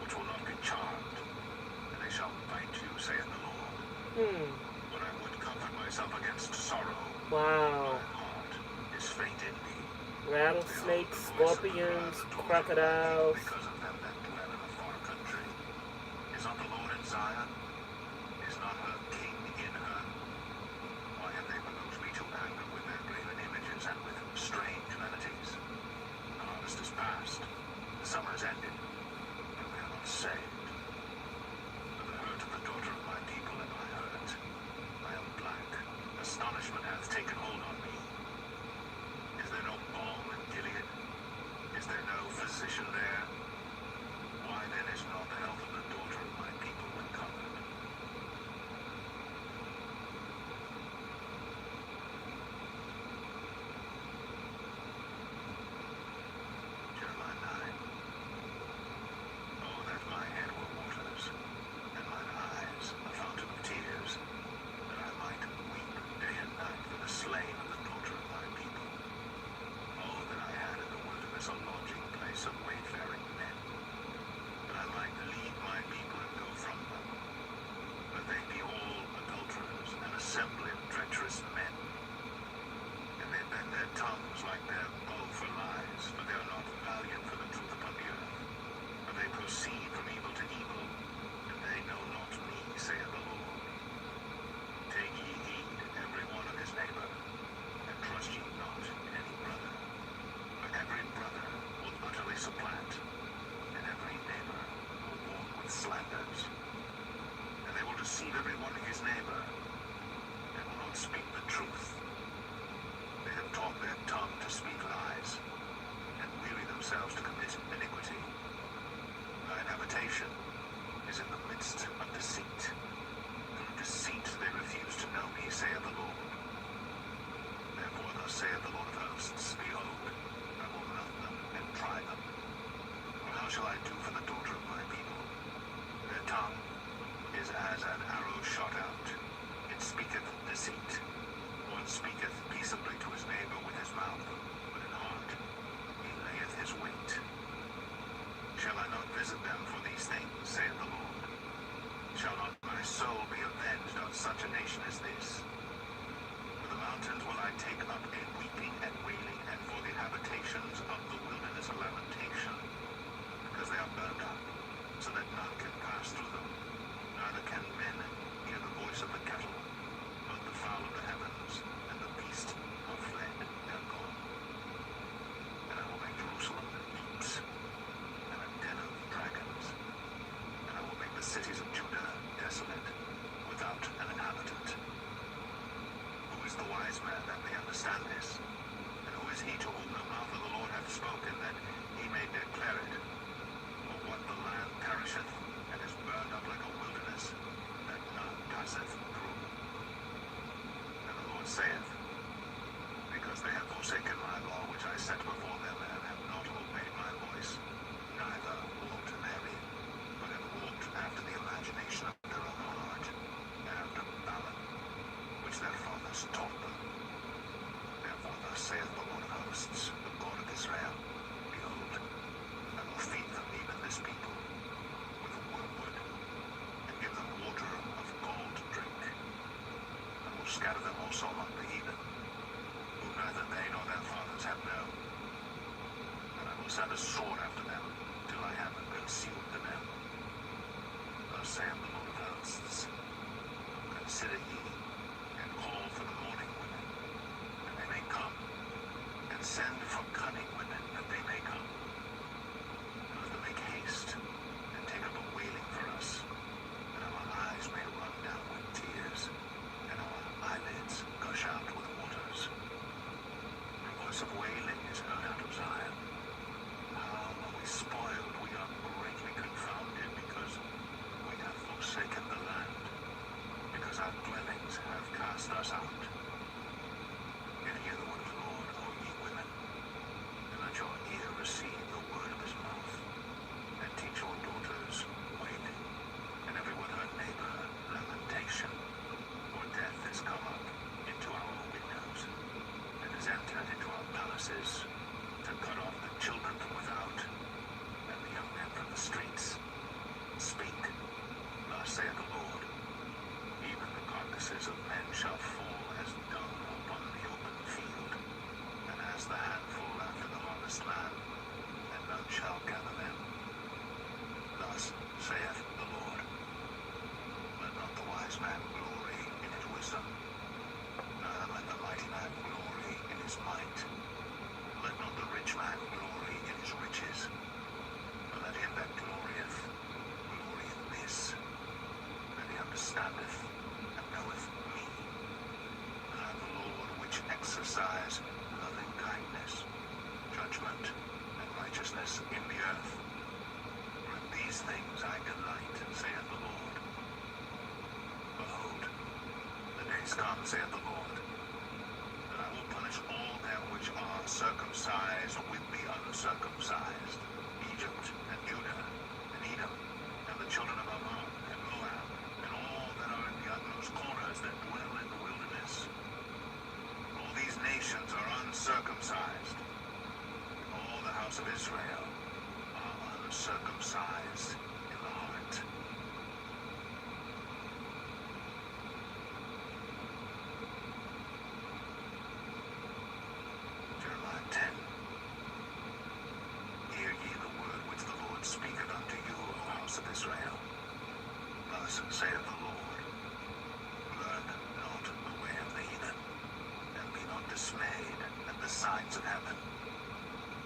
which will not be charmed, and they shall bite you, saith the Lord. But I would comfort myself against sorrow. Wow. My heart is faint in me. Rattlesnakes, scorpions, crocodiles. Because of them that dwell in a far country. Is not the Lord in Zion? Is not her king in her? Why have they provoked me to anger with their graven images and with strange vanities? The harvest is past, the summer is ended, and we are not saved. For the hurt of the daughter of my people have I heard. I am black. Astonishment hath taken hold on me. Is there no balm in Gilead? Is there no physician there? Why then is not the health of the daughter of my people recovered? Jeremiah 9. Oh, that my head were waters, and mine eyes a fountain of tears, that I might weep day and night for the slain of the daughter of my people. Oh, that I had in the wilderness a lodging place of wayfaring men, that I might leave my people and go from them. But they be all adulterers, an assembly of treacherous men. And they bend their tongues like their bow for lies, for they are not valiant for the truth upon the earth. For they proceed from evil to evil, and they know not me, saith the Lord. Take ye heed, every one of his neighbor, and trust ye not in any brother. For every brother will utterly supplant, and every neighbor will walk with slanders. And they will deceive every one of his neighbor, and will not speak the truth. They have taught their tongue to speak lies, and weary themselves to commit iniquity. Thine habitation is in the midst of deceit. Through deceit they refuse to know me, saith the Lord. Therefore thus saith the Lord of hosts, Behold, I will melt them and try them. For how shall I do for the daughter of my people? Their tongue is as an arrow shot out. It speaketh deceit. One speaketh peaceably to his neighbor with his mouth, but in heart he layeth his wait. Shall I not visit them for these things, saith the Lord? Shall not my soul be avenged on such a nation as this? For the mountains will I take up a weeping and wailing, and for the habitations of the wilderness a lamentation, because they are burned up, so that none can pass through them, neither can men hear the voice of the cattle, both the fowl of the heavens and the beast are fled, they are gone. And I will make Jerusalem heaps, and a den of dragons, and I will make the cities of Judah desolate, without an inhabitant. Who is the wise man that may understand this? And who is he to whom the mouth of the Lord hath spoken, that he may declare it? For what the land perisheth, and is burned up like a wilderness, that none passeth through. And the Lord saith, because they have forsaken my law which I set before them, and have not obeyed my voice, neither walked therein, but have walked after the imagination of their own heart, and after Balaam, which their fathers taught them. Therefore thus saith the Lord of hosts, the God of Israel, Behold, I will feed them, even this people, with wormwood, and give them water of gall to drink. I will scatter them also among the heathen, whom neither they nor their fathers have known. And I will send a sword after them, till I have consumed them. Thus saith the Lord of hosts, Consider ye, and call for the mourning women, that they may come, and send for cunning women, that they may come. And let them make haste, and take up a wailing for us, that our eyes may run down with tears, and our eyelids gush out with waters. The voice of wailing is heard out of Zion. How are we spoiled? We are greatly confounded, because we have forsaken the land, because our dwellings have cast us out. Yet hear the word of the Lord, O ye women, and let your ear receive the word of his mouth, and teach your daughters wailing, and every one her neighbor lamentation. For death is come up into our windows, and is entered into our palaces, to cut off the children from without, and the young men from the streets. Speak, thus saith the Lord, even the carcasses of men shall fall as dung upon the open field, and as the handful after the harvest land, and none shall gather them. Thus saith the Lord, let not the wise man glory in his wisdom, neither let the mighty man glory in his might. Let not the rich man glory in his riches, but let him that glorieth glory in this, that he understandeth and knoweth me, that I am the Lord which exercise loving kindness, judgment, and righteousness in the earth. For in these things I delight, saith the Lord. Behold, the days come, saith the Lord, that I will punish all them which are circumcised with the uncircumcised, Egypt and Judah and Edom, and the children of Ammon and Moab, and all that are in the utmost corners that dwell in the wilderness. All these nations are uncircumcised. All the house of Israel are uncircumcised in the heart. Jeremiah 10. Hear ye the word which the Lord speaketh unto you, O house of Israel. Thus saith the Lord, learn not the way of the heathen, and be not dismayed at the signs of heaven.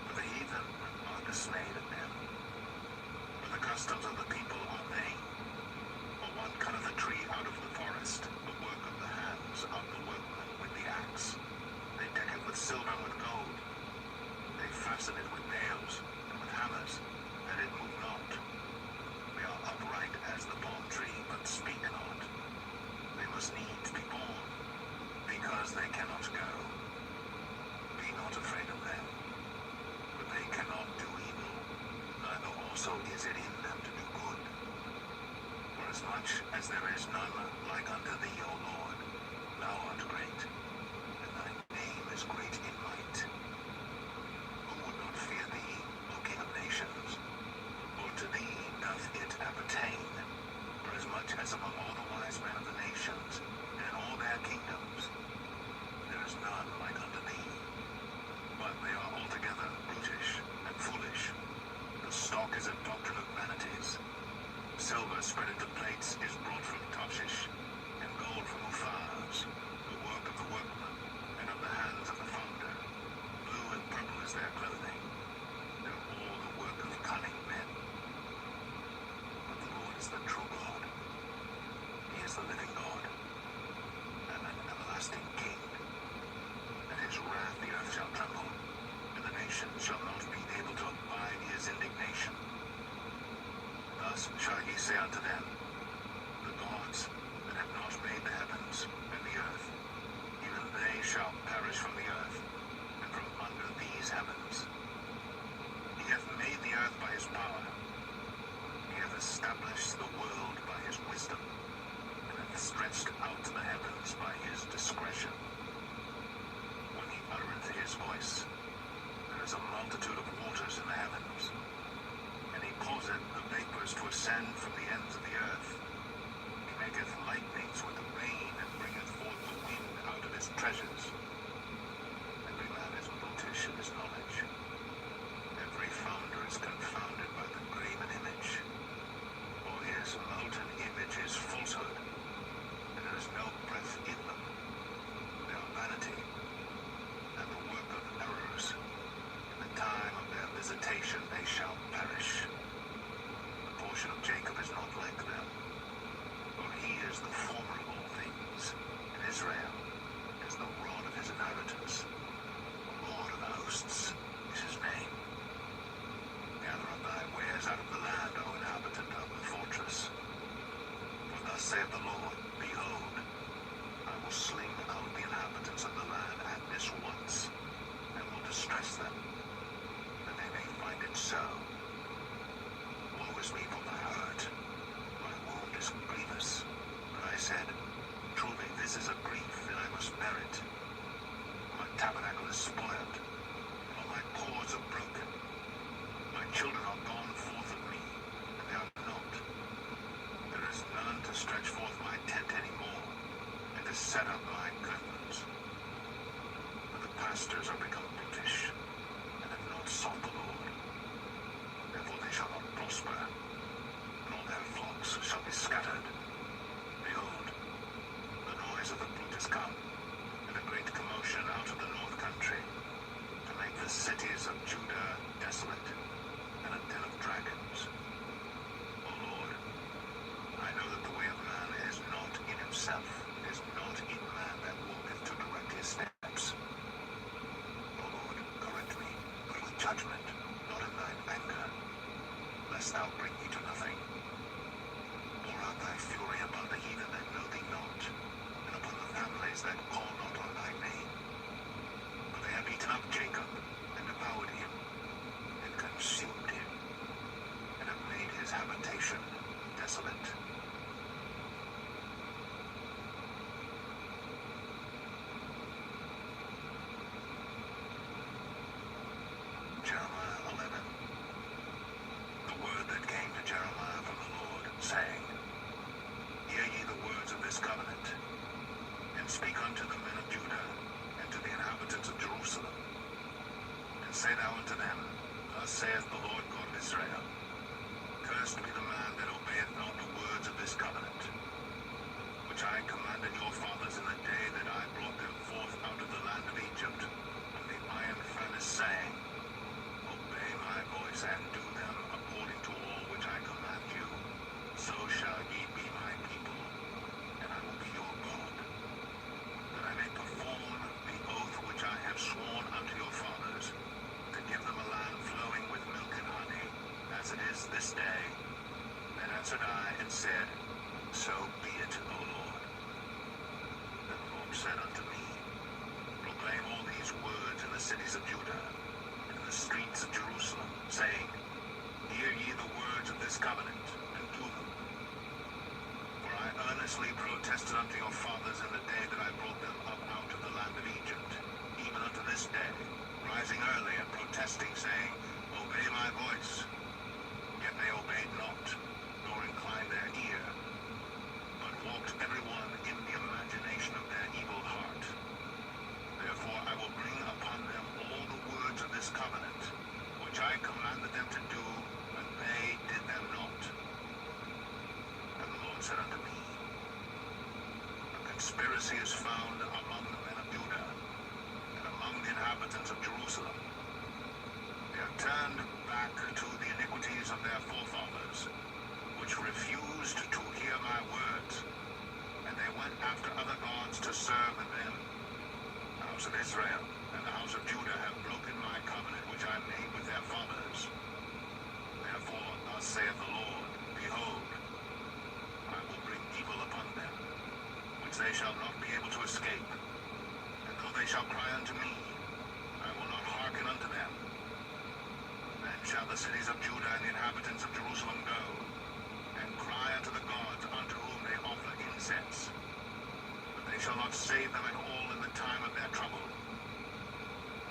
For the heathen are dismayed at them. For the customs of the people are vain. For one cutteth a tree out of the forest, the work of the hands of the workman with the axe. They deck it with silver and with gold. They fasten it with nails and with hammers, that it move not. They are upright as the palm tree, but speak not. They must needs be born, because they cannot go. Be not afraid of them, for they cannot do evil, neither also is it in them to do good. For as much as there is none like unto thee, O Lord, thou art great, and thy name is great in might. Who would not fear thee, O King of nations? For to thee doth it appertain, for as much as among all the wise men of the nations, and in all their kingdoms, there is none like unto thee. But they are altogether brutish and foolish. The stock is a doctrine of vanities. Silver spread into plates is brought from Tarshish, and gold from Uphaz, the work of the workman, and of the hands of the founder. Blue and purple is their clothing. They're all the work of cunning men. But the Lord is the true God. He is the living God, and an everlasting King. At his wrath the earth shall tremble, and the nations shall not be able to abide his indignation. Thus shall ye say unto them, the gods that have not made the heavens and the earth, even they shall perish from the earth, and from under these heavens. He hath made the earth by his power. He hath established the world by his wisdom, and hath stretched out the heavens by his discretion. When he uttereth his voice, there is a multitude of waters in the heavens, and he causeth the vapors to ascend from the ends of the earth. He maketh lightnings with the rain, and bringeth forth the wind out of his treasures. Every man is brutish in his knowledge. Every founder is confounded by the graven image. For his molten image is falsehood, and there is no breath in them. They are vanity, and the work of errors. In the time of their visitation they shall perish. The portion of Jacob is not like them, for he is the former of all things, and Israel is the rod of his inheritance. The Lord of hosts is his name. Gather up thy wares out of the land, O inhabitant of the fortress. For thus saith the Lord, behold, I will sling out the inhabitants of the land at this once, and will distress them, that they may find it so. Woe is me for my hurt, my wound is grievous. But I said, truly this is a grief, and I must bear it. My tabernacle is spoiled, all my cords are broken. My children are gone forth of me, and they are not. There is none to stretch forth my tent any more, and to set up my curtains. For the pastors are become brutish, and have not sought the Lord. Therefore they shall not prosper, and all their flocks shall be scattered. Behold, the noise of the brute is come, and a great commotion out of the north country, to make the cities of Judah desolate, and a den of dragons. O Lord, I know that the way of man is not in himself, it is not in man that walketh to direct his steps. O Lord, correct me, but with judgment, not in thine anger, lest thou bring me to nothing. Pour out thy fury upon the heathen that know thee not, and upon the families that call not on thy name. For they have eaten up Jacob, and devoured him, and consumed him, and have made his habitation desolate. Jeremiah 11. The word that came to Jeremiah from the Lord, saying, Hear ye the words of this covenant, and speak unto the men of Judah, and to the inhabitants of Jerusalem. And say thou unto them, Thus saith the Lord God of Israel, Cursed be the man that obeyeth not the words of this covenant, which I commanded your fathers in the day that I brought them forth out of the land of Egypt, from the iron furnace, saying, Obey my voice, and do them according to all which I command you. So shall ye be my people, and I will be your God, that I may perform the oath which I have sworn unto your fathers, to give them a answered I and said, So be it, O Lord. Then the Lord said unto me, Proclaim all these words in the cities of Judah, and in the streets of Jerusalem, saying, Hear ye the words of this covenant, and do them. For I earnestly protested unto your fathers in the day that I brought them up out of the land of Egypt, even unto this day, rising early and protesting, saying, Obey my voice. Yet they obeyed not, nor inclined their ear, but walked every one in the imagination of their evil heart. Therefore I will bring upon them all the words of this covenant, which I commanded them to do, but they did them not. And the Lord said unto me, A conspiracy is found among the men of Judah, and among the inhabitants of Jerusalem. They have turned back to the iniquities of their forefathers, which refused to hear my words, and they went after other gods to serve them. The house of Israel and the house of Judah have broken my covenant which I made with their fathers. Therefore thus saith the Lord, Behold, I will bring evil upon them, which they shall not be able to escape. And though they shall cry unto me, I will not hearken unto them. Then shall the cities of Judah and the inhabitants of Jerusalem go, and cry unto the gods unto whom they offer incense. But they shall not save them at all in the time of their trouble.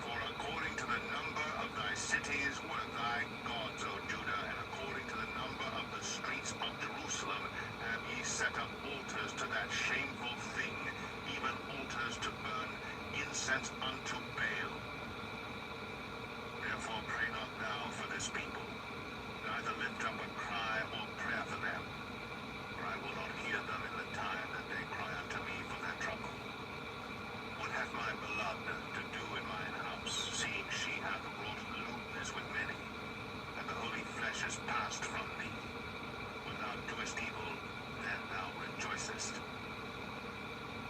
For according to the number of thy cities were thy gods, O Judah, and according to the number of the streets of Jerusalem have ye set up altars to that shameful thing, even altars to burn incense unto Baal. Therefore pray not thou for this people, neither lift up a cry or prayer for them, for I will not hear them in the time that they cry unto me for their trouble. What hath my beloved to do in mine house, seeing she hath wrought lewdness with many, and the holy flesh is passed from thee? When thou doest evil, then thou rejoicest.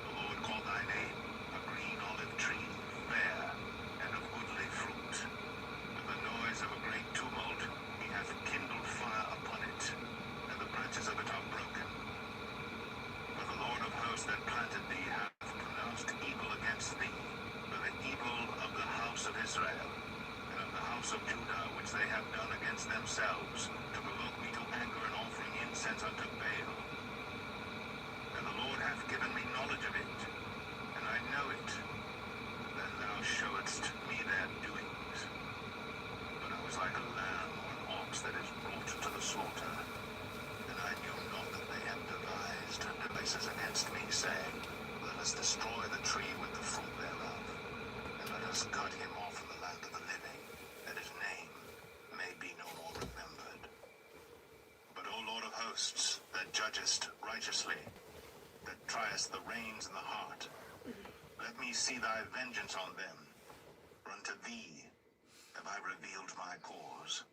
The Lord called thy name a green olive tree, fair, and of goodly fruit. With the noise of a great tumult he hath kindled fire upon it, and the branches of it are broken. For the Lord of hosts that planted thee hath pronounced evil against thee, for the evil of the house of Israel, and of the house of Judah, which they have done against themselves, to provoke me to anger and offering incense unto Baal. And the Lord hath given me knowledge of it, and I know it. Then thou showedst me their doings. But I was like a lamb or an ox that is brought to the slaughter, and I knew not that they had devised devices against me, saying, Let us destroy the tree with the fruit thereof, and let us cut him off from the land of the living, that his name may be no more remembered. But, O Lord of hosts, that judgest righteously, that triest the reins and the heart, let me see thy vengeance on them, for unto thee have I revealed my cause.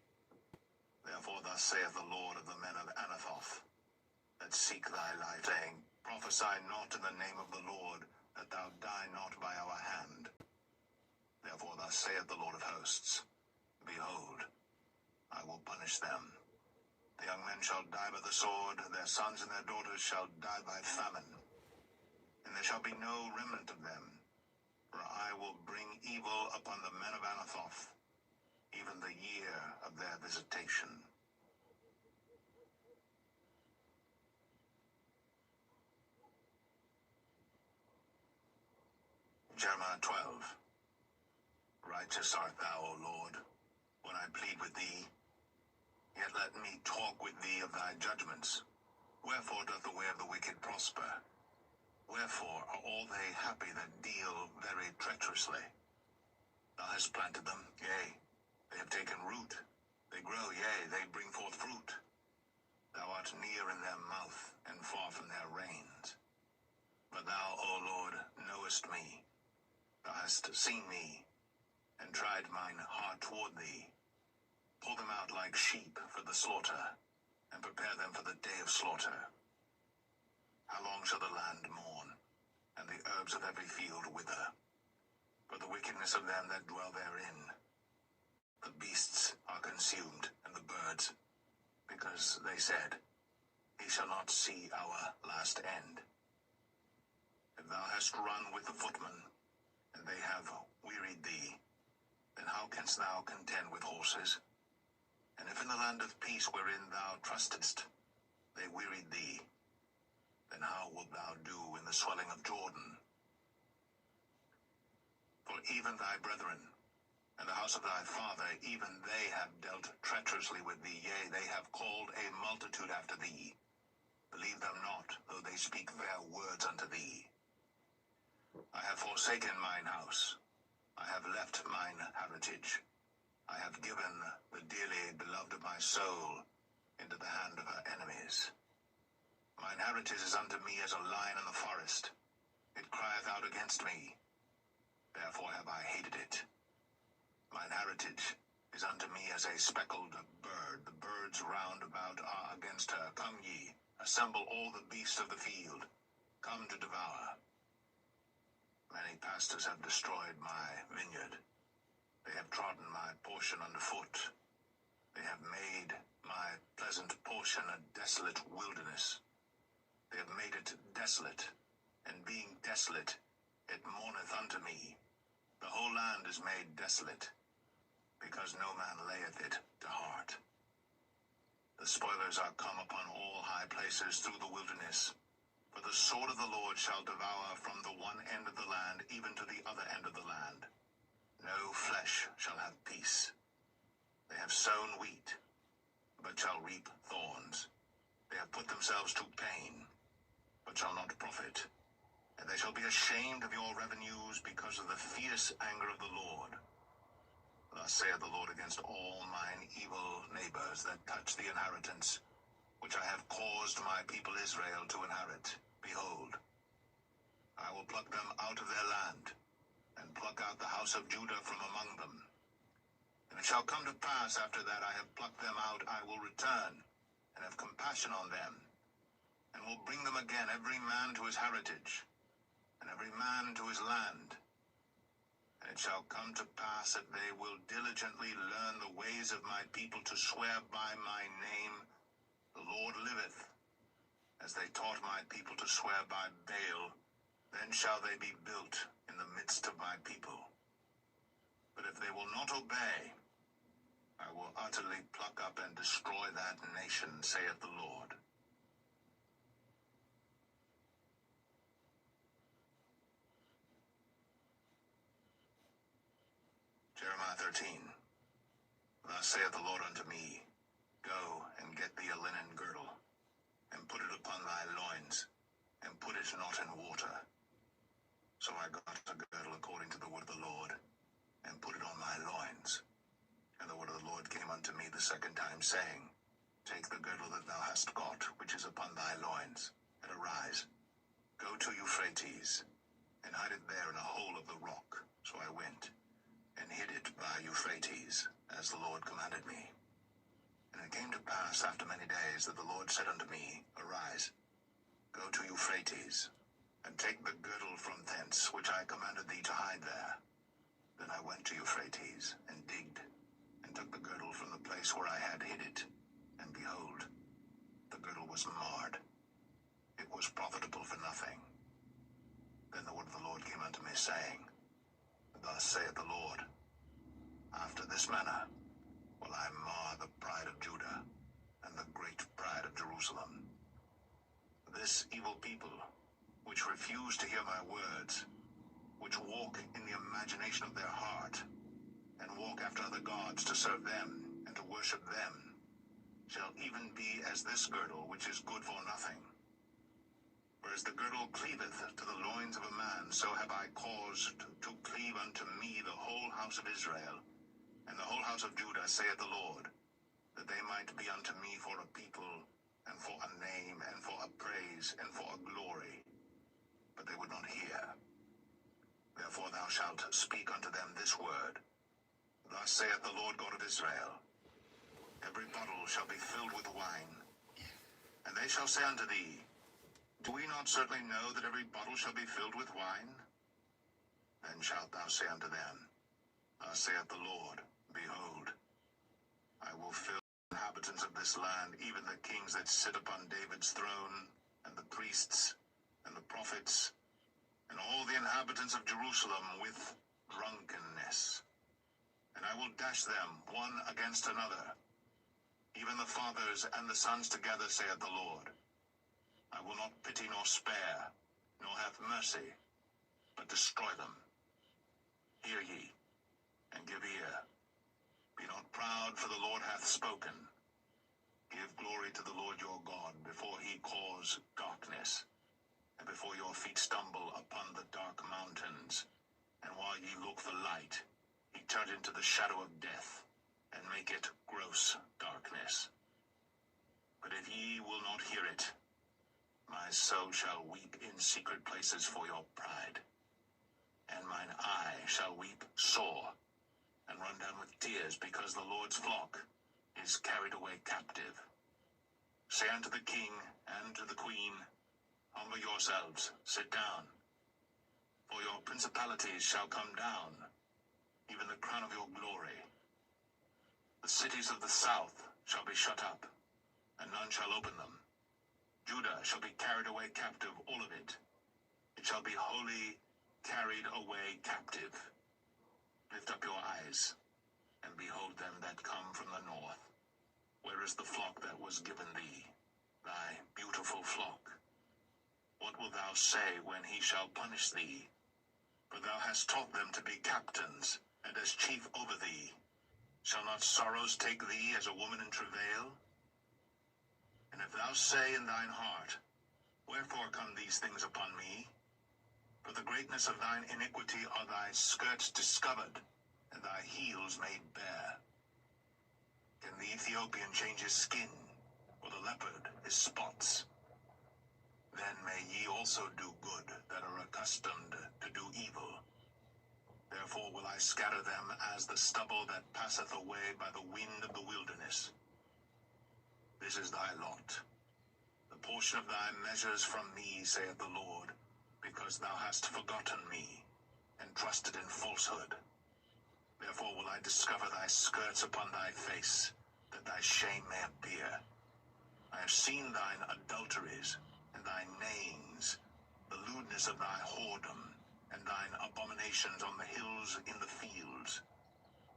Therefore thus saith the Lord of the men of Anathoth, that seek thy life, saying, Prophesy not in the name of the Lord, that thou die not by our hand. Therefore thus saith the Lord of hosts, Behold, I will punish them. The young men shall die by the sword, their sons and their daughters shall die by famine, and there shall be no remnant of them, for I will bring evil upon the men of Anathoth, even the year of their visitation. Jeremiah 12. Righteous art thou, O Lord, when I plead with thee. Yet let me talk with thee of thy judgments. Wherefore doth the way of the wicked prosper? Wherefore are all they happy that deal very treacherously? Thou hast planted them, yea, they have taken root. They grow, yea, they bring forth fruit. Thou art near in their mouth, and far from their reins. But thou, O Lord, knowest me. Thou hast seen me, and tried mine heart toward thee. Pull them out like sheep for the slaughter, and prepare them for the day of slaughter. How long shall the land mourn, and the herbs of every field wither? For the wickedness of them that dwell therein. The beasts are consumed, and the birds, because they said, he shall not see our last end. If thou hast run with the footmen, and they have wearied thee, then how canst thou contend with horses? And if in the land of peace wherein thou trustedst, they wearied thee, then how wilt thou do in the swelling of Jordan? For even thy brethren, and the house of thy father, even they have dealt treacherously with thee, yea, they have called a multitude after thee. Believe them not, though they speak fair words unto thee. I have forsaken mine house, I have left mine heritage. I have given the dearly beloved of my soul into the hand of her enemies. Mine heritage is unto me as a lion in the forest. It crieth out against me. Therefore have I hated it. Mine heritage is unto me as a speckled bird. The birds round about are against her. Come ye, assemble all the beasts of the field. Come to devour. Many pastors have destroyed my vineyard. They have trodden my portion underfoot. They have made my pleasant portion a desolate wilderness. They have made it desolate, and being desolate, it mourneth unto me. The whole land is made desolate, because no man layeth it to heart. The spoilers are come upon all high places through the wilderness. For the sword of the Lord shall devour from the one end of the land even to the other end of the land. No flesh shall have peace. They have sown wheat, but shall reap thorns. They have put themselves to pain, but shall not profit. And they shall be ashamed of your revenues because of the fierce anger of the Lord. Thus saith the Lord against all mine evil neighbors that touch the inheritance, which I have caused my people Israel to inherit. Behold, I will pluck them out of their land, and pluck out the house of Judah from among them. And it shall come to pass after that I have plucked them out, I will return, and have compassion on them, and will bring them again, every man to his heritage, and every man to his land. And it shall come to pass that they will diligently learn the ways of my people to swear by my name, the Lord liveth, as they taught my people to swear by Baal. Then shall they be built in the midst of my people. But if they will not obey, I will utterly pluck up and destroy that nation, saith the Lord. Jeremiah 13. Thus saith the Lord unto me, Go and get thee a linen girdle, and put it upon thy loins, and put it not in water. So I got a girdle according to the word of the Lord, and put it on my loins. And the word of the Lord came unto me the second time, saying, Take the girdle that thou hast got, which is upon thy loins, and arise, go to Euphrates, and hide it there in a hole of the rock. So I went, and hid it by Euphrates, as the Lord commanded me. And it came to pass after many days that the Lord said unto me, Arise, go to Euphrates, and take the girdle from thence, which I commanded thee to hide there. Then I went to Euphrates, and digged, and took the girdle from the place where I had hid it. And behold, the girdle was marred. It was profitable for nothing. Then the word of the Lord came unto me, saying, Thus saith the Lord, After this manner will I mar the pride of Judah, and the great pride of Jerusalem. This evil people, which refuse to hear my words, which walk in the imagination of their heart, and walk after other gods to serve them, and to worship them, shall even be as this girdle, which is good for nothing. For as the girdle cleaveth to the loins of a man, so have I caused to cleave unto me the whole house of Israel, and the whole house of Judah, saith the Lord, that they might be unto me for a people, and for a name, and for a praise, and for a glory. But they would not hear. Therefore thou shalt speak unto them this word, Thus saith the Lord God of Israel, Every bottle shall be filled with wine. And they shall say unto thee, Do we not certainly know that every bottle shall be filled with wine? Then shalt thou say unto them, Thus saith the Lord, Behold, I will fill inhabitants of this land, even the kings that sit upon David's throne, and the priests, and the prophets, and all the inhabitants of Jerusalem with drunkenness. And I will dash them one against another, even the fathers and the sons together, saith the Lord. I will not pity nor spare, nor have mercy, but destroy them. Hear ye, and give ear. Be not proud, for the Lord hath spoken. Give glory to the Lord your God, before he cause darkness, and before your feet stumble upon the dark mountains. And while ye look for light, he turn into the shadow of death, and make it gross darkness. But if ye will not hear it, my soul shall weep in secret places for your pride, and mine eye shall weep sore, and run down with tears, because the Lord's flock is carried away captive. Say unto the king and to the queen, humble yourselves, sit down. For your principalities shall come down, even the crown of your glory. The cities of the south shall be shut up, and none shall open them. Judah shall be carried away captive, all of it. It shall be wholly carried away captive. Lift up your eyes, and behold them that come from the north. Where is the flock that was given thee, thy beautiful flock? What wilt thou say when he shall punish thee? For thou hast taught them to be captains, and as chief over thee. Shall not sorrows take thee as a woman in travail? And if thou say in thine heart, wherefore come these things upon me? For the greatness of thine iniquity are thy skirts discovered, and thy heels made bare. Can the Ethiopian change his skin, or the leopard his spots? Then may ye also do good that are accustomed to do evil. Therefore will I scatter them as the stubble that passeth away by the wind of the wilderness. This is thy lot, the portion of thy measures from me, saith the Lord, because thou hast forgotten me, and trusted in falsehood. Therefore will I discover thy skirts upon thy face, that thy shame may appear. I have seen thine adulteries, and thy neighings, the lewdness of thy whoredom, and thine abominations on the hills in the fields.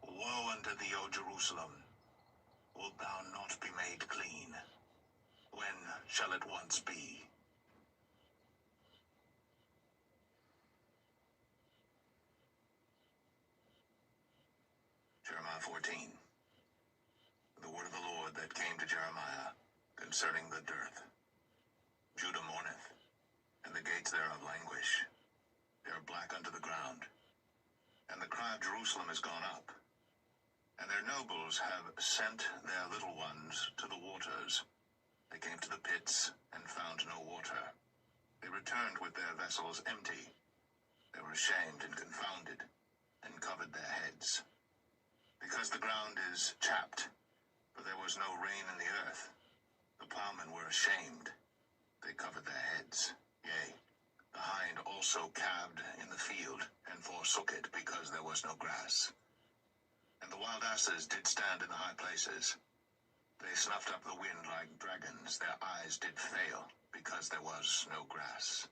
Woe unto thee, O Jerusalem! Wilt thou not be made clean? When shall it once be? Jeremiah 14. The word of the Lord that came to Jeremiah concerning the dearth. Judah mourneth, and the gates thereof languish. They are black unto the ground, and the cry of Jerusalem is gone up. And their nobles have sent their little ones to the waters. They came to the pits, and found no water. They returned with their vessels empty. They were ashamed and confounded, and covered their heads. Because the ground is chapped, for there was no rain in the earth. The plowmen were ashamed. They covered their heads. Yea, the hind also calved in the field, and forsook it, because there was no grass. And the wild asses did stand in the high places. They snuffed up the wind like dragons. Their eyes did fail, because there was no grass.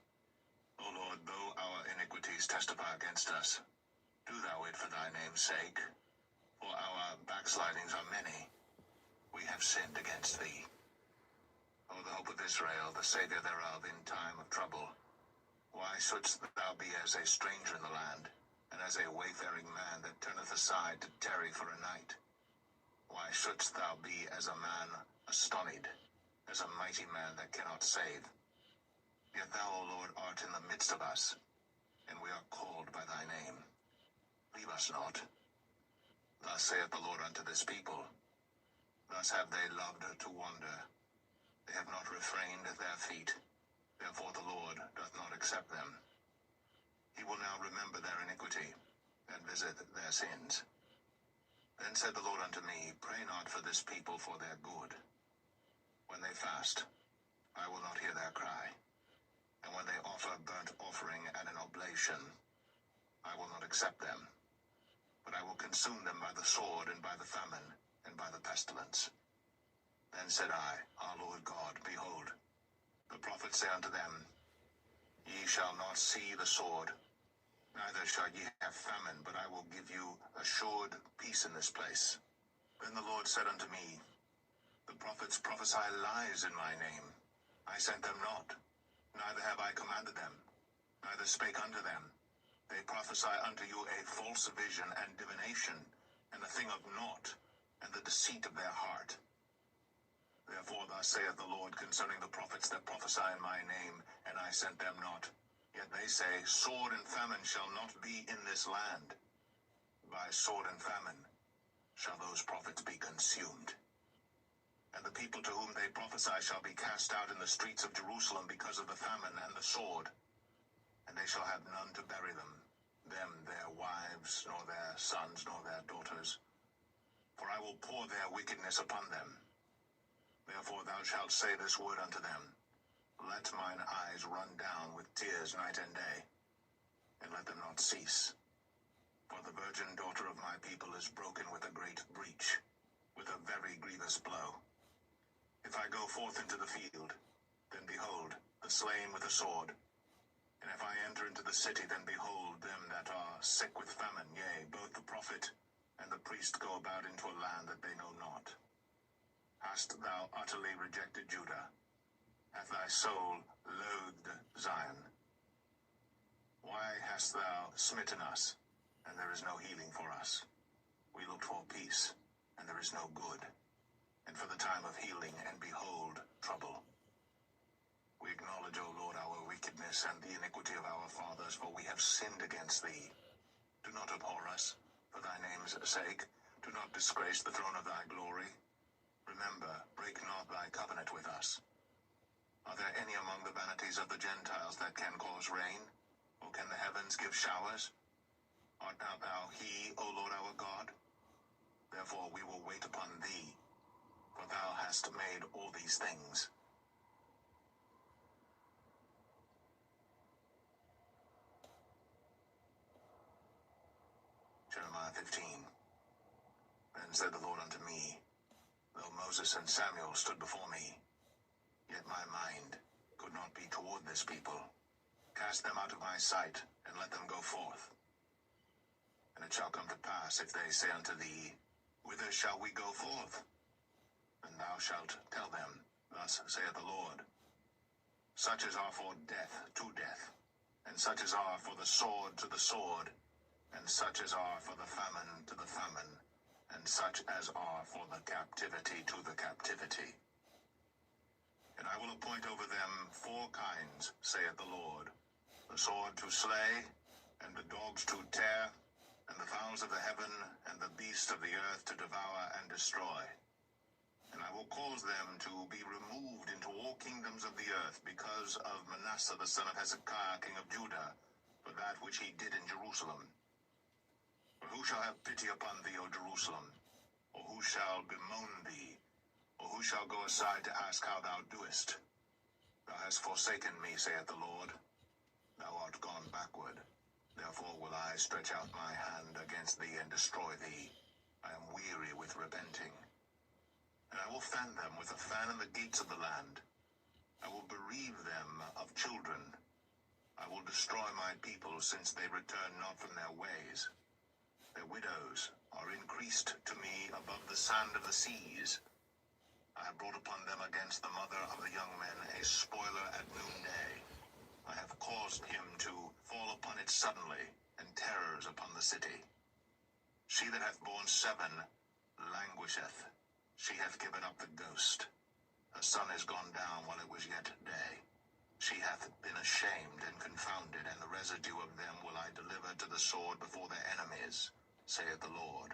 O Lord, though our iniquities testify against us, do thou it for thy name's sake. For our backslidings are many. We have sinned against thee. O the hope of Israel, the Savior thereof in time of trouble, why shouldst thou be as a stranger in the land, and as a wayfaring man that turneth aside to tarry for a night? Why shouldst thou be as a man astonied, as a mighty man that cannot save? Yet thou, O Lord, art in the midst of us, and we are called by thy name. Leave us not. Thus saith the Lord unto this people, thus have they loved to wander. They have not refrained their feet, therefore the Lord doth not accept them. He will now remember their iniquity, and visit their sins. Then said the Lord unto me, pray not for this people for their good. When they fast, I will not hear their cry. And when they offer burnt offering and an oblation, I will not accept them. But I will consume them by the sword, and by the famine, and by the pestilence. Then said I, Our Lord God, behold, the prophets say unto them, Ye shall not see the sword, neither shall ye have famine, but I will give you assured peace in this place. Then the Lord said unto me, The prophets prophesy lies in my name. I sent them not, neither have I commanded them, neither spake unto them. They prophesy unto you a false vision and divination, and a thing of naught, and the deceit of their heart. Therefore thus saith the Lord concerning the prophets that prophesy in my name, and I sent them not. Yet they say, Sword and famine shall not be in this land. By sword and famine shall those prophets be consumed. And the people to whom they prophesy shall be cast out in the streets of Jerusalem because of the famine and the sword. And they shall have none to bury them, their wives, nor their sons, nor their daughters. For I will pour their wickedness upon them. Therefore thou shalt say this word unto them, Let mine eyes run down with tears night and day, and let them not cease. For the virgin daughter of my people is broken with a great breach, with a very grievous blow. If I go forth into the field, then behold, the slain with the sword. And if I enter into the city, then behold, them that are sick with famine, yea, both the prophet and the priest go about into a land that they know not. Hast thou utterly rejected Judah? Hath thy soul loathed Zion? Why hast thou smitten us, and there is no healing for us? We looked for peace, and there is no good, and for the time of healing, and behold, trouble. We acknowledge, O Lord, our wickedness and the iniquity of our fathers, for we have sinned against thee. Do not abhor us, for thy name's sake. Do not disgrace the throne of thy glory. Remember, break not thy covenant with us. Are there any among the vanities of the Gentiles that can cause rain? Or can the heavens give showers? Art not thou he, O Lord our God? Therefore we will wait upon thee, for thou hast made all these things. Jeremiah 15. Then said the Lord unto me, Though Moses and Samuel stood before me, yet my mind could not be toward this people. Cast them out of my sight, and let them go forth. And it shall come to pass, if they say unto thee, Whither shall we go forth? Then thou shalt tell them, Thus saith the Lord, Such as are for death to death, and such as are for the sword to the sword, and such as are for the famine to the famine, and such as are for the captivity to the captivity. And I will appoint over them 4 kinds, saith the Lord, the sword to slay, and the dogs to tear, and the fowls of the heaven, and the beasts of the earth to devour and destroy. And I will cause them to be removed into all kingdoms of the earth, because of Manasseh the son of Hezekiah king of Judah, for that which he did in Jerusalem. For who shall have pity upon thee, O Jerusalem? Or who shall bemoan thee? Or who shall go aside to ask how thou doest? Thou hast forsaken me, saith the Lord. Thou art gone backward. Therefore will I stretch out my hand against thee and destroy thee. I am weary with repenting. And I will fan them with a fan in the gates of the land. I will bereave them of children. I will destroy my people, since they return not from their ways. Their widows are increased to me above the sand of the seas. I have brought upon them against the mother of the young men a spoiler at noonday. I have caused him to fall upon it suddenly, and terrors upon the city. She that hath borne 7 languisheth. She hath given up the ghost. Her sun is gone down while it was yet day. She hath been ashamed and confounded, and the residue of them will I deliver to the sword before their enemies, saith the Lord.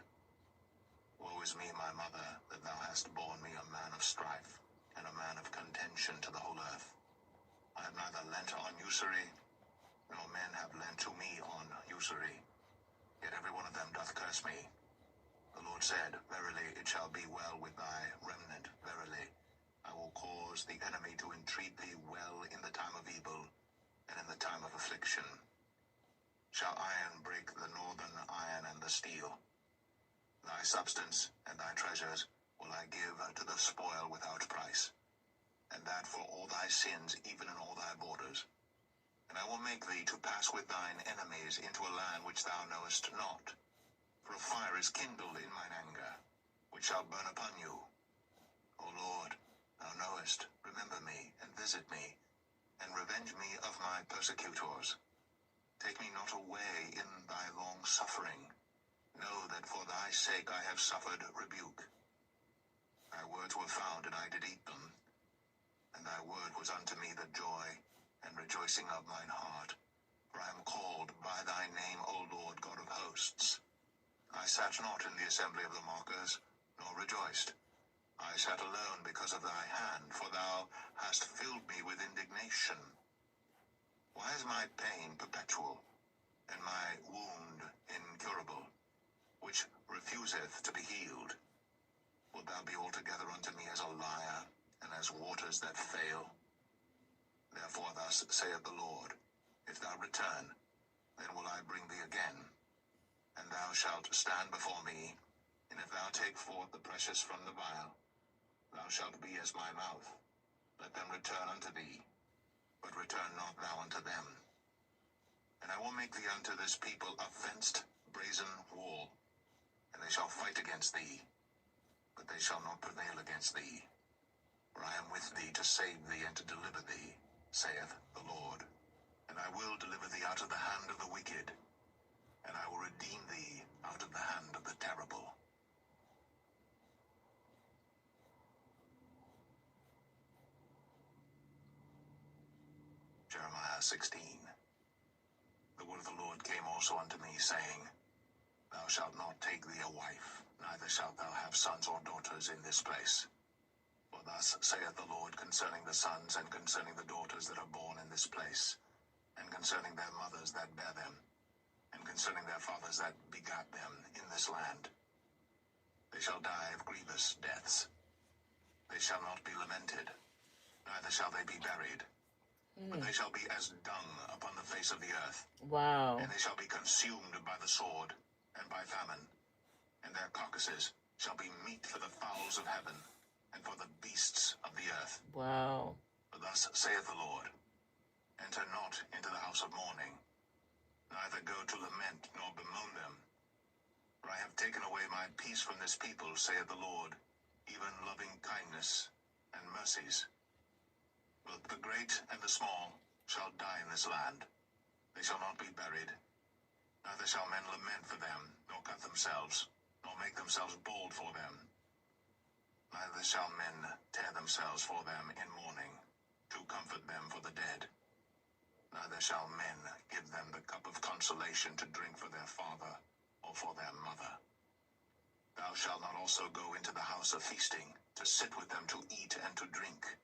Woe is me, my mother, that thou hast borne me a man of strife, and a man of contention to the whole earth. I have neither lent on usury, nor men have lent to me on usury. Yet every one of them doth curse me. The Lord said, Verily it shall be well with thy remnant, verily. I will cause the enemy to entreat thee well in the time of evil, and in the time of affliction. Shall iron break the northern iron and the steel? Thy substance and thy treasures will I give to the spoil without price, and that for all thy sins, even in all thy borders. And I will make thee to pass with thine enemies into a land which thou knowest not. For a fire is kindled in mine anger, which shall burn upon you. O Lord, thou knowest, remember me, and visit me, and revenge me of my persecutors. Take me not away in thy long suffering. Know that for thy sake I have suffered rebuke. Thy words were found, and I did eat them, and thy word was unto me the joy and rejoicing of mine heart. For I am called by thy name, O Lord God of hosts. I sat not in the assembly of the mockers, nor rejoiced. I sat alone because of thy hand, for thou hast filled me with indignation. Why is my pain perpetual, and my wound incurable, which refuseth to be healed? Wilt thou be altogether unto me as a liar, and as waters that fail? Therefore thus saith the Lord, if thou return, then will I bring thee again, and thou shalt stand before me, and if thou take forth the precious from the vial, thou shalt be as my mouth. Let them return unto thee, but return not thou unto them. And I will make thee unto this people a fenced brazen wall, and they shall fight against thee, but they shall not prevail against thee. For I am with thee to save thee and to deliver thee, saith the Lord. And I will deliver thee out of the hand of the wicked, and I will redeem thee out of the hand of the terrible. Jeremiah 16. The word of the Lord came also unto me, saying, Thou shalt not take thee a wife, neither shalt thou have sons or daughters in this place. For thus saith the Lord concerning the sons and concerning the daughters that are born in this place, and concerning their mothers that bear them, and concerning their fathers that begat them in this land. They shall die of grievous deaths. They shall not be lamented, neither shall they be buried. But they shall be as dung upon the face of the earth. Wow. And they shall be consumed by the sword and by famine. And their carcasses shall be meat for the fowls of heaven and for the beasts of the earth. Wow. For thus saith the Lord, enter not into the house of mourning, neither go to lament nor bemoan them. For I have taken away my peace from this people, saith the Lord, even loving kindness and mercies. Both the great and the small shall die in this land. They shall not be buried. Neither shall men lament for them, nor cut themselves, nor make themselves bald for them. Neither shall men tear themselves for them in mourning, to comfort them for the dead. Neither shall men give them the cup of consolation to drink for their father, or for their mother. Thou shalt not also go into the house of feasting, to sit with them to eat and to drink.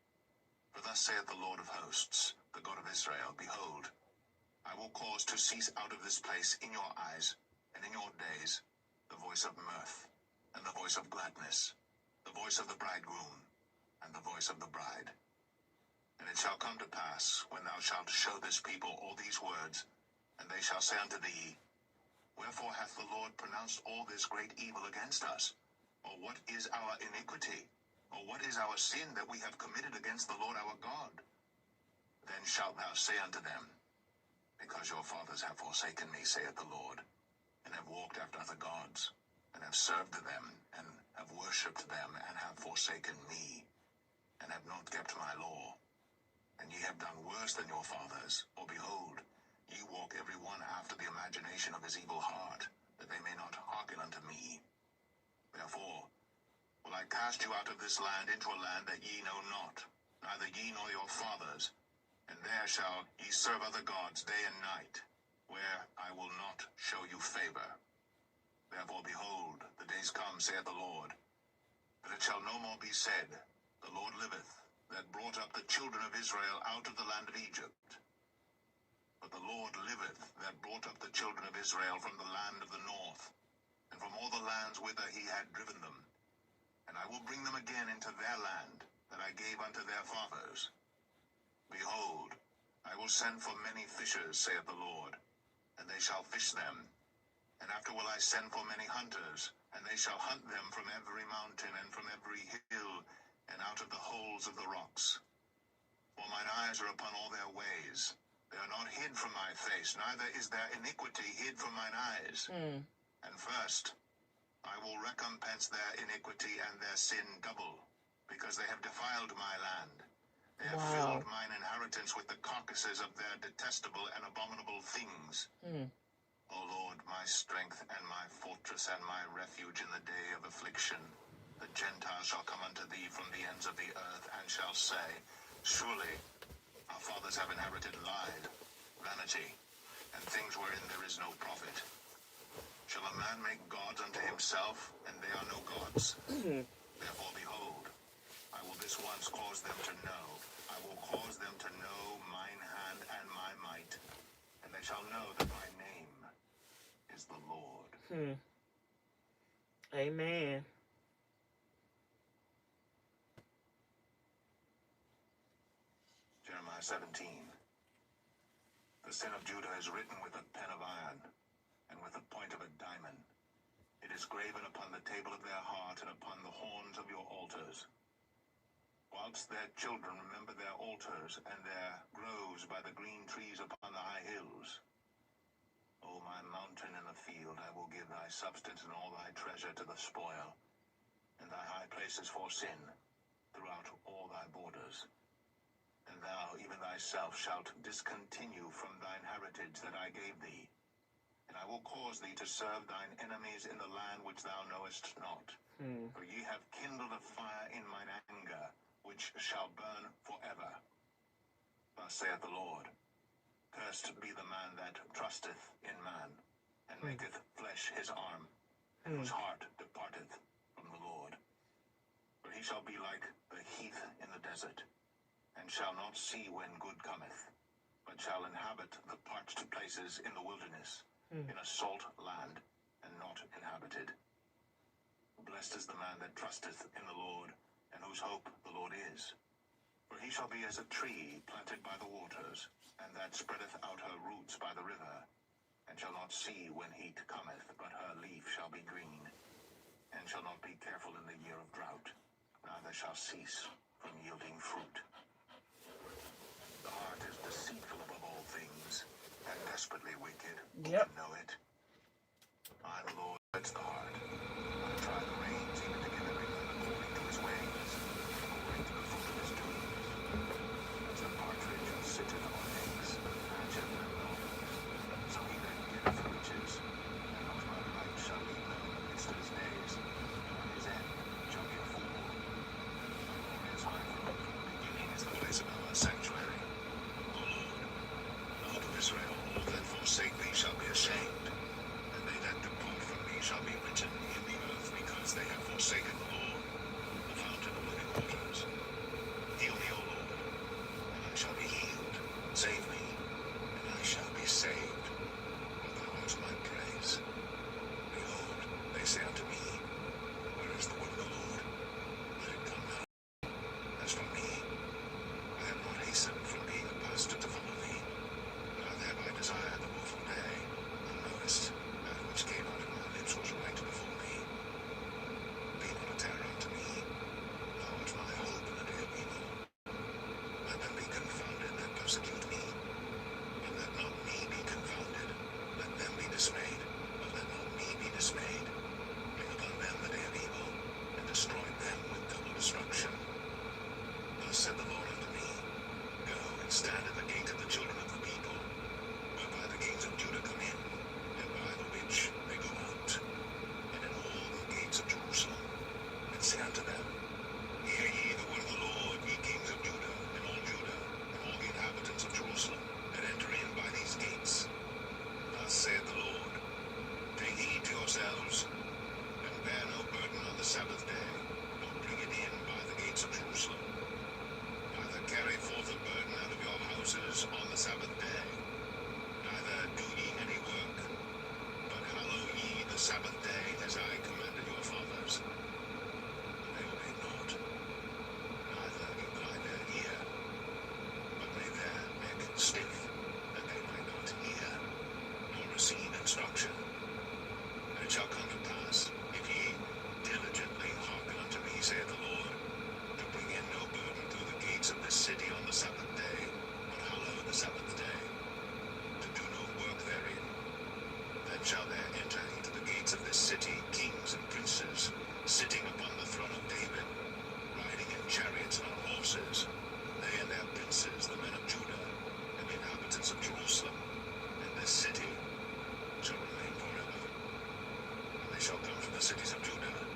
For thus saith the Lord of hosts, the God of Israel, Behold, I will cause to cease out of this place in your eyes and in your days the voice of mirth and the voice of gladness, the voice of the bridegroom and the voice of the bride. And it shall come to pass, when thou shalt show this people all these words, and they shall say unto thee, Wherefore hath the Lord pronounced all this great evil against us? Or what is our iniquity? Or what is our sin that we have committed against the Lord our God? Then shalt thou say unto them, Because your fathers have forsaken me, saith the Lord, and have walked after other gods, and have served them, and have worshipped them, and have forsaken me, and have not kept my law. And ye have done worse than your fathers, for behold, ye walk every one after the imagination of his evil heart, that they may not hearken unto me. Therefore will I cast you out of this land into a land that ye know not, neither ye nor your fathers, and there shall ye serve other gods day and night, where I will not show you favor. Therefore, behold, the days come, saith the Lord, that it shall no more be said, The Lord liveth, that brought up the children of Israel out of the land of Egypt. But the Lord liveth, that brought up the children of Israel from the land of the north, and from all the lands whither he had driven them. And I will bring them again into their land, that I gave unto their fathers. Behold, I will send for many fishers, saith the Lord, and they shall fish them. And after will I send for many hunters, And they shall hunt them from every mountain and from every hill, and out of the holes of the rocks. For mine eyes are upon all their ways. They are not hid from my face, neither is their iniquity hid from mine eyes. And first, I will recompense their iniquity and their sin double, because they have defiled my land. They have filled mine inheritance with the carcasses of their detestable and abominable things. O Lord, my strength and my fortress and my refuge in the day of affliction, the Gentiles shall come unto thee from the ends of the earth, and shall say, Surely our fathers have inherited lied, vanity, and things wherein there is no profit. Shall a man make gods unto himself, and they are no gods? Therefore, behold, I will this once cause them to know. I will cause them to know mine hand and my might, and they shall know that my name is the Lord. Amen. Jeremiah 17. The sin of Judah is written with a pen of iron, and with the point of a diamond. It is graven upon the table of their heart, and upon the horns of your altars. Whilst their children remember their altars, and their groves by the green trees upon the high hills. O my mountain in the field, I will give thy substance and all thy treasure to the spoil, and thy high places for sin, throughout all thy borders. And thou, even thyself, shalt discontinue from thine heritage that I gave thee. And I will cause thee to serve thine enemies in the land which thou knowest not. For ye have kindled a fire in mine anger, which shall burn forever. Thus saith the Lord, Cursed be the man that trusteth in man, and maketh flesh his arm, and whose heart departeth from the Lord. For he shall be like the heath in the desert, and shall not see when good cometh, but shall inhabit the parched places in the wilderness, in a salt land, and not inhabited. Blessed is the man that trusteth in the Lord, and whose hope the Lord is. For he shall be as a tree planted by the waters, and that spreadeth out her roots by the river, and shall not see when heat cometh, but her leaf shall be green, and shall not be careful in the year of drought, neither shall cease from yielding fruit. The heart is deceitful above all things, and desperately wicked. Who can know it? I, the Lord, judge the heart. I try the reins, even to give every man according to his ways, according to the fruit of his doings. As the partridge sitteth on eggs, hatcheth them not. So he that getteth riches, and whose my light shall lead them in the midst of his days, and on his end shall be a fool. The Lord is high from the beginning is the place of our sanctuary. O Lord, the hope of Israel, all that forsake thee shall be ashamed, and they that depart from thee shall be written in the earth, because they have forsaken the Lord, the fountain of living waters. Heal me, O Lord, and I shall be healed. Save me, and I shall be saved. For thou art my praise. Behold, they say unto me, Where is the word of the Lord? Let it come now. As for me, I have not hastened from being a pastor to follow thee, but I thereby desire the woeful day, and knowest that which came out of my lips was right before thee. Be not a terror unto me, thou art my hope in the day of evil. Let them be confounded that persecute me, but let not me be confounded. Let them be dismayed, but let not me be dismayed. Bring upon them the day of evil, and destroy them with double destruction. Thus said the Lord unto me, Go and stand at the gate of the children of the people, whereby the kings of Judah come in, and by the which they go out, and in all the gates of Jerusalem, and say unto them, Hear ye the word of the Lord, ye kings of Judah, and all the inhabitants of Jerusalem, that enter in by these gates. Thus saith the Lord, Take heed to yourselves, and bear no burden on the Sabbath day, nor bring it in by the gates of Jerusalem. Neither carry forth a burden out of your houses on the Sabbath day, neither do ye any work, but hallow ye the Sabbath day as I commanded your fathers. And they obeyed not, neither incline their ear, but made their neck stiff, that they might not hear, nor receive instruction. And it shall come to pass, if ye Then shall there enter into the gates of this city kings and princes, sitting upon the throne of David, riding in chariots and on horses, they and their princes, the men of Judah, and the inhabitants of Jerusalem, and this city shall remain forever. And they shall come from the cities of Judah,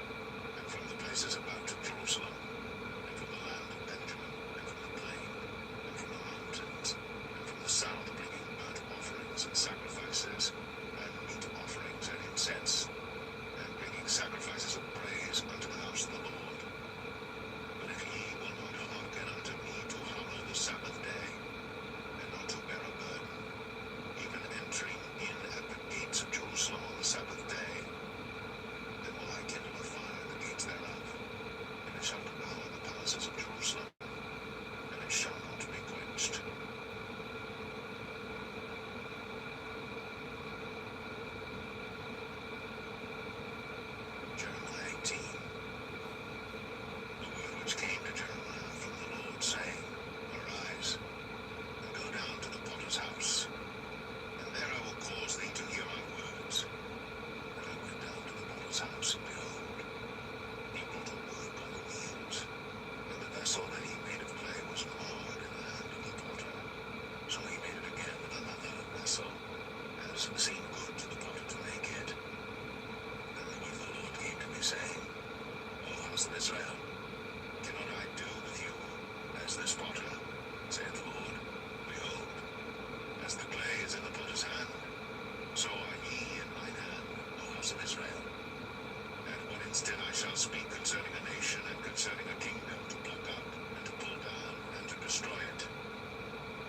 and from the places about Jerusalem, and from the land of Benjamin, and from the plain, and from the mountains, and from the south, bringing burnt offerings and sacrifices, and meat offerings and incense, and bringing sacrifices of praise unto the house of the Lord. But if ye will not hearken unto me to hallow the Sabbath day, and not to bear a burden, even entering in at the gates of Jerusalem on the Sabbath day, then will I kindle a fire in the gates thereof, and it shall devour the palaces of Jerusalem, and it shall not be quenched. Jeremiah 18. The word which came to Jeremiah from the Lord, saying, Arise, and go down to the potter's house, and there I will cause thee to hear my words. And I went down to the potter's house, and behold, he wrought a work on the wheels, and the vessel that he made of clay was marred in the hand of the potter. So he made it again with another vessel, as seemed good to the potter to make it. Then the word of the Lord came to me, saying, O house of Israel, cannot I do with you as this potter, saith the Lord? Behold, as the clay is in the potter's hand, so are ye in mine hand, O house of Israel. At what instant I shall speak concerning a nation and concerning a kingdom, to pluck up and to pull down and to destroy it.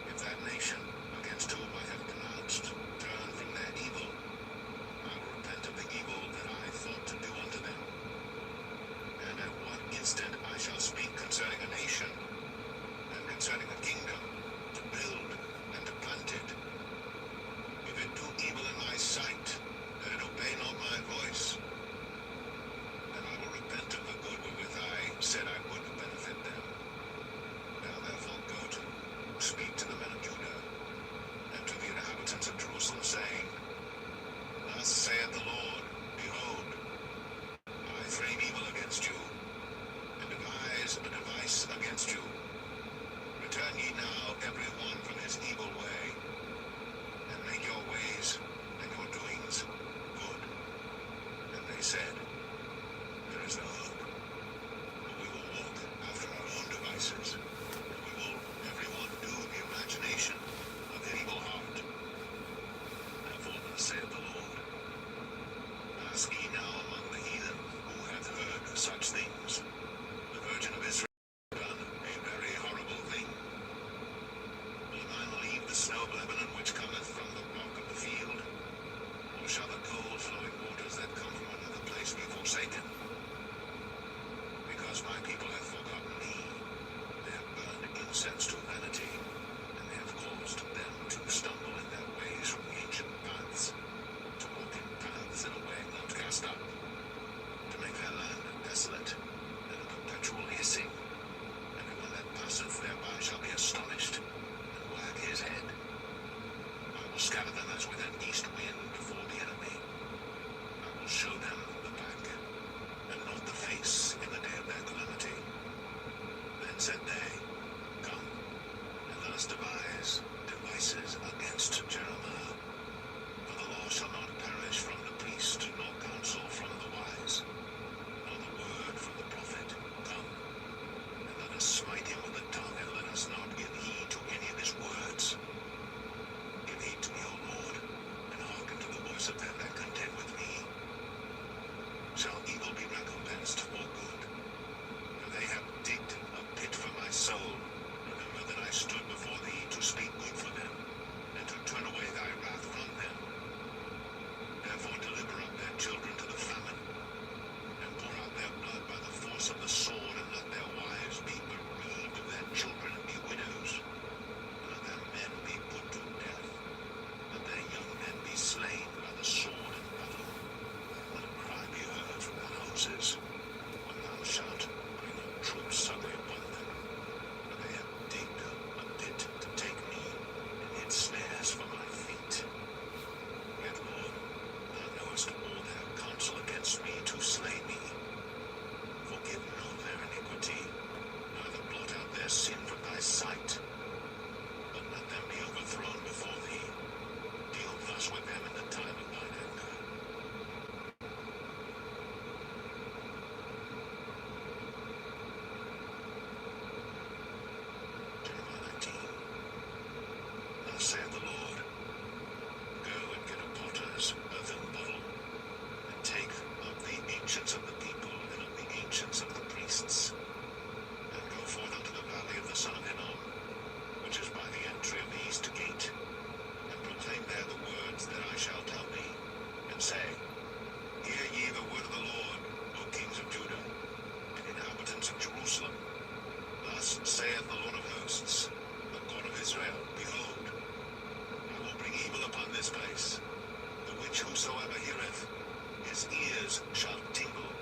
If that nation, against whom I have pronounced, turn from their evil, I will repent of the evil that I thought to do unto them. And at what instant I shall speak concerning a nation and concerning a kingdom, to build and to plant it. If it do evil in my sight, that it obey not my voice, then I will repent of the good wherewith I said I would benefit them. Now therefore go to speak to the men of Judah, and to the inhabitants of Jerusalem, saying, Thus saith the Lord, Behold, I frame evil against you, and devise a device against you. Return ye now every one from his evil way, and make your ways and your doings good. And they said, There is no hope, but we will walk after our own devices, and we will every one do the imagination of their evil heart. Therefore thus saith the Lord, Ask ye now among the heathen who hath heard such things. The Virgin of Israel hath done a very horrible thing. Will a man leave the snow of Lebanon which cometh from the rock of the field? Or shall the cold flowing waters that come from another place be forsaken? Because my people have forgotten me, they have burned incense to vanity, and they have caused them to stumble in their ways from the ancient paths, to walk in paths in a way not cast up, to make their land desolate, and a perpetual hissing. Everyone that passeth thereby shall be astonished, and wag his head. I will scatter them as with an east wind before the enemy. I will show them the back, and not the face in the day of their calamity. Then said they, Come, and let us devise devices against Jeremiah. For the law shall not perish from the priest, nor counsel from the wise, nor the word from the prophet. Come, and let us smite him with the tongue, and let us not give heed to any of his words. Give heed to me, O Lord, and hearken to the voice of them that contend with me. ancients of the people and of the ancients of the priests, and go forth unto the valley of the son of Hinnom, which is by the entry of the east gate, and proclaim there the words that I shall tell thee, and say, Hear ye the word of the Lord, O kings of Judah, and inhabitants of Jerusalem. Thus saith the Lord of hosts, the God of Israel, Behold, I will bring evil upon this place, the which whosoever heareth, his ears shall tingle,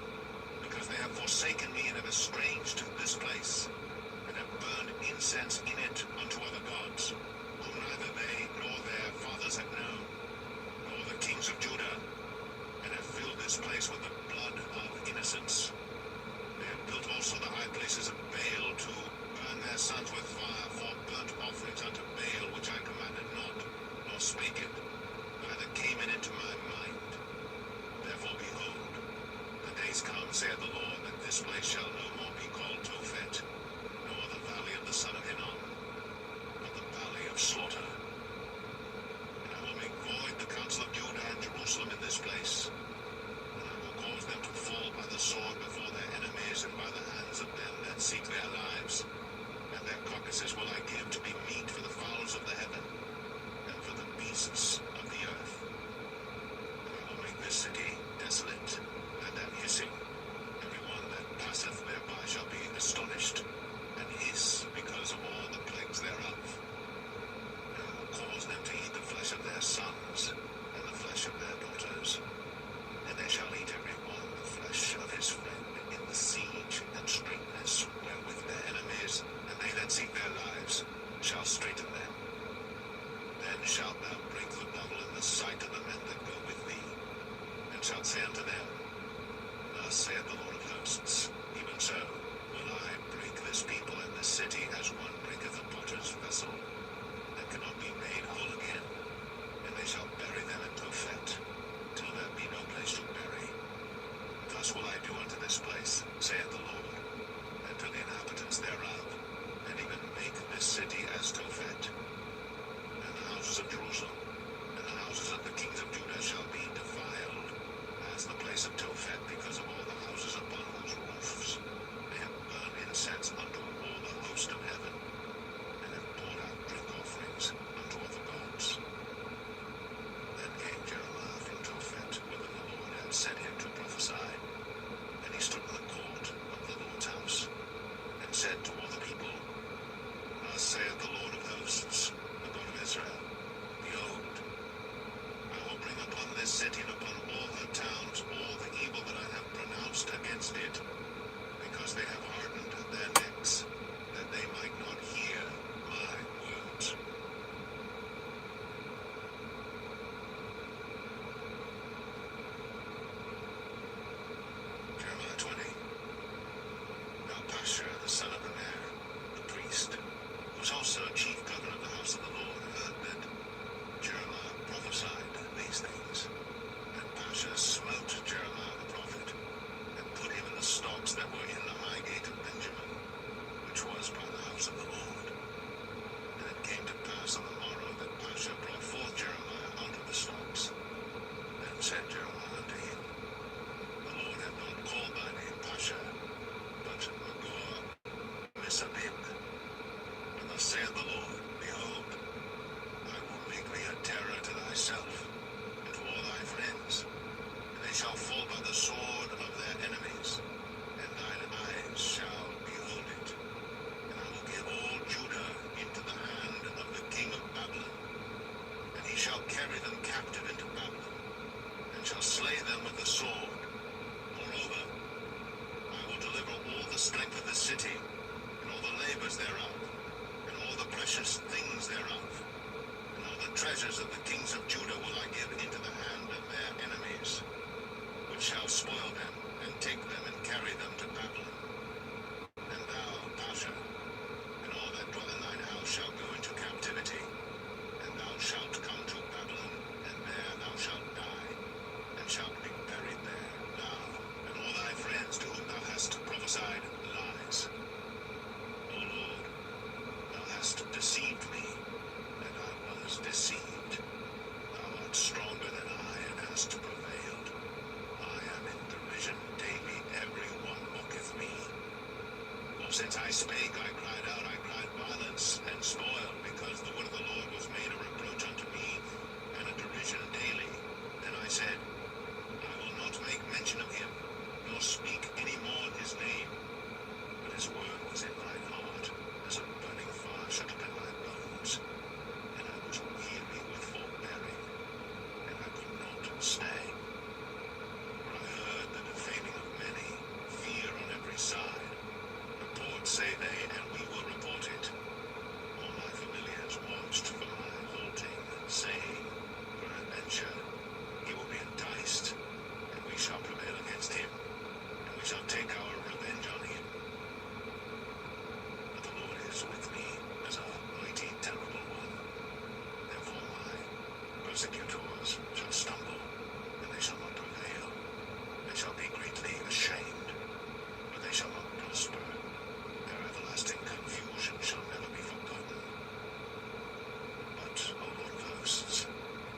because they have forsaken me and have estranged this place, and have burned incense in it unto other gods, whom neither they nor their fathers have known, nor the kings of Judah, and have filled this place with the blood of innocents. They have built also the high places of Baal to burn their sons with fire for burnt offerings unto Baal, which I commanded not, nor spake it, neither came it into my mind. Therefore, behold, the days come, saith the Lord, that this place shall no more be called Tophet, nor the valley of the son of Hinnom, but the valley of slaughter. And I will make void the counsel of Judah and Jerusalem in this place, and I will cause them to fall by the sword before their enemies, and by the hands of them that seek their lives. And their carcasses will I give to be meat for the fowls of the heaven, and for the beasts of the earth. And I will make this city desolate, and hissing. Every one that passeth thereby shall be astonished, and hiss because of all the plagues thereof. And I will cause them to eat the flesh of their sons, and the flesh of their daughters. And they shall eat every one the flesh of his friend in the siege and straitness wherewith their enemies, and they that seek their lives, shall straiten them. Then shalt thou break the bubble in the sight of the men that go with thee, and shalt say unto them, Thus saith the Lord of hosts, even so will I break this people and this city as one breaketh a potter's vessel, that cannot be made whole again. And they shall bury them in Tophet, till there be no place to bury. Thus will I do unto this place, saith the Lord, and to the inhabitants thereof, and even make this city as Tophet. And the houses of Jerusalem, and the houses of the kings of Judah shall be defiled, as the place of Tophet, because of all the houses upon whose roofs they have burned incense unto all the host of heaven, and have poured out drink offerings unto other gods. Then came Jeremiah from Tophet, whither the Lord had sent him to prophesy. And he stood in the court of the Lord's house, and said to all the people, Thus saith the Lord of hosts, the God of Israel, Behold, I will bring upon this city and upon all her towns all the evil that I have pronounced against it, because they have hardened their necks, that they might not hear my words. Jeremiah 20. Now Pashur, the son of Ner, the priest, who was also chief governor of the house of the Lord, heard that Jeremiah prophesied these things. And Pashur smote Jeremiah the prophet, and put him in the stocks that were in the high gate of Benjamin, which was by the house of the Lord. And it came to pass on the morrow that Pashur brought forth Jeremiah out of the stocks. Then said Jeremiah unto him, The Lord hath not called thy name Pashur, but Ms And thus saith the Lord, Behold, I will make thee a terror to thyself, and to all thy friends, and they shall fall by the sword of their enemies, and thine eyes shall behold it. And I will give all Judah into the hand of the king of Babylon, and he shall carry them captive into Babylon, and shall slay them with the sword. Moreover, I will deliver all the strength of the city, and all the labors thereof, and all the precious things thereof, and all the treasures of the kings of Judah will I give into the hand of their enemies, which shall spoil them, and take them, and carry them to Babylon. And thou, Pashur, and all that dwell in thine house shall go into captivity, and thou shalt come to Babylon, and there thou shalt die, and shalt be buried there, thou, and all thy friends to whom thou hast prophesied lies. O Lord, thou hast deceived me, and I was deceived. Thou art stronger than spake, I cried out, I cried violence and spoil, because the word of the Lord was made a reproach unto me, and a derision daily. Then I said, I will not make mention of him, nor speak any more in his name. But his word was in mine heart, as a burning fire shut up in my bones. And I was weary with forbearing, and I could not stay. For I heard the defaming of many, fear on every side. Report, say they, and we will report it. All my familiars watched for my halting, saying, peradventure, he will be enticed, and we shall prevail against him, and we shall take our revenge on him. But the Lord is with me as a mighty, terrible one. Therefore my persecutors shall stumble, and they shall not prevail. They shall be greatly ashamed, but they shall not prosper. Their everlasting confusion shall never be forgotten. But, O Lord of hosts,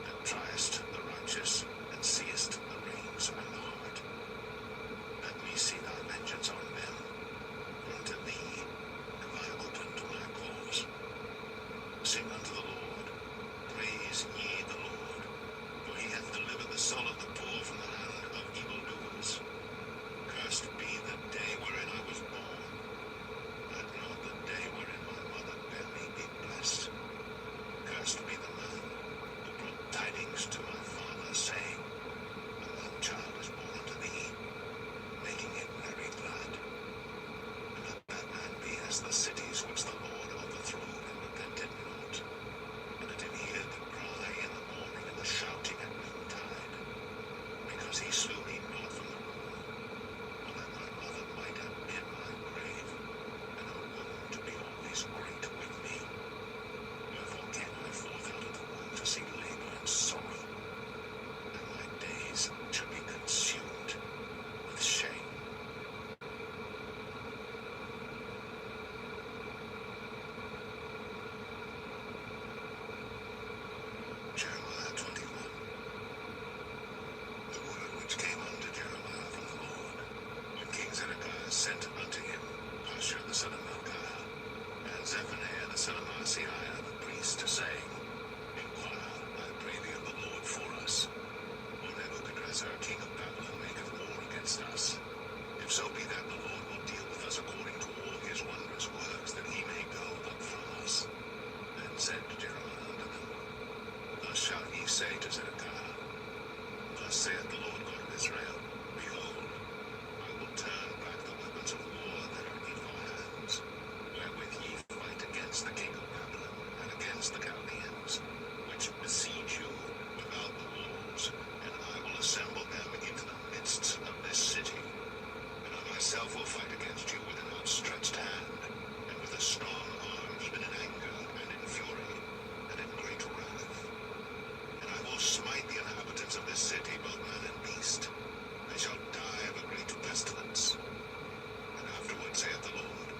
that triest the righteous, and seest the reins and the heart, let me see thy vengeance on them, for unto thee have I opened my cause. Sing unto the Lord, praise ye the Lord, for he hath delivered the soul of the poor from the hand of evildoers. Cursed be the day wherein I was born. Let not the day wherein my mother bare me be blessed. Cursed be the man who brought tidings to my father, saying, a man child is born unto thee, making him very glad. And let that man be as the cities which the Lord overthrew and repented not. And let him hear the cry in the morning and the shouting at noontide, because he slew me not from the womb, or that my mother might have been my grave, and her womb to be always great with me. Wherefore came I forth out of the womb to see labor and sorrow, and my days shall be consumed with shame. Jeremiah 21. The word which came unto Jeremiah from the Lord, when King Zedekiah sent unto him Pashur the son of Malchiah, and Zephaniah the son of Maaseiah the priest, saying, Inquire, I pray thee, of the Lord for us. For Nebuchadrezzar king of Babylon maketh war against us. If so be that the Lord will deal with us according to all his wondrous works, that he may go up from us. Then said Jeremiah unto them, Thus shall ye say to Zedekiah, Thus saith the Lord God of Israel, Behold, I will turn back the weapons of war that are in your hands, wherewith ye fight against the king of Babylon, and against the Chaldeans, which besiege you without the walls, and I will assemble them into the midst of this city. And I myself will fight against you with an outstretched hand, and with a strong arm, even in anger, and in fury, and in great wrath. And I will smite the inhabitants of this city, both man and beast. They shall die of a great pestilence. And afterward, saith the Lord,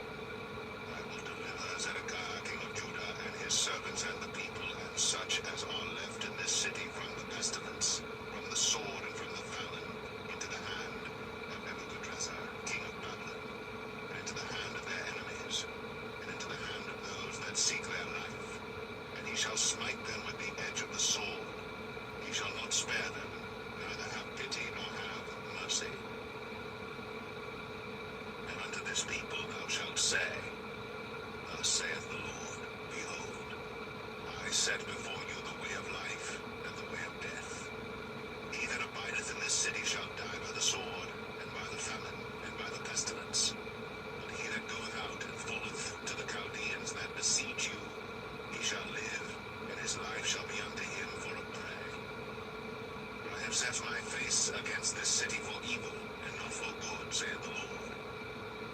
I will deliver Zedekiah king of Judah, and his servants, and the people, and such as are left in this city, from the pestilence, from the sword, and from the famine, into the hand of Nebuchadrezzar king of Babylon, and into the hand of their enemies, and into the hand of those that seek their life. And he shall smite them with the edge of the sword. He shall not spare them, neither have pity nor have mercy. And unto this people thou shalt say, Thus saith the Lord, Behold, I set before you the way of life, and the way of death. He that abideth in this city shall die by the sword, and by the famine, and by the pestilence. But he that goeth out and falleth to the Chaldeans that besiege you, he shall live, and his life shall be unto him for a prey. For I have set my face against this city for evil, and not for good, saith the Lord.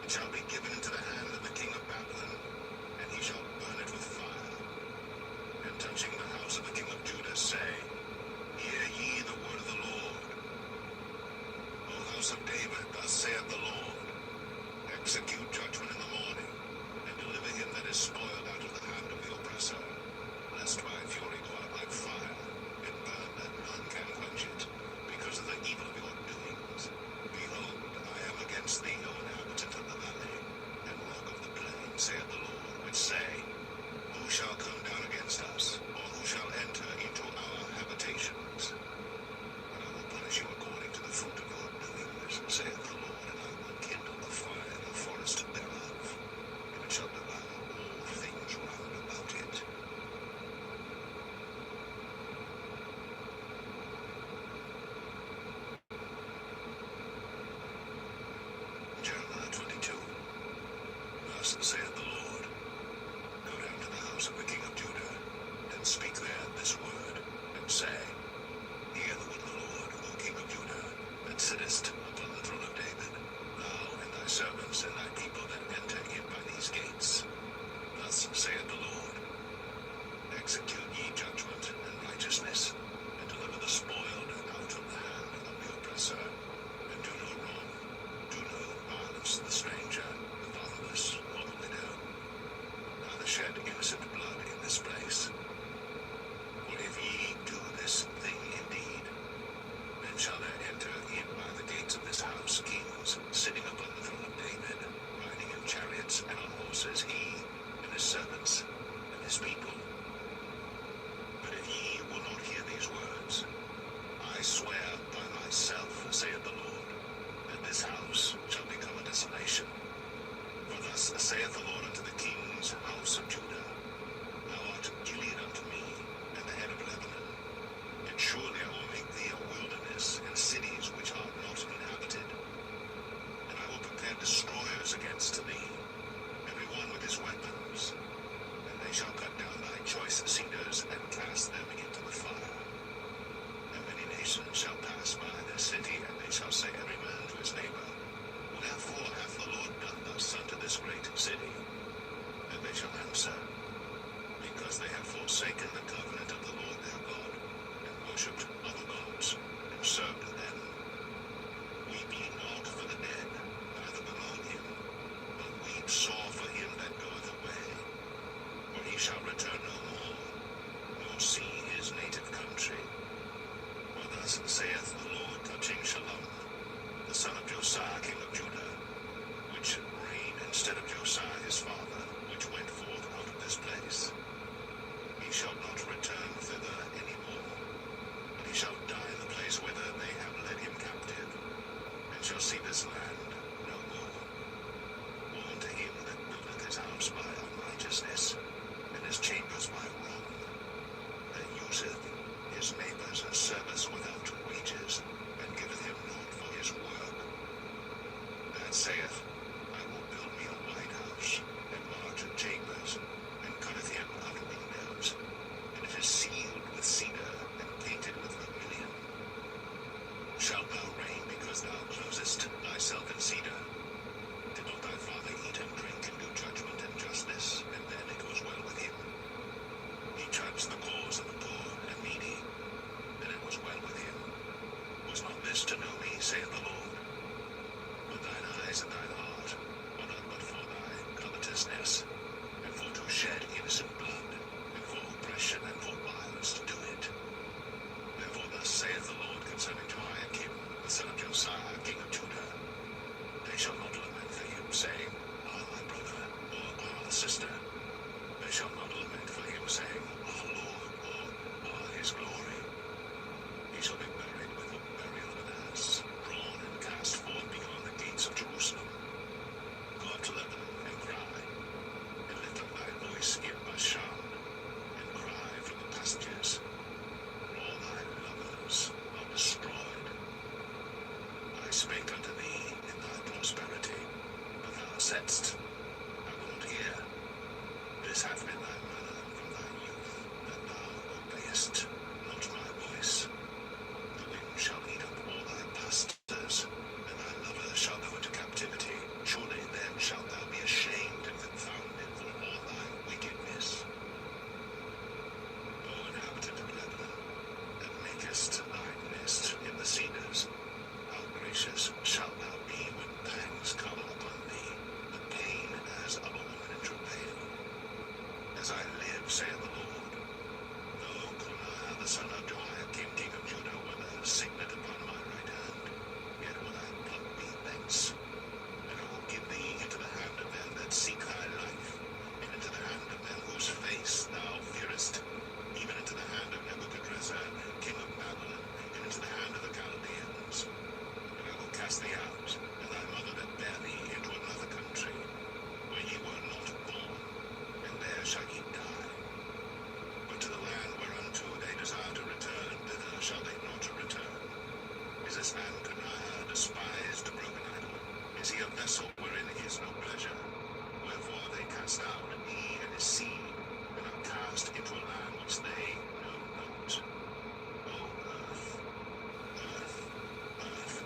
It shall be given into the hand of the king of Babylon, and he shall burn it with fire. And touching the house of the king of Judah, say, Hear ye the word of the Lord. O house of David, thus saith the Lord, Execute judgment in the morning, and deliver him that is spoiled out of the hand of the oppressor, lest my fury go out like fire, and burn that none can quench it, because of the evil of your doings. Behold, I am against thee, O inhabitant of the valley, and rock of the plain. sittest upon the throne of David, thou and thy servants and thy people that enter in by these gates. Thus saith the Lord, execute ye judgment and righteousness, and deliver the spoiled out of the hand of the oppressor, and do no wrong, do no violence to the stranger, the fatherless, or the widow, neither shed innocent blood in this place. For if ye do this thing indeed, then shall there enter in by the gates of this house kings, sitting upon the throne of David, riding in chariots and on horses, he and his servants and his people. But if ye will not hear these words, I swear by myself, saith the Lord, that this house shall become a desolation. For thus saith the Lord unto the king's house of Judah, thou art Gilead unto me, and the head of Lebanon, and surely I will make thee a wilderness, and cities which are not inhabited. And I will prepare destroyers against thee, every one with his weapons, and they shall cut down thy choice cedars, and cast them into the fire. And many nations shall pass by this city, and they shall say every man to his neighbor, wherefore hath the Lord done thus unto this great city? And they shall answer, because they have forsaken the covenant of the Lord their God, and worshipped other gods, and served them. Weep ye not for the dead, neither bemoan him, but weep sore for him that goeth away. For he shall return no more, nor see his native country. For thus saith the Lord touching Shalom, the son of Josiah king of Judah, which reigned instead of Josiah his father, which went forth out of this place. He shall not return thither any more, but he shall die in the place whither they have led him captive, and shall see this land no more. Woe unto him that buildeth his house by unrighteousness, and his chambers by wrong, that useth his neighbors a service without wages, and giveth him naught for his work. That saith, I will build me a white house, and large chambers, and cutteth him out windows, and it is sealed with cedar, and painted with vermilion. Shalt thou reign because thou closest thyself in cedar? Did not thy father eat and drink and do judgment and justice, and then it was well with him? He judged the cause of the poor and needy, and it was well with him. Was not this to know me, saith the Lord? But thine eyes and thine heart are not but for thy covetousness, and for to shed innocent blood, and for oppression, and for violence to do it. Therefore thus saith the Lord concerning Jehoiakim, the son of Josiah, king of Judah, they shall not lament for him, saying, Ah, my brother, or Ah, sister. They shall not lament for him, saying, Ah, Lord, or Ah, his glory. He shall be buried with the burial of an ass, drawn and cast forth beyond the gates of Jerusalem. Go up to Lebanon and cry, and lift up thy voice in Bashan, and cry from the passages. All thy lovers are destroyed. I spake unto thee in thy prosperity, but thou saidst, I will not hear. This hath been thy manner from thy youth, that thou obeyest not my voice. The wind shall eat up all thy pastors, and thy lovers shall go into captivity. Surely then shalt thou be ashamed and confounded for all thy wickedness. O inhabitant of Lebanon, that makest thy nest in the cedars, how gracious shalt thou be when pangs come upon thee, the pain as of a woman in travail. As I live, saith the Lord, though Coniah the son of Jehoiakim king of Judah were the signet upon my right hand, yet will I pluck thee thence, and I will give thee into the hand of them that seek thy life, and into the hand of them whose face thou fearest, even into the hand of Nebuchadrezzar king of Babylon, and into the hand of the Chaldeans. And I will cast thee out, and thy mother that bare thee, into another country, where ye were not born, and there shall ye die. But to the land whereunto they desire to return, thither shall they not return. Is this man Coniah despised a broken idol? Is he a vessel wherein is no pleasure? Wherefore are they cast out, he and his seed, and are cast into a land which they know not. O earth, earth, earth,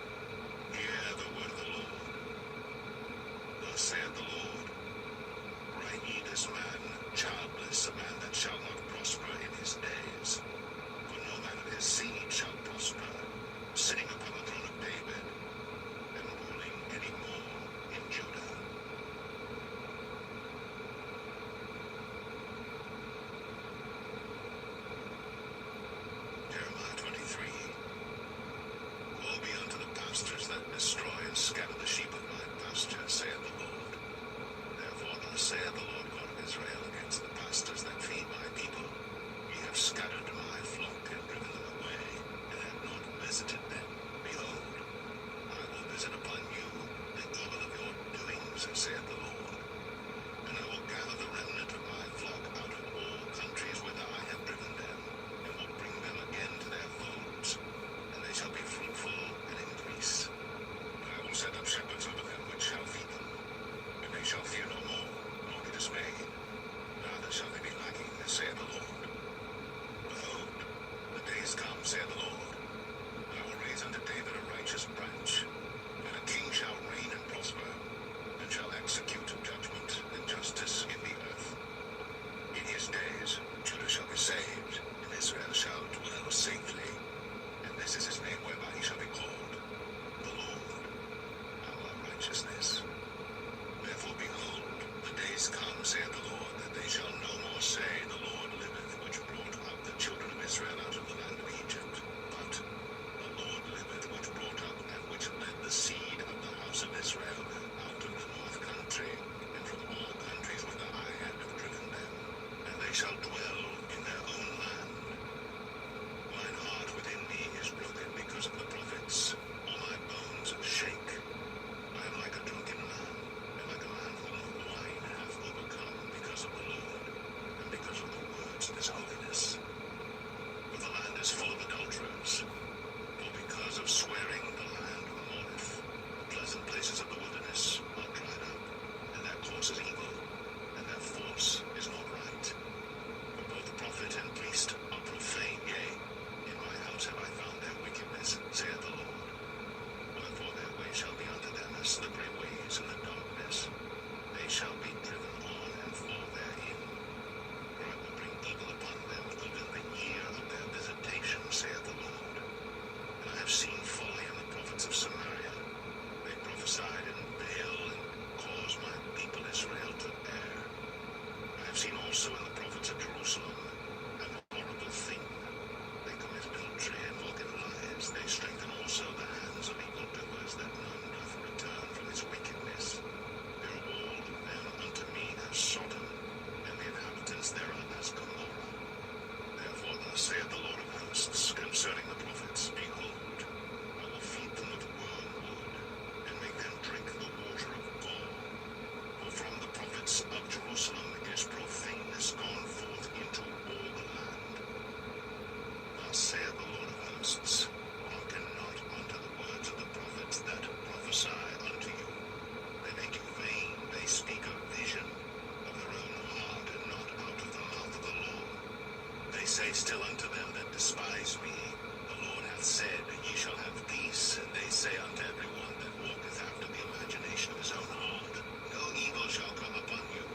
still unto them that despise me, the Lord hath said, Ye shall have peace. And they say unto everyone that walketh after the imagination of his own heart, No evil shall come upon you.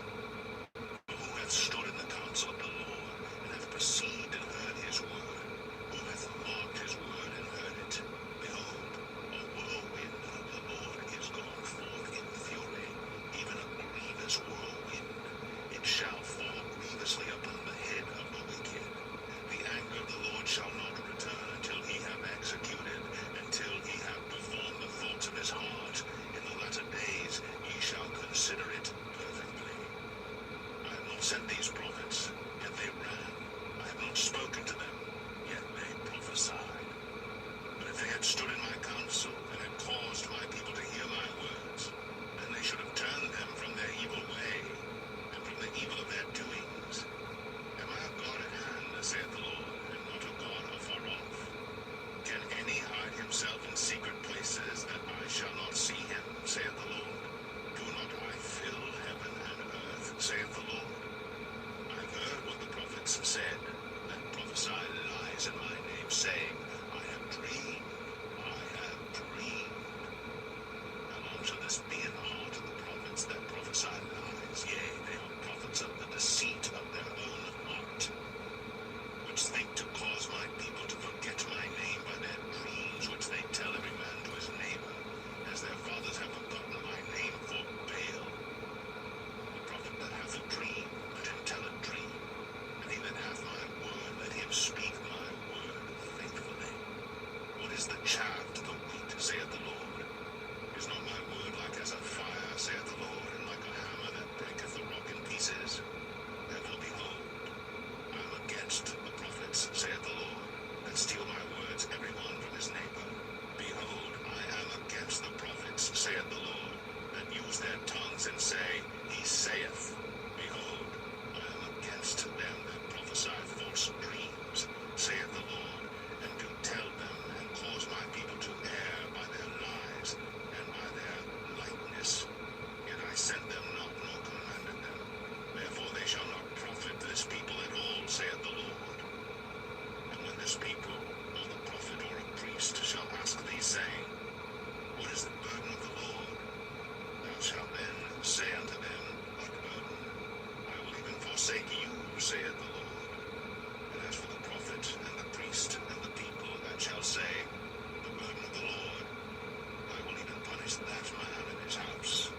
For who hath stood in the counsel of the Lord, and hath perceived and heard his word? Who hath marked his word and heard it? Behold, a whirlwind of the Lord is gone forth in fury, even a grievous whirlwind. It shall fall grievously upon the head of the wicked. The anger of the Lord shall not return until he have executed, until he have performed the thoughts of his heart. In the latter days ye shall consider it perfectly. I have not sent these prophets, yet they ran. I have not spoken to them, yet they prophesied. But if they had stood in my counsel, and had caused my people to hear my words, then they should have turned them from their evil way, and from the evil of their doings. Am I a God at hand, saith the Lord, and not a God afar off? Can any hide himself in secret places, that I shall not see him, saith the Lord? Do not I fill heaven and earth, saith the Lord? I've heard what the prophets said, that prophesy lies in my name, saying, I have dreamed, I have dreamed. How long shall this be in the heart of the prophets that prophesy lies? Yea, they are prophets of the deceit of their own heart, which think to cause my people to forget my name by their dreams, which they tell every man to his neighbor, as their fathers have forgotten my name for Baal. The prophet that hath a dream, let him tell a dream, and he that hath my word, let him speak my word faithfully. What is the chaff to the wheat, saith the Lord? Is not my word like as a fire, saith the Lord, and like a hammer that breaketh the rock in pieces? Therefore, behold, I am against the prophets, saith the Lord, that steal my words, every one from his neighbor. Behold, I am against the prophets, saith the Lord, that use their tongues and say, He saith. Behold, I am against them that prophesy false dreams, saith the Lord, and do tell them, and cause my people to err by their lies, and by their lightness. Yet I sent them not, nor commanded them. Therefore they shall not profit this people at all, saith the Lord. And when this people, or the prophet, or a priest, shall ask thee, saying, What is the burden of the Lord? Thou shalt then say unto them, What burden? I will even forsake you, saith the Lord. And as for the prophet, and the priest, and the people that shall say, The burden of the Lord, I will even punish that man and his house.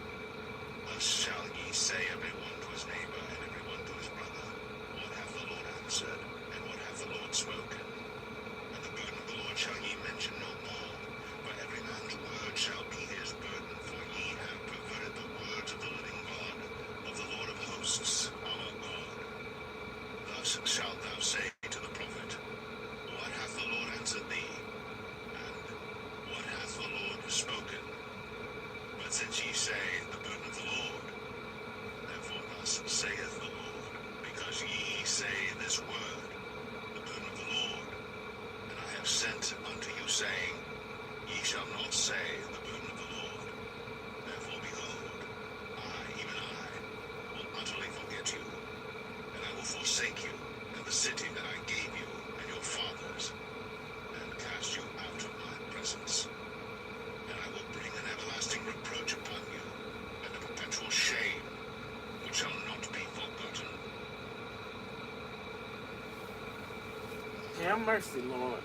Thus shall ye say every one to his neighbor, and every one to his brother, What hath the Lord answered, and what hath the Lord spoken? And the burden of the Lord shall ye mention no more, for every man's word shall be his burden, for ye have perverted the words of the living God, of the Lord of hosts, our God. Thus shalt thou say to the prophet, What hath the Lord answered thee? And what hath the Lord spoken? But since ye say, The burden of the Lord, therefore thus saith the Lord, because ye say this word, The burden of the Lord, and I have sent unto you, saying, Ye shall not say, The burden of the Lord. Therefore, behold, I, even I, will utterly forget you, and I will forsake you, and the city that I gave you, and your fathers, and cast you out of my presence. And I will bring an everlasting reproach upon you, and a perpetual shame, which shall not be forgotten. Have mercy, Lord.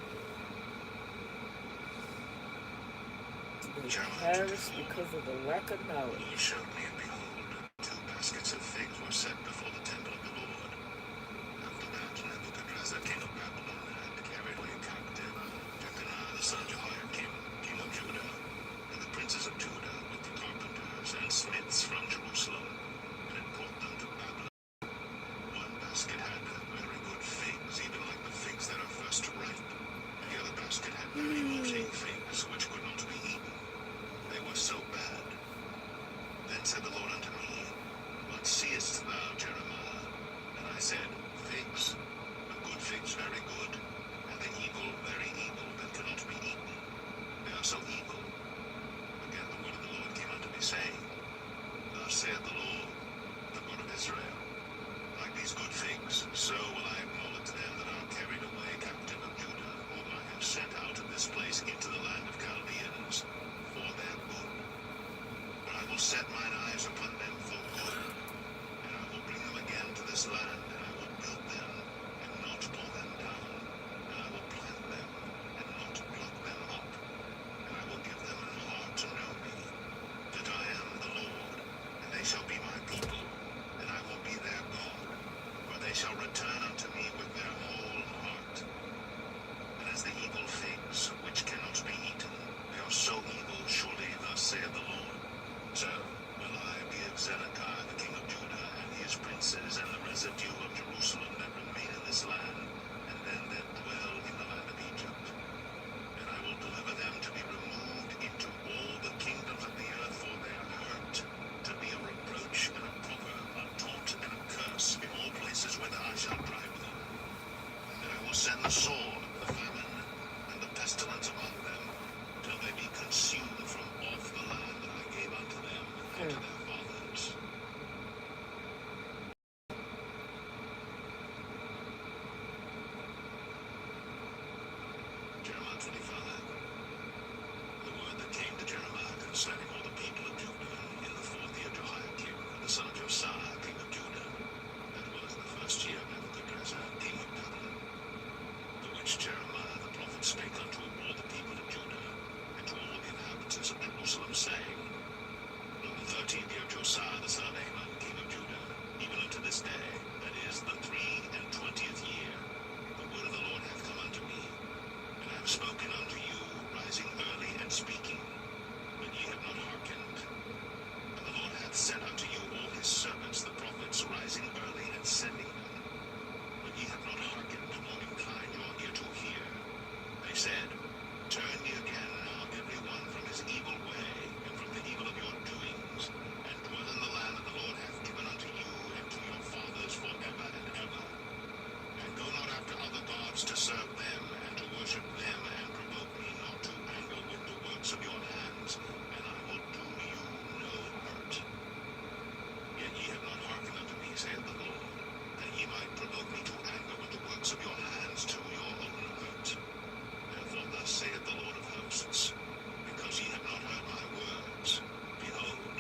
They perish because of the lack of knowledge. He showed me, and behold, 2 baskets of figs were set before the temple of the Lord. After that, Nebuchadrezzar, king of Babylon, had carried away captive Jeconiah the son of Jehoiakim, king of Judah, and the princes of Judah, with the carpenters and smiths from Jerusalem, and had brought them to Babylon. One basket had very good figs, even like the figs that are first ripe. The other basket had very rotting figs, which could not be eaten. They were so bad. Then said the Lord unto me, What seest thou, Jeremiah? set mine eyes upon them for good, and I will bring them again to this land, and I will build them, and not pull them down, and I will plant them, and not pluck them up, and I will give them an heart to know me, that I am the Lord, and they shall be my people, and I will be their God, for they shall return unto me with their whole heart. And as the evil figs, which cannot be eaten, they are so evil, surely thus saith the Lord. So will I be of Zedekiah the king of Judah, and his princes, and the residue of Jerusalem that remain in this land, and them that dwell in the land of Egypt. And I will deliver them to be removed into all the kingdoms of the earth for their hurt, to be a reproach and a proverb, a taunt and a curse in all places whither I shall drive them. And I will send the sword, the famine, and the pestilence among them, till they be consumed from off the land that I gave unto them and to their fathers. Jeremiah 25. The word that came to Jeremiah concerning all the people of Judah in the 4th year Jehoiakim, the son of Josiah, king of Judah, that was the first year of Nebuchadnezzar, king of Babylon, the which Jeremiah the prophet spake unto all the people of Judah, and to all the inhabitants of Jerusalem, saying, From the 13th year of Josiah the son of Amon, king of Judah, even unto this day, that is the 23rd year, the word of the Lord hath come unto me, and I have spoken unto you, rising early and speaking, but ye have not hearkened. And the Lord hath sent unto you all his servants, the prophets, rising early and sending them, but ye have not hearkened, nor inclined your ear to hear. They said, Turn ye again now every one from his evil way, and from the evil of your doings, and dwell in the land that the Lord hath given unto you and to your fathers forever and ever. And go not after other gods to serve them, and to worship them, and provoke me not to anger with the works of your hands, and I will do you no hurt. Yet ye have not hearkened unto me, saith the Lord, that ye might provoke me to anger with the works of your hands to your own hurt. Therefore thus saith the Lord of hosts, because ye have not heard my words, behold,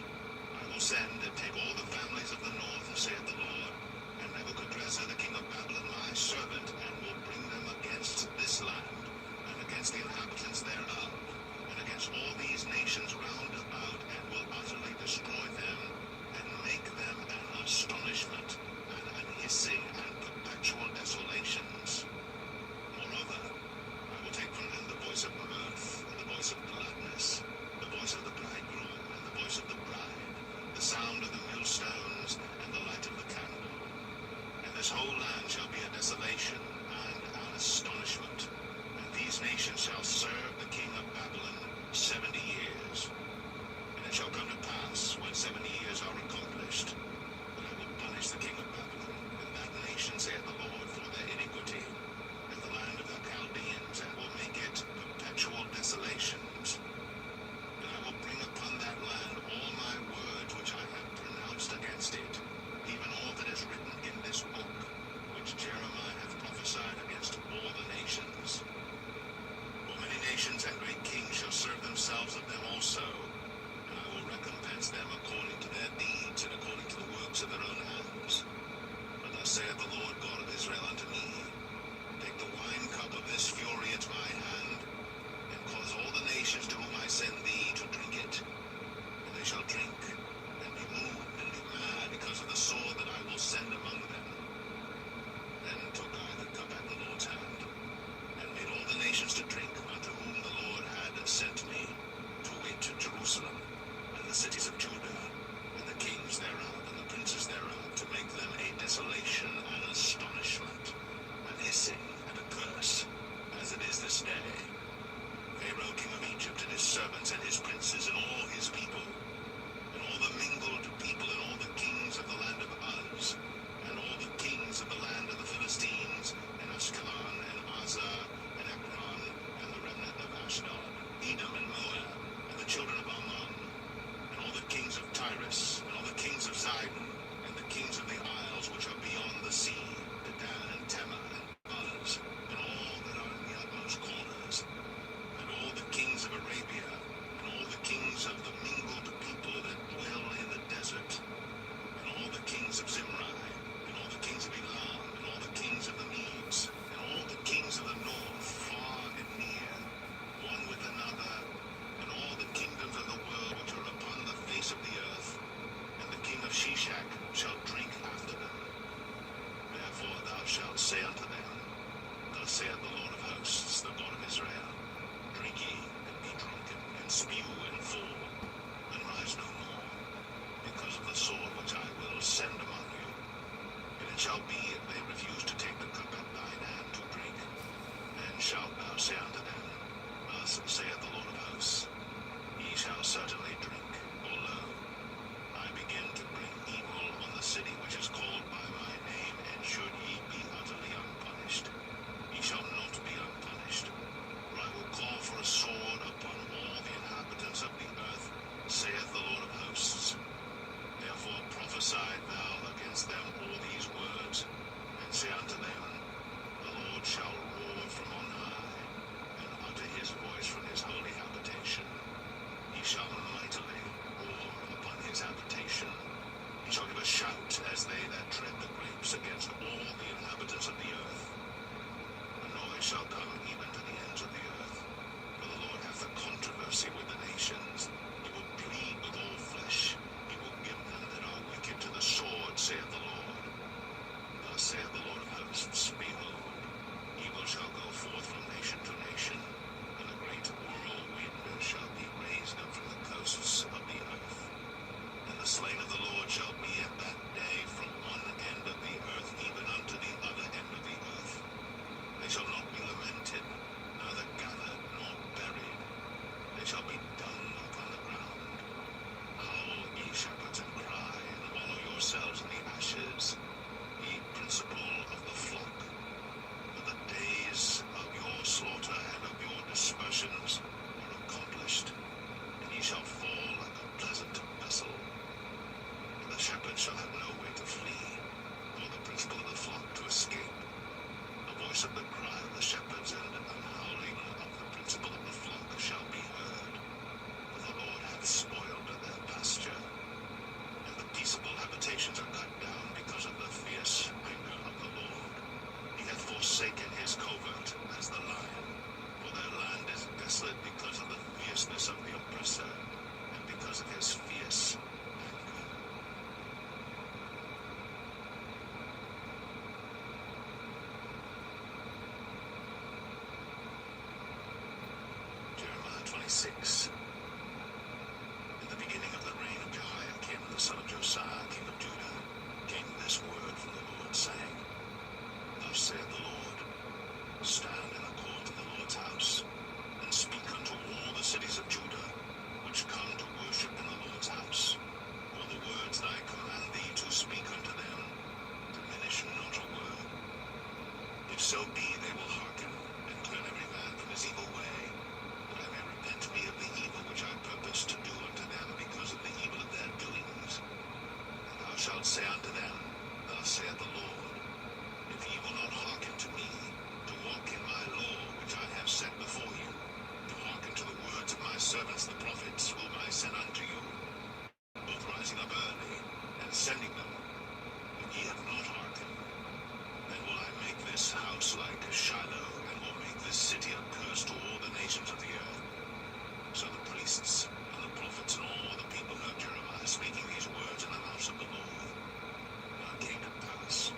I will send and take all the families of the north, saith the Lord, and Nebuchadnezzar the king of Babylon my servant, and will bring them against this land, and against the inhabitants thereof, and against all these nations round about, and will utterly destroy them, and make them an astonishment, and an hissing, and perpetual desolations. Moreover, I will take from them the voice of mirth, and the voice of gladness, the voice of the bridegroom, and the voice of the bride, the sound of the millstones, and the light of the candle. And this whole land shall be a desolation and an astonishment. And these nations shall serve the king of Babylon 70 years. And it shall come to pass, when 70 years are accomplished, that I will punish the king of Babylon, and that nation, saith the Lord, for their iniquity, and the land of the Chaldeans, and will make it perpetual desolations. And I will bring upon that land all my words which I have pronounced against it, even all that is written in this book, which Jeremiah hath prophesied against all the nations. For many nations certainly drink, for lo, I begin to bring evil on the city which is called by my name, and should ye be utterly unpunished, ye shall not be unpunished. For I will call for a sword upon all the inhabitants of the earth, saith the Lord of hosts. Therefore prophesy thou against them all these words, and say unto them, the Lord shall roar from on high, and utter his voice from his holy habitation. He shall mightily roar upon his habitation. He shall give a shout as they that tread the grapes against all the inhabitants of the earth. A noise shall come even to the ends of the earth. For the Lord hath a controversy with the nations. He will plead with all flesh. He will give them that are wicked to the sword, saith the Lord. Thus saith the Lord of hosts, behold, evil shall go forth from nation to nation, and a great whirlwind shall be raised up from the coasts of the earth. And the slain of the Lord shall be at that day from one end of the earth even unto the other end of the earth. They shall not be lamented, neither gathered nor buried. They shall be dung upon the ground. Howl, ye shepherds, and cry, and wallow yourselves in the ashes, ye principal of the flock. For the days of your slaughter and of your dispersions are accomplished, and ye shall fall like a pleasant vessel. And the shepherds shall have no way to flee, nor the principal of the flock to escape. The voice of the cry of the shepherds and the howling of the principal of the flock shall be heard. For the Lord hath spoiled their pasture, and the peaceable habitations are cut down because of the fierce anger of the Lord. He hath forsaken his covert as the lion, for their land is desolate because of the fierceness of the oppressor, and because of his fierce anger. Jeremiah 26. In the beginning of the reign of Jehoiakim, the son of Josiah, king of Judah, came this word from the Lord, saying, Thus saith the Lord, stand in the court of the Lord's house, and speak unto all the cities of Judah, which come to worship in the Lord's house. For the words that I command thee to speak unto them, diminish not a word. If so be they will hearken, and turn every man from his evil way, that I may repent me of the evil which I purpose to do unto them because of the evil of their doings. And thou shalt say unto them, Thus saith the Lord, if ye will not hearken to me, to walk in my law which I have set before you, to hearken to the words of my servants the prophets, whom I send unto you, both rising up early and sending them, if ye have not hearkened, then will I make this house like Shiloh, and will make this city a curse to all the nations of the earth. So the priests and the prophets and all the people heard Jeremiah speaking these words in the house of the Lord. Now it came to pass,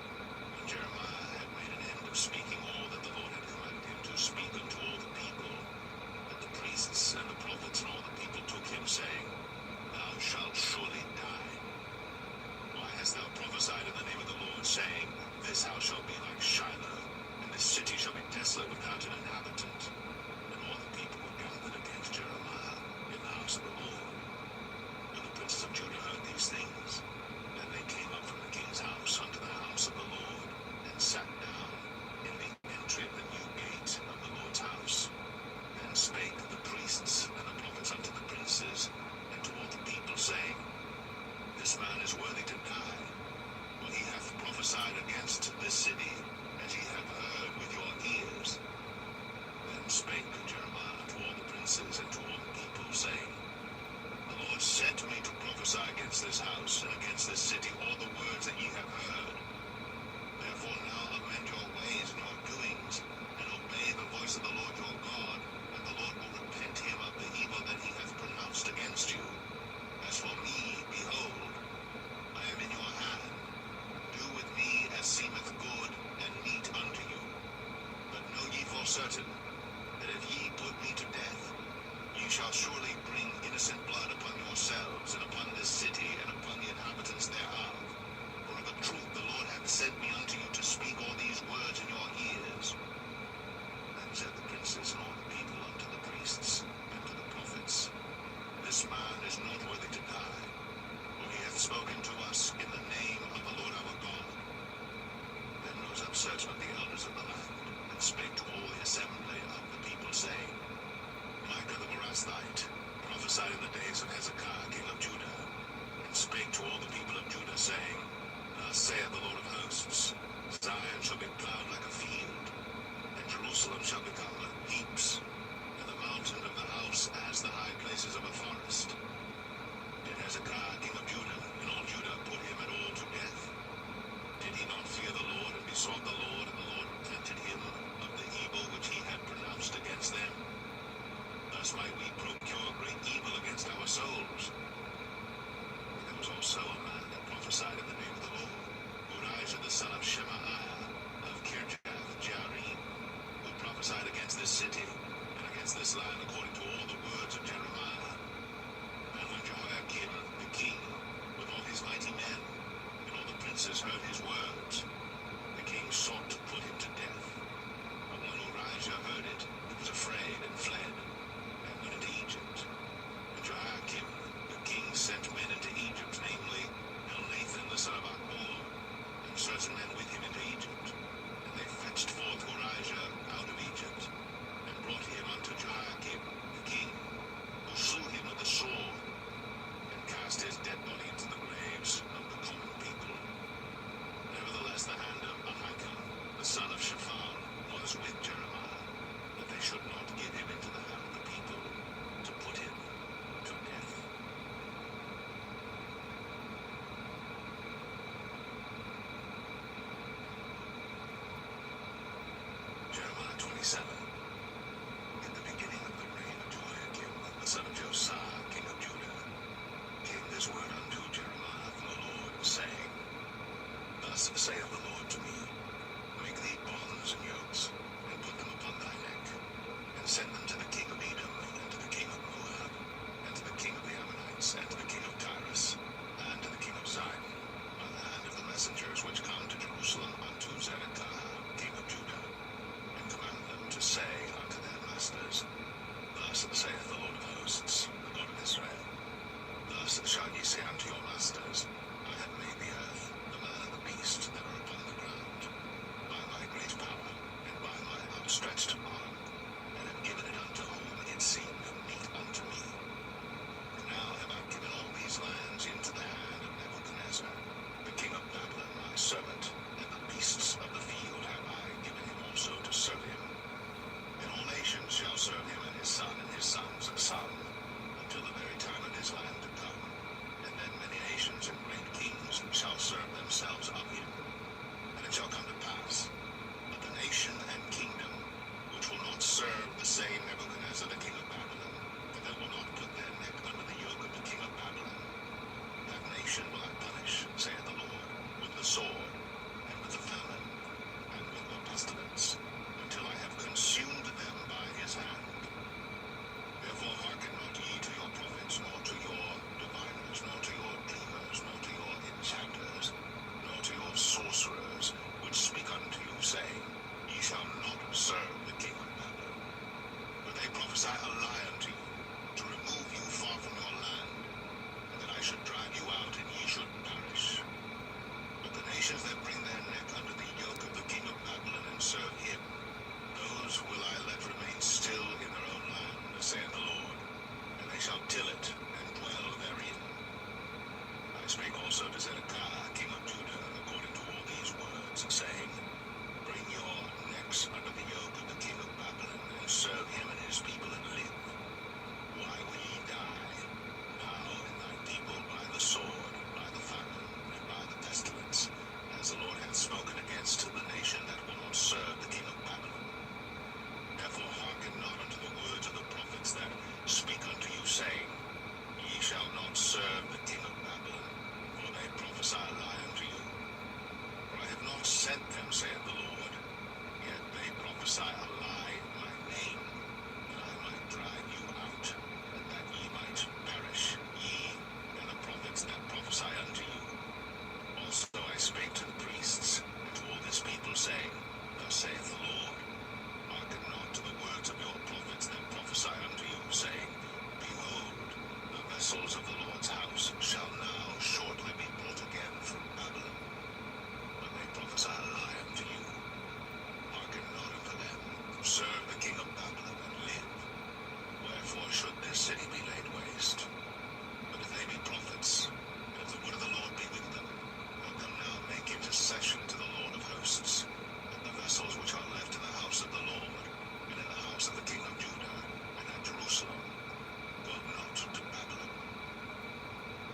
when Jeremiah had made an end of speaking all that the Lord had commanded him to speak unto all the people, that the priests and the prophets and all the people took him, saying, Thou shalt surely die. Why hast thou prophesied in the name of the Lord, saying, This house shall be like Shiloh, and this city shall be desolate without an inhabitant? And all the people were gathered against Jeremiah in the house of the Lord. When the princes of Judah heard these things, then they came up from the king's house unto the house of the Lord, and sat down in the entry of the new gate of the Lord's house. And spake the priests and the prophets unto the princes and to all the people, saying, This man is worthy to die, for he hath prophesied against this city, as ye have heard with your ears. Then spake Jeremiah to all the princes and to all the people, saying, The Lord sent me to prophesy against this house and against this city all the words that ye have heard. Therefore now amend your ways and your doings, and obey the voice of the Lord your God, and the Lord will repent him of the evil that he hath pronounced against you. As for me, behold, I am in your hand. Do with me as seemeth good and meet unto you. But know ye for certain, that if ye put me to death, ye shall surely bring innocent blood upon yourselves, and upon this city, and upon the inhabitants thereof. For of a truth the Lord hath sent me unto you to speak all these words in your ears. Then said the princes and all the people unto the priests and to the prophets, This man is not worthy to die, for he hath spoken to us in the name of the Lord our God. Then rose up certain of the elders of the land, and spake to all the assembly of the people, saying, Micah the Morasthite prophesied in the days of Hezekiah king of Judah, and spake to all the people of Judah, saying, Thus saith the Lord of hosts, Zion shall be plowed like a field, and Jerusalem shall become heaps, and the mountain of the house as the high places of a forest. Did Hezekiah king of Judah and all Judah put him at all to death? Did he not fear the Lord, and besought the Lord, and the Lord repented him of the evil which he had pronounced against them? Thus might we procure great evil against our souls. There was also a man that prophesied in the name of the Lord, Urijah the son of Shemaiah of Kirjath-Jearim, who prophesied against this city and against this land according to all the words of Jeremiah. And when Jehoiakim the king, with all his mighty men, and all the princes heard his words, the king sought to put him to death. But when Urijah heard it, he was afraid and fled, and went into Egypt. And Jehoiakim the king sent men into Egypt, namely Elnathan the son of Achbor, and certain men with him into Egypt. And they fetched forth Urijah out of Egypt, and brought him unto Jehoiakim the king, who slew him with the sword, and cast his dead body into the graves of the common people. Nevertheless the hand of Ahikam the son of Shaphan was with Jeremiah, that they should not give him into the hand of the people, to put him to death. Jeremiah 27. In the beginning of the reign of Jehoiakim, the son of Josiah, king of Judah, came this word unto Jeremiah from the Lord, saying, Thus saith the Lord to me, Make thee bonds and yokes, and put them upon thy neck, and send them to the king of Edom, and to the king of Moab, and to the king of the Ammonites, and to the king of Tyrus, and to the king of Zidon, by the hand of the messengers which come to Jerusalem unto Zedekiah, king of Judah, and command them to say unto their masters, Thus saith the Lord of hosts, the God of Israel, Thus shall ye say unto your masters, I have made the earth, the man and the beast that are upon the ground, by my great power, and by my outstretched arm, and have given it unto whom it seemed meet unto me. And now have I given all these lands into the hand of Nebuchadnezzar, the king of Babylon, my servant, and the beasts of the field have I given him also to serve him. And all nations shall serve him, and his son and his son's son, until the very time of his land to come. And then many nations and great kings shall serve themselves of him. And it shall come to pass, that the nation and kingdom which will not serve the same Nebuchadnezzar the king of Babylon, and that will not put their neck under the yoke of the king of Babylon, that nation will I punish, saith the Lord, with the sword, and with the famine, and with the pestilence, until I have consumed them by his hand. Therefore hearken not ye to your prophets, nor to your diviners, nor to your dreamers, nor to your enchanters, nor to your sorcerers, which speak unto you, saying, Ye shall not serve the king of Babylon. For they prophesy a lie unto you, to remove you far from your land, and that I should drive you out, and ye should perish. But the nations that bring their neck under the yoke of the king of Babylon and serve him, those will I let remain still in their own land, saith the Lord, and they shall till it and dwell therein. I spake also to Zedekiah, king of Judah, according to all these words, saying, Bring your necks under the yoke of the king of Babylon, and serve him and his people, and live. Why will ye die, thou and thy people, by the sword, by the famine, and by the pestilence, as the Lord hath spoken against the nation that will not serve the king of Babylon? Therefore hearken not unto the words of the prophets that speak unto you, saying, Ye shall not serve the king of Babylon, for they prophesy a lie unto you. For I have not sent them, saith the Lord, yet they prophesy a lie in my name, that I might drive you out, and that ye might perish, ye and the prophets that prophesy unto you. Also I spake to the priests, and to all this people, saying, Thus saith the Lord, hearken not to the words of your prophets that prophesy unto you, saying, Behold, the vessel vessels of the Lord's house shall now shortly be brought again from Babylon. When they prophesy a lie unto you, hearken not unto them. Serve the king of Babylon and live. Wherefore should this city be laid waste? But if they be prophets, and if the word of the Lord be with them, let them now make intercession to the Lord of hosts, that the vessels which are left in the house of the Lord, and in the house of the king of Judah, and at Jerusalem, go not to Babylon.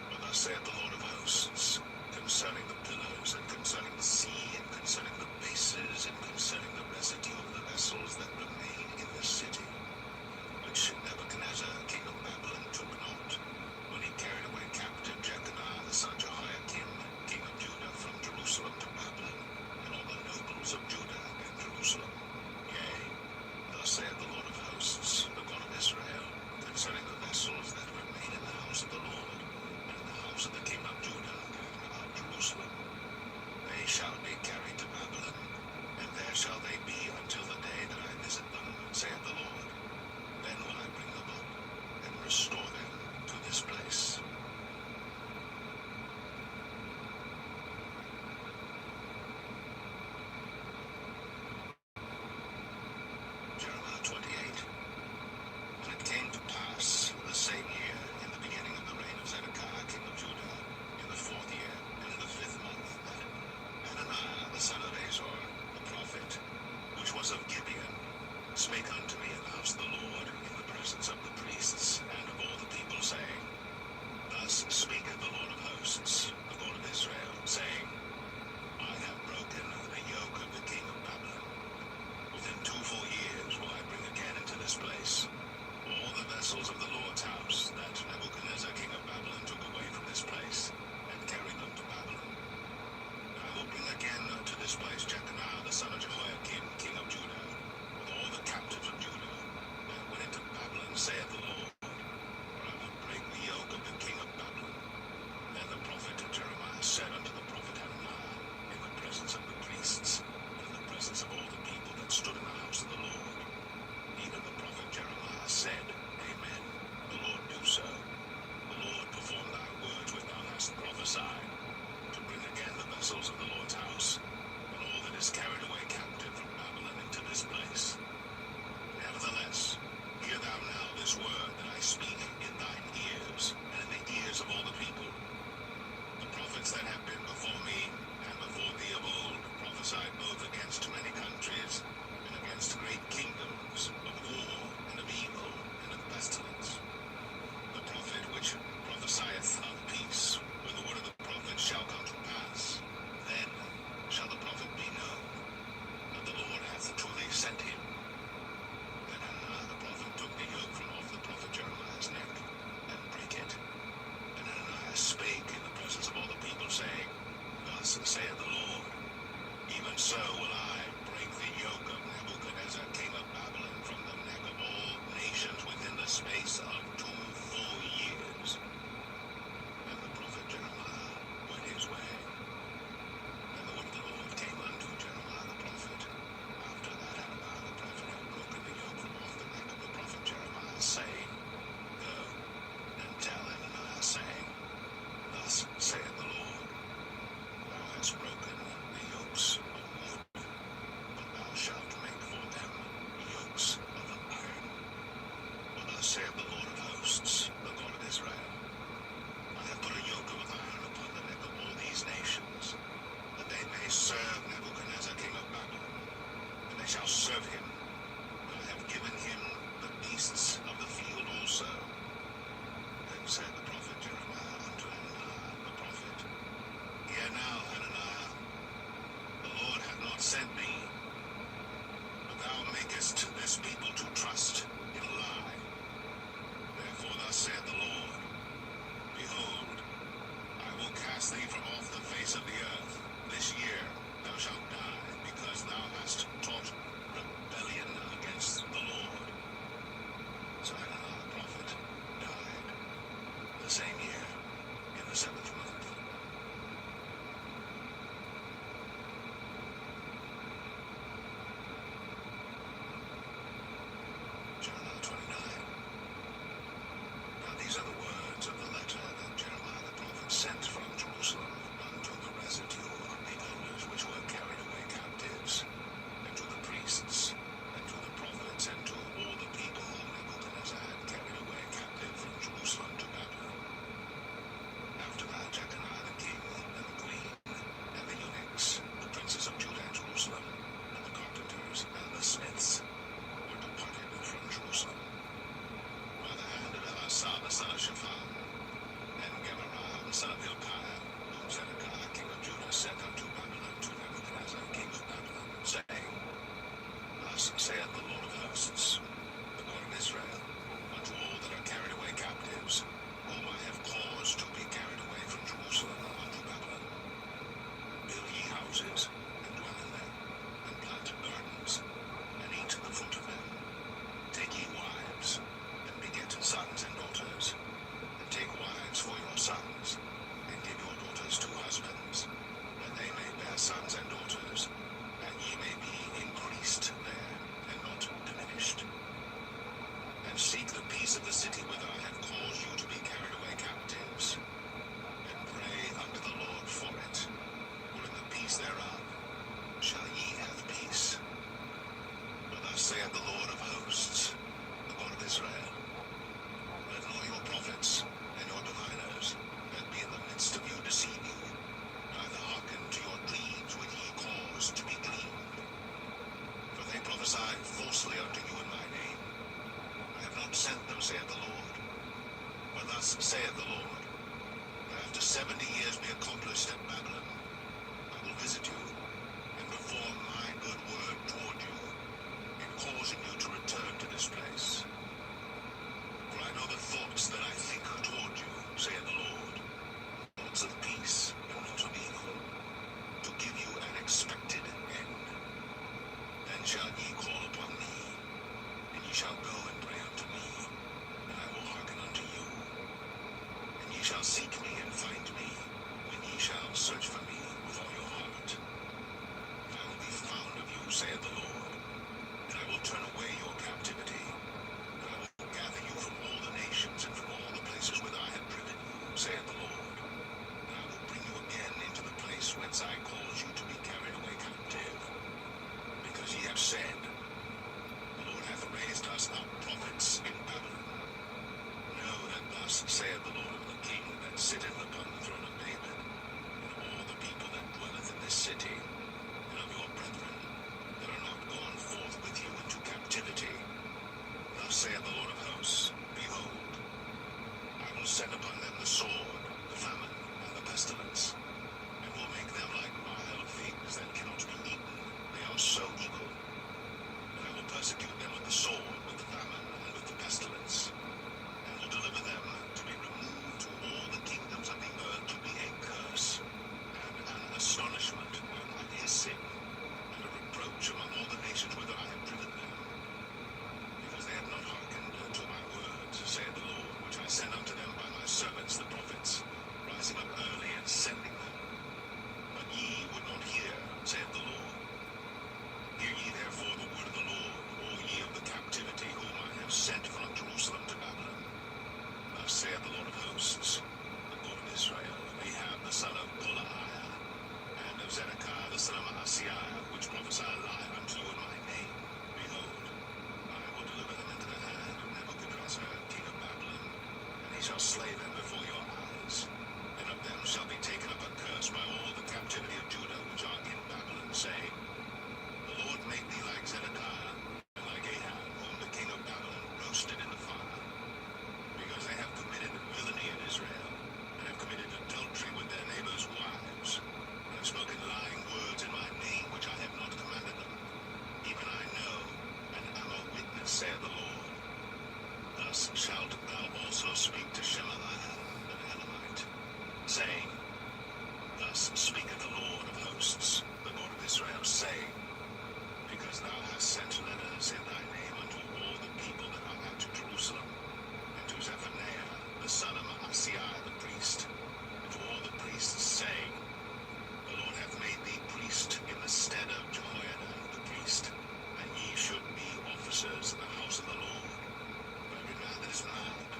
For thus saith the Lord of hosts, concerning the pillars, and concerning the sea, and concerning the bases, and concerning the residue of the vessels that remain in the city, which Nebuchadnezzar, king of Babylon, took not, when he carried away captive Jeconiah the son of Jehoiakim, king of Judah, from Jerusalem to Babylon, and all the nobles of Judah and Jerusalem. Yea, thus saith the Lord of hosts, the God of Israel, concerning the vessels that remain in the house of the Lord, and in the house of the king of Judah and of Jerusalem. They shall be carried to Babylon, and there shall they be until the day that I visit them, saith the Lord. Then will I bring them up, and restore them to this place. Jeremiah 28. And it came to pass the same year, in the beginning of the reign of Zedekiah king of Judah, in the 4th year, and in the 5th month, that Hananiah the son of Azor, the prophet, which was of Gibeon, spake unto me in the house of the Lord, in the presence of the priests and of all the people, saying, Thus speaketh the Lord of hosts, the God of Israel, saying, I have broken the yoke of the king of Babylon. Within 2 full years will I bring again into this place all the vessels of the Lord's house that Nebuchadnezzar king of Babylon took away from this place, and carried them to Babylon. And I will bring again to this place Jeconiah the son of Jehoiakim, king of Judah, with all the captives of Judah, that went into Babylon, saith the Lord. For I will break the yoke of the king of Babylon. Then the prophet Jeremiah said unto the prophet Hananiah, in the presence of the priests, and in the presence of all the people that stood in the house of the Lord, even the prophet Jeremiah said, Amen. The Lord do so. The Lord perform thy words which thou hast prophesied, to bring again the vessels of the Lord's house, and all that is carried away captive from Babylon into this place. Nevertheless, hear thou now this word that I speak in thine ears, and in the ears of all the people. The prophets that have been before me, and before thee of old, prophesied both against many countries, and against great kingdoms, of war, and of evil, and of pestilence. The prophet which prophesieth of peace, where the word of the prophet shall come to pass, then shall the prophet be known, that the Lord hath truly sent him. Then Hananiah the prophet took the yoke from off the prophet Jeremiah's neck, and brake it. And Hananiah spake in the presence of all the people, saying, Thus saith the Lord, even so will I break the yoke of Nebuchadnezzar king of Babylon from the neck of all nations within the space of 2 full years. And the prophet Jeremiah went his way. And the word of the Lord came unto Jeremiah the prophet, after that Hananiah the prophet had broken the yoke from off the neck of the prophet Jeremiah, saying, Go and tell Hananiah, saying, Thus saith the Lord, Thou hast broken the yokes of wood, but thou shalt make for them yokes of iron. For thus saith the Lord of hosts, the God of Israel, I have put a yoke of iron upon the neck of all these nations, that they may serve Nebuchadnezzar king of Babylon, and they shall serve him. And I have given him the beasts of the field also. Then said the prophet Jeremiah unto Hananiah the prophet, Hear now, Hananiah, the Lord hath not sent me, but thou makest this people to trust in a lie. Therefore thus saith the Lord, Behold, I will cast thee from off the face of the earth. This year thou shalt die, because thou hast taught rebellion against the Lord. So Hananiah the prophet died the same year, in the 7th month. Jeremiah 29. Now these are the words of the letter Thus saith the Lord, after 70 years be accomplished at Babylon, I will visit you and perform my good word toward you in causing you to return to this place. For I know the thoughts that I think toward you, saith the Lord, thoughts of peace and not of evil, to give you an expected end. Then shall ye call upon me, and ye shall go and pray unto me, and I will hearken unto you. And ye shall seek me and find me, when ye shall search for me with all your heart. And I will be found of you, saith the Lord, and I will turn away your captivity, and I will gather you from all the nations and from all the places whither I have driven you, saith the Lord. And I will bring you again into the place whence I caused you to be carried away captive. Because ye have said, the Lord hath raised us up prophets in Babylon. Know that thus saith the Lord of the King that sitteth upon the throne of David, and all the people that dwelleth in this city, and of your brethren that are not gone forth with you into captivity. Thus saith the Lord of hosts, behold, I will send upon them the sword, the famine, and the pestilence, and will make them like wild figs that cannot be eaten. They are so evil. And I will persecute them with the sword, with the famine, and with the pestilence, and will deliver them to be removed to all the kingdoms of the earth to be a curse, and an astonishment, and a hissing, and a reproach among all the nations whither I have driven them. Because they have not hearkened unto my words, saith the Lord, which I sent unto them by my servants the prophets, rising up early and sending them. But ye would not hear, saith the Lord. Hear ye therefore the word of the Lord, all ye of the captivity whom I have sent from Jerusalem to Babylon. Thus saith the Lord of hosts, the God of Israel, of Ahab the son of Kolaiah, and of Zedekiah the son of Maaseiah, which prophesy a lie unto you in my name. Behold, I will deliver them into the hand of Nebuchadrezzar, king of Babylon, and he shall slay them before your eyes. And of them shall be taken up a curse by all the captivity of Judah which are in Babylon, saying, the Lord make thee like Zedekiah, and like Ahab, whom the king of Babylon roasted in the fire. Because they have committed villainy in Israel, and have committed adultery with their neighbors' wives, and have spoken lying words in my name which I have not commanded them. Even I know, and am a witness, saith the Lord. Thus shalt thou also speak to Shemaiah an Elamite, saying, Thus speaketh the Lord of hosts, the God of Israel, saying, because thou hast sent letters in thy name unto all the people that are at Jerusalem, and to Zephaniah the son of Maaseiah the priest, and to all the priests, saying, the Lord hath made thee priest in the stead of Jehoiada the priest, and ye should be officers in the house of the Lord. But every man that is mad,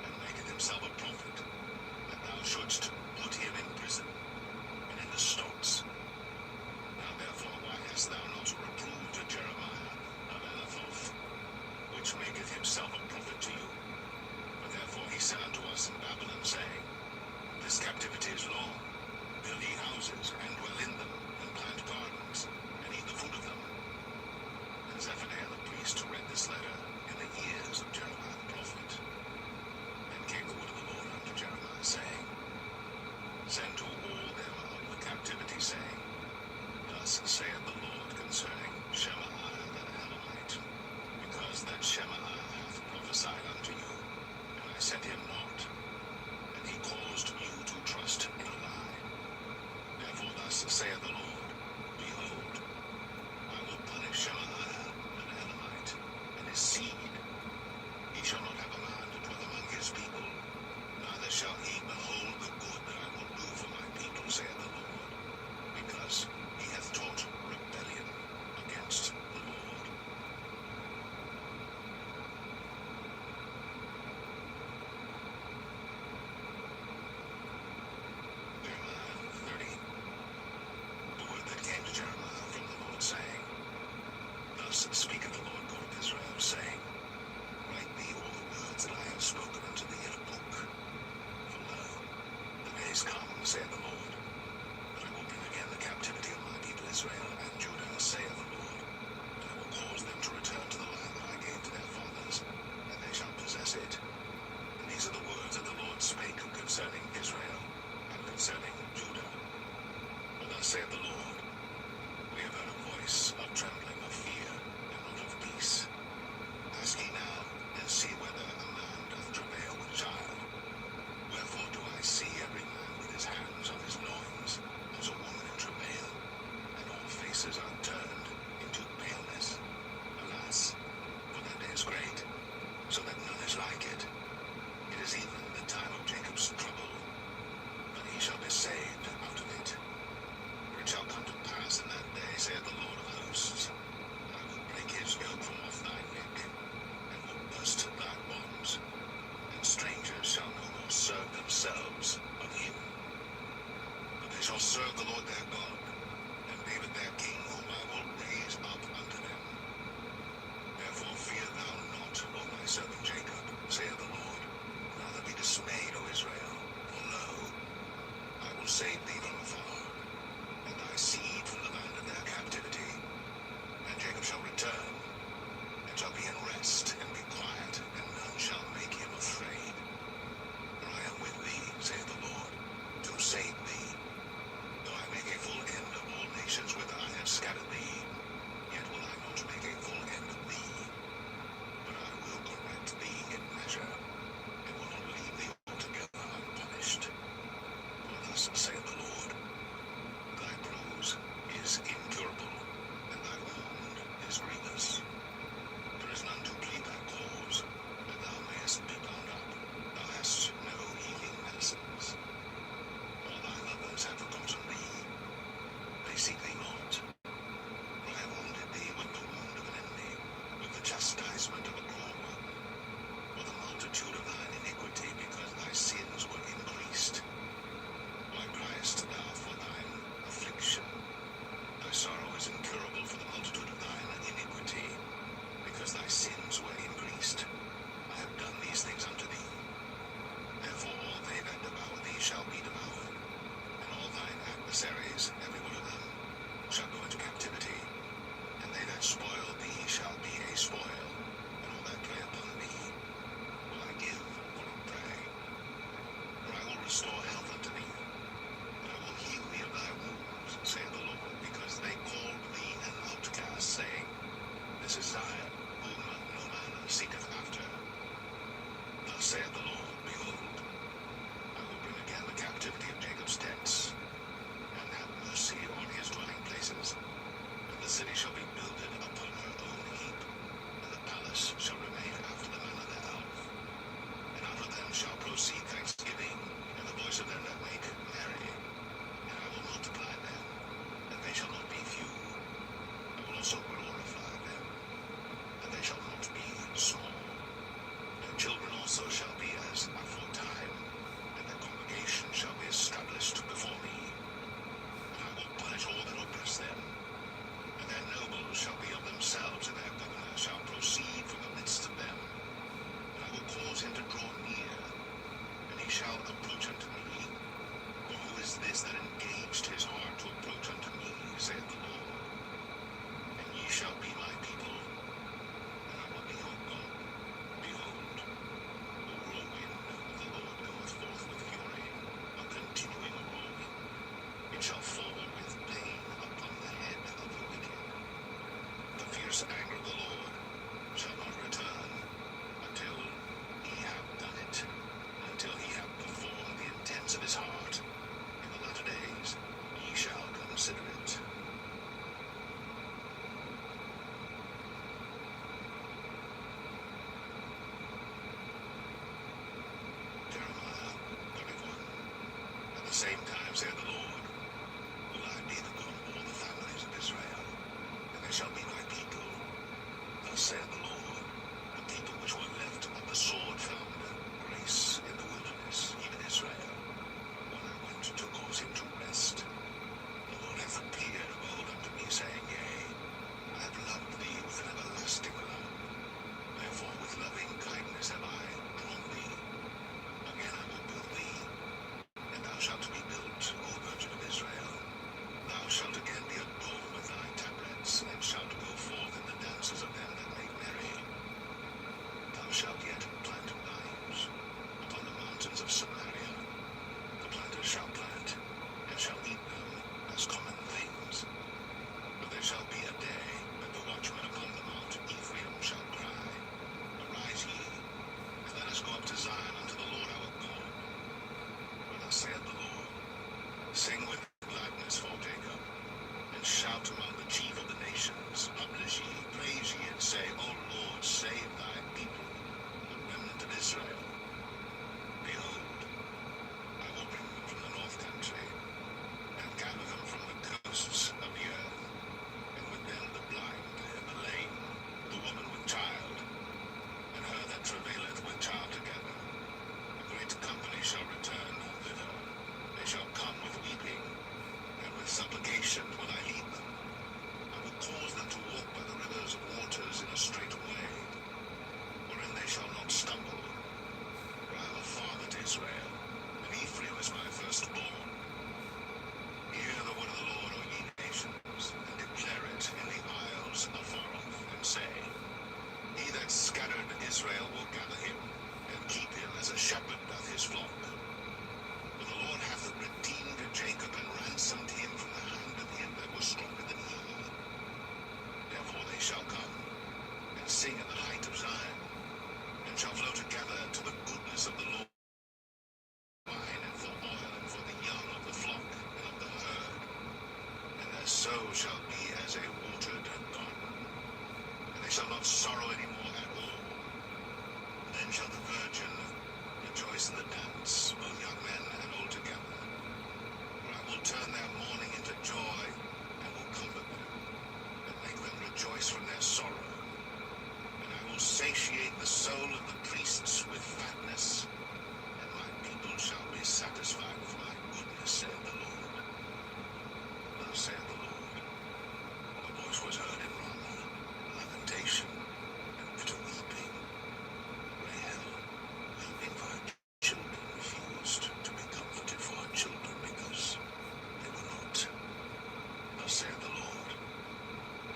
and maketh himself a prophet, that thou shouldst put him in prison, and in the stocks. Now therefore, why hast thou not reproved Jeremiah of Anathoth, which maketh himself a prophet to you? But therefore he said unto us in Babylon, saying, This captivity is long. Build ye houses, and dwell in them, and plant gardens, and eat the fruit of them. And Zephaniah the priest read this letter in the ears of Jeremiah the prophet. Then came the word of the Lord unto Jeremiah, saying, Send to all them of the captivity, saying, Thus saith the Lord concerning Shemaiah the Elamite, because that Shemaiah hath prophesied unto you, and I sent him not, and he caused you to trust in a lie. Therefore thus saith the Lord, Behold, I will punish Shemaiah an Elamite, and his seed. He shall not have a man to dwell among his people, neither shall he behold the good that I will do for my people, saith the Lord, because he hath taught rebellion against the Lord. Jeremiah 30. The word that came to Jeremiah from the Lord, saying, Thus speaketh the Lord God of Israel, saying, Write thee all the words that I have spoken unto thee in a book. For lo, the days come, saith the Lord, that I will bring again the captivity of my people Israel and Judah, saith the Lord, and I will cause them to return to the land that I gave to their fathers, and they shall possess it. And these are the words that the Lord concerning Israel and concerning Judah. For thus saith the Lord, we have heard a voice of trembling, of fear, and not of peace. Ask ye now, and see whether a man doth travail with child. Wherefore do I see every man with his hands on his loins, as a woman in travail, and all faces are turned into paleness. Alas, for that day is great, so that none is like it. It is even the time of Jacob's trouble, but he shall be saved out of it. For it shall come to pass in that day, saith the Lord of hosts, that I will break his yoke from off thy neck, and will burst thy bonds, and strangers shall no more serve themselves of him. But they shall serve the Lord their God, and David their king, whom I will raise up unto them. Therefore fear thou not, O my servant Jacob, saith the Lord, neither be dismayed, O Israel, for lo, I will save thee from afar, and thy seed from the land of their captivity. And Jacob shall return, and shall be in rest, and be quiet, and none shall make him afraid. For I am with thee, saith the Lord, to save thee. Though I make a full end of all nations whither I have scattered thee, yet will I not make a full end of thee. But I will correct thee in measure, and will not leave thee altogether unpunished. For thus saith the Lord, thy bruise is incurable, and thy wound is grievous. There is none to plead thy cause, that thou mayest be bound up. Thou hast no healing medicines. All thy lovers have forgotten thee. They seek thee not. For I have wounded thee with the wound of an enemy, with the chastisement of a cruel one. For the multitude of thine iniquity, because thy sins were increased. Why criest thou for thine affliction? Thy sorrow is incurable for the multitude of thine iniquity, because thy sins were increased. I have done these things unto thee. Therefore all they that devour thee shall be devoured, and all thine adversaries, every one of them, shall go into captivity, and they that spoil thee shall be a spoil, and all that prey upon thee will I give for a prey. For I will restore health unto thee, and I will heal thee of thy wounds, saith the Lord, because they called thee an outcast, saying, This is Zion, whom no man seeketh after. Thus saith the Lord, Behold, I will bring again the captivity of Jacob's tents, and have mercy on his dwelling places. And the city shall be builded upon her own heap, and the palace shall remain after the manner thereof. And out of them shall proceed thanksgiving, and the voice of them that make merry. And I will multiply them, and they shall not be few. I will also glorify them, and they shall not be small. Their children also shall be as aforetime, and their congregation shall be established before me. And I will punish all that oppress them, and their nobles shall be of themselves, and their governor shall proceed from the midst of them. And I will cause him to draw near, and he shall approach unto me. For who is this that engaged his heart to approach unto me, saith the Lord? And ye shall be my people, and I will be your God. Behold, the whirlwind of the Lord goeth forth with fury, a continuing whirlwind. It shall fall with pain upon the head of the wicked. The fierce anger of the Lord shall not return until he have done it, until he have performed the intents of his heart. In the latter days ye shall consider it. Jeremiah 31. At the same time saith the Lord, will I be the God of all the families of Israel, and they shall be my people. Thus saith the Lord, the people which were left of the sword found grace in the wilderness, even Israel, when I went to cause him to rest. The Lord hath appeared of old unto me, saying, Yea, I have loved thee with an everlasting love. Therefore with loving kindness have I drawn thee. Again I will build thee, and thou shalt be built, O Virgin of Israel. Thou shalt again be adorned with thy tabrets, and shalt go forth in the dances of them that make merry. Thou shalt yet plant vines upon the mountains of Samaria, Sing with gladness for Jacob, and shout among the chief of the nations. Publish ye, praise ye, and say, O Lord, save thy people, the remnant of Israel. Behold, I will bring them from the north country, and gather them from the coasts of the earth, and with them the blind and the lame, the woman with child, and her that travaileth with child together. A great company shall return thither. They shall come with weeping, and with supplication will I lead them. I will cause them to walk by the rivers of waters in a straight way, wherein they shall not stumble. For I am a father to Israel, and Ephraim is my firstborn. Hear the word of the Lord, O ye nations, and declare it in the isles afar off, and say, He that scattered Israel will gather him, and keep him as a shepherd doth his flock. For the Lord hath redeemed Jacob, and ransomed him from the hand of him that was stronger than he. Therefore they shall come, and sing in the height of Zion, and shall flow together to the goodness of the Lord. Wine and for oil, and for the young of the flock, and of the herd. And their soul shall be as a watered garden, and they shall not sorrow any more at all. Then shall the virgin rejoice in the dance, both young men and old together. For I will turn their mourning into joy, and will comfort them, and make them rejoice from their sorrow. And I will satiate the soul of the priests with fatness, and my people shall be satisfied with my goodness, saith the Lord. Thus saith the Lord. A voice was heard in Ramah, lamentation and bitter weeping. Rahel, weeping for her children, refused to be comforted for her children, because they were not. Thus saith the Lord.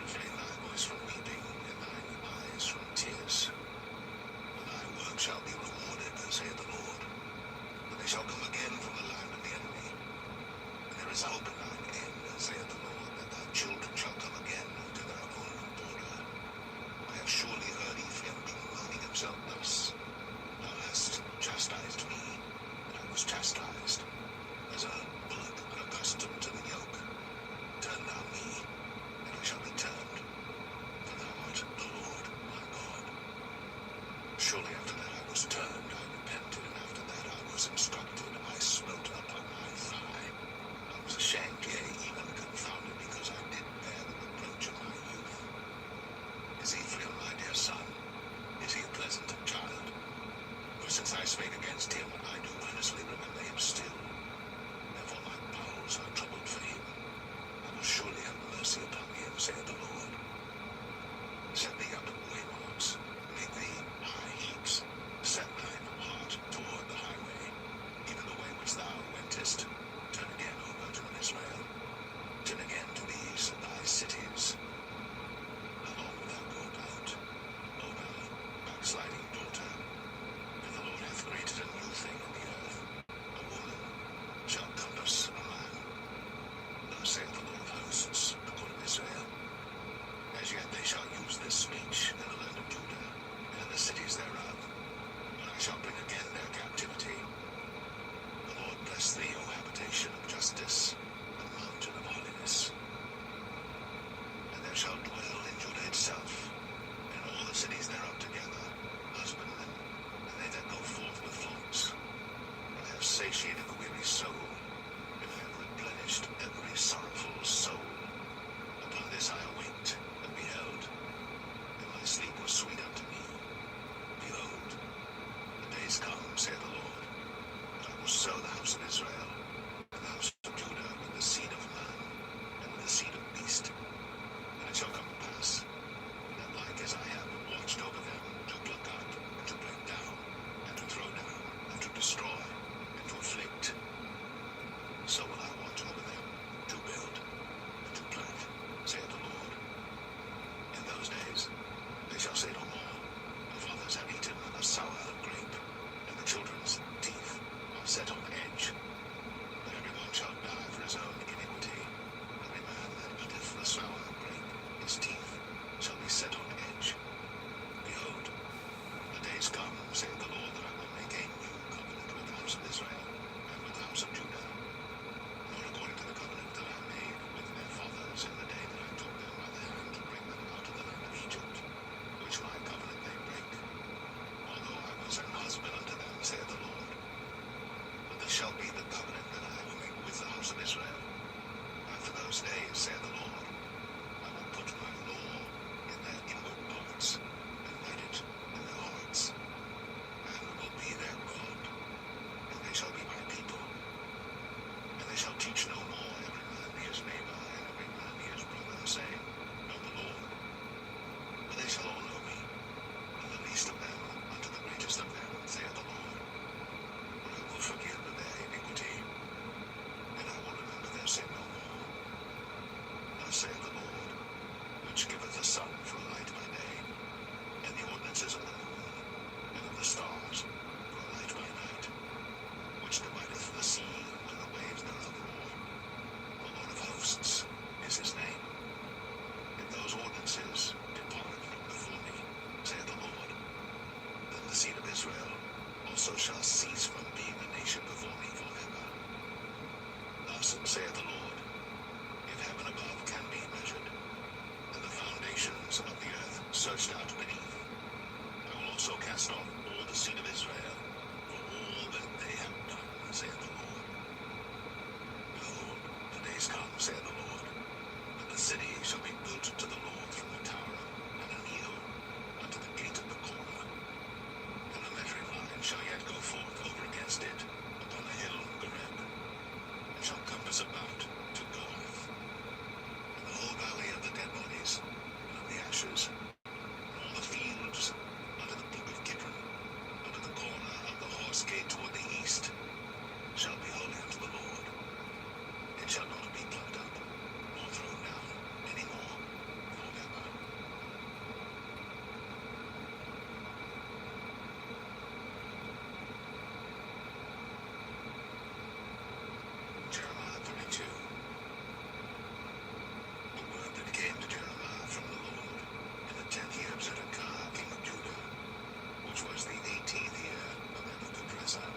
Refrain thy voice from weeping, and thine eyes from tears. For thy work shall be rewarded, saith the Lord. But they shall come again from the land of the enemy. And there is hope in thine end, saith the Lord, that thy children shall come again to their own border. I have surely heard Ephraim bemoaning himself thus. Thou hast chastised me, and I was chastised, as a bullock accustomed to the yoke. Turn thou me, and I shall be turned, for thou art the Lord my God. Surely after that I was turned, I repented, and after that I was instructed, I smote upon my thigh. I was ashamed, yea, even confounded, because I did bear the reproach of my youth. Is Ephraim my dear son? Is he a pleasant child? For since I spake against him, I do earnestly remember him still. Therefore my bowels are troubled for him. I will surely have mercy upon him, saith the Lord. Set thee up waymarks, make thee high heaps, set thine heart toward the highway, even the way which thou wentest. Turn again, O virgin of Israel. Turn again to these thy cities. How long wilt thou go about, O thou backsliding daughter? For the Lord hath created a new thing in the earth. A woman shall compass a man. Thus saith the Lord of hosts, the God of Israel. As yet they shall use this speech in the land of Judah, and in the cities thereof, but I shall bring again their captivity. The Lord bless thee, O habitation of justice, the mountain of holiness. And there shall dwell in Judah itself, and all the cities thereof together, husbandmen, and they that go forth with flocks. And I have satiated the weary soul, and I have replenished every sorrowful soul. Upon this I awaked, and beheld, and my sleep was sweet unto me. Behold, the days come, saith the Lord, that I will sow the house of Israel, and the house of Judah with the seed of man, and with the seed of beast. And it shall come to pass, that like as I have watched over them, to pluck up, and to break down, and to throw down, and to destroy, and to afflict, so will I watch over them, to build, and to plant, saith the Lord. In those days they shall say no more, the fathers have eaten a sour grape, and the children's teeth are set on edge. shall be the covenant that I will make with the house of Israel. After those days, saith the Lord, I will put my law in their inward parts, and write it in their hearts, and will be their God, and they shall be my people. And they shall teach no more every man his neighbor, and every man his brother, saying, Know the Lord. For they shall all know me, and the least of them unto the greatest of them, saith the Lord. And I will forgive their iniquity, and I will remember their sin no more. Thus saith the Lord, which giveth the sun for a light by day, and the ordinances of the moon, and of the stars for a light by night, which divideth the sea and the waves thereof roar. The Lord of hosts is his name. If those ordinances depart from before me, saith the Lord, then the seed of Israel also shall cease from being a nation before me forever. Thus saith the Lord, if heaven above can be measured, and the foundations of the earth searched out beneath, I will also cast off all the seed of Israel for all that they have done, saith the Lord. Behold, the days come, saith the Lord, that the city shall be built to the Lord from the tower of Hananiel unto the gate of the corner, and the measuring line shall yet go forth over against it upon the hill Gareb, and shall compass about to Goath, and the whole valley of the dead bodies, and of the ashes, and all the fields under the brook of Kidron, under the corner of the horse gate toward the east, shall be holy unto the Lord. It shall not be plucked up, nor thrown down any more forever. Jeremiah 32. The word that came to Jeremiah from the Lord in the 10th year of Zedekiah, king of Judah, which was the 18th year of Nebuchadnezzar.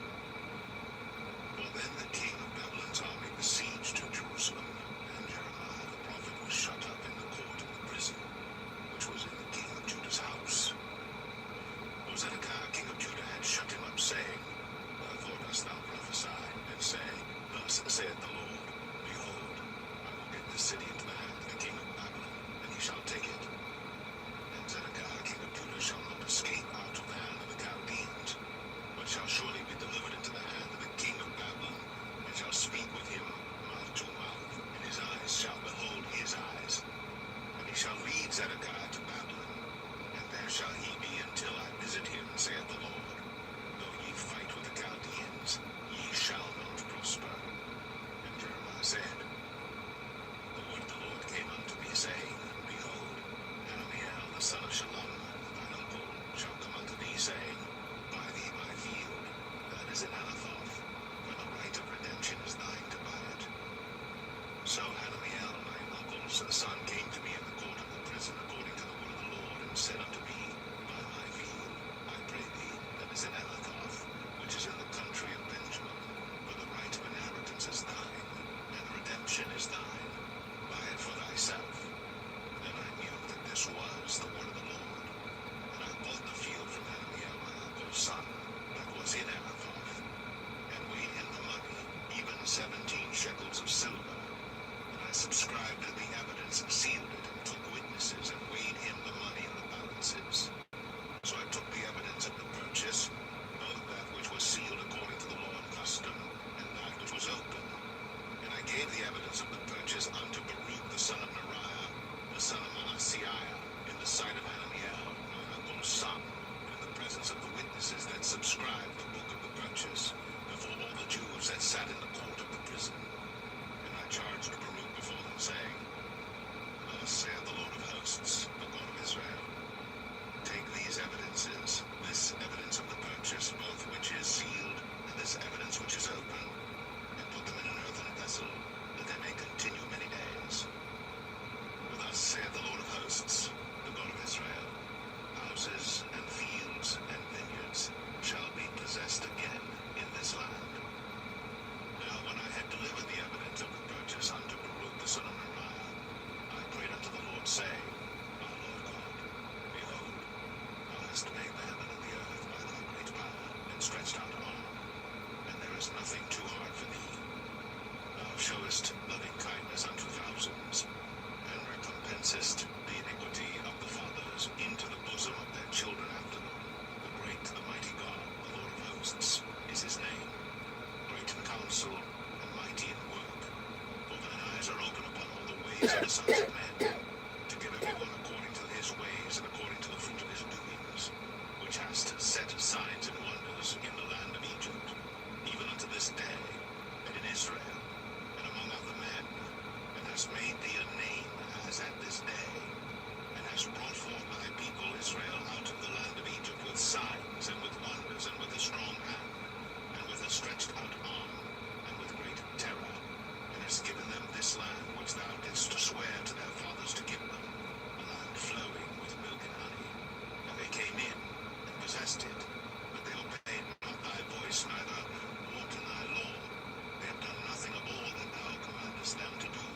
For then the king of Babylon's army besieged Jerusalem, and Jeremiah the prophet was shut up in the court of the prison, which was in the king of Judah's house. For Zedekiah king of Judah had shut him up, saying, Wherefore dost thou prophesy, and say, Thus saith the Lord, Behold, I will give this city into the hand of the king of Babylon, and he shall take it. And Zedekiah king of Judah shall not escape out of the hand of the Chaldeans, but shall surely be delivered into the hand of the king of Babylon, and shall speak with him mouth to mouth, and his eyes shall behold his eyes. And he shall lead Zedekiah to Babylon, and there shall he be until I visit him, saith the Lord. Though ye fight with the Chaldeans, ye shall not prosper. And Jeremiah said, The word of the Lord came unto me, saying, Behold, Hananiel the son of Shallum, thine uncle, shall come unto thee, saying, Buy thee my field, that is in Anathoth, for the right of redemption is thine to buy it. So Hananiel, mine uncle's son, came to me in the court of the prison, according to the word of the Lord, and said unto me, Buy my field, I pray thee, that is in Anathoth, which is in the country of Benjamin, for the right of inheritance is thine, and redemption is thine. Buy it for thyself. Then I knew that this was the word of the Lord. And I bought the field from Hananiel, my uncle's son, that was in Anathoth, and weighed him the money, even 17 shekels of silver. And I subscribed the evidence, sealed it, and took witnesses, and weighed him the money in the balances. So I took the evidence of the purchase, both that which was sealed according to the law and custom, and that which was open. And I gave the evidence of the purchase unto Baruch the son of Neriah, the son of Manasseiah, in the sight of Hananiel, my uncle's son, in the presence of the witnesses that subscribed the book of the purchase, before all the Jews that sat in the court of the prison. And I charged Baruch before them, saying, Thus saith the Lord of hosts, the God of Israel, counsel and mighty in work. For thine eyes are open upon all the ways of the sons of men, to give everyone according to his ways and according to the fruit of his doings, which hast set signs and wonders in the land of Egypt, even unto this day, and in Israel, and among other men, and hast made thee a name as at this day, and hast brought forth thy people Israel out of the land of Egypt with signs and with wonders and with a strong hand, and with a stretched out arm, and with great terror, and hast given them this land which thou didst swear to their fathers to give them, a land flowing with milk and honey. And they came in and possessed it, but they obeyed not thy voice, neither walked in thy law. They have done nothing of all that thou commandest them to do.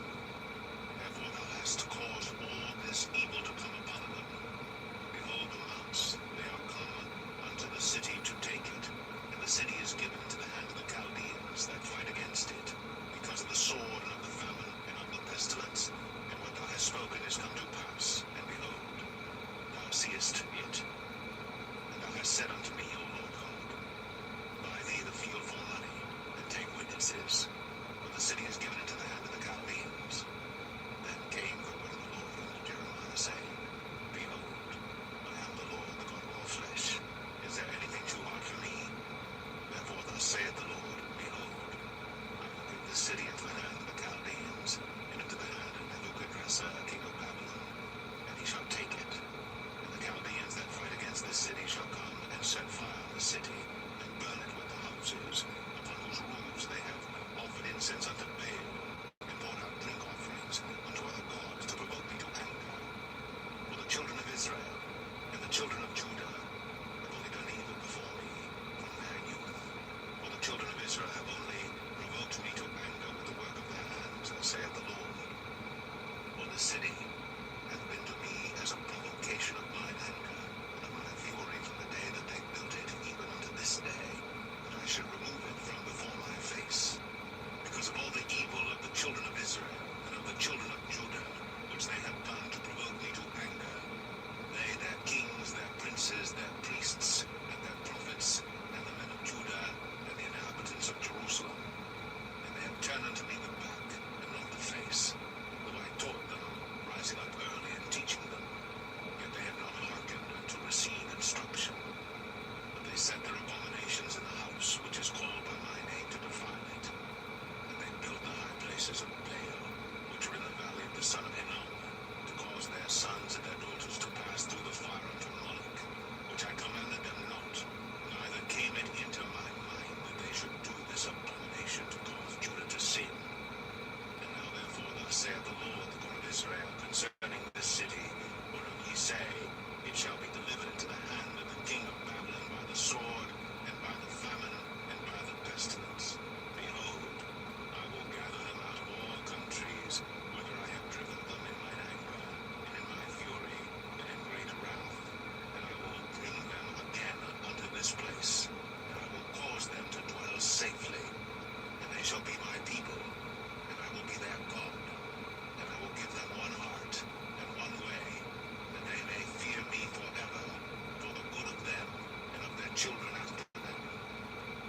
Therefore thou hast caused all this evil to come upon them. Behold the mounts, they are come unto the city to take it, and the city is given into the hand of the Chaldeans that fight against it, because of the sword and of the famine and of the pestilence, and what thou hast spoken is come to pass. And behold, thou seest it, and thou hast said unto me, O Lord God, buy thee the field for money, and take witnesses, for the city is given into the hand of the Chaldeans. Then came the word of the Lord unto Jeremiah, saying, Behold, I am the Lord, the God of all flesh. Is there anything too hard for me? Therefore thus saith the Lord, Behold, I will give this city into the hand of the Chaldeans, and into the hand of Nebuchadnezzar, king of Babylon, and he shall take it. And the Chaldeans that fight against this city shall come and set fire on the city, and burn it with the houses, upon whose roofs they have offered incense unto Baal, and poured out drink offerings unto other gods to provoke me to anger. For the children of Israel and the children of Judah have only done evil before me from their youth. For the children of Israel have only provoked me to anger with the work of their hands, saith the Lord. For the city hath been to me as a provocation of mine anger, and of my fury from the day that they built it, even unto this day, that I should remove it from before my face. Because of all the evil of the children of Israel and of the children of Judah, which they have done to provoke me to anger, they, their kings, their princes, their priests, and their prophets, and the men of Judah, and the inhabitants of Jerusalem, and they have turned unto me the back, and not the face, though I taught them, rising up early and teaching them, yet they have not hearkened to receive instruction. But they set their abominations in the house, which is called by my name, to defile it. And they built the high places of Baal, which are in the valley of the son of Hinnom, to cause their sons and their daughters to pass through the fire unto Moloch, which I commanded them not, neither came it into my mind that they should do this abomination to cause Judah to sin. And now therefore thus saith the Lord, the God of Israel, concerning this city, whereof ye say, it shall be delivered into the hand of the king of Babylon by the sword, and by the famine, and by the pestilence. Behold, I will gather them out of all countries, whither I have driven them in mine anger, and in my fury, and in great wrath, and I will bring them again unto this place, and I will cause them to dwell safely, and they shall be my people, and I will be their God, and I will give them one heart and one way, that they may fear me forever, for the good of them and of their children after them.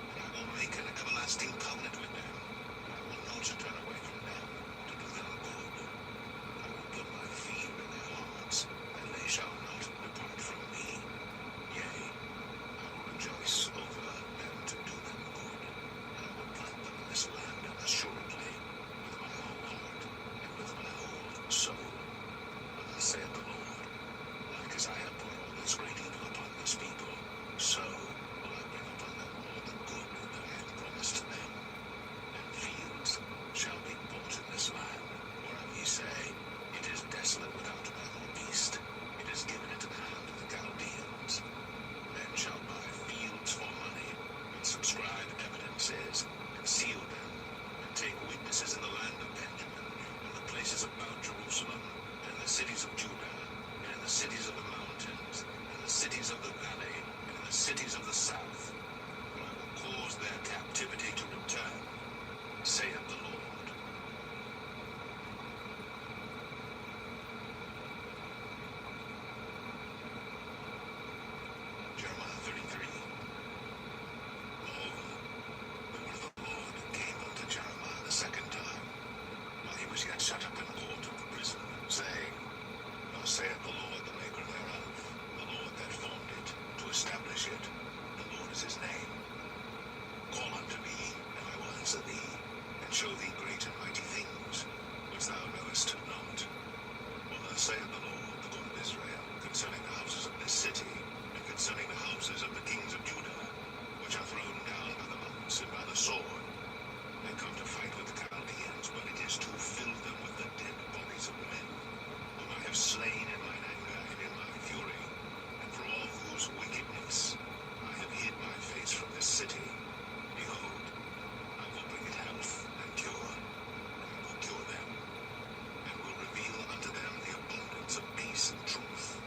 And I will make an everlasting covenant with them, and I will not turn away from them to do them good. I will put my fear in their hearts, and they shall not depart from me. Yea, I will rejoice over them to do them good, and I will plant them in this land assuredly, with my whole heart and with my whole soul. And thus saith the Lord, like as I have brought all this great evil upon this people, so will I bring upon them all the good that I have promised to them. And fields shall be bought in this land, whereof ye say, it is desolate without man or beast, it is given into the hand of the Chaldeans. Men shall buy fields for money, and subscribe evidences, and seal them, and take witnesses in the land of Benjamin, and the places about Jerusalem, and in the cities of Judah, and in the cities of the mountains, and in the cities of the valley, and in the cities of the south. For I will cause their captivity to return, saith the Lord. Jeremiah 33. Moreover, the word of the Lord came and show thee great and mighty things, which thou knowest not. For thus saith the Lord, the God of Israel, concerning the houses of this city, and concerning the houses of the kings of Judah, which are thrown down by the mounts and by the sword. They come to fight with the Chaldeans, but it is to fill them with the dead bodies of men, whom I have slain in mine anger and in my fury, and for all whose wickedness I have hid my face from this city. Behold, I will bring it health and cure, and will cure them, and will reveal unto them the abundance of peace and truth.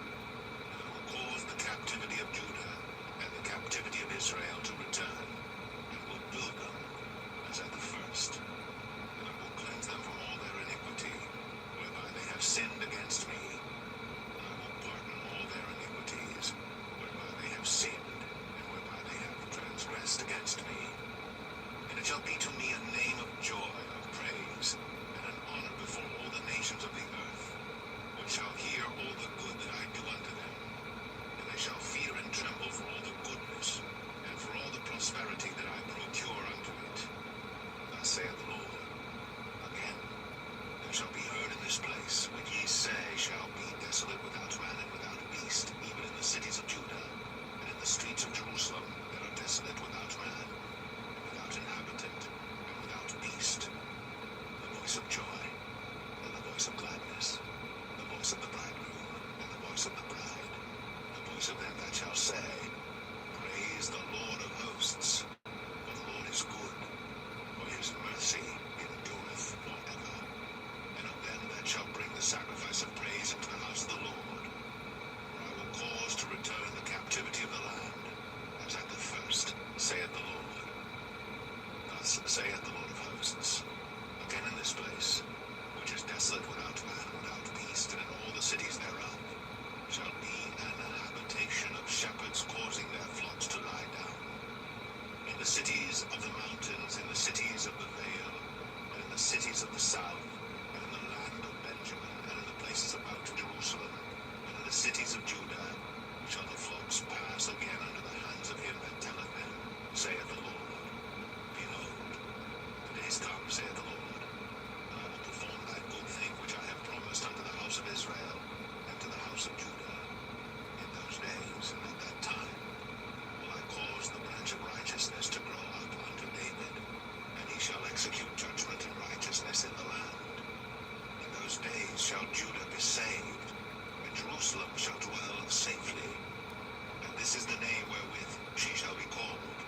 And I will cause the captivity of Judah and the captivity of Israel to return, and will build them as at the first. And I will cleanse them from all their iniquity, whereby they have sinned against me. And I will pardon all their iniquities, whereby they have sinned, and whereby they have transgressed against me. And it shall be to me a name of joy, of praise, and an honor before all the nations of the earth, which shall hear all the good that I do unto them. And they shall fear and tremble for all the goodness, and for all the prosperity that I procure unto it. Thus saith the Lord. Again, there shall be heard in this place, which ye say shall be desolate without man and without beast, even in the cities of Judah, and in the streets of Jerusalem that are desolate without man, and without inhabitant, and without beast, the voice of joy, and the voice of gladness, the voice of the bridegroom, and the voice of the bride, the voice of them that shall say, Praise the Lord of hosts, for the Lord is good, for his mercy endureth forever. And of them that shall bring the sacrifice of praise into the house of the Lord, for I will cause to return the captivity of the land, as at the first, saith the Lord. Thus saith the Lord of hosts, again in this place, which is desolate without man, without beast, and in all the cities thereof, shall be an habitation of shepherds causing their flocks to lie down. In the cities of the mountains, in the cities of the vale, and in the cities of the south, and in the land of Benjamin, and in the places about Jerusalem, and in the cities of Judah, shall the flocks pass again under the hands of him that telleth them, saith the Lord. Behold, the days come, saith the Lord, and I will perform that good thing which I have promised unto the house of Israel, and to the house of Judah. In those days, and at that time, will I cause the branch of righteousness to grow up unto David, and he shall execute judgment and righteousness in the land. In those days shall Judah be saved, and Jerusalem shall dwell safely. And this is the name wherewith she shall be called,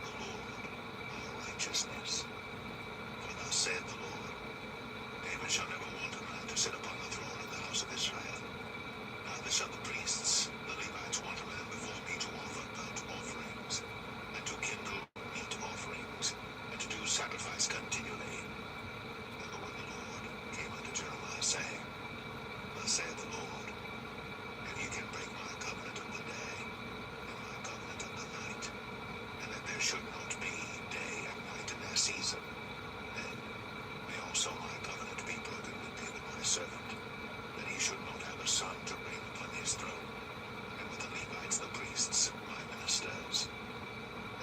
the Lord our righteousness. For thus saith the Lord, David shall never want a man to sit upon the throne of the house of Israel. Neither shall the priests, the Levites, want a man before me to offer burnt offerings, and to kindle meat offerings, and to do sacrifice continually. And the word of the Lord came unto Jeremiah, saying, Thus saith the Lord, if ye can break my covenant of the day, and my covenant of the night, and that there should not be day and night in their season, then may also my covenant be broken with David my servant, that he should not have a son to reign upon his throne, and with the Levites the priests, my ministers.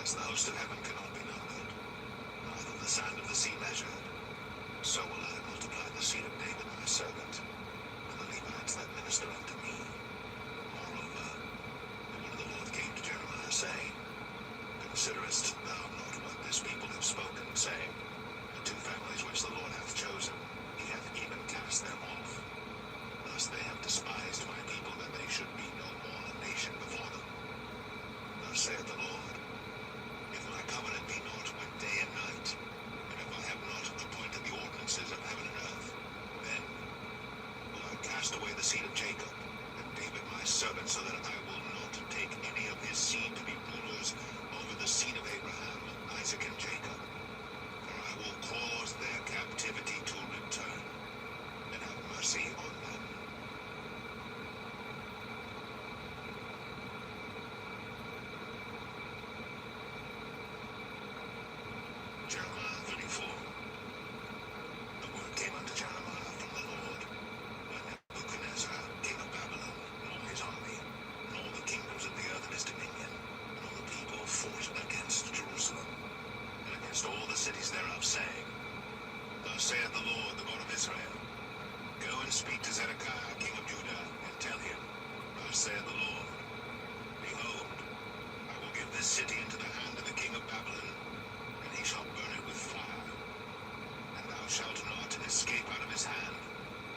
As the host of heaven cannot be numbered, neither the sand of the sea measured, so will I multiply the seed of David my servant, and the Levites that minister unto me. Moreover, the word of the Lord came to Jeremiah, saying, Considerest thou not what this people have spoken, saying, The two families which the Lord hath chosen, he hath even cast them off. Thus they have despised my people, that they should be no more a nation before them. Thus saith the Lord, If my covenant be not with day and night, and if I have not appointed the ordinances of heaven and earth, then will I cast away the seed of Jacob, and David my servant, so that I will not take any of his seed to be rulers over the seed of Abraham, Isaac, and Jacob. For I will cause their captivity to return, and have mercy on them. Jeremiah 34. The word came unto Jeremiah from the Lord, when Nebuchadnezzar, king of Babylon, and all his army, and all the kingdoms of the earth and his dominion, saith the Lord, the God of Israel. Go and speak to Zedekiah, king of Judah, and tell him, thus saith the Lord, behold, I will give this city into the hand of the king of Babylon, and he shall burn it with fire. And thou shalt not escape out of his hand,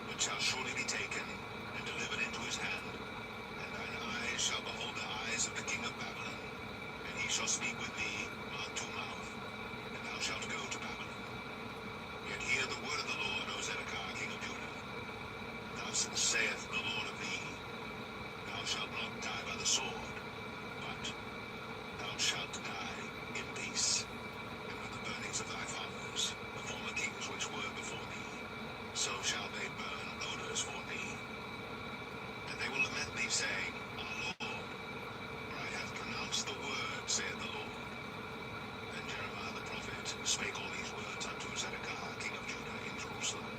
but shall surely be taken and delivered into his hand. And thine eyes shall behold the eyes of the king of Babylon, and he shall speak with thee mouth to mouth, and thou shalt go to Babylon. Yet hear the word of the Lord, O Zedekiah, king of Judah. Thus saith the Lord of thee, thou shalt not die by the sword, but thou shalt die in peace. And with the burnings of thy fathers, the former kings which were before thee, so shall they burn odors for thee. And they will lament thee, saying, Our Lord, for I have pronounced the word, saith the Lord. Then Jeremiah the prophet spake all these words unto Zedekiah, king of Judah, in Jerusalem.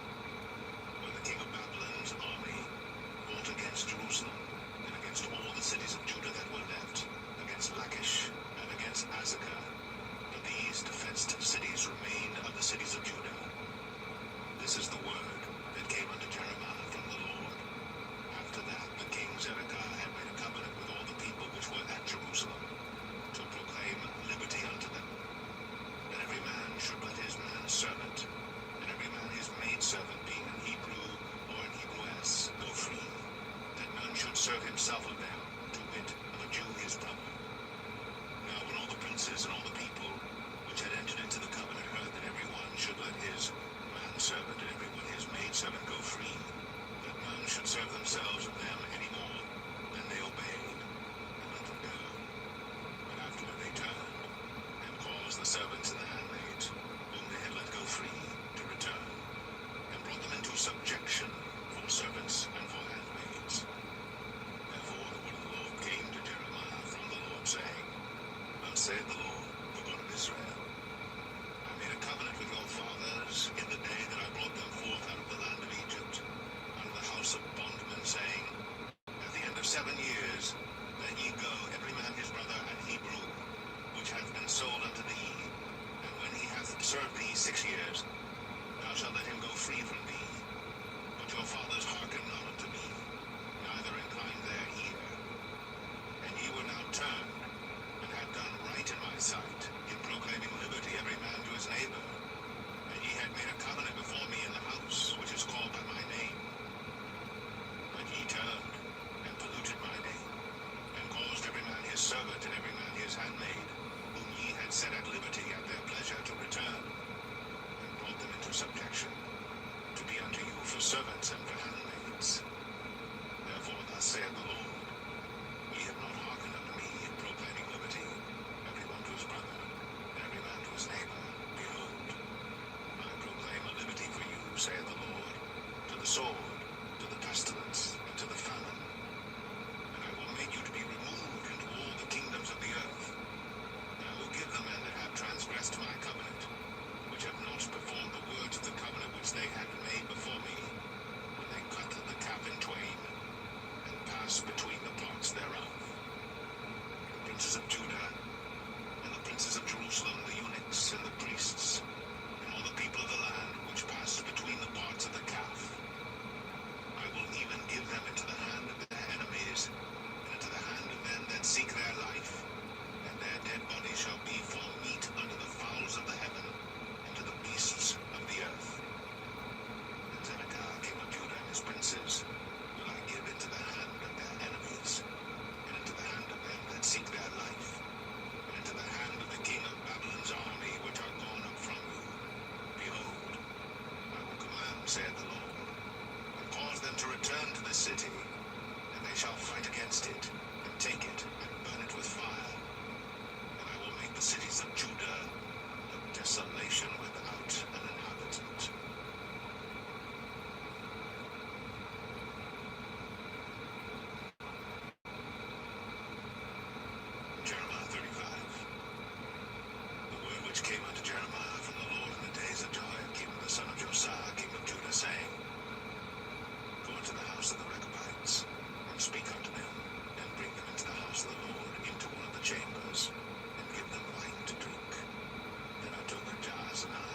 When the king of Babylon's army fought against Jerusalem, and against all the cities of Judah that were left, against Lachish, and against Azekah, but these defenced cities remained of the cities of Judah. This is the word that came unto Jeremiah from the Lord. After that, the king Zedekiah had made a covenant with all the people which were at Jerusalem, to proclaim liberty unto them. And every man should let his man servant, and every man his maidservant, being an Hebrew or an Hebrewess, go free, that none should serve himself of them, to wit, of a Jew his brother. Now when all the princes and all the people which had entered into the covenant heard that every one should let his manservant and every one his maidservant go free, that none should serve themselves of them any more, then they obeyed, and let them go. But afterward they turned, and caused the servants and the handmaids, whom they had let go free, to return, and brought them into subjection for servants and for handmaids. Therefore the word of the Lord came to Jeremiah from the Lord, saying, Thus saith the Lord, the God of Israel, I made a covenant with your fathers in the day that I brought them forth out of the land of Egypt, out of the house of bondmen, saying, At the end of 7 years, let ye go every man his brother an Hebrew, which hath been sold unto thee, and when he hath served thee 6 years, thou shalt let him go free from thee. But your fathers hearkened not unto me, neither inclined their ear. And ye were now turned, and had done right in my sight, in proclaiming liberty every man to his neighbor. And ye had made a covenant before me in the house, which is called by my name. But ye turned, and polluted my name, and caused every man his servant, and every man his handmaid, whom ye had set at liberty at their pleasure, to return, and brought them into subjection, to be unto you for servants and for handmaids. Therefore thus saith the Lord, Ye have not hearkened unto me in proclaiming liberty, every one to his brother, and every man to his neighbor. Behold, I proclaim a liberty for you, saith the Lord, to the sword, to the pestilence, and to the famine. And I will make you to be removed into all the kingdoms of the earth. And I will give the men that have transgressed my covenant, which have not performed the words of the covenant which they had made before me, when they cut the cap in twain, and passed between the parts thereof. The princes of Judah, and the princes of Jerusalem, the eunuchs, and the priests, and all the people of the land which passed between the parts of the calf, I will even give them into the hand of their enemies, and into the hand of them that seek their life, and their dead bodies shall be for meat unto the fowls of the heaven, and to the beasts of the earth. And Zedekiah, king of Judah, and his princes will I give into the hand of their enemies, and into the hand of them that seek their life, and into the hand of the king of Babylon's army, which are gone up from you. Behold, I will command, saith the Lord, and cause them to return to the city, and they shall fight against it, and take it, and burn it with fire. And I will make the cities of Judah a desolation without an inhabitant. Jeremiah 35. The word which came unto Jeremiah from the Lord in the days of Jehoiakim the son of Josiah, king of Judah, saying, Go into the house of the Rechabites, and speak unto them, and bring them into the house of the Lord, into one of the chambers, and give them wine to drink. Then I took Jaazaniah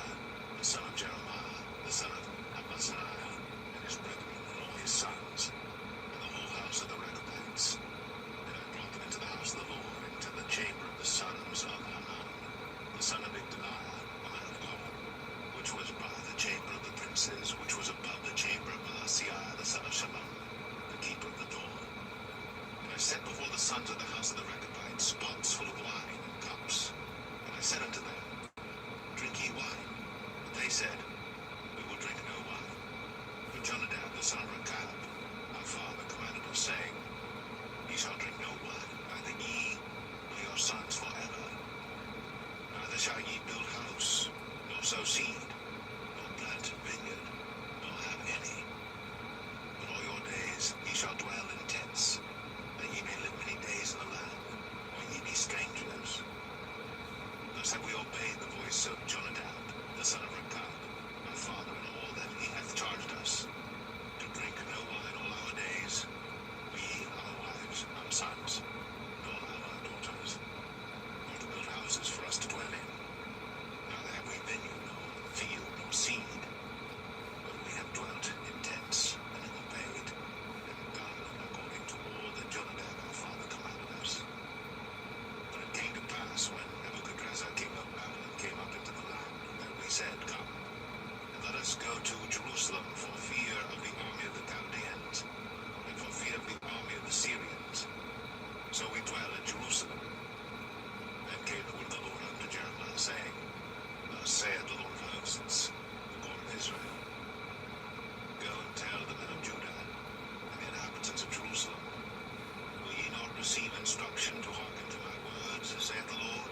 sons of the house of the Rechabites pots full of wine and cups. And I said unto them, Drink ye wine. But they said, We will drink no wine. But Jonadab the son of Rechab, our father, commanded us, saying, Ye shall drink no wine, neither ye nor your sons forever. Neither shall ye build house, nor sow seed, nor plant vineyard, nor have any. But all your days ye shall dwell in tents, that ye may live many days in the land, where ye be strangers. Thus have we obeyed the voice of Jonadab, the son of Rechab, our father, in all that he hath charged us, to drink no wine all our days, we, our wives, our sons, nor our daughters, nor to build houses for us to dwell in. Neither have we vineyard, nor field, nor seed, but we have dwelt in tents, and have obeyed, and done according to all that Jonadab our father commanded us. But it came to pass, when Nebuchadrezzar king of Babylon came up into the land, that we said, Come, and let us go to Jerusalem for fear of the army of the Chaldeans, and for fear of the army of the Syrians. So we dwell in Jerusalem. Then came the word of the Lord unto Jeremiah, saying, Thus saith the Lord of hosts, the God of Israel, Go and tell the men of Judah and the inhabitants of Jerusalem, Will ye not receive instruction to hearken to my words, saith the Lord?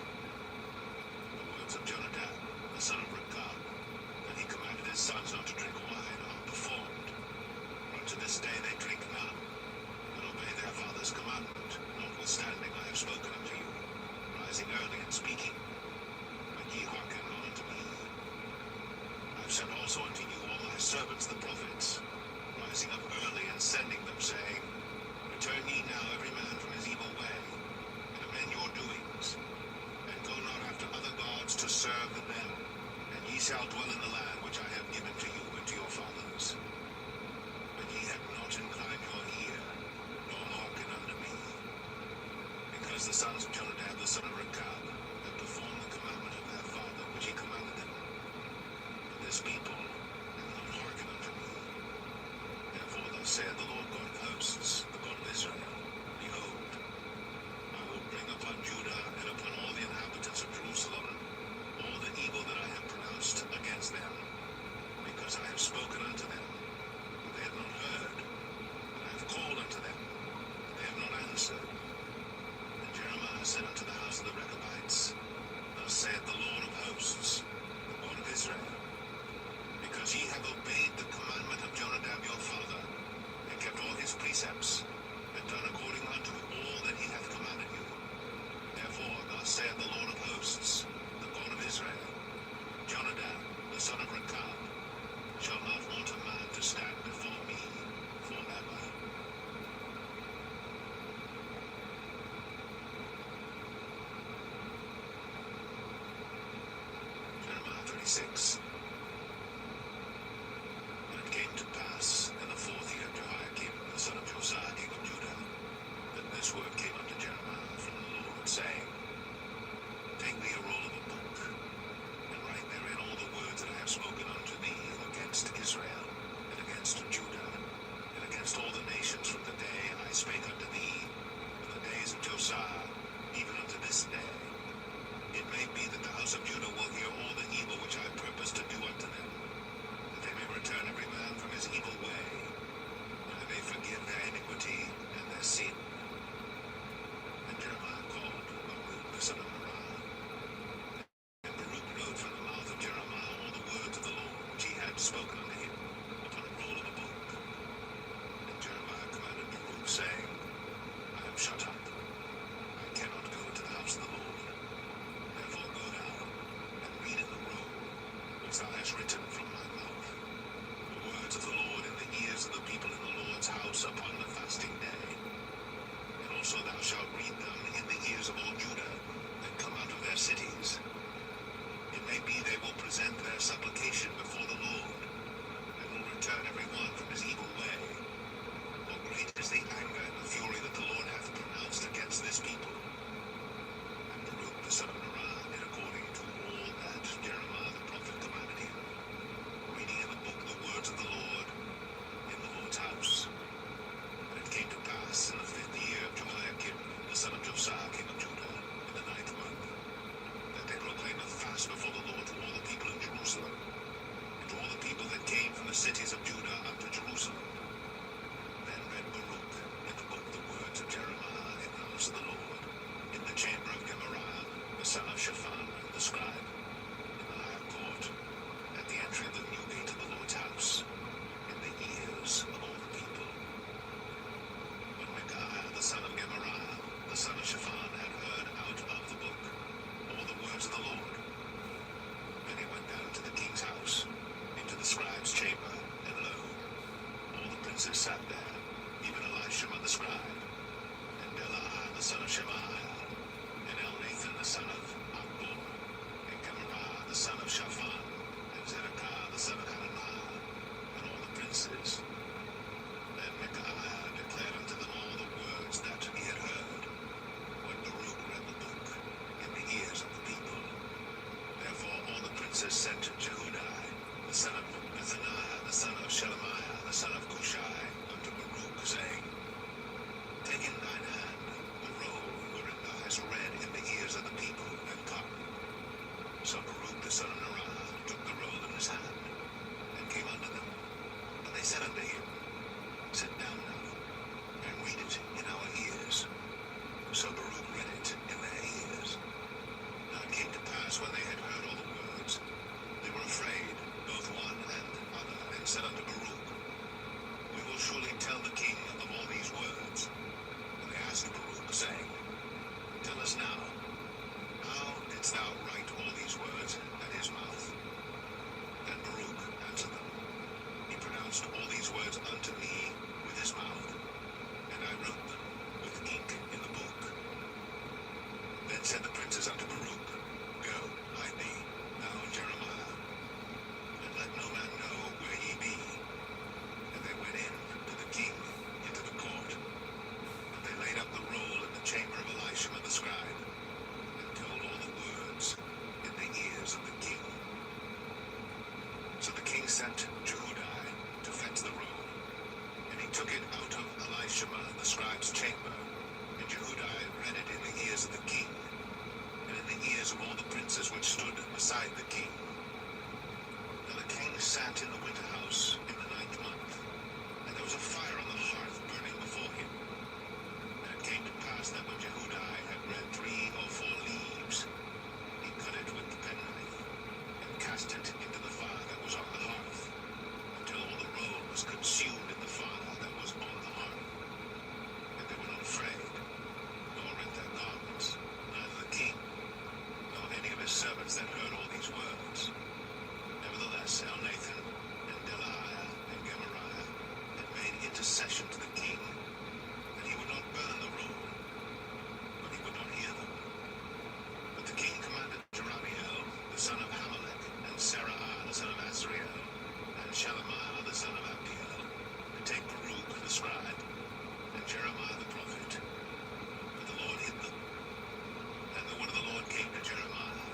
The words of Jonadab, the son of Rechab, that he commanded his sons not to drink wine, are performed. For unto this day they drink none, and obey their father's commandment, notwithstanding I have spoken unto you, rising early and speaking, but ye hearken not unto me. I have sent also unto you all my servants the prophets, rising up early and sending them, saying, Return ye now every man from his evil way, and amend your doings, and go not after other gods to serve them, and ye shall dwell in the land which I have given to you and to your fathers. But ye have not inclined your ear, nor hearkened unto me, because the sons of Jonadab the son of Rechab have performed the commandment of their father which he commanded them. But this people have not hearkened unto me. Therefore thus saith the Lord God of hosts, the God of Israel, Behold, I will bring upon Judah and upon all the inhabitants of Jerusalem all the evil that I have pronounced against them, because I have spoken unto them, but they have not heard, and I have called unto them, but they have not answered. And Jeremiah said unto the house of the Rechabites, Thus saith the Lord of hosts, the God of Israel, because ye have obeyed the commandment of Jonadab your father, and kept all his precepts, and done according unto all that he hath commanded you. Therefore thus saith the Lord of hosts, the God of Israel, Jonadab, the son of Rechab, shall not want a man to stand before me forever. Jeremiah 26. And it came to pass in the 4th year of Jehoiakim, the son of Josiah, king of Judah, that this word came unto Jeremiah from the Lord, saying, Take thee a roll of a book, and write therein all the words that I have spoken unto thee against Israel, and against Judah, and against all the nations from the day I spake unto thee, from the days of Josiah, even unto this day. It may be that the house of Judah will hear all the evil which I purpose to do unto them, that they may return every man from his evil way, and I may forgive their iniquity and their sin. And Jeremiah called Baruch the son of Uriah. And Baruch wrote from the mouth of Jeremiah all the words of the Lord which he had spoken unto him upon a roll of a book. And Jeremiah commanded Baruch, saying, I am shut up. I cannot go into the house of the Lord. Therefore go thou and read in the roll which thou hast written from my mouth, the words of the Lord in the ears of the people in the Lord's house upon the fasting day. And also thou shalt read them in the ears of all Judah that come out of their cities. It may be they will present their supplication before the Lord, and will return every one from his evil way. For great is the anger and the fury that the Lord hath pronounced against this people. And Baruch the son of Uriah did according to all that Jeremiah the prophet commanded him, reading in the book the words of the Lord in the Lord's house. And it came to pass in the 5th year of Jehoiakim, the cities of Judah unto Jerusalem. Then read Baruch in the book the words of Jeremiah in the house of the Lord, in the chamber of Gemariah, the son of Shaphan, the scribe, in the high court, at the entry of the new gate of the Lord's house, in the ears of all the people. When Micaiah, the son of Gemariah, the son of Shaphan, had heard out of the book all the words of the Lord, then he went down to the king's house, into the scribe's chamber, and lo, all the princes sat there, even Elishama the scribe, and Delaiah the son of Shemaiah, and Elnathan the son of Akbor, and Gemariah the son of Shaphan, and Zedekiah the son of Hananiah, and all the princes. Then Micaiah declared unto them all the words that he had heard, when Baruch read the book in the ears of the people. Therefore all the princes sent Jehudai, the son of Nethaniah, the son of Shelemiah, the son of Cushai, unto Baruch, saying, Take in thine hand the roll wherein thou hast read in the ears of the people, and come. So Baruch the son of Neriah took the roll in his hand, and came unto them. And they said unto him, Sit down now, and read it in our ears. So Baruch read it in their ears. Now it came to pass, when they had heard all the words, they were afraid, both one and other, and said unto Baruch, We will surely tell the king of all these words. And they asked Baruch, saying, Tell us now, how didst thou write all these words at his mouth? Then Baruch answered them, He pronounced all these words unto me with his mouth, and I wrote them with ink in the book. Then said the princes unto Baruch, Go, hide thee, thou and Jeremiah, and let no man know where ye be. And they went in to the king into the court, and they laid up the roll in the chamber of Elishama the scribe, and told all the words in the ears of the king. So the king sent Jehudai to fetch the roll, and he took it out of Elishama the scribe's chamber, and Jehudai read it in the ears of the king, and in the ears of all the princes which stood beside the king. Now the king sat in the winter house in the 9th month, and there was a fire on the hearth burning before him. And it came to pass that when Jehudai had read 3 or 4 leaves, he cut it with the penknife, and cast it into the fire that was on the hearth, until all the roll was consumed in the fire that was on the hearth. And they were not afraid, nor rent their garments, neither the king, nor any of his servants that heard all these words. Nevertheless, Elnathan, and Delaiah, and Gemariah had made intercession to the king, that he would not burn the roll, but he would not hear them. But the king commanded Jerahmeel, the son of Hamelech, and Seraiah, the son of Azriel, and Shelemiah, the son of Abdiel, to take Baruch the scribe, and Jeremiah the prophet. But the Lord hid them. And the word of the Lord came to Jeremiah,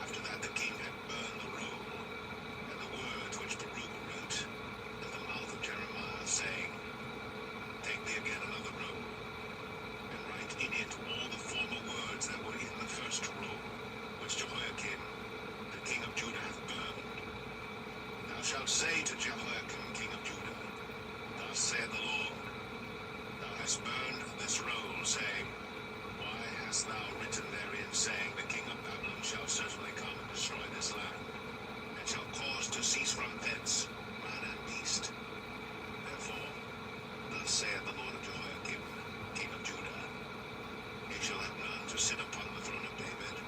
after that the king had burned the roll, and the words which Baruch wrote in the mouth of Jeremiah, saying, Take thee again another roll, and write in it all the former words that were in the first roll, which Jehoiakim, the king of Judah, hath burned. Thou shalt say to Jehoiakim, king of Judah, Thus saith the Lord, Thou hast burned this roll, saying, Why hast thou written therein, saying, The king of Babylon shall certainly come and destroy this land, and shall cause to cease from thence man and beast? Therefore, thus saith the Lord of Jehoiakim, king of Judah, He shall have none to sit upon the throne of David,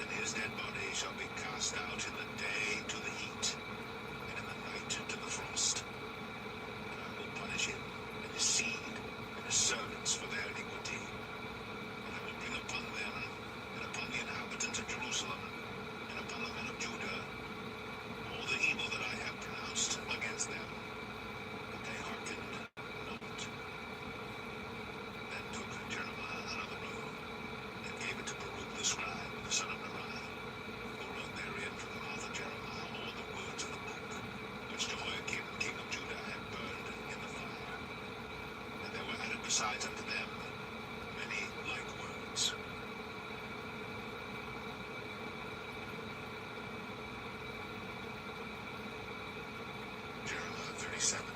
and his dead body shall be cast out in the day to the heat, and in the night to the frost. And I will punish him and his seed and his servants for their iniquity. And I will bring upon them and upon the inhabitants of Jerusalem and upon the men of Judah all the evil that I have pronounced against them, but they hearkened not. Then took Jeremiah another roll, and gave it to Baruch the scribe, the son of Neriah, who wrote therein from the mouth of Jeremiah all the words of the book, which Jehoiakim king of Judah had burned in the fire. And there were added besides unto them many like words. 37.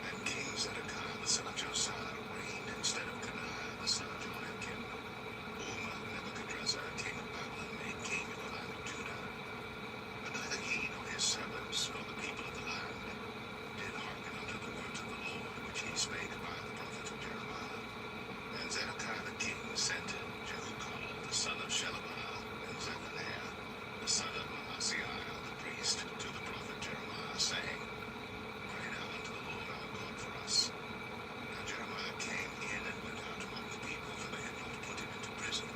And King Zedekiah the son of Josiah reigned instead of Coniah the son of Jehoiakim, whom Nebuchadrezzar king of Babylon made king of the land of Judah. But neither he nor his servants nor the people of the land did hearken unto the words of the Lord, which he spake by the prophet of Jeremiah. And Zedekiah the king sent Jehukal the son of Shelomiah, and Zephaniah the son of Maaseiah the priest, to the prophet Jeremiah, saying, Pray now unto the Lord our God for us. Now Jeremiah came in and went out among the people, for they had not put him into prison.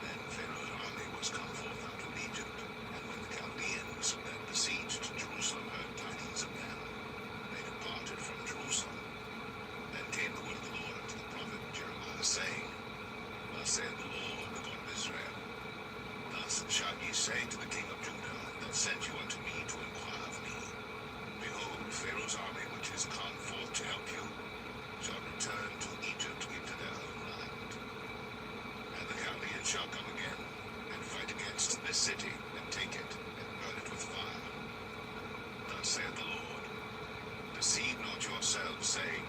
Then Pharaoh's army was come forth out of Egypt, and when the Chaldeans that besieged Jerusalem heard tidings of them, they departed from Jerusalem. Then came the word of the Lord unto the prophet Jeremiah, saying, Thus saith the Lord, the God of Israel, Thus shall ye say to the king of Judah, that sent you unto me to inquire of me, Behold, Pharaoh's army, which is gone forth to help you, shall return to Egypt into their own land. And the Chaldeans shall come again, and fight against this city, and take it, and burn it with fire. Thus saith the Lord, Deceive not yourselves, saying,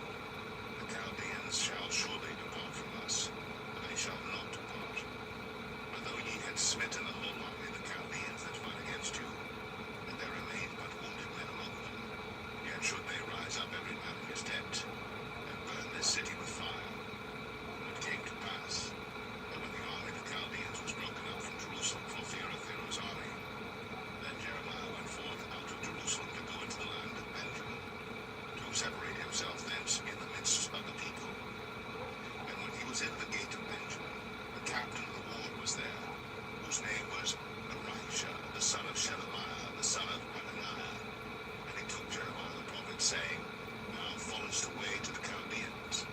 The Chaldeans shall surely depart from us, and they shall not depart. For though ye had smitten the whole army of the Chaldeans that fight against you, and there remained but wounded men among them, yet should they rise up every man in his tent, and burn this city with fire. And it came to pass, that when the army of the Chaldeans was broken up from Jerusalem for fear of Pharaoh's army, then Jeremiah went forth out of Jerusalem to go into the land of Benjamin, to separate himself thence in the midst of the people. And when he was in the gate of Benjamin, the captain of the ward was there, whose name was Elisha, the son of Shelemiah, the son of Hananiah. And he took Jeremiah the prophet, saying, Thou fallest away to the Chaldeans.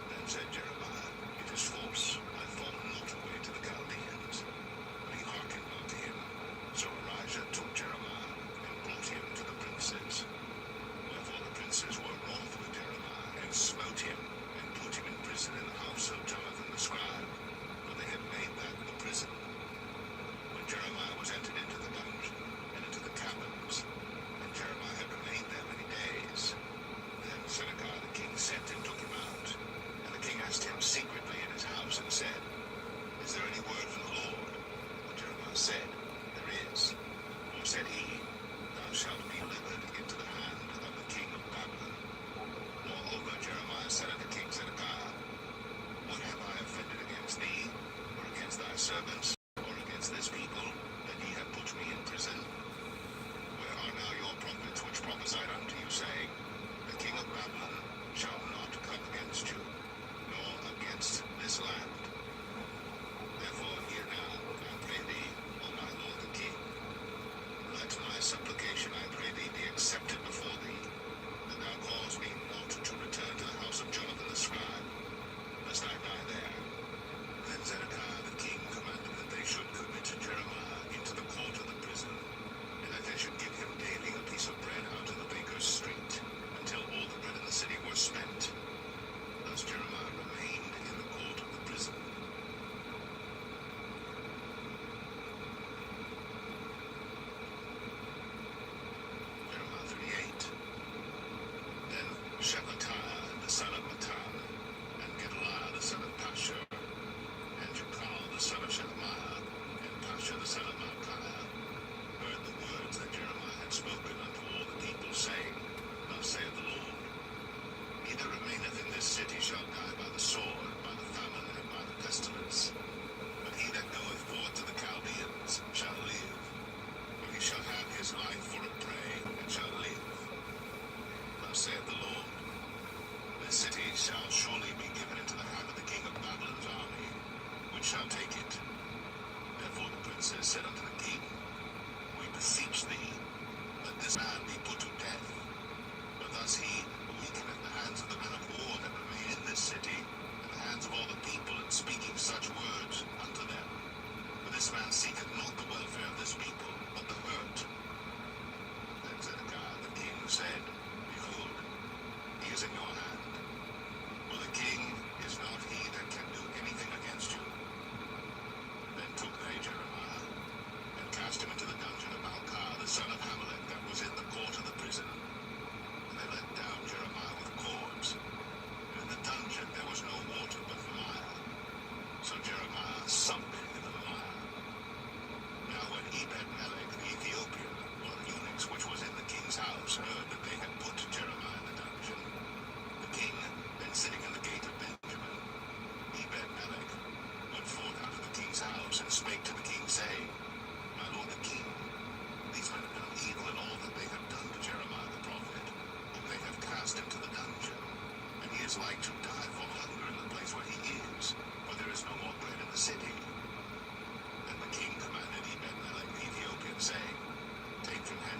Then said Jeremiah, It is false, I fall not away to the Chaldeans. But he hearkened not to him. So Elisha took Jeremiah, and brought him to the princes. Wherefore the princes were wroth with Jeremiah, and smote him, and put him in prison in the house of Jonathan the scribe, for they had made that the prison. When Jeremiah was entered into the dungeon, and into the caverns, and Jeremiah had remained there many days, then Zedekiah the king sent and took him out. And the king asked him secretly in his house, and said, Is there any word from the Lord? And Jeremiah said, There is. For said he, Thou shalt be delivered into the hand of the king of Babylon. Moreover, Jeremiah said unto King Zedekiah, What have I offended against thee, or against thy servants, or against this people, that ye have put me in prison? Where are now your prophets which prophesied unto you, saying, The king of Babylon shall not come against you, nor against this land? Therefore hear now, I pray thee, O my lord the king. Let my supplication, I pray thee, be accepted before thee, that thou cause me not to return to the house of Jonathan the scribe, lest I die there. Then Zedekiah the king commanded that they should commit Jeremiah into the court of the prison, and that they should give him daily a piece of bread out in the baker's street, until all the bread in the city were spent. Thus Jeremiah remained in the court of the prison. Jeremiah 38. Then Shephatiah the son of Matan, and Gedaliah the son of Pashur, and Jukal the son of Shelemiah, and Pashur the son of Malchiah, heard the words that Jeremiah had spoken unto all the people, saying, Thus saith the Lord, Neither remaineth in this city shall die by the sword, by the famine, and by the pestilence. But he that goeth forth to the Chaldeans shall live, for he shall have his life for a prey, and shall live. Thus saith the Lord, This city shall surely be given into the hand of the king of Babylon's army, which shall take it. Therefore the princes said unto the king, We beseech thee, that this man be put to death. For thus he weakeneth the hands of the men of war that remain in this city, and the hands of all the people in speaking such words unto them. For this man seeketh not the welfare of this people, but the hurt. Then Zedekiah the king said, Behold, he is in your hand. For the king is not he that can do anything against you. Then took they Jeremiah, and cast him into the dungeon of Malchiah the son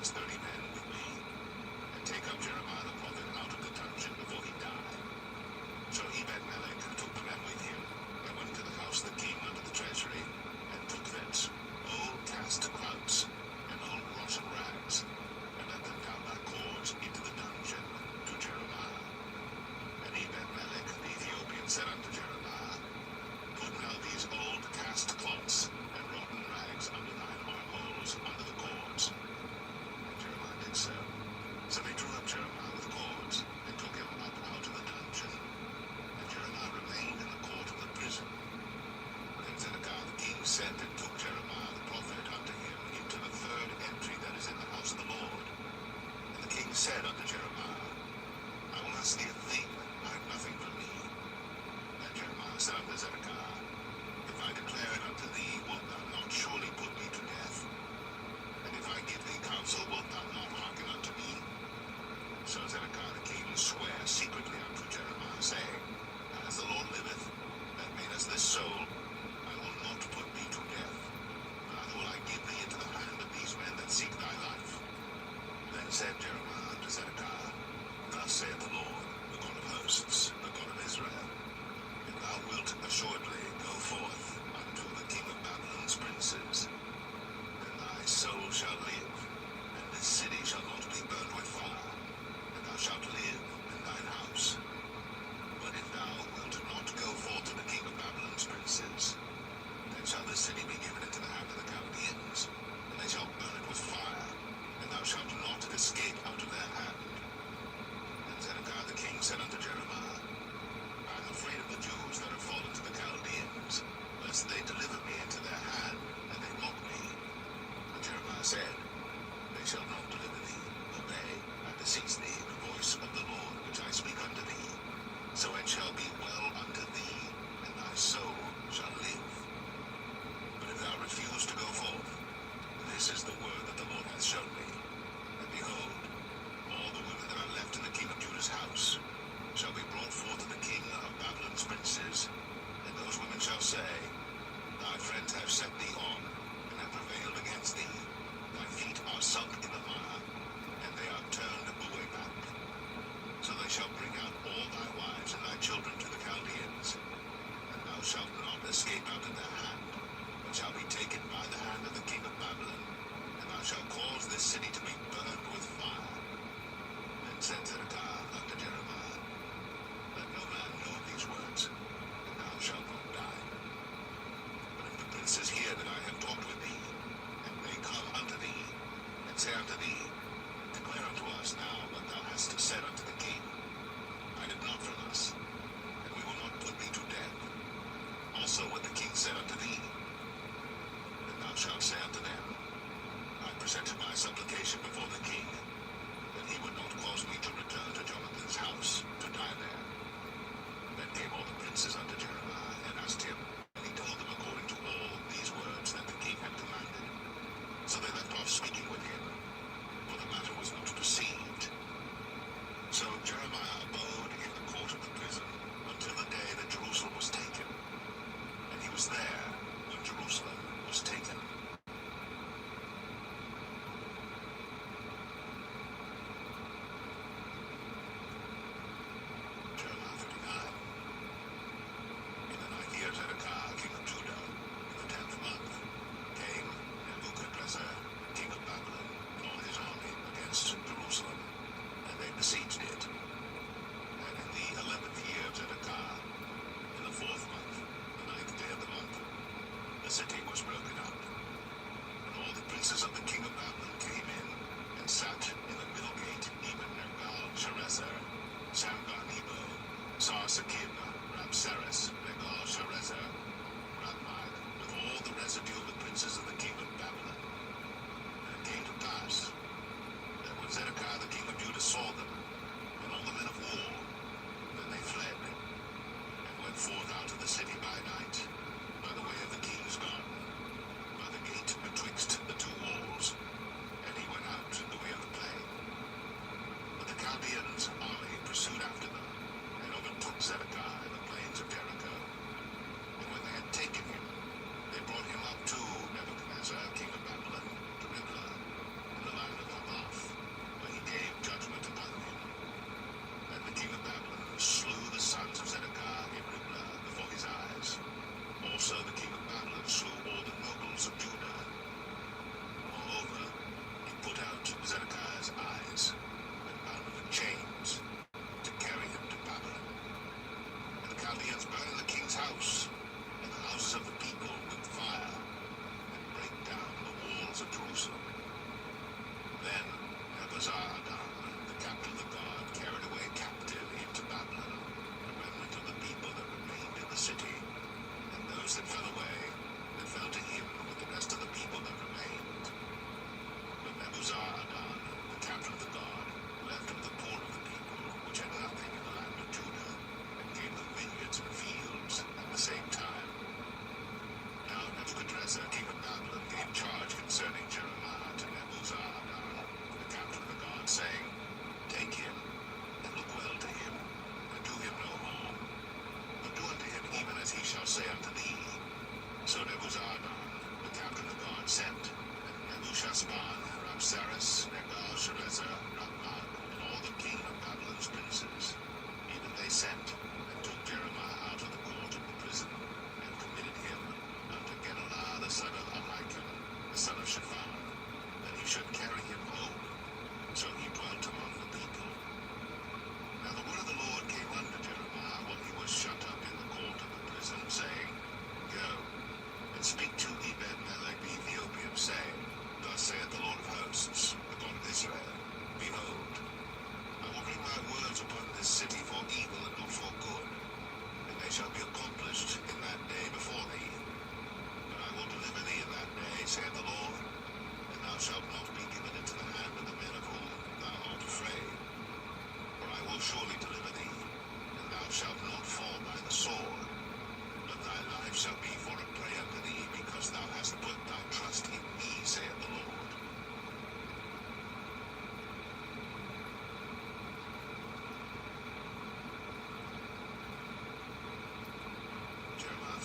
sends 30 men with me, and take up Jeremiah the prophet out of the dungeon before he die. So Ebed-Melech took the men with him, and went to the house of the king under the treasury, and took thence old cast clouts and old rotten rags, and let them down by cords into the dungeon to Jeremiah. And Ebed-Melech the Ethiopian said unto Jeremiah, Put now these old cast cloths and rotten rags under thine armholes under the cords. And Jeremiah did so. So they drew up Jeremiah with cords, and took him up out of the dungeon. And Jeremiah remained in the court of the prison. Then Zedekiah the king sent and took Jeremiah the prophet unto him into the third entry that is in the house of the Lord. And the king said unto Jeremiah, I will ask thee a thing, hide nothing from me. And Jeremiah said unto Zedekiah, If I declare it unto thee, wilt thou not surely put me to death? And if I give thee counsel, wilt thou not hearken unto me? So Zedekiah the king sware secretly unto Jeremiah, saying, As the Lord liveth, that made us this soul, I will not put thee to death, neither will I give thee into the hand of these men that seek thy life. Then said Jeremiah unto Zedekiah, Thus saith the Lord, the God of hosts, the God of Israel, If thou wilt assuredly go forth unto the king of Babylon's princes, then thy soul shall live, and this city shall not be burned with fire, and thou shalt live in thine house. But if thou wilt not go forth to the king of Babylon's princes, then shall this city be given into the hand of the Chaldeans, and they shall burn it with fire, and thou shalt not escape out of their hand. And Zedekiah the king said unto Jeremiah, I am afraid of the Jews that are fallen to the Chaldeans, lest they deliver me into their hand, and they mock me. But Jeremiah said, They shall not deliver thee. Obey, I beseech thee, the voice of the Lord, which I speak unto thee. So it shall be well unto thee, and thy soul shall live. But if thou refuse to go forth, this is the word that the Lord hath shown me. And behold, all the women that are left in the king of Judah's house shall be brought forth to the king of Babylon's princes, and those women shall say, Thy friends have set thee on, and have prevailed against thee. Thy feet are sunk in the mire, and they are turned away back. So they shall bring out all thy wives and thy children to the Chaldeans, and thou shalt not escape out of their hand, but shall be taken by the hand of the king of Babylon, and thou shalt cause this city to be burned with fire. Then said Zedekiah unto Jeremiah, Let no man know of these words, and thou shalt not die. But if the princes hear that I have talked with thee, and they come unto thee, and say unto thee, Declare unto us now what thou hast said unto the king. Hide it not from us, and we will not put thee to death. Also what the king said unto thee. Then thou shalt say unto them, I presented my supplication before the king, that he would not cause me to return to Jonathan's house, to die there. Then came all the princes unto Jeremiah, and asked him, and he told them according to all these words that the king had commanded. So they left off speaking with him, for the matter was not perceived. So Jeremiah abode in the court of the prison until the day that Jerusalem was taken. And he was there when Jerusalem was taken. Jeremiah 39. In the 9th year of Zedekiah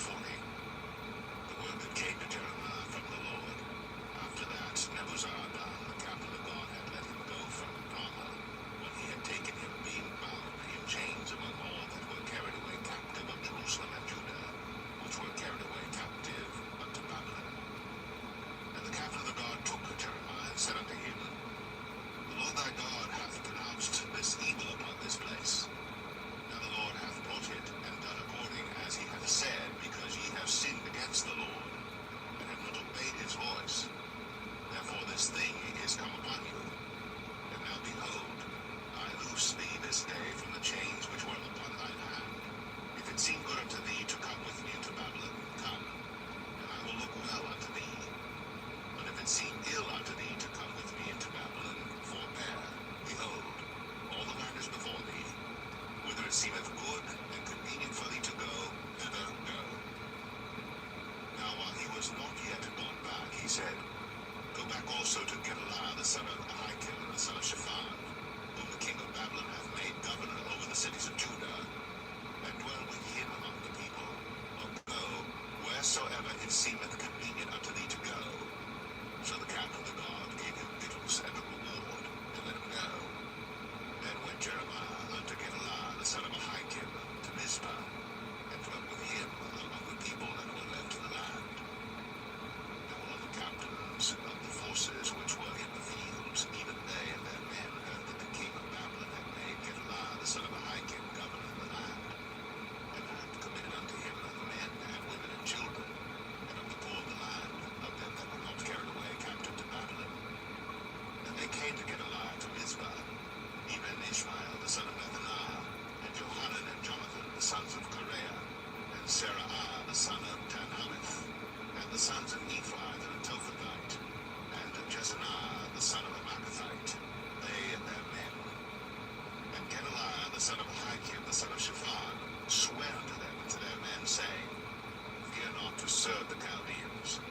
The word that came to Jeremiah from the Lord. After that, Nebuzaradan, the captain of God, had let him go from Ramah, when he had taken him, being bound in chains among all that were carried away captive of Jerusalem and Judah, which were carried away captive unto Babylon. And the captain of the guard took Jeremiah and said unto him, The Lord thy God hath pronounced this evil upon this place. Now the Lord hath brought it and done according as he hath said, because ye have sinned against the Lord, and have not obeyed his voice. Therefore this thing is come upon you. And now behold, I loose thee this day from the chains which were upon thine hand. If it seem good unto thee to come with me into Babylon, come, and I will look well unto thee. But if it seem ill unto thee to come with me into Babylon, forbear. Behold, all the land is before thee. Whither it seemeth good and convenient for thee to go, thither go. Now while he was not yet gone back, he said, Go back also to Gedaliah the son of Ahikam, the son of Shaphan, whom the king of Babylon hath made governor over the cities of Judah, and dwell with him among the people. Or go wheresoever it seemeth convenient unto thee to go. So the captain of the guard gave him victuals and a reward, and let him go. Then went Jeremiah unto Gedaliah the son of Ahikam to Mizpah, and dwelt with him among the people that were left in the land. Now all the captains of the forces which were in the fields, even they and their men, heard that the king of Babylon had made Gedaliah the son of Ahikam governor in the land, and had committed unto him men and women and children, and of the poor of the land, of them that were not carried away captive to Babylon. And they came to Gedaliah to Mizpah, even Ishmael the son of Nethaniah, and Johanan and Jonathan the sons of Kareah, and Seraiah the son of Tanhumeth, and the sons of Nephi the Netophathite, and Jezaniah the son of a Maacathite, they and their men. And Gedaliah the son of Ahikam the son of Shaphan sware unto them and to their men, saying, Fear not to serve the Chaldeans,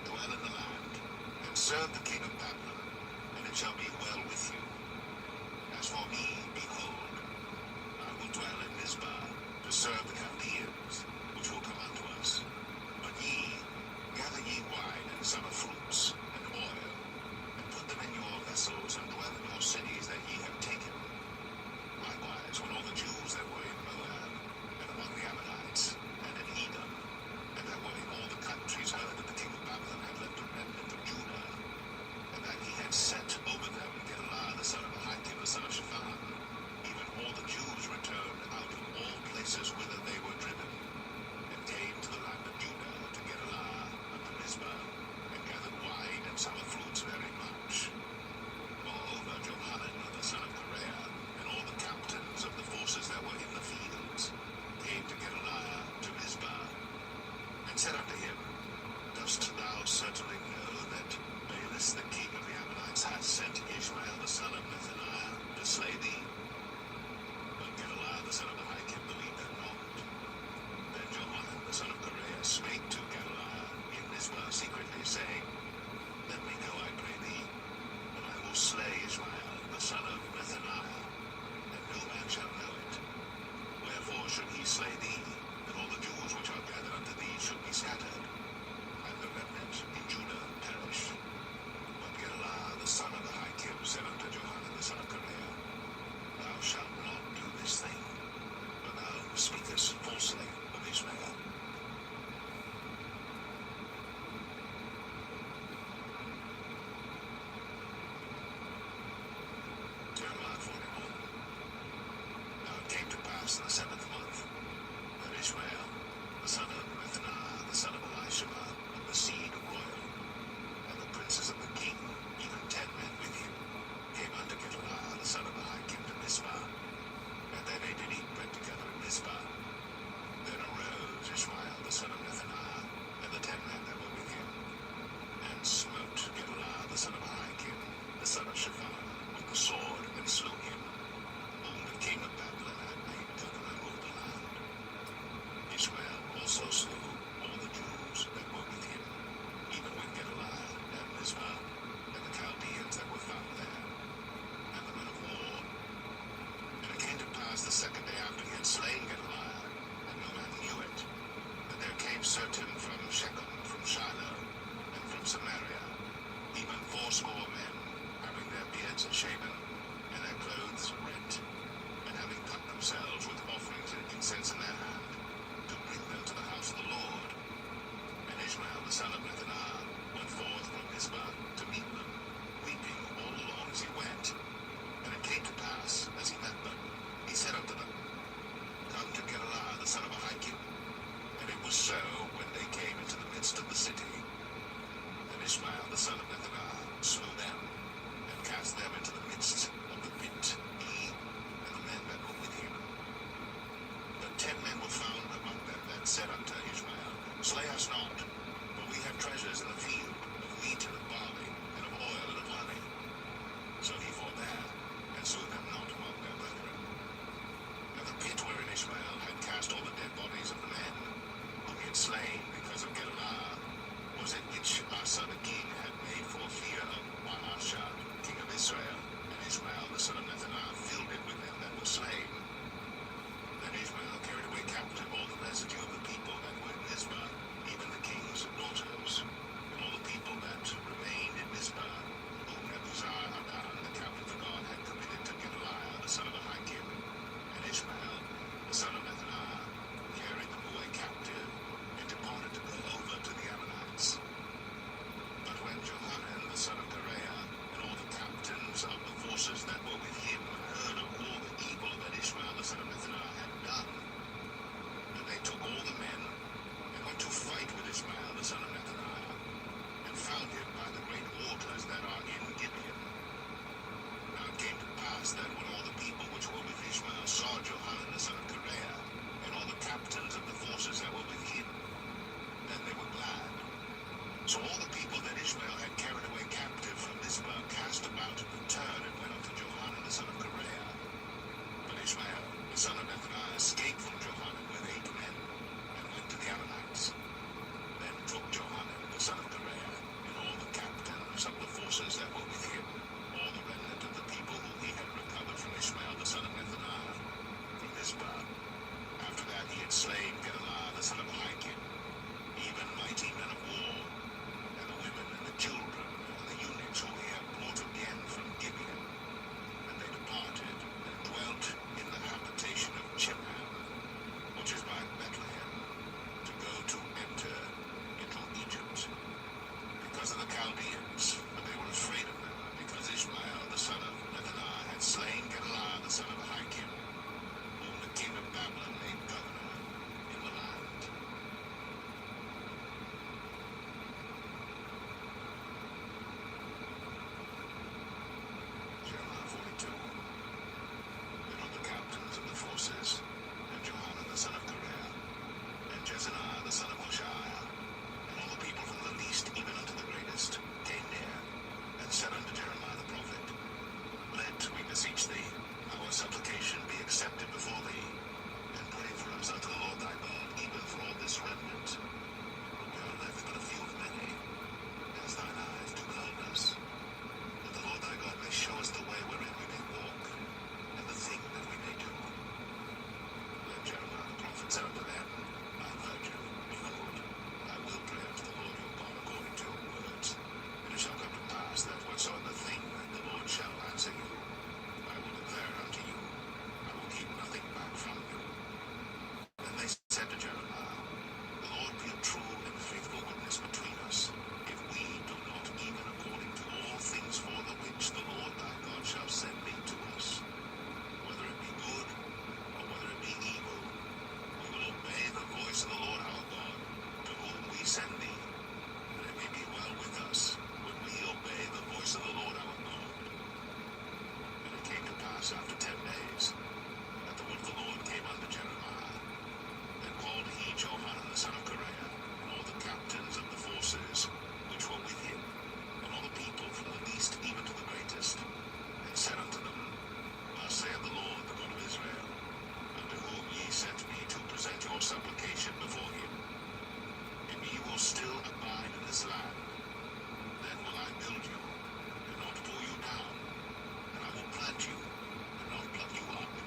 dwell in the land, and serve the king of Babylon, and it shall be well with you. As for me, behold, I will dwell in Mizpah, to serve the Chaldeans, which will come unto us. But ye, gather ye wine and summer fruits, and oil, and put them in your vessels, and dwell in your cities that ye have taken. Likewise, when all the Jews that were in Moab, and among the Ammonites, and in Edom, and that were in all the countries, heard that the king of Babylon had left a remnant of Judah, and that he had set over them Gedaliah the son of Ahikam the son of Shaphan, even all the Jews returned out of all places whither they were driven, and came to the land of Judah to Gedaliah unto Mizpah, and gathered wine and summer fruits very much. Moreover, Johanan the son of Kareah, and all the captains of the forces that were in the fields, came to Gedaliah to Mizpah, and said unto him, Dost thou certainly know that Baalis the king of the Ammonites hath sent Ishmael the son of Nethaniah to slay thee? But Gedaliah the son of Ahikam believed them not. Then Johanan the son of Kareah spake to Gedaliah in Mizpah secretly, saying, Let me go, I pray thee, and I will slay Ishmael the son of Nethaniah, and no man shall know it. Wherefore should he slay thee, that all the Jews which are gathered unto thee should be scattered, and the remnant in Judah perish? But Gedaliah the son of Ahikam said unto Johanan the son of Kareah, Thou shalt not do this thing, for thou speakest falsely of Ishmael. Jeremiah 41. Now it came to pass in the 7th month, that Ishmael, the son of Nethaniah, the son of Elishama, of the seed royal, and the princes of the king, even 10 men with him, came unto Gedaliah, the son of Ahikam, to Mizpah, and there they did eat bread together in Mizpah. Then arose Ishmael, the son of Nethaniah, and the 10 men that were with him, and smote Gedaliah, the son of Ahikam, the son of Shaphan, with the sword, and slew him, whom the king of Babylon had made governor over the land. Ishmael also slew all the Jews that were with him, even with Gedaliah and Mizpah, and the Chaldeans that were found there, and the men of war. And it came to pass the second day after he had slain Gedaliah, and no man knew it, that there came incense in their hand, to bring them to the house of the Lord. And Ishmael the son of Nethaniah went forth from Mizpah to meet them, weeping all along as he went. And it came to pass, as he met them, he said unto them, Come to Gedaliah the son of Ahikam. And it was so, when they came into the midst of the city, that Ishmael the son of Nethaniah slew them, and cast them into the midst of the pit, he and the men that were with him. But 10 men were found among them that said unto Ishmael, Slay us not, for we have treasures in the field, of wheat and of barley, and of oil and of honey. So he forbare, and slew them not among their brethren. And the pit wherein Ishmael had cast all the dead bodies of the men, whom he had slain because of Gedaliah, was it which Asa the king had made for fear of Baasha, king of Israel, and Ishmael the son of Nethaniah filled it with them that were slain. Then Ishmael carried away captive all the residue of the people that were in Mizpah, even the king's daughters, and all the people that remained in Mizpah, whom Nebuzaradan, the captain of God, had committed to Gedaliah the son of Ahikam. And Ishmael the son of Nethaniah carried them away captive, and departed to go over to the Ammonites. But when Johanan the son of Kareah, and all the captains of the forces that were with him, heard of all the evil that Ishmael the son of Nethaniah had done, and they took all the men, and went to fight with Ishmael the son of Nethaniah, and found him by the great waters that are in Gibeon. Now it came to pass that when all the people which were with Ishmael saw Johanan the son of Kareah, and all the captains of the forces that were with him, then they were glad. So all the people that Ishmael had carried away captive from Mizpah cast about to return, and went unto Johanan the son of Kareah. But Ishmael the son of Nethaniah escaped from Johanan with 8 men, and went to the Ammonites. Then took Johanan the son of Kareah, and all the captains of the forces that were with him, all the remnant of the people whom he had recovered from Ishmael the son of Nethaniah, from Mizpah. After that he had slain Gedaliah the son of Ahikam, even mighty men of war, and the women and the children, and the eunuchs whom he had brought again from Gibeon. And they departed, and dwelt in the habitation of Chimham, which is by Bethlehem, to go to enter into Egypt, because of the Chaldeans, for they were afraid of them, because Ishmael the son of Nethaniah had slain Gedaliah the son of Ahikam, whom the king of Babylon made governor in the land. Jeremiah 42. Then all the captains of the forces, and Johanan the son of Kareah, and Jezaniah the son of Hoshaiah, and all the people from the least even unto the greatest, came near, and said unto Jeremiah the prophet, Let, we beseech thee, our supplication be accepted before thee, and pray for us unto the Lord thy God, even for all this remnant. We are left but a few of many, as thine eyes do behold us. That the Lord thy God may show us the way wherein we may walk, and the thing that we may do. Then Jeremiah the prophet said unto them, I have heard you. Behold, I will pray unto the Lord your God according to your words. And it shall come to pass that whatsoever thing the Lord shall answer you, I will declare unto you. I will keep nothing back from you. Then they said to Jeremiah, The Lord be a true and faithful witness between us, if we do not even according to all things for the which the Lord thy God shall send thee to us. Whether it be good, or whether it be evil, we will obey the voice of the Lord our God, to whom we send thee, that it may be well with us, when we obey the voice of the Lord our God. And it came to pass after 10 days, that the word of the Lord came unto Jeremiah. Then called he Johanan the son of Kareah, and all the captains of the forces which were with him, and all the people from the least even to the greatest, and said unto them, Thus saith the Lord, the God of Israel, unto whom ye sent me to present your supplication before him. If ye will still abide in this land, then will I build you, and not pull you down, and I will plant you, and not pluck you up.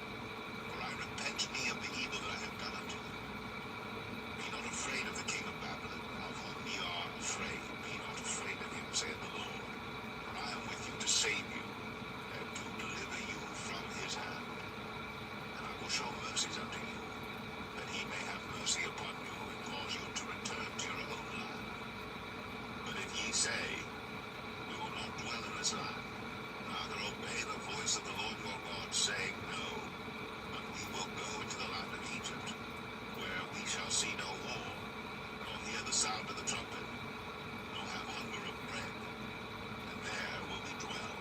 obey the voice of the Lord your God, saying, No, but we will go into the land of Egypt, where we shall see no war, nor hear the sound of the trumpet, nor have hunger of bread, and there will we dwell.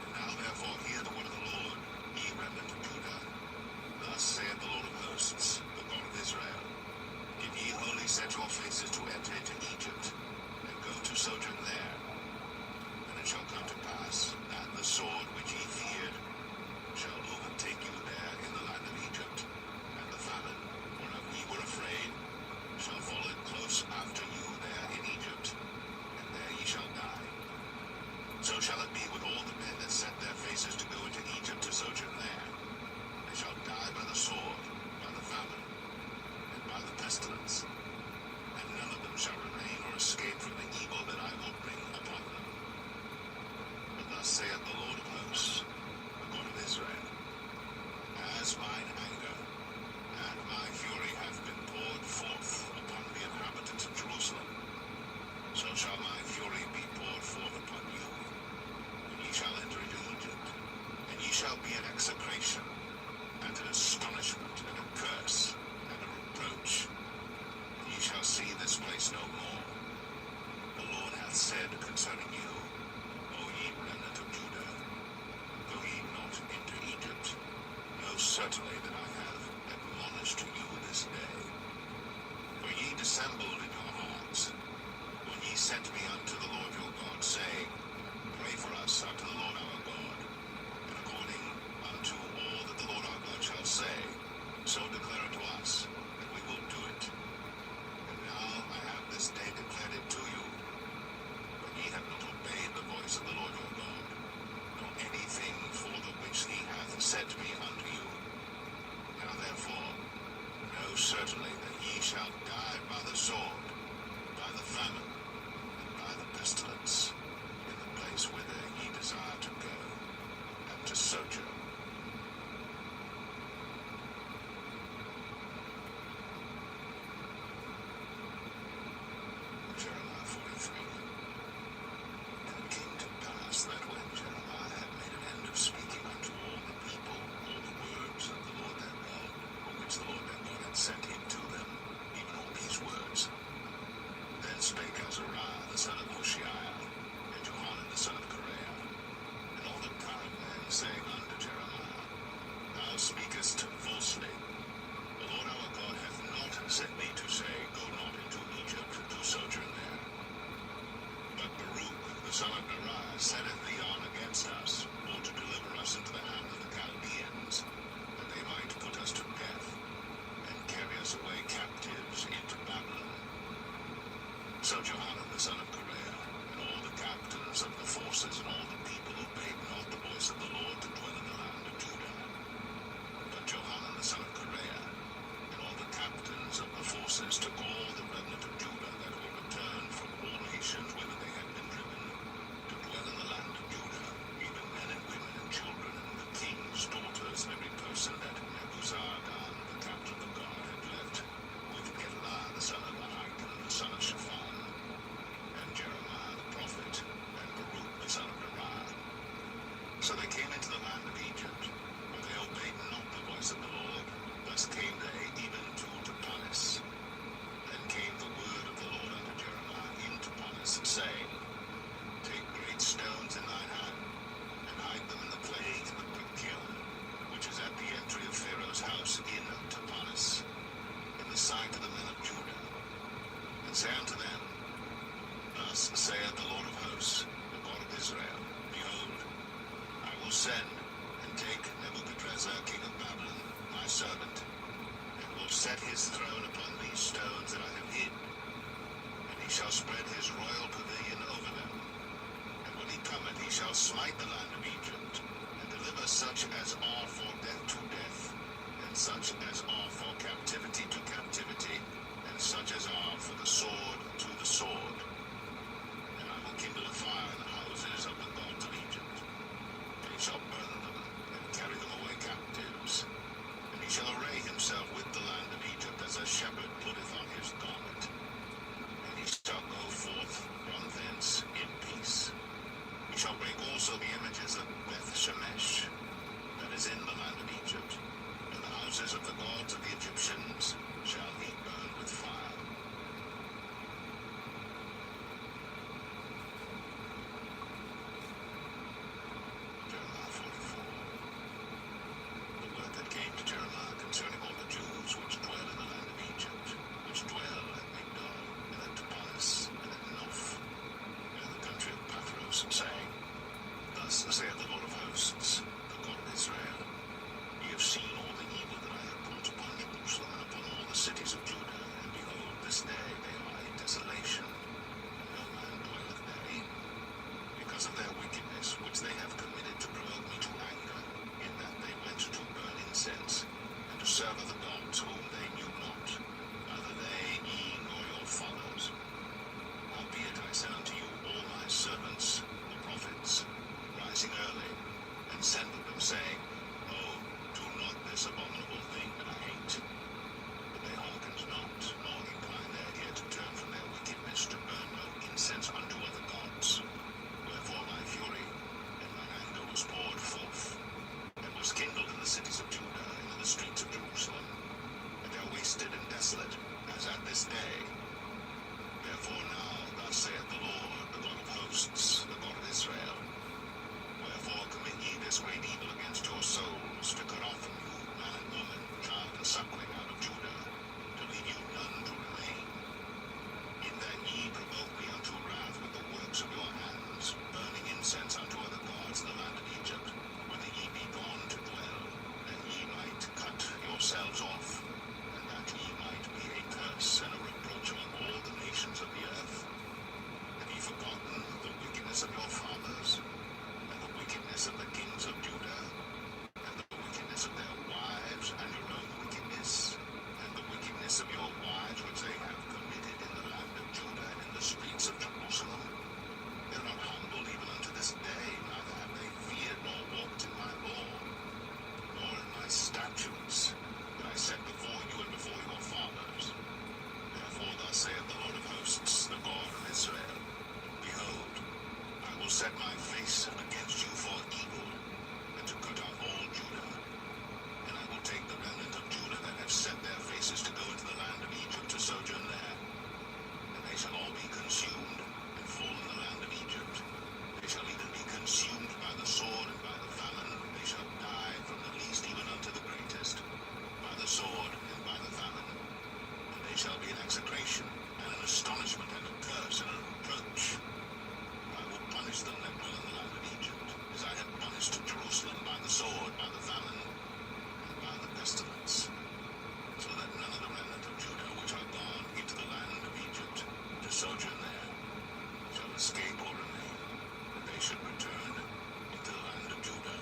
And now therefore hear the word of the Lord, ye remnant of Judah. Thus saith the Lord of hosts, the God of Israel, if ye wholly set your faces to enter into Egypt, and go to sojourn there, and it shall come to pass that the sword which ye feared shall overtake you there in the land of Egypt, and the famine, whereof ye were afraid, shall follow close after you there in Egypt, and there ye shall die. So shall it be with all the men that set their faces to go into Egypt to sojourn there. They shall die by the sword, by the famine, and by the pestilence, and none of them shall remain or escape from the evil that I will bring upon them. But thus saith the Lord of hosts, the God of Israel, as mine anger and my fury have been poured forth upon the inhabitants of Jerusalem, so shall my fury be poured forth upon you, and ye shall enter into Egypt, and ye shall be an execration, and an astonishment, and a curse, and a reproach, and ye shall see this place no more. The Lord hath said concerning you, O ye remnant of Judah, go ye not into Egypt. Know certainly that I have admonished you this day. For ye dissembled in your hearts, when ye sent me unto the Lord your God, saying, Pray for us unto the Lord our God, and according unto all that the Lord our God shall say, so declare unto us, and we will do it. And now I have this day declared it to you, but ye have not obeyed the voice of the Lord your God, nor anything for the which he hath sent me unto you. Now therefore, know certainly that ye shall die by the sword, by the famine, and by the pestilence, in the place whither ye desire to go, and to sojourn. Jeremiah 43. And it came to pass that when Jeremiah had made an end of speaking unto all the people all the words of the Lord their God, for which the Lord their God had sent him to them, even all these words, then spake Azariah the son of Hoshiah, and Johanan the son of Kareah, and all the proud men, saying unto Jeremiah, Thou speakest falsely. The Lord our God hath not sent me to say, Go not into Egypt to sojourn there. But Baruch the son of Neriah setteth thee on against us, for to deliver us into the hand of the Chaldeans, that they might put us to death, and carry us away captives into Babylon. So Johanan the son of Kareah, and all the captains of the forces, and all the people obeyed not the voice of the Lord to dwell in the land of Judah. But Johanan the son of Kareah, and all the captains of the forces took all the remnant of Judah that were returned from all nations whither they had been driven, to dwell in the land of Judah, even men and women and children, and the king's daughters, and every person that Nebuzaradan, the captain of the guard, had left, with Gedaliah the son of Ahikam, the son of Shaphan, and Jeremiah the prophet, and Baruch the son of Neriah. So they came into the land of Egypt, for they obeyed not the voice of the Lord. Thus came they even to Tapanis. Then came the word of the Lord unto Jeremiah in Tapanis, saying, Take great stones in thine hand, and hide them in the clay in the brick kiln, which is at the entry of Pharaoh's house in Tapanis, in the sight of the men of Judah. And say unto them, Thus saith the Lord of hosts, the God of Israel, Behold, I will send and take Nebuchadrezzar king of Babylon, my servant, and will set his throne upon these stones that I have hid, and he shall spread his royal pavilion over them. And when he cometh, he shall smite the land of Egypt, and deliver such as are for death to death, and such as are for captivity to captivity, and such as are for the sword to the sword. And I will kindle a fire in the houses of the gods of Egypt, and he shall burn them, and carry them away captives. And he shall array himself with the land of Egypt as a shepherd putteth on his garment. And he shall go forth from thence in peace. He shall break also the images of Beth Shemesh, that is in the land of Egypt, and the houses of the gods of the Egyptians shall he burn with fire. Jeremiah 44. The word that came to Jeremiah concerning all the Jews which dwell in the land of Egypt, which dwell at Migdol, and at Tapanis, and at Noph, and in the country of Pathros, saying, Thus saith the Lord of hosts, the God of Israel, Ye have seen all the evil that I have brought upon Jerusalem and upon all the cities of Judah, and behold, this day they are a desolation, and no man dwelleth therein, because of their wickedness which they have committed to provoke me to anger, in that they went to burn incense, and to serve other gods whom they knew not, neither they, ye, nor your fathers. Howbeit I said unto you, all my servants, the prophets, rising early, and send them, saying, Oh, do not this abominable thing that I hate. But they hearkened not, nor inclined their ear to turn from their wickedness, to burn no incense unto other gods. Wherefore my fury and mine anger was poured forth, and was kindled in the cities of Judah, and in the streets of Jerusalem, and they are wasted and desolate, as at this day. Therefore now, thus saith the Lord, the God of hosts, the God of Israel, Wherefore commit ye this great evil against your souls, to cut off from you man and woman, child and suckling out of Judah, to leave you none to remain, in that ye provoke me unto wrath with the works of your hands, burning incense unto other gods in the land of Egypt, whither ye be gone to dwell, that ye might cut yourselves off, and that ye might be a curse and a reproach among all the nations of the earth. Have ye forgotten the wickedness of your fathers, and the wickedness of the kings of Judah, and the wickedness of their wives, and your own wickedness, and the wickedness of your wives which they have committed in the land of Judah and in the streets of Jerusalem? They are not humbled even unto this day, neither have they feared nor walked in my law, nor in my statutes that I set before you and before your fathers. Therefore thus saith the Lord of hosts, the God of Israel, Behold, I will set my face against you for evil, and to cut off all Judah. And I will take the remnant of Judah that have set their faces to go into the land of Egypt to sojourn there. And they shall all be consumed, and fall in the land of Egypt. They shall even be consumed by the sword and by the famine. They shall die from the least even unto the greatest, by the sword and by the famine. And they shall be an execration, and an astonishment, and a curse, and a reproach. I will punish them that dwell in the land of Egypt, as I have punished Jerusalem by the sword, by the famine, and by the pestilence, so that none of the remnant of Judah which are gone into the land of Egypt to sojourn there shall escape or remain, that they should return into the land of Judah,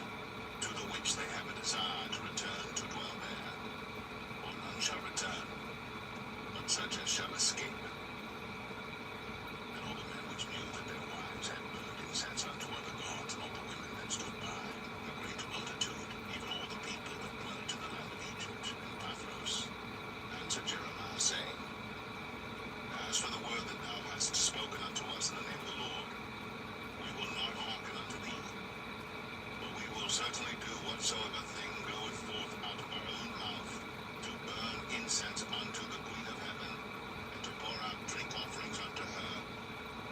to the which they have a desire to return to dwell there, or none shall return, but such as shall escape. And all the men which knew that their wives had burned incense unto other gods, and all the women that stood by, a great multitude, even all the people that dwelt in the land of Egypt, and Pathros, answered Jeremiah, saying, As for the word that thou hast spoken unto us in the name of the Lord, we will not hearken unto thee, but we will certainly do whatsoever thing goeth forth out of our own mouth, to burn incense unto the Queen of heaven, and to pour out drink offerings unto her,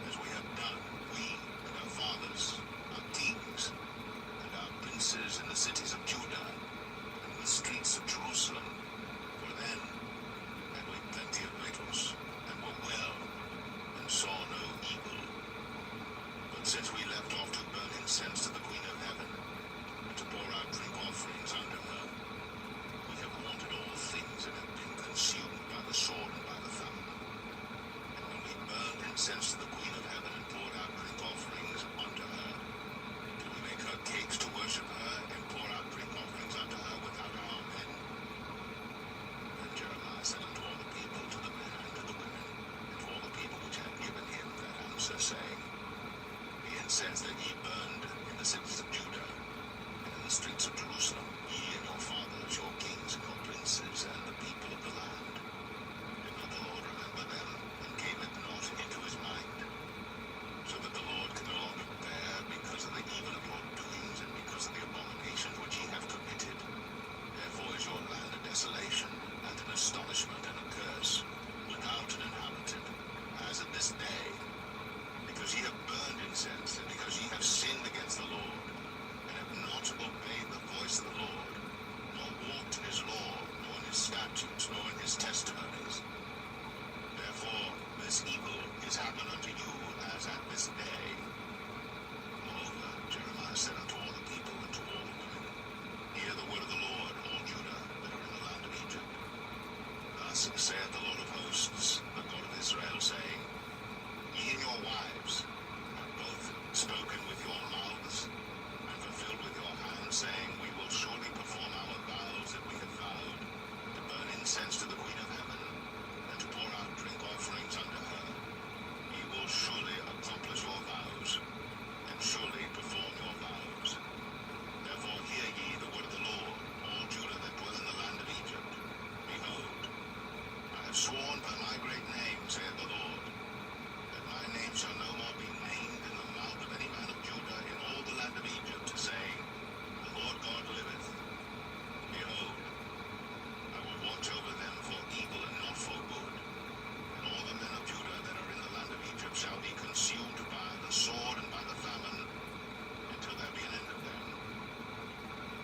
as we have done, we and our fathers, our kings, and our princes in the cities of Judah, and in the streets of Jerusalem. For then had we plenty of victuals, and were well, and saw no evil. But since we left off to burn incense to the Queen of heaven, and to pour out drink offerings unto her, we have wanted all things, and have been consumed by the sword and by the famine. And when we burned incense to the Queen of heaven, and poured out drink offerings unto her, did we make her cakes to worship her, and pour out drink offerings unto her without our men? Then Jeremiah said unto all the people, to the men and to the women, and to all the people which had given him that answer, saying, The incense that ye burned in the cities of Judah, and in the streets of Jerusalem, ye and your fathers, your kings and your princes, and the people of the land, did not the Lord remember them, and came it not into his mind? So that the Lord could no longer bear because of the evil of your doings, and because of the Thus saith the Lord of hosts, the God of Israel, saying, Ye and your wives have both spoken with your mouths and fulfilled with your hands, saying, We will surely perform our vows that we have vowed, to burn incense to the Queen of Heaven, and to pour out drink offerings unto her. Ye will surely accomplish your vows, and surely perform your vows. Therefore hear ye the word of the Lord, all Judah that dwell in the land of Egypt. Behold, I have sworn by my great name, saith the Lord, that my name shall no more be named in the mouth of any man of Judah in all the land of Egypt, saying, The Lord God liveth. Behold, I will watch over them for evil and not for good. And all the men of Judah that are in the land of Egypt shall be consumed by the sword and by the famine, until there be an end of them.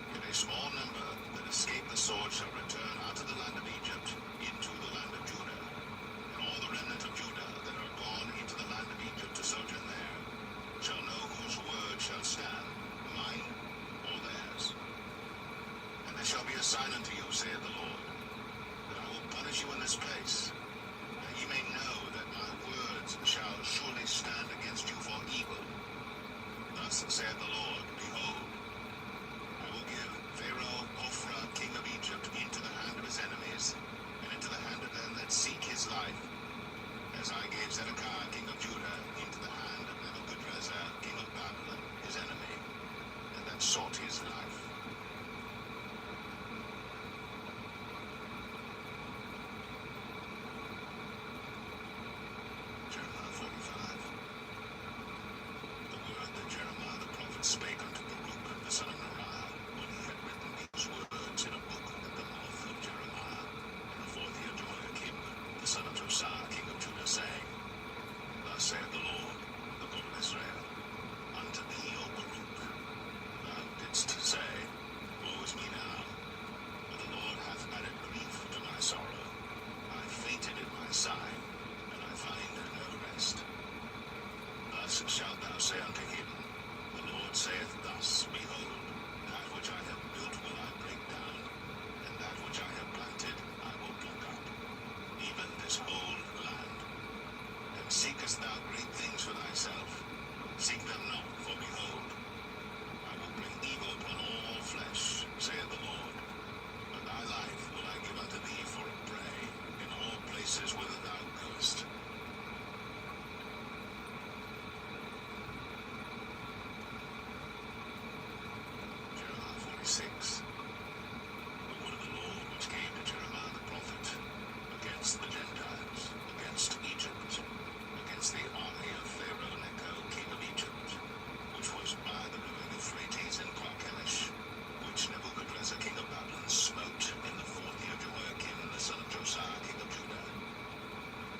Yet a small number that escape the sword shall return out of the land of Egypt into the land of Judah. And all the remnant of Judah that are gone into the land of Egypt to sojourn there shall know whose word shall stand, mine or theirs. And there shall be a sign unto you, saith the Lord, that I will punish you in this place, that ye may know that my words shall surely stand against you for evil. Thus saith the Lord, Behold, I will give Pharaoh Hophra, king of Egypt, into the hand of his enemies, and into the hand of them that seek his life, as I gave Zedekiah, king of Judah, into the hand of Nebuchadrezzar, king of Babylon, his enemy, and that sought his life. Jeremiah 45. The word that Jeremiah the prophet spake unto Baruch, the son of Neriah, when he had written these words in a book at the mouth of Jeremiah, in the 4th year of Jehoiakim, the son of Josiah, king of Judah, saying, Thus saith the Lord, the God of Israel, unto thee, O Baruch, thou didst say, Woe is me now, for the Lord hath added grief to my sorrow. I fainted in my sighing, and I find no rest. Thus shalt thou say unto him, The Lord saith thus, Behold, that which I have built will I break down, and that which I have planted I will pluck up, even this whole land. And seekest thou great things for thyself? Seek them not, for behold, I will bring evil upon all flesh, saith the Lord. But thy life will I give unto thee for a prey in all places whither thou goest. Jeremiah 46. The word of the Lord which came to Jeremiah the prophet against the Gentiles, against Egypt, against the army of Pharaoh Necho, king of Egypt, which was by the river Euphrates in Carchemish, which Nebuchadrezzar, king of Babylon, smote in the 4th year of Jehoiakim, the son of Josiah, king of Judah.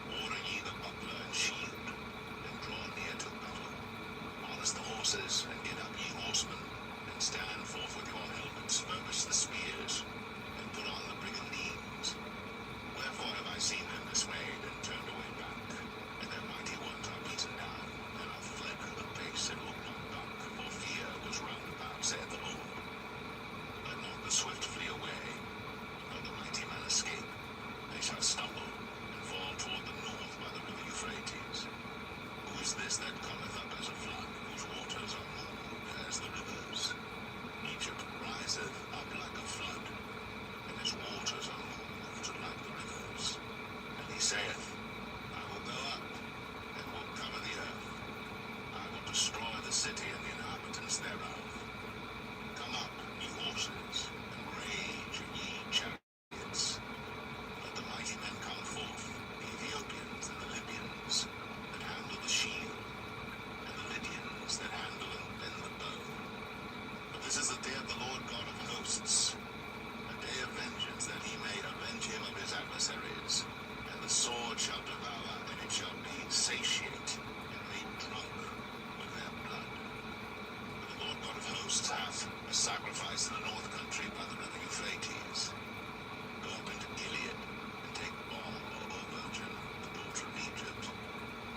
Order ye the buckler and shield, and draw near to battle. Harness the horses, and get up ye horsemen, and stand forth with your helmets, furbish the spears, and put on the brigandines. Wherefore have I seen them dismayed, and turned away back, and their mighty ones are beaten down, and are fled apace, and look not back, for fear was round about, saith the Lord. Let not the swift flee away, nor the mighty man escape. They shall stumble, and fall toward the north by the river Euphrates. Who is this that cometh up as a flood, whose waters are moved as the rivers? Egypt riseth up like a flood, and his waters are moved like the rivers. And he saith, I will go up, and will cover the earth. I will destroy the city and the inhabitants thereof. Come up, ye horses, and rage, ye chariots. Let the mighty men come forth, the Ethiopians and the Libyans, that handle the shield, and the Lydians that handle and bend the bow. But this is the day of the Lord God of hosts, a day of vengeance, that he may avenge him of his adversaries. And the sword shall devour, and it shall be satiate, and made drunk with their blood. For the Lord God of hosts hath a sacrifice in the north country by the river Euphrates. Go up into Gilead, and take balm, O virgin, the daughter of Egypt.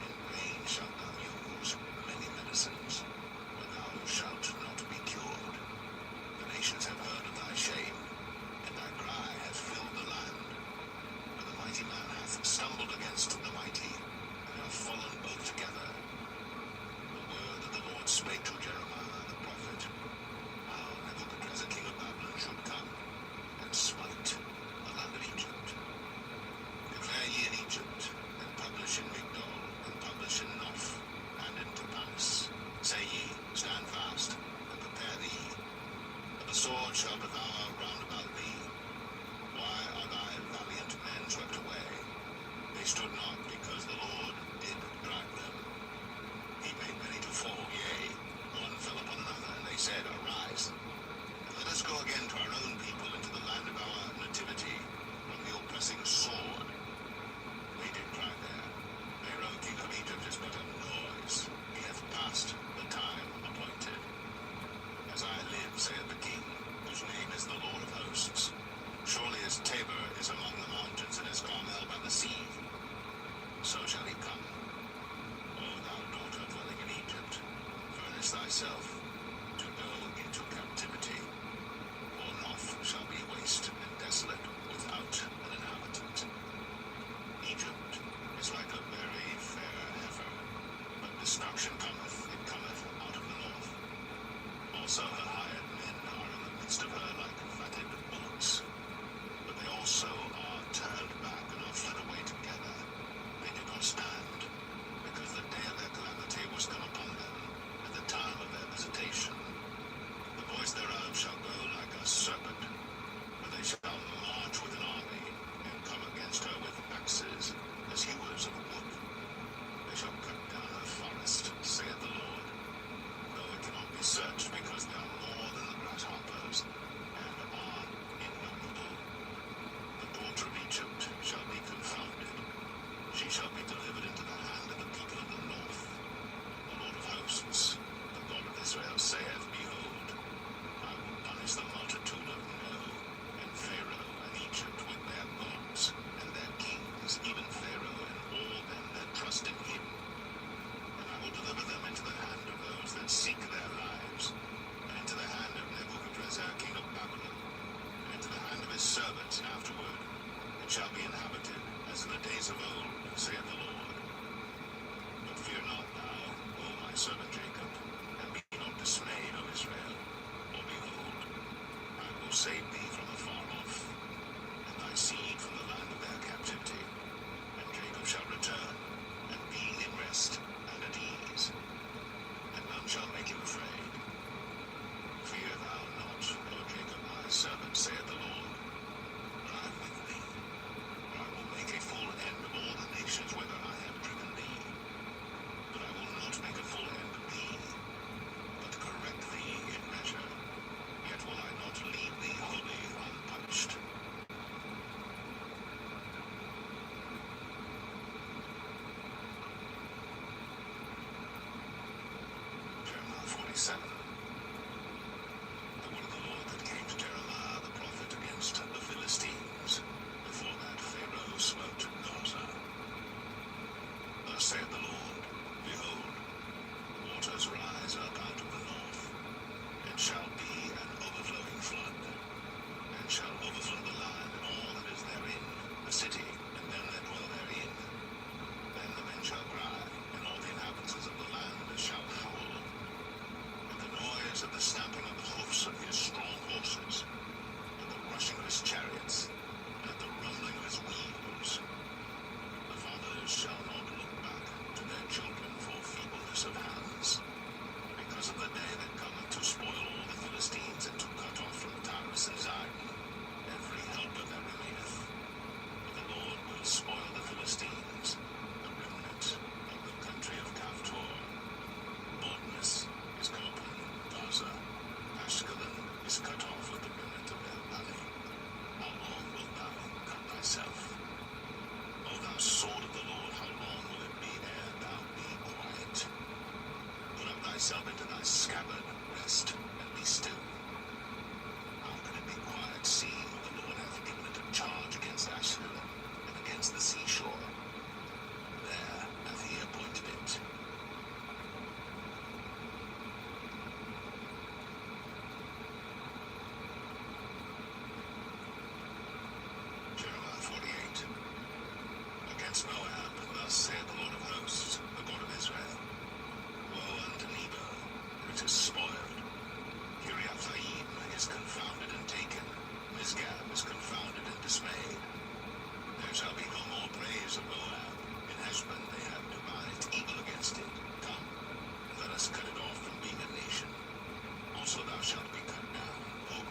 In vain shalt thou use many medicines, but thou shalt not be cured. The nations have heard of thy shame, and thy cry hath filled the land. For the mighty The sword shall devour round about thee. Why are thy valiant men swept away? They stood not, because the Lord did drive them. He made many to fall, yea, one fell upon another, and they said, Arise, and let us go again to our own people, into the land of our nativity, from the oppressing sword. They did cry there, Pharaoh, king of Egypt, is but a noise. He hath passed the time appointed. As I live, saith the king, whose name is the Lord of hosts, surely as Tabor is among the mountains, and as Carmel by the sea, so shall he come. O thou daughter dwelling in Egypt, furnish thyself to go into captivity. For Noph shall be waste and desolate without an inhabitant. Egypt is like a very fair heifer, but destruction cometh, it cometh out of the north. Also her hired men are in the midst of her like fatted bullocks, but they also are turned back and are fled away together. They did not stand, because the day of their calamity was come upon them, at the time of their visitation. The voice thereof shall go like a serpent, but they shall march with an army, and come against her with axes, as hewers of wood. They shall cut down her forest, saith the Lord, though it cannot be searched, because they are more than the grasshoppers, and are innumerable. The daughter of Egypt shall be confounded. She shall be delivered into the hand of the people of the north. The Lord of hosts, the God of Israel, saith, Behold, I will punish the multitude of No, and Pharaoh, and Egypt with their gods, and their kings, even Pharaoh, and all them that trust in him. And I will deliver them into the hand of those that seek their lives, and into the hand of Nebuchadnezzar, king of Babylon, and into the hand of his servants afterward. It shall be inhabited, as in the days of old, saith the Lord. But fear not thou, O my servant Jacob, and be not dismayed, O Israel. For behold, I will save thee from afar off, and thy seed from the land of their captivity. And Jacob shall return, and be in rest and at ease, and none shall make him afraid. Fear thou not, O Jacob, my servant, saith the Lord, but I am with thee. For I will make a full end of all the nations whither I have driven thee. But I will not make a full end of thee, but correct thee in measure. Yet will I not leave thee wholly unpunished. Jeremiah 47. The word of the Lord that came to Jeremiah the prophet against the Philistines, before that Pharaoh smote Gaza. Thus saith the Lord, Behold, waters rise up out of the north, and shall be an overflowing flood, and shall overflow the land and all that is therein, the city, and them that dwell therein. Then the men shall cry, and all the inhabitants of the land shall howl, at the noise of the stamping of the hoofs of his strong horses, at the rushing of his chariots, and at the rumbling of his wheels. The fathers shall not look back to their children for feebleness of hands, because of the day that cometh to spoil all the Philistines, and to cut off from Tyrus and Zidon every helper that remaineth. But the Lord will spoil the Philistines, the remnant of the country of Kaftor. Boldness is come upon Gaza. Ashkelon is cut off with the remnant of El Valley. How long wilt thou cut thyself? O thou sword of the Lord, how long will it be ere thou be quiet? Put up thyself into thy scabbard, rest, and be still. How can it be quiet, seeing the Lord hath given it a charge against Ashkelon, and against the seashore? There hath he appointed it. Jeremiah 48. Against Moab, thus saith the Lord of hosts, the God of Israel. Woe unto Nebo, for it is spoiled. Kiriathaim is confounded and taken. Misgab is confounded and dismayed. There shall be no more praise of Moab. In Heshbon they have devised evil against it. Come, and let us cut it off from being a nation. Also thou shalt be cut down, O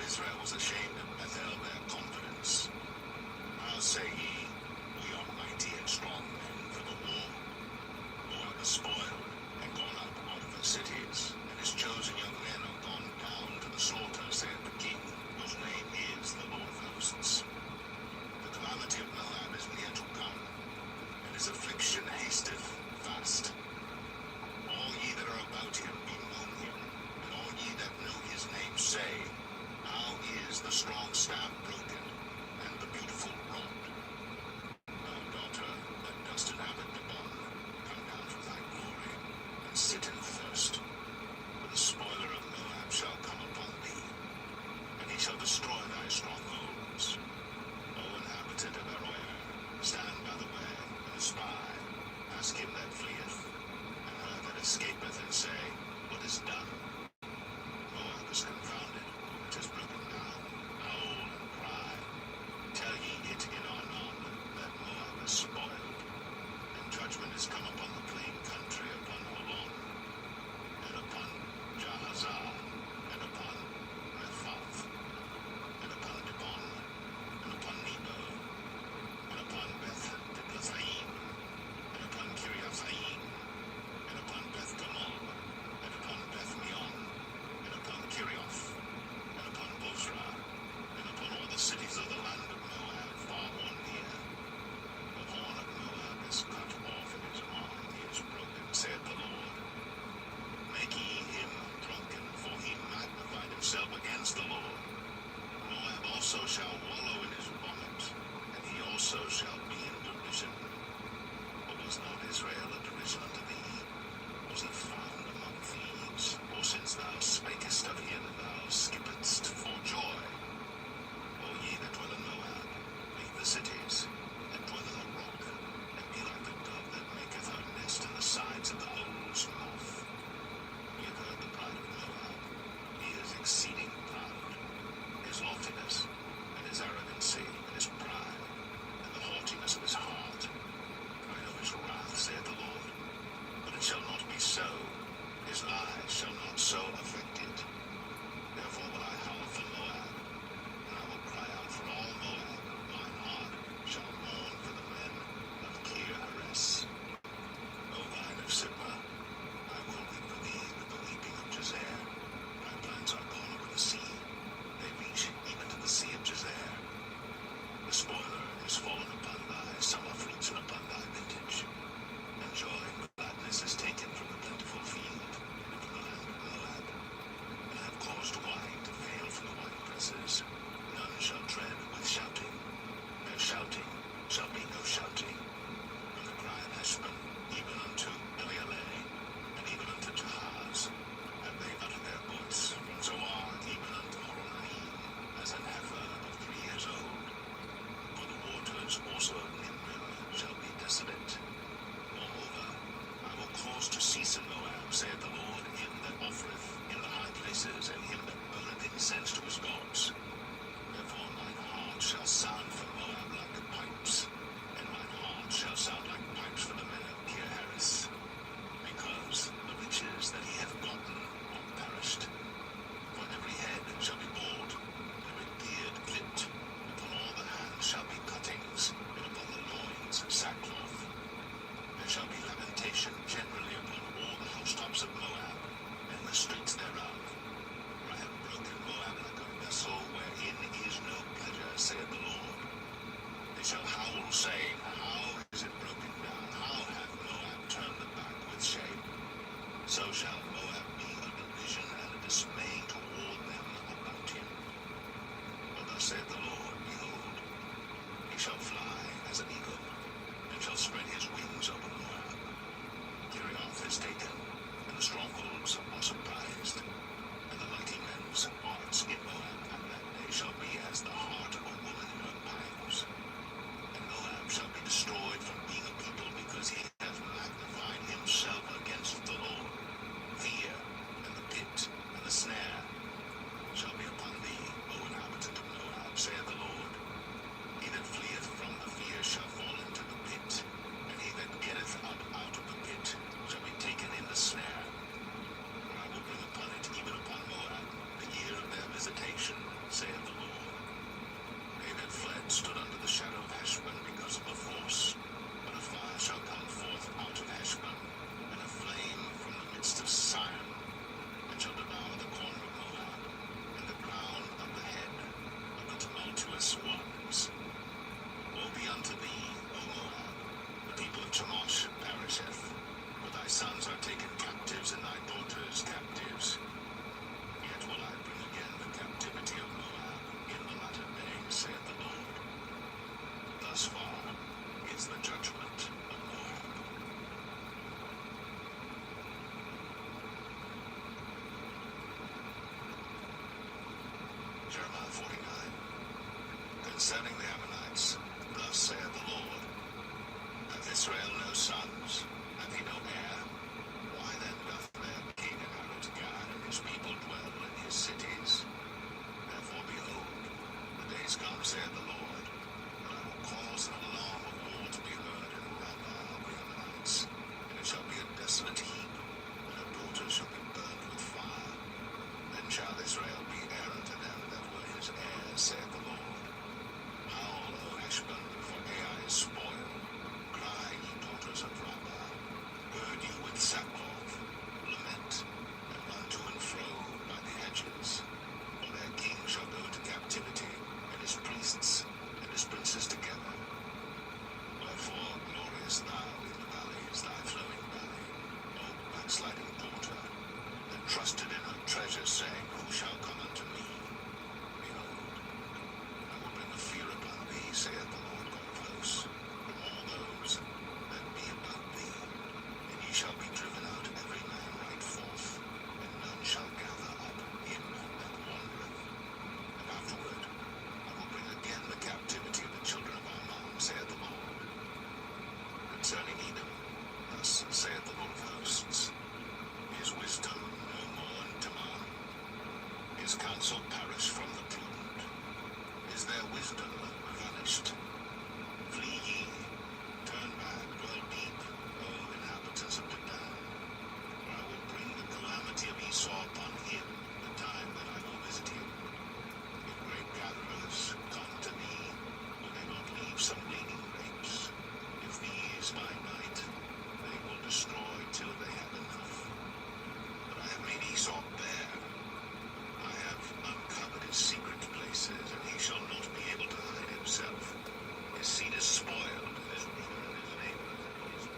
Israel was ashamed of Bethel their confidence. How say ye, we are mighty and strong men for the war? Moab is spoiled and gone up out of her cities, and his chosen young men are gone down to the slaughter, saith the king, whose name is the Lord of hosts. The calamity of Moab is near to come, and his affliction hasteth fast. All ye that are about him bemoan him, and all ye that know his name say, how is the strong staff broken, and the beautiful rod? Thou daughter that dost inhabit Dibon, come down from thy glory, and sit in thirst. For the spoiler of Moab shall come upon thee, and he shall destroy thy strongholds. O inhabitant of Aroer, stand by the way, and spy, ask him that fleeth, and her that escapeth, and say, what is done? Moab is confounded, it is broken down. Howl and cry. Tell ye it in Arnon, that Moab is spoiled, and judgment is come upon the plain country, upon Holon, and upon Jahazah, and upon Rephath, and upon Dibon, and upon Nebo, and upon Beth Diblathaim, and upon Kiriathaim, and upon Beth Gamol, and upon Beth Meon, and upon Kirioth, and upon Bozrah, and upon all the cities of the land of Moab, far or near. The horn of Moab is cut off, and his arm is broken, saith the Lord. Make ye him drunken, for he magnified himself against the Lord. Moab also shall wallow in his vomit, and he also shall be in derision. Or was not Israel a derision unto thee? Was it found among thieves? Or since thou spakest of him, thou skippedst for joy? O ye that dwell in Moab, leave the cities, and dwell in the rock, and be like the dove that maketh her nest in the sides of the hole's mouth. We have heard the pride of Moab. He is exceeding proud. His loftiness, and his arrogancy, and his pride, and the haughtiness of his heart. I know his wrath, saith the Lord, but it shall not be so. His lies shall not so affect it. Therefore will I howl for Moab, and I will cry out for all Moab. Mine heart shall mourn for the men of Kir Heres. O vine of Sibmah, I will weep for thee with the weeping of Jazer. My plants are gone over the sea. They reach even to the sea of Jazer. The spoiler is fallen upon thy summer fruits and upon thy vintage. And joy and gladness is taken from the plentiful field and from the land of Moab. And I have caused wine to fail from the winepresses. None shall tread with shouting. Their shouting shall be no shouting. From the cry of Heshbon, even unto Elealeh, and even unto Jahaz, have they uttered their voice. From Zoar even unto Horonaim, as an heifer of 3 years old. For the waters also of Nimrim shall be desolate. Moreover, I will cause to cease in Moab, saith the Lord, him that offereth in the high places, and him that burneth incense to his gods. Therefore mine heart shall sound for Moab like pipes, and mine heart shall sound like pipes for the men of Kir Heres, because the riches that he hath gotten are perished. For every head shall be bald, and every beard clipped. Upon all the hands shall be cuttings, and upon the loins sackcloth. There shall be lamentation generally upon all the housetops of Moab, and the streets thereof. Concerning the Ammonites, thus saith the Lord, hath Israel no sons? Hath he no heir? Why then doth their king inherit Gad, and his people dwell in his cities? Therefore, behold, the days come, saith the Lord, when I will cause an alarm of war to be heard in Rabbah of the Ammonites, and it shall be a desolate heap, and her daughters shall be burnt with fire. Then shall Israel be heir unto them that were his heirs, saith the Lord. Howl, O Heshbon, for Ai is spoiled. Cry, ye daughters of Rabbah. Gird you with sackcloth, lament, and run to and fro by the hedges. For their king shall go into captivity, and his priests and his princes together. Wherefore glorious thou in the valleys, thy flowing valley, O backsliding daughter, that trusted in her treasure, saying, who shall come unto me? Behold, I will bring a fear upon thee, saith the Lord God of hosts, from all those that be about thee, and ye shall be driven out every man right forth, and none shall gather up him that wandereth. And afterward I will bring again the captivity of the children of Ammon, saith the Lord. Concerning Edom, thus saith the Lord of hosts, his wisdom no more than Teman, his counsel perished from the prudent. Is their wisdom vanished? Flee ye, turn back, dwell deep, O inhabitants of Dedan, for I will bring the calamity of Esau upon him, the time that I will visit him. If grape gatherers come to thee, will they not leave some gleaning grapes? If these by night, they will destroy till they have enough. But I have made Esau bare. I have uncovered his secret places, and he shall not be able to hide himself. His seed is spoiled, and his brother and his neighbor and his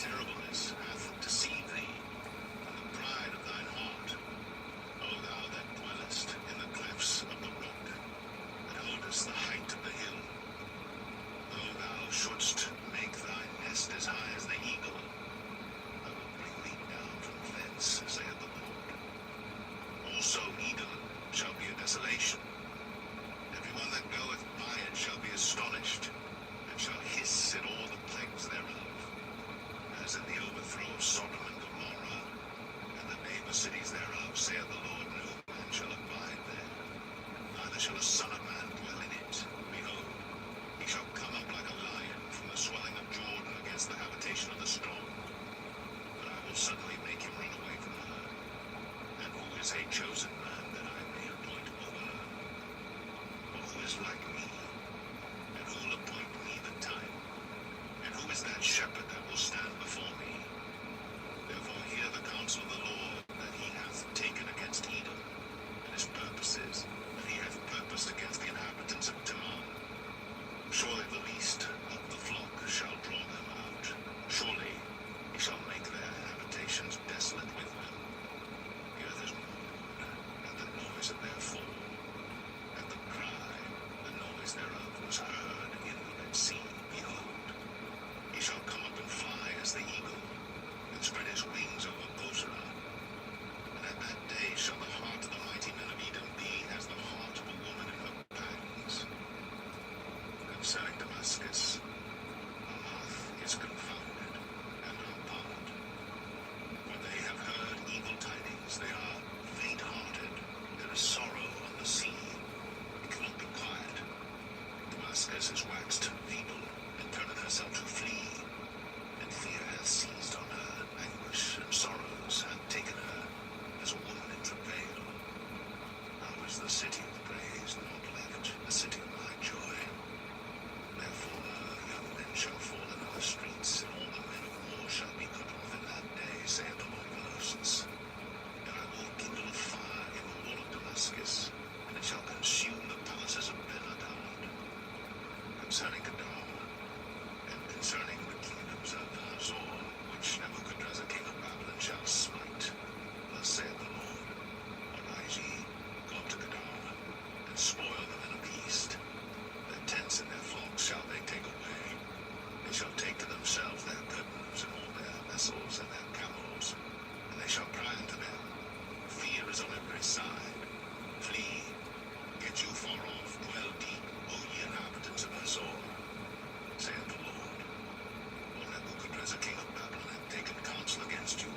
terribleness hath deceived thee, and the pride of thine heart, O thou that dwellest in the clefts of the rock, that holdest the height of the hill. Though thou shouldst make thy nest as high as the eagle, I will bring thee down from thence, saith the Lord. Also Edom shall be a desolation. Everyone that goeth by it shall be astonished, and shall hiss at all the plagues thereof. As in the overthrow of Sodom and Gomorrah, and the neighbor cities thereof, saith the Lord, no man shall abide there, neither shall a son of man dwell in it. Behold, he shall come up like a lion from the swelling of Jordan against the habitation of the strong. But I will suddenly make him run away from her. And who is a chosen man that I may appoint over her? For who is like me? And who will appoint me the time? And who is that shepherd that will stand before me? Therefore hear the counsel of the Lord that he hath taken against Edom, and his purposes that he hath purposed against the inhabitants of Teman. Surely the least of the flock shall draw them out. Surely he shall make their habitations desolate with them. The earth is moved at the noise of their fall. At the cry, the noise thereof was heard in the Red Sea. Behold, he shall come up and fly because the king of Babylon hath taken counsel against you,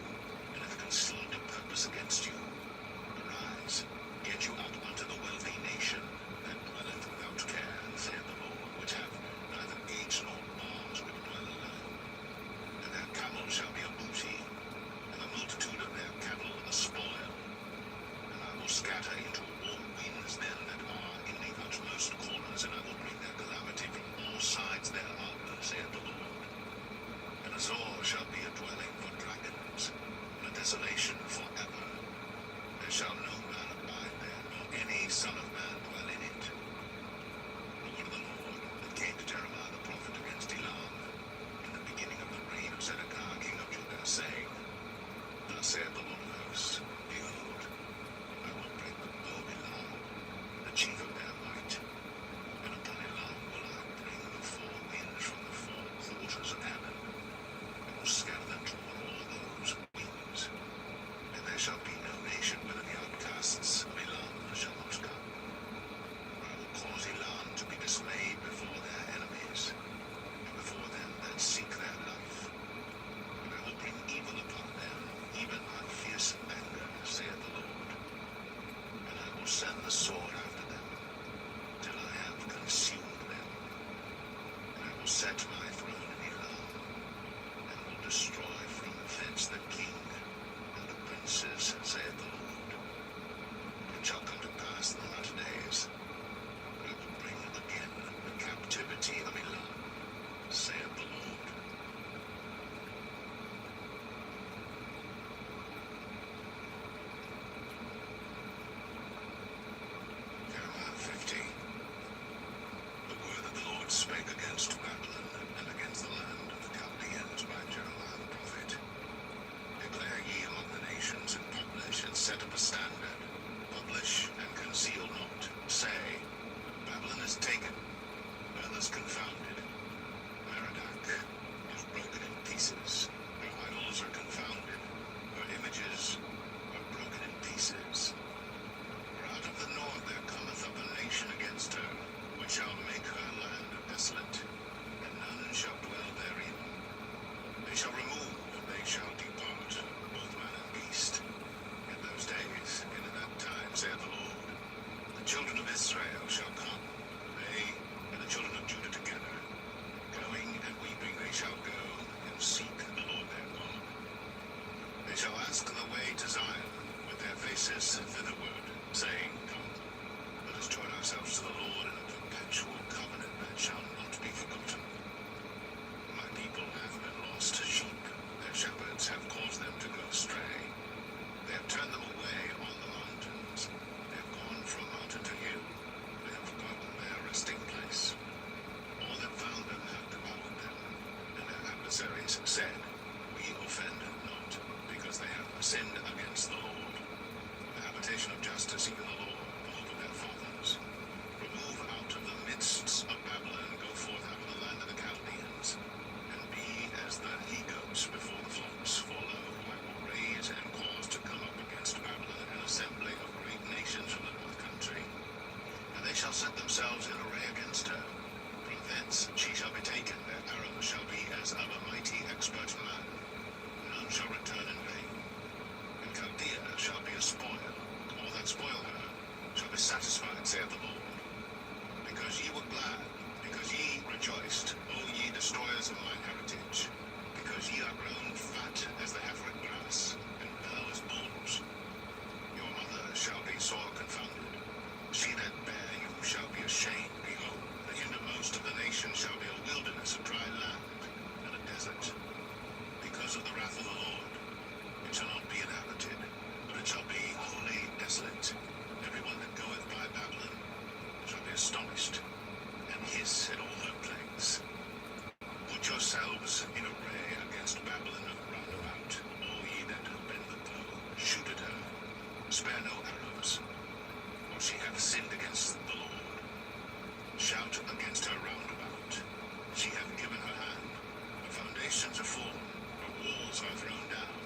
and hath conceived a purpose against you. Arise, get you up unto the wealthy nation that dwelleth without care, saith the Lord, which have neither gates nor bars, which dwell alone. And their camels shall be a booty, and the multitude of their cattle a spoil. And I will scatter into warm winds them that are in the utmost corners, and I will bring their calamity from all sides thereof, saith the Lord. And Azor shall be a dwelling for dragons, and a desolation forever. There shall no man abide there, nor any son of man dwell in it. The word of the Lord that came to Jeremiah the prophet against Elam in the beginning of the reign of Zedekiah king of Judah, saying, Thus saith the Lord of hosts, Behold, I will break the bow of Elam, the chief of their might, and upon Elam will I bring the four winds from the four quarters of heaven, and will scatter them toward all those winds. And there shall be no nation whither the outcasts of Elam shall not come. I will cause Elam to be dismayed before their enemies, and before them that seek their life. And I will bring evil upon them, even my fierce anger, saith the Lord. And I will send the sword after them, till I have consumed them. And I will set my throne in Elam, and will destroy from thence the king and the princes, saith the Lord. It shall come to pass in the latter days, I will bring again the captivity of Elam, saith the Lord. Jeremiah 50. The word that the Lord spake against Babylon and against the land of the Chaldeans by Jeremiah the prophet. Declare ye among the nations, and publish, and set up a standard. Publish, and conceal not. Say, Babylon is taken, others confounded. Merodach is broken in pieces. Her idols are confounded. Her images are broken in pieces. For out of the north there cometh up a nation against her, which shall make her land desolate, and none shall dwell therein. They shall remove, they shall depart, both man and beast. In those days, and in that time, saith the Lord, the children of Israel shall come, they and the children of Judah together. Going and weeping they shall go, and seek the Lord their God. They shall ask the way to Zion, with their faces thitherward, saying, Come, let us join ourselves to the Lord in a perpetual covenant that shall not be forgotten. My people have been lost sheep. Their shepherds have caused them to go astray. They have turned them away on the mountains. They have gone from mountain to hill. They have forgotten their resting place. All that found them have devoured them, and their adversaries said, We offend not, because they have sinned against the Lord. The habitation of justice, even the Lord, the hope of their fathers. Remove out of the midst of Babylon, go forth out of the land of the Chaldeans, and be as the he-goats before the flocks. For lo, I will raise and cause to come up against Babylon an assembly of great nations from the north country. And they shall set themselves in array against her. From thence she shall be taken, their arrows shall be as of a mighty expert man. None shall return in vain. And Chaldea shall be a spoil. All that spoil her shall be satisfied, saith the Lord. Because ye were glad, because ye rejoiced, O ye destroyers of mine heritage, because ye are grown fat as the heifer grass, and fell as bulls. Your mother shall be sore confounded. She that bare you shall be ashamed. Behold, the hindermost of the nations shall be a wilderness, a dry land, and a desert. Because of the wrath of the Lord, it shall not be inhabited, but it shall be wholly desolate. Everyone that goeth by Babylon shall be astonished, and hiss at all her plagues. Put yourselves in array against Babylon round about, all ye that bend the bow, shoot at her, spare no arrows, for she hath sinned against the Lord. Shout against her round about. She hath given her hand, her foundations are fallen, her walls are thrown down.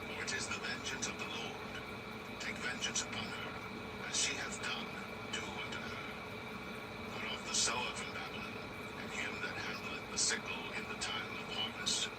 For it is the vengeance of the Lord. Take vengeance upon her, as she hath done, do unto her. Cut off the sower from Babylon, and him that handleth the sickle in the time of harvest.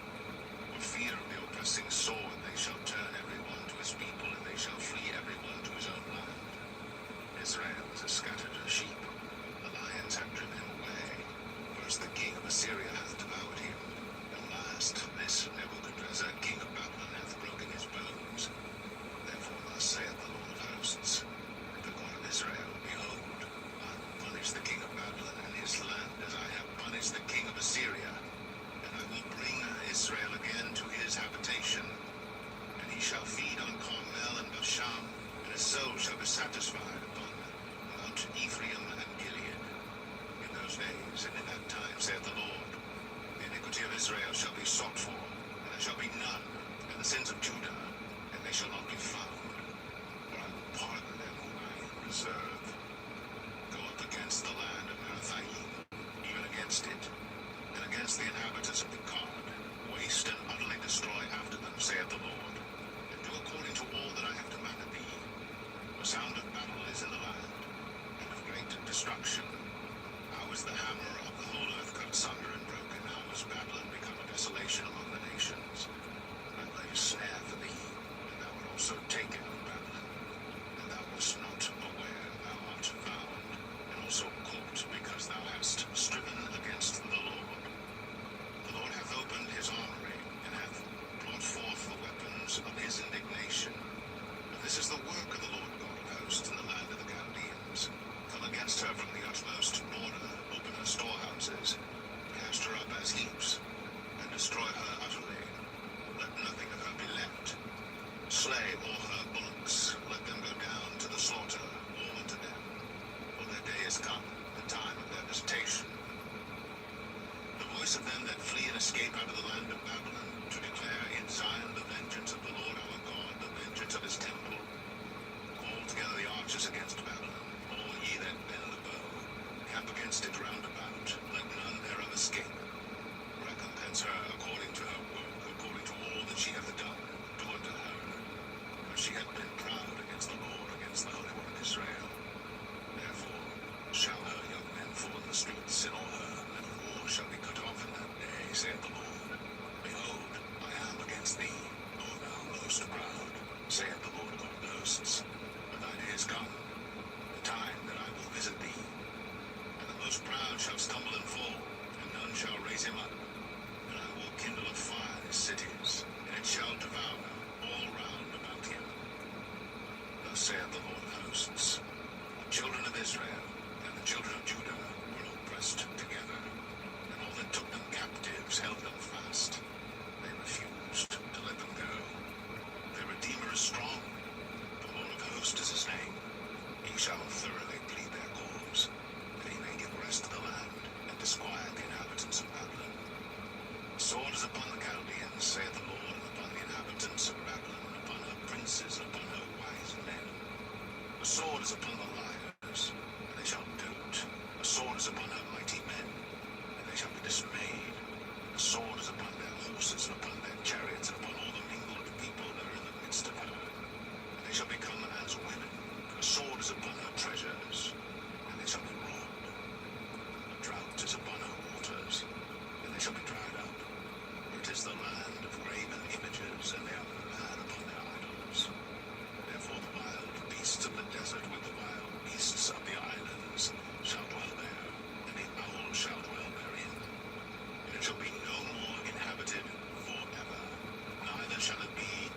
cast her from the utmost border, open her storehouses, cast her up as heaps, and destroy her utterly. Let nothing of her be left. Slay all her bullocks, let them go down to the slaughter, all unto them. For their day is come, the time of their visitation. The voice of them that flee and escape out of the land of Babylon, to declare in Zion the vengeance of the Lord our God, the vengeance of his temple. Call together the archers against Babylon, all ye that bend the bow. Camp against it round about, let none thereof escape. Recompense her according to her work, according to all that she hath done, do unto her. For she hath been proud against the Lord, against the Holy One of Israel. Therefore shall her young men fall in the streets, and all her men of war shall be cut off in that day, saith the Lord. Behold, I am against thee, O thou most proud, saith the Lord God of hosts. For thy day is come, the time that I will visit thee. And the most proud shall stumble and fall, and none shall raise him up. And I will kindle a fire in his cities, and it shall devour all round about him. Thus saith the Lord of hosts, the children of Israel and the children of Judah were oppressed together, and all that took them captives held them fast. They refused to let them go. Their Redeemer is strong, the Lord of hosts is his name. He shall thoroughly plead their cause, that he may give rest to the land, and disquiet the inhabitants of Babylon. The sword is upon the Chaldeans, saith the Lord, and upon the inhabitants of Babylon, and upon her princes, and upon her wise men. The sword is upon the liars, and they shall dote. The sword is upon her mighty men, and they shall be dismayed. The sword is upon their horses, and upon their chariots, and upon all the mingled people that are in the midst of her. And they shall become as women. The sword is upon her treasures, and they shall be robbed. The drought is upon her waters, and they shall be dried up. For it is the land of graven images, and they are mad upon their idols. Therefore the wild beasts of the desert with the wild beasts of the islands shall dwell there, and the owl shall dwell therein. And it shall be no more inhabited forever, neither shall it be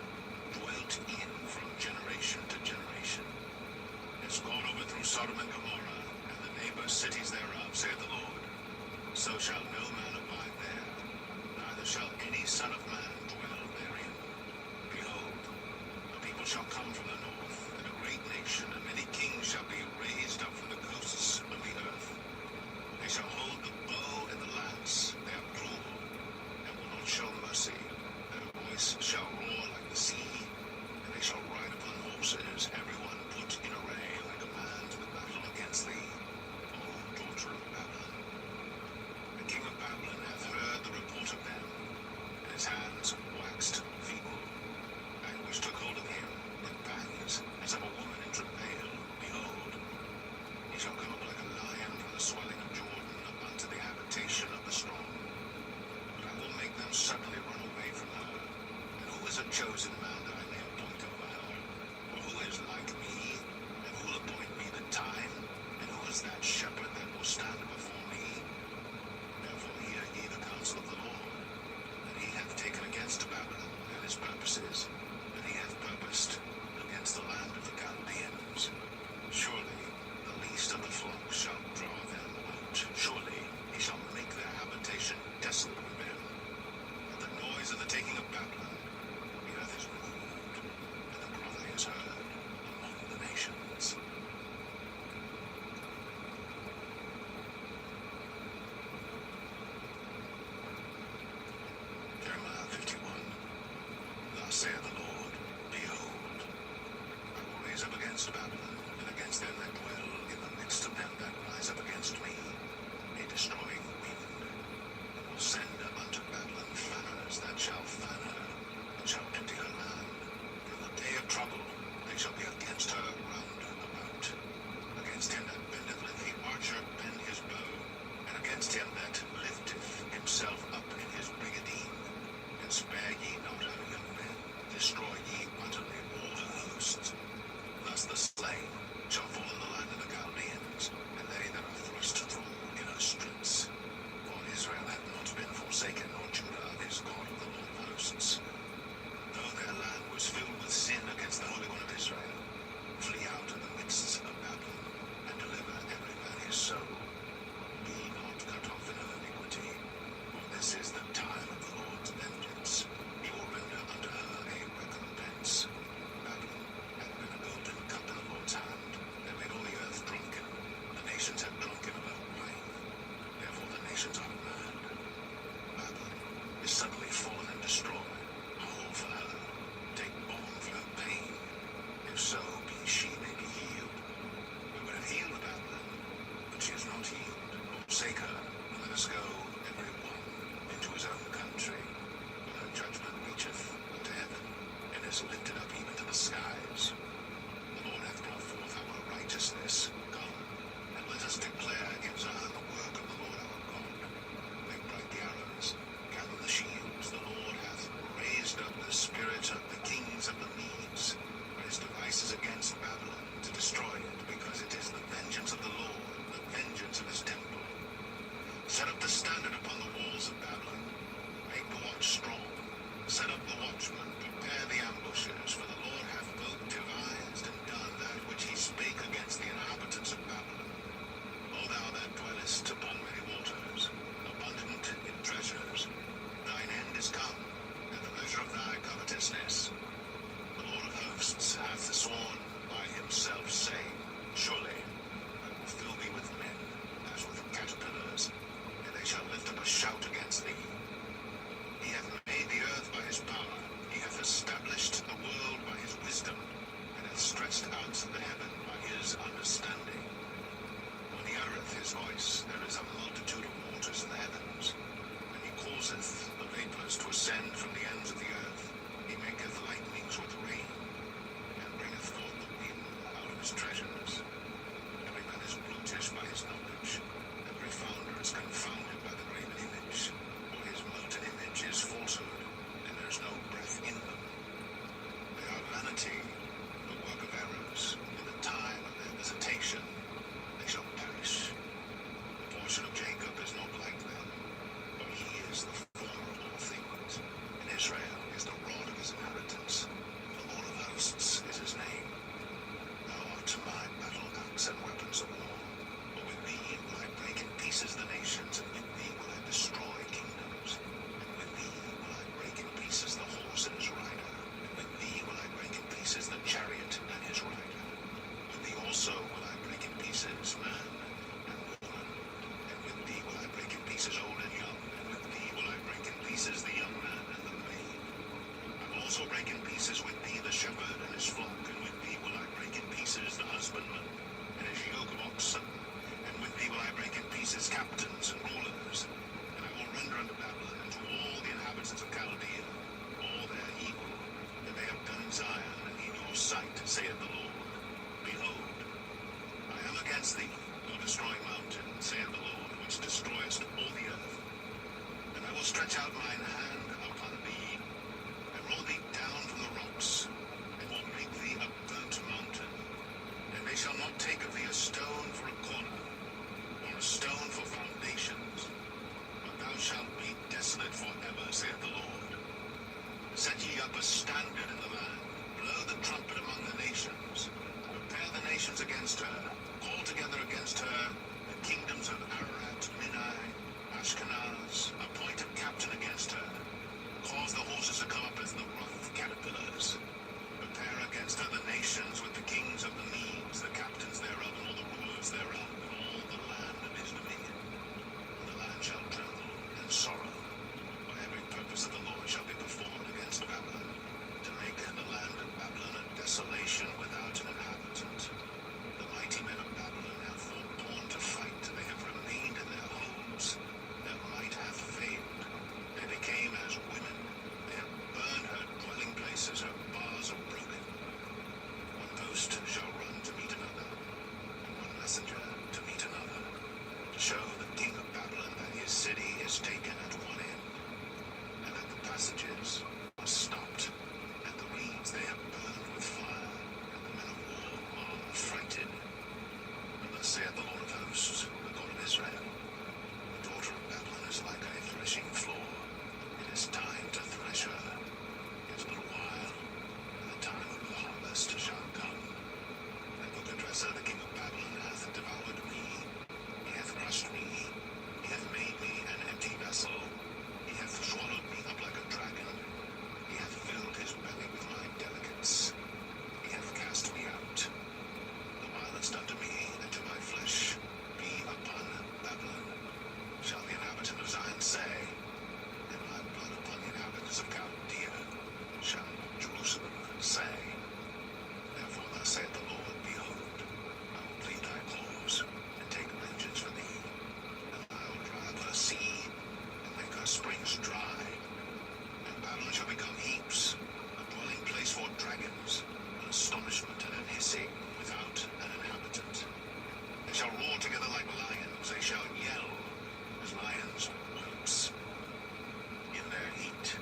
dwelt in from generation to generation. It's gone over through Sodom and Gomorrah, and the neighbor cities thereof, saith the Lord. So shall no man abide there, neither shall any son of man dwell therein. Behold, a people shall come from the north, and a great nation, and many kings shall be raised up from the coasts of the earth. They shall hold the bow and the lance, they are cruel, and will not show mercy. Their voice shall roar like the sea, and they shall ride upon horses, every one put in array like a man to the battle against thee, O daughter of Babylon. The king of Babylon hath heard the report of them, and his hands waxed feeble. Anguish took hold of him, and pangs, as of a woman in travail. Behold, he shall come up like a lion from the swelling of Jordan, up unto the habitation of the strong. But I will make them suddenly run away from her. And who is a chosen man that I may appoint over her? Or who is like me, and who will appoint me the time? And who is that shepherd that will stand before me? Therefore hear ye the counsel of the Lord, that he hath taken against Babylon and his purposes, that he hath purposed against the land of the Chaldeans. Surely the least of the flock shall draw them out. Surely he shall make their habitation desolate with them. At the noise of the taking of Babylon, the earth is moved, and the cry is heard among the nations. Jeremiah 51. Thus saith the Lord, Behold, I will raise up against Babylon, and against them that dwell in the midst of them that rise up against me, a destroying wind, and will send unto Babylon fanners that shall fan her, and shall empty her land. In the day of trouble they shall be against her round about. Against him that bendeth let the archer bend his bow, and against him that lifteth himself up in his brigandine. And spare ye not her young men, destroy ye utterly all her hosts. Thus the slain shall fall in the land of the Chaldeans, and they that are thrust through in her streets. is lifted up even to the skies. The Lord hath brought forth our righteousness. Come, and let us declare in Zion the work of the Lord our God. Make bright the arrows, gather the shields. The Lord hath raised up the spirit of the kings of the Medes, for his devices against Babylon, to destroy it, because it is the vengeance of the Lord, the vengeance of his temple. Set up the standard upon the walls of Babylon. Make the watch strong. Set up the watchmen. Prepare the ambushes. For the Lord hath both devised and done that which he spake against the inhabitants of Babylon. O thou that dwellest upon many waters, abundant in treasures, thine end is come, and the measure of thy covetousness. The Lord of hosts hath sworn by himself, saying, Surely I will fill thee with men, as with caterpillars, and they shall lift up a shout against thee. He hath made the earth by his power, he hath established the world by his wisdom, and hath stretched out the heaven by his understanding. When he uttereth his voice, there is a multitude of waters in the heavens, and he causeth the vapors to ascend from the ends of the earth. He maketh lightnings with rain, and bringeth forth the wind out of his treasures. Every man is brutish by his knowledge, every founder is confounded by the graven image. For his molten image is falsehood, and there is no breath in them. They are vanity, the work of errors. In the time of their visitation they shall perish. The portion of Jacob is not like them, for he is the former of all things, and Israel is the rod of his inheritance. The Lord of hosts is his name. Thou art my battle axe and weapons of war. For with thee will I break in pieces the nations, and with thee will I destroy kingdoms. And with thee will I break in pieces the horse and his rider. And with thee will I break in pieces the chariot and his rider. With thee also will I break in pieces man and woman. And with thee will I break in pieces old and young. And with thee will I break in pieces the young man and the maid. I will also break in pieces with thee the shepherd and his flock. And with thee will I break in pieces the husbandman and his yoke of oxen. And with thee will I break in pieces captains and rulers. And I will render unto Babylon and to all the inhabitants of Chaldea all their evil that they have done in Zion and in your sight, saith the Lord. Behold, I am against thee, O destroying mountain, saith the Lord, which destroyest all the earth. And I will stretch out mine hand upon thee, and roll thee down from the rocks, and will make thee a burnt mountain. And they shall not take of thee a stone for a corner, or a stone for foundations, but thou shalt be desolate forever, saith the Lord. Set ye up a standard in the land, blow the trumpet among the nations, prepare the nations against her, call together against her the kingdoms of Ararat, Minai, Ashkenaz, appoint a captain against her, cause the horses to come up as the rough caterpillars. Prepare against her the nations with the kings of the Medes, the captains thereof, and all the rulers thereof, and all the land of his dominion. And the land shall tremble and sorrow, for every purpose of the Lord shall be performed against Babylon, to make the land of Babylon a desolation without an inhabitant. The mighty men of Babylon have forborne to fight, they have remained in their homes, their might hath failed. They became as women, they have burned her dwelling places, her bars are broken. One post shall run to meet another, and one messenger to meet another, to show the king of Babylon that his city is taken at one end, and that the passages are stopped, and the reeds they have burned with fire, and the men of war are affrighted. And thus saith the Lord of hosts, the God of Israel, the daughter of Babylon is like a threshing floor. It is time to thresh her. Yet a little while, and the time of the harvest shall come. And Nebuchadnezzar, the king of Babylon, hath devoured me. He hath crushed me. He hath made me an empty vessel. He hath swallowed me up like a dragon. He hath filled his belly with my delicates. He hath cast me out. The violence done to me and to my flesh be upon Babylon, shall the inhabitant of Zion say, and my blood upon the inhabitants of Chaldea, shall Jerusalem say. Therefore thus saith the Lord, Behold, I will plead thy cause, and take vengeance for thee, and I will dry up her sea, and make her springs dry, and Babylon shall become heaps, a dwelling place place for dragons, an astonishment and an hissing without an inhabitant. They shall roar together like lions, they shall yell as lions' whelps. In their heat,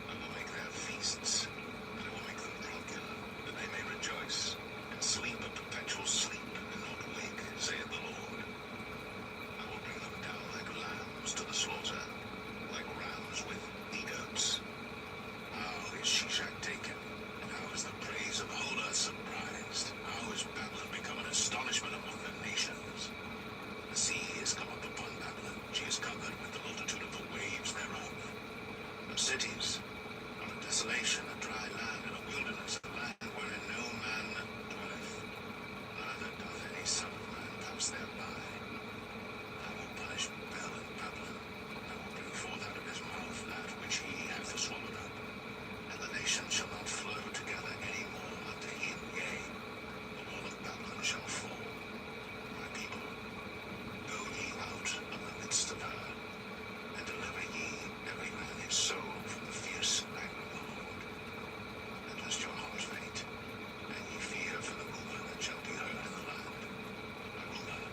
I will make their feasts, and I will make them drunken, that they may rejoice, and sleep a perpetual sleep, and not wake, saith the Lord. I will bring them down like lambs to the slaughter, like rams with he-goats. How is Shishak taken, and how is the praise of the whole earth surprised? How is Babylon become an astonishment among the nations? The sea is come up upon Babylon, she is covered with the multitude of the waves thereof. Her cities are a desolation, a dry land, and a wilderness, a land wherein no man dwelleth, neither doth any son of man pass thereby. I will punish Bel and Babylon, I will bring forth out of his mouth that which he hath swallowed up, and the nation shall not flow together any more unto him, yea, the wall of Babylon shall fall. My people, go ye out of the midst of her, and deliver ye every man his soul from the fierce anger of the Lord. And lest your heart faint, and ye fear for the rumor that shall be heard in the land. A rumor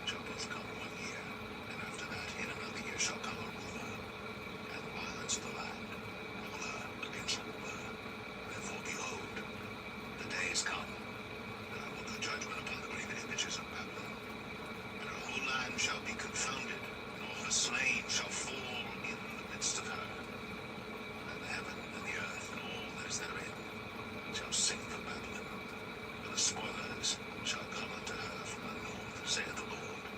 shall both come 1 year, and after that in another year shall come a rumor, and violence of the land, ruler against ruler. Therefore behold, the day is come, and I will do judgment upon the graven images of Babylon. And her whole land shall be confounded, and all her slain shall fall in the midst of her. And the heaven and the earth and all that is therein shall sing for Babylon. For the spoilers shall come unto her from the north, saith the Lord.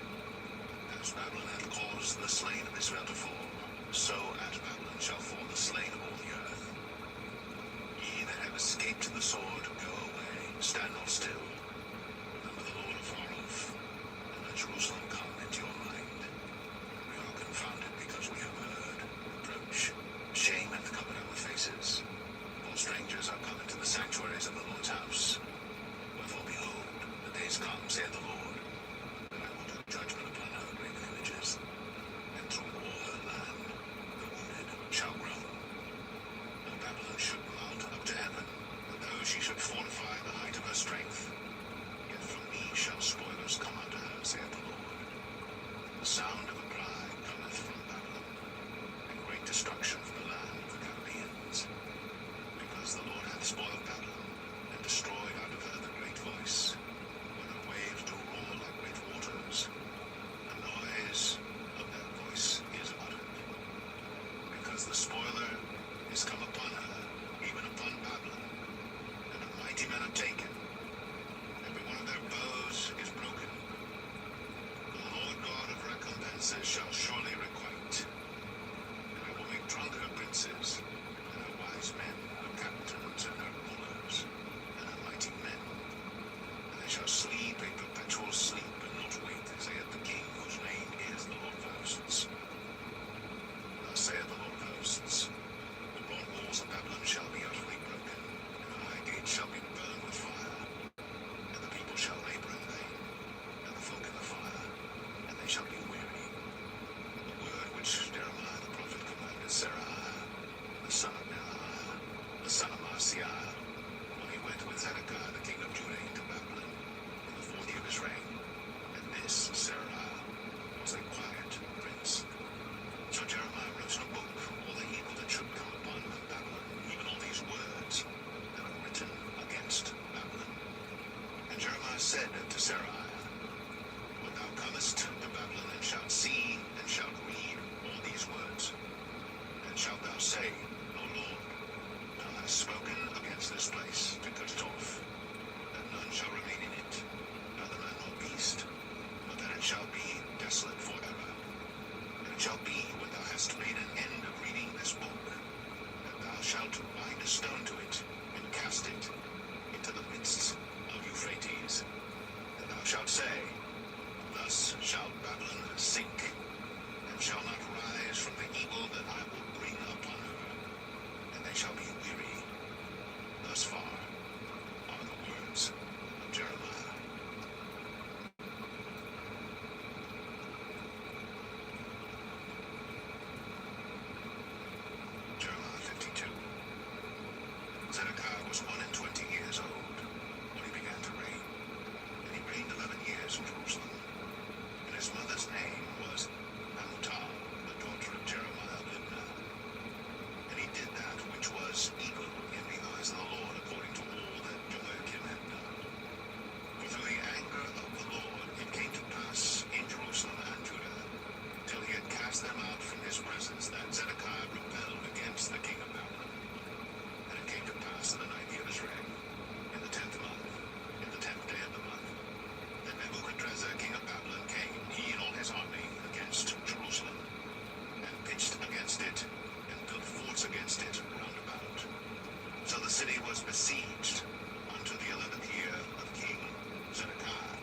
As Babylon hath caused the slain of Israel to fall, so at Babylon shall fall the slain of all the earth. Ye that have escaped the sword, go away, stand not still. Remember the Lord afar off, and let Jerusalem come into your mind. We are confounded because we have heard reproach. Shame hath covered our faces. All strangers are come into the sanctuaries of the Lord's house. Wherefore, behold, the days come, saith the Lord, that I will do judgment upon her graven images, and through all her land the wounded shall groan. And Babylon should mount up to heaven, and though she should fortify the height of her strength, yet from me shall spoilers come unto her, saith the Lord. The sound of a cry cometh from Babylon, and great destruction from the land of the Chaldeans. Because the Lord hath spoiled Babylon, and destroyed out of her the great voice, when her waves do roar like great waters, the noise of their voice is uttered. Because the spoiler is come upon her, even upon Babylon, and the mighty men are taken. Every one of their bows is broken. The Lord God of recompenses shall surely requite. And I will make drunk her princes, and her wise men, her captains, and her rulers, and her mighty men. And they shall sleep a perpetual sleep, and not wake, saith the King, whose name is the Lord of hosts. Thus saith the Lord of hosts, the broad walls of Babylon shall be utterly broken, and the high gates shall be burned with fire, and the people shall labor in vain, and the folk in the fire, and they shall be weary. The word which Jeremiah the prophet commanded Seraiah, the son of Nehemiah, the son of Marciah, when he went with Zedekiah the king of Judah into Babylon, in the 4th year of his reign. And this Seraiah was a quiet prince. So Jeremiah wrote in a book all the evil that should come upon Babylon, even all these words that are written against Babylon. And Jeremiah said unto Seraiah, when thou comest to Babylon, and shalt see and shalt read all these words, then shalt thou say, O Lord, thou hast spoken against this place to cut it off, that none shall remain in it, neither man nor beast, but that it shall be desolate forever. And it shall be, when thou hast made an end of reading this book, that thou shalt bind a stone to it, and cast it into the midst of Euphrates. And thou shalt say, thus shall Babylon sink, and shall not rise from the evil that I will bring upon her, and they shall be weary. Thus far are the words of Jeremiah. Jeremiah 52. Zedekiah was 21 years old when he began to reign, and he reigned 11 years in Jerusalem. And his mother's name was Hamutal, the daughter of Jeremiah Libnah. And he did that which was evil in the eyes of the Lord, according to all that Jehoiakim had done. For through the anger of the Lord it came to pass in Jerusalem and Judah, till he had cast them out from his presence, that Zedekiah rebelled against the king of Babylon. And it came to pass in the 9th year of his reign, in the 10th month, in the 10th day of the month, that Nebuchadrezzar king of Babylon came, he and all his army, against Jerusalem, and pitched against it, and built forts against it round about. So the city was besieged unto the 11th year of King Zedekiah.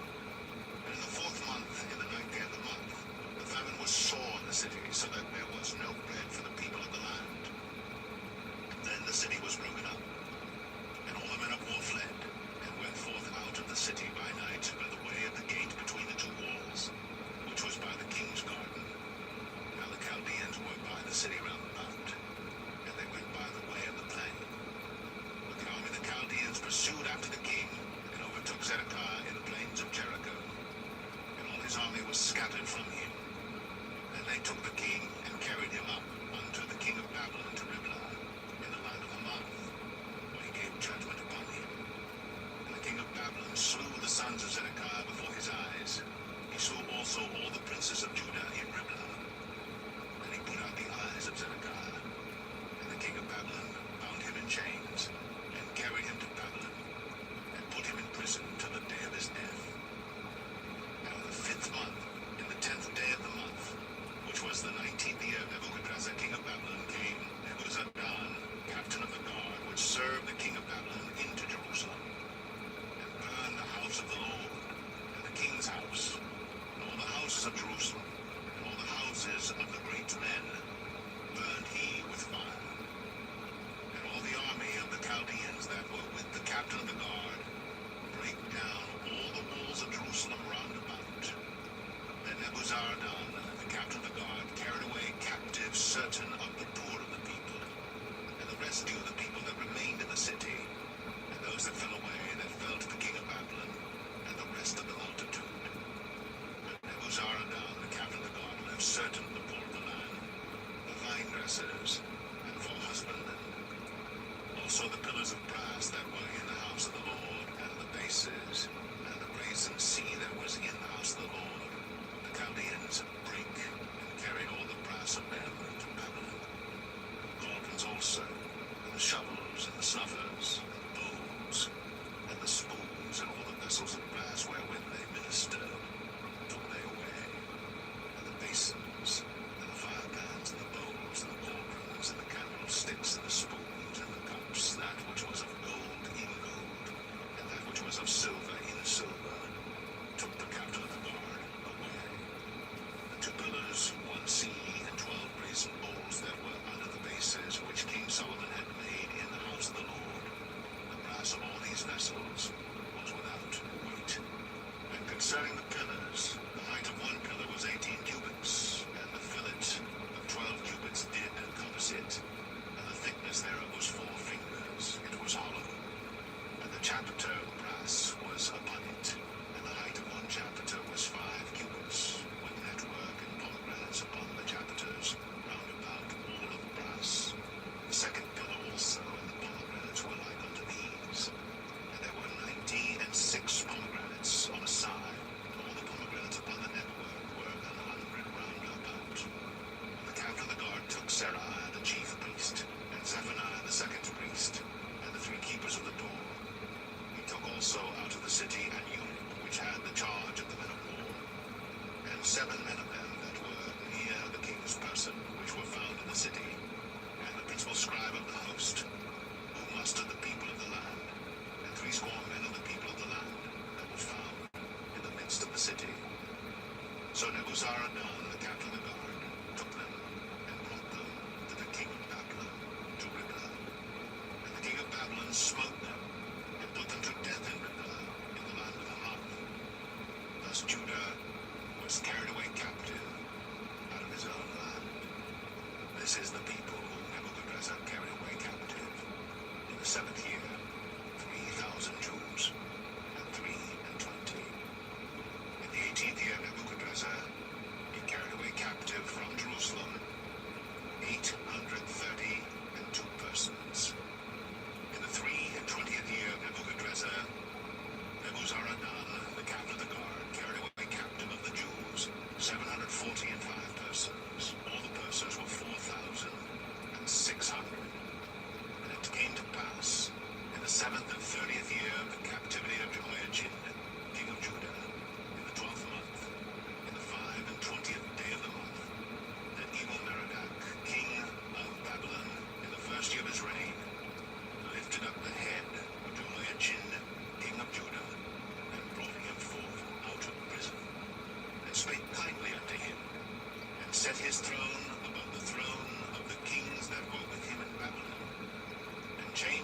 And in the 4th month, in the 9th day of the month, the famine was sore in the city, so that there was no bread for the people of the land. Then the city was broken up, and all the men of war fled, and went forth out of the city by night by the way of the gate between the two walls, which was by the king's garden. Now the Chaldeans were by the city round about, and they went by the way of the plain. But the army of the Chaldeans pursued after the king, and overtook Zedekiah in the plains of Jericho, and all his army was scattered from him. And they took the king, and carried him up unto the king of Babylon to Riblah, in the land of Hamath, where he gave judgment upon him. And the king of Babylon slew the sons of Zedekiah before his eyes. He slew also all the princes of Judah in Riblah. And he put out the eyes of Zedekiah. And the king of Babylon bound him in chains, and carried him to Babylon, and put him in prison till the day of his death. And on the 5th month, in the 10th day of the month, which was the 19th year of Nebuchadrezzar king of Babylon, came Nebuzaradan, captain of the guard, which served the king of Babylon, into Jerusalem, and burned the house of the Lord, and the king's house, and all the houses of Jerusalem, and all the houses of the great men, burned he with fire. And all the army of the Chaldeans that were with the captain of the guard brake down all the walls of Jerusalem round about. Then Nebuzaradan, the captain of the guard, carried away captive certain of the poor of the people, and the residue of the people that remained in the city, and those that fell away, that fell to the king of Babylon, and the rest of the multitude. But Nebuzaradan, the captain of the guard, left certain of the poor of the land, the vine dressers, and for husbandmen. Also the pillars of brass that were in the house of the Lord, and the bases, and the brazen sea that was in the house of the Lord, the Chaldeans brake, and carried all the brass of them to Babylon. The cauldrons also, and the shovels, and the snuffers, and the bowls, and the spoons, and all the vessels of brass wherewith they ministered, took they away. And the basins, and the firepans, and the bowls, and the cauldrons, and the candlesticks, and the spoons, and the cups, that which was of gold in gold, and that which was of silver in silver, took the captain of the guard away. The 2 pillars, 1 sea, and 12 brazen bowls that were under the bases, which King Solomon had made in the house of the Lord. The brass of all these vessels was without weight. And concerning the pillars, the height of one pillar was 18 cubits, and the fillet of 12 cubits did encompass it, and the thickness thereof was 4 fingers. It was hollow, and the chapiter of brass was upon it, and the height of one chapiter was 5 cubits, with network and pomegranates upon the chapiters round about all of brass. The second pillar also, and the pomegranates were like unto these, and there were 96 pomegranates on a side, and all the pomegranates upon the network were 100 round about. And the captain of the guard took Seraiah the chief priest, and Zephaniah the second priest, and the 3 keepers of the door. He took also out of the city an eunuch, which had the charge of the men of war, and 7 men of them that were near the king's person, which were found in the city, and the principal scribe of the host, who mustered the people of the land, and 80 men of the people of the land that were found in the midst of the city. So Nebuzaradan, the captain of the guard, took them, and brought them to the king of Babylon, to Riblah. And the king of Babylon smote them, and put them to death in Riblah, in the land of Hamath. Thus Judah was carried away captive out of his own land. This is the people whom Nebuchadrezzar carried away captive in the 7th year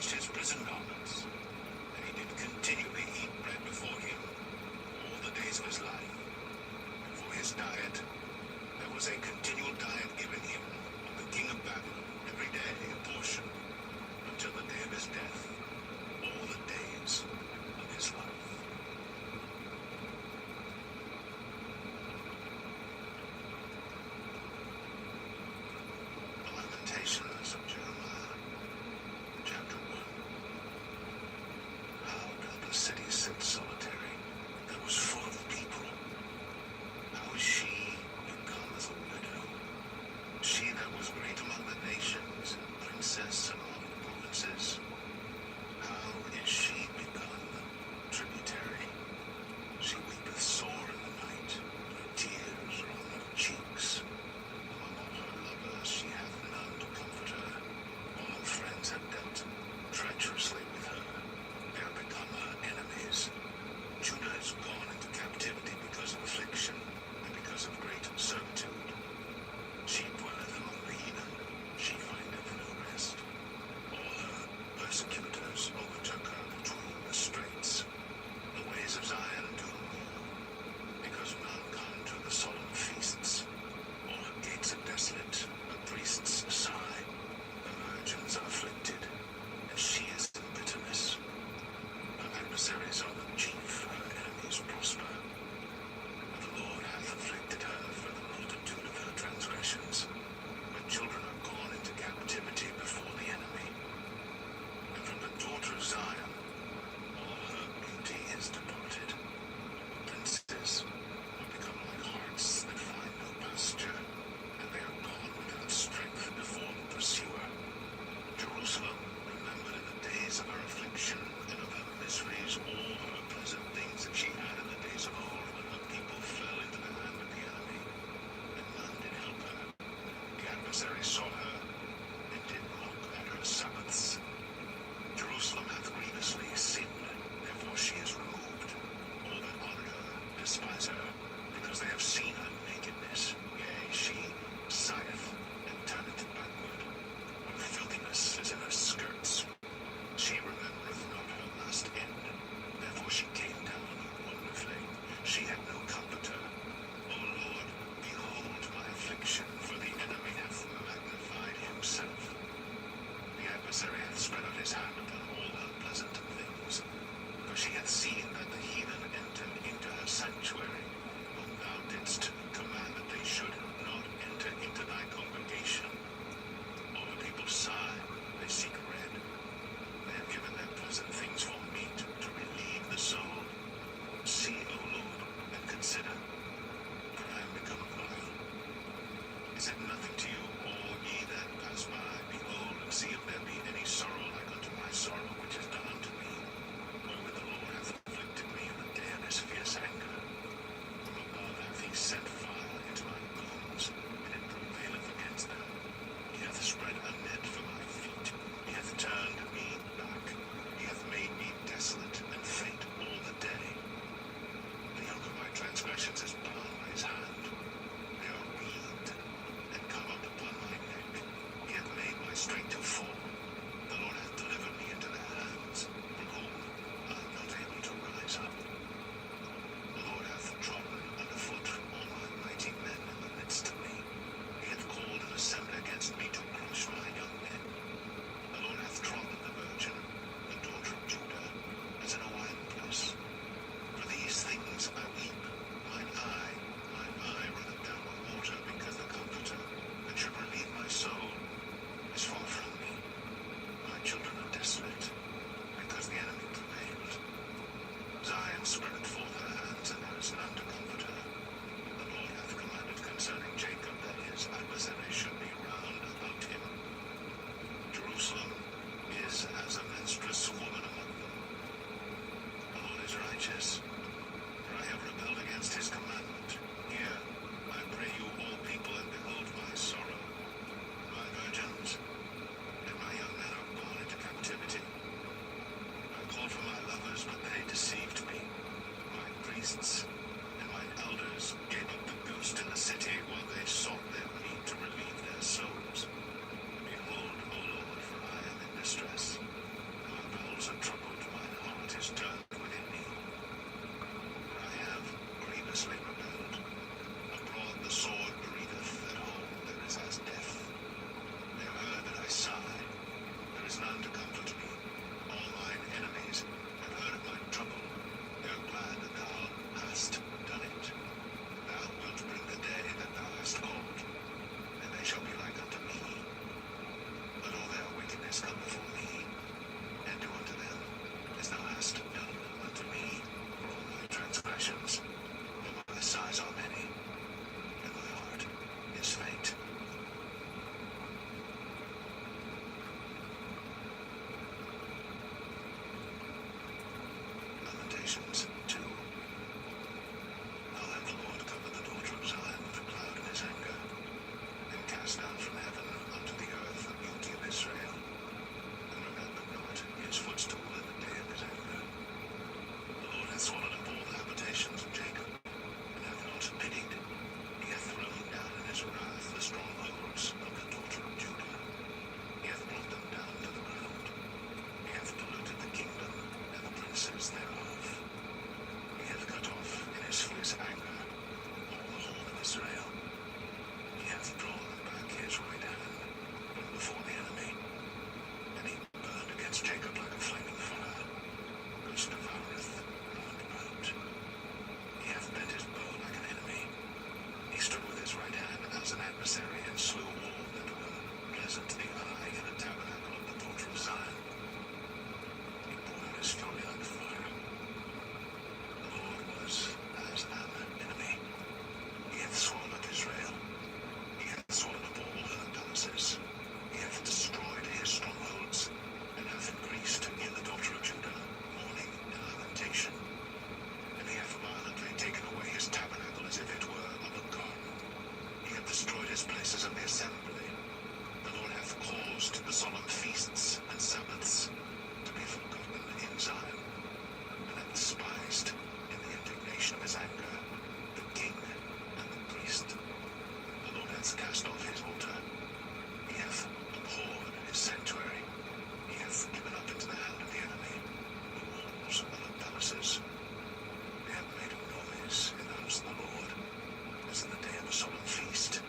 changed his prison garments, and he did continually eat bread before him all the days of his life. And for his diet, there was a continual diet given him of the king of Babylon, every day a portion, until the day of his death, all the days of his life. The Lamentations of Jeremiah, chapter 1. How doth the city sit solitary, that was full of people? How is she become as a widow? She that was great among the nations, and princess among the provinces. How is she become tributary? She weepeth sore in the night, and her tears are on her cheeks. Among all her lovers she hath none to comfort her. All her friends have dealt treacherously with her. They are become her enemies. Judah is gone into captivity because of affliction, and because of great servitude. She dwelleth among the heathen, she findeth no rest. All her persecutors overtook her between the straits. The ways of Zion do rule, because none come to the solemn feasts. All her gates are desolate, her priests sigh. The virgins are afflicted, and she is in bitterness. Her adversaries are the chief, her enemies prosper. But the Lord hath afflicted her for the multitude of her transgressions. Her children are gone into captivity before the enemy. And from the daughter of Zion, all her beauty is departed. Princes are become like harts that find no pasture, and they are gone without strength before the pursuer. Jerusalem remembered in the days of her affliction and of her miseries all her pleasant things that she had in the days of old, when her people fell into the hand of the enemy, and none did help her. The adversaries saw her, and did mock at her Sabbaths. Jerusalem hath grievously sinned, therefore she is removed. All that honor her despise her, because they have seen her nakedness. Yea, she sigheth and turneth backward. Her filthiness is in her skirts. She remembereth not her last end. Therefore she came down wonderfully. She had no comforter. O Lord, behold my affliction, for the enemy hath magnified himself. The adversary hath spread out his hand upon all her pleasant things. For she hath seen that the heathen entered into her sanctuary, whom thou didst command that they should not enter into thy congregation. All the people sigh, they seek bread. They have given their pleasant things for meat, to relieve the soul. See, O Lord, and consider, for I am become vile. Is it nothing to you, all ye that pass by? Behold, and see if there be any sorrow like unto my sorrow which is done unto me. Wherewith the Lord hath afflicted me in the day of his fierce anger. From above hath he sent fire into my bones, and it prevaileth against them. He hath spread a net for my feet. He hath turned me back. He hath made me desolate and faint all the day. The yoke of my transgressions is bound by his hand. They are weaved and come up upon my neck. He hath made my strength to fall. The Lord hath delivered me into their hands. Behold, I am not able to rise up. The Lord hath trodden underfoot all my mighty men in the midst of me. He hath called an assembly against me to crush my young men. The Lord hath trodden the virgin, the daughter of Judah, as in a winepress. For these things I weep. Mine eye runneth down with water, because the Comforter, that should relieve my soul, is far from me. My children are desolate, because the enemy prevailed. Zion spreadeth forth her hands, and there is none to comfort her. The Lord hath commanded concerning Jacob that his adversary should be round about him. Jerusalem is as a menstruous woman among them. The Lord is righteous, for I have rebelled against his commandment. Hear, I pray you, all people, and behold my sorrow. My virgins and my young men are gone into captivity. Lamentations 2. Now that the Lord covered the daughter of Zion with a cloud in his anger, and cast down from heaven unto the earth the beauty of Israel, and remembered not his footstool in the day of his anger. The Lord hath swallowed up all the habitations of Jacob, and hath not pitied. He hath thrown down in his wrath the strongholds of the daughter of Judah. He hath brought them down to the ground. He hath polluted the kingdom and the princes thereof. He hath cut off in his fierce anger all the horn of Israel. He hath drawn back his right hand from before the enemy, and he burned against Jacob like a flaming fire, which devoureth round about. He hath bent his bow like an enemy. He stood with his right hand as an adversary, and slew all that were pleasant to the eye in the tabernacle of the daughter of Zion. He poured out his fury like fire. The Lord was as an enemy. He hath swallowed up Israel. He hath swallowed up all her palaces. He hath destroyed his strongholds, and hath increased in the daughter of Judah mourning and lamentation. And he hath violently taken away his tabernacle as if it were of a garden. He hath destroyed his places of the assembly. The Lord hath caused the solemn feasts and Sabbaths to be forgotten in Zion, and hath despised in the indignation of his anger the king and the priest. The Lord hath cast off his altar. He hath abhorred his sanctuary. He hath given up into the hand of the enemy the walls of the palaces. They have made a noise in the house of the Lord, as in the day of a solemn feast.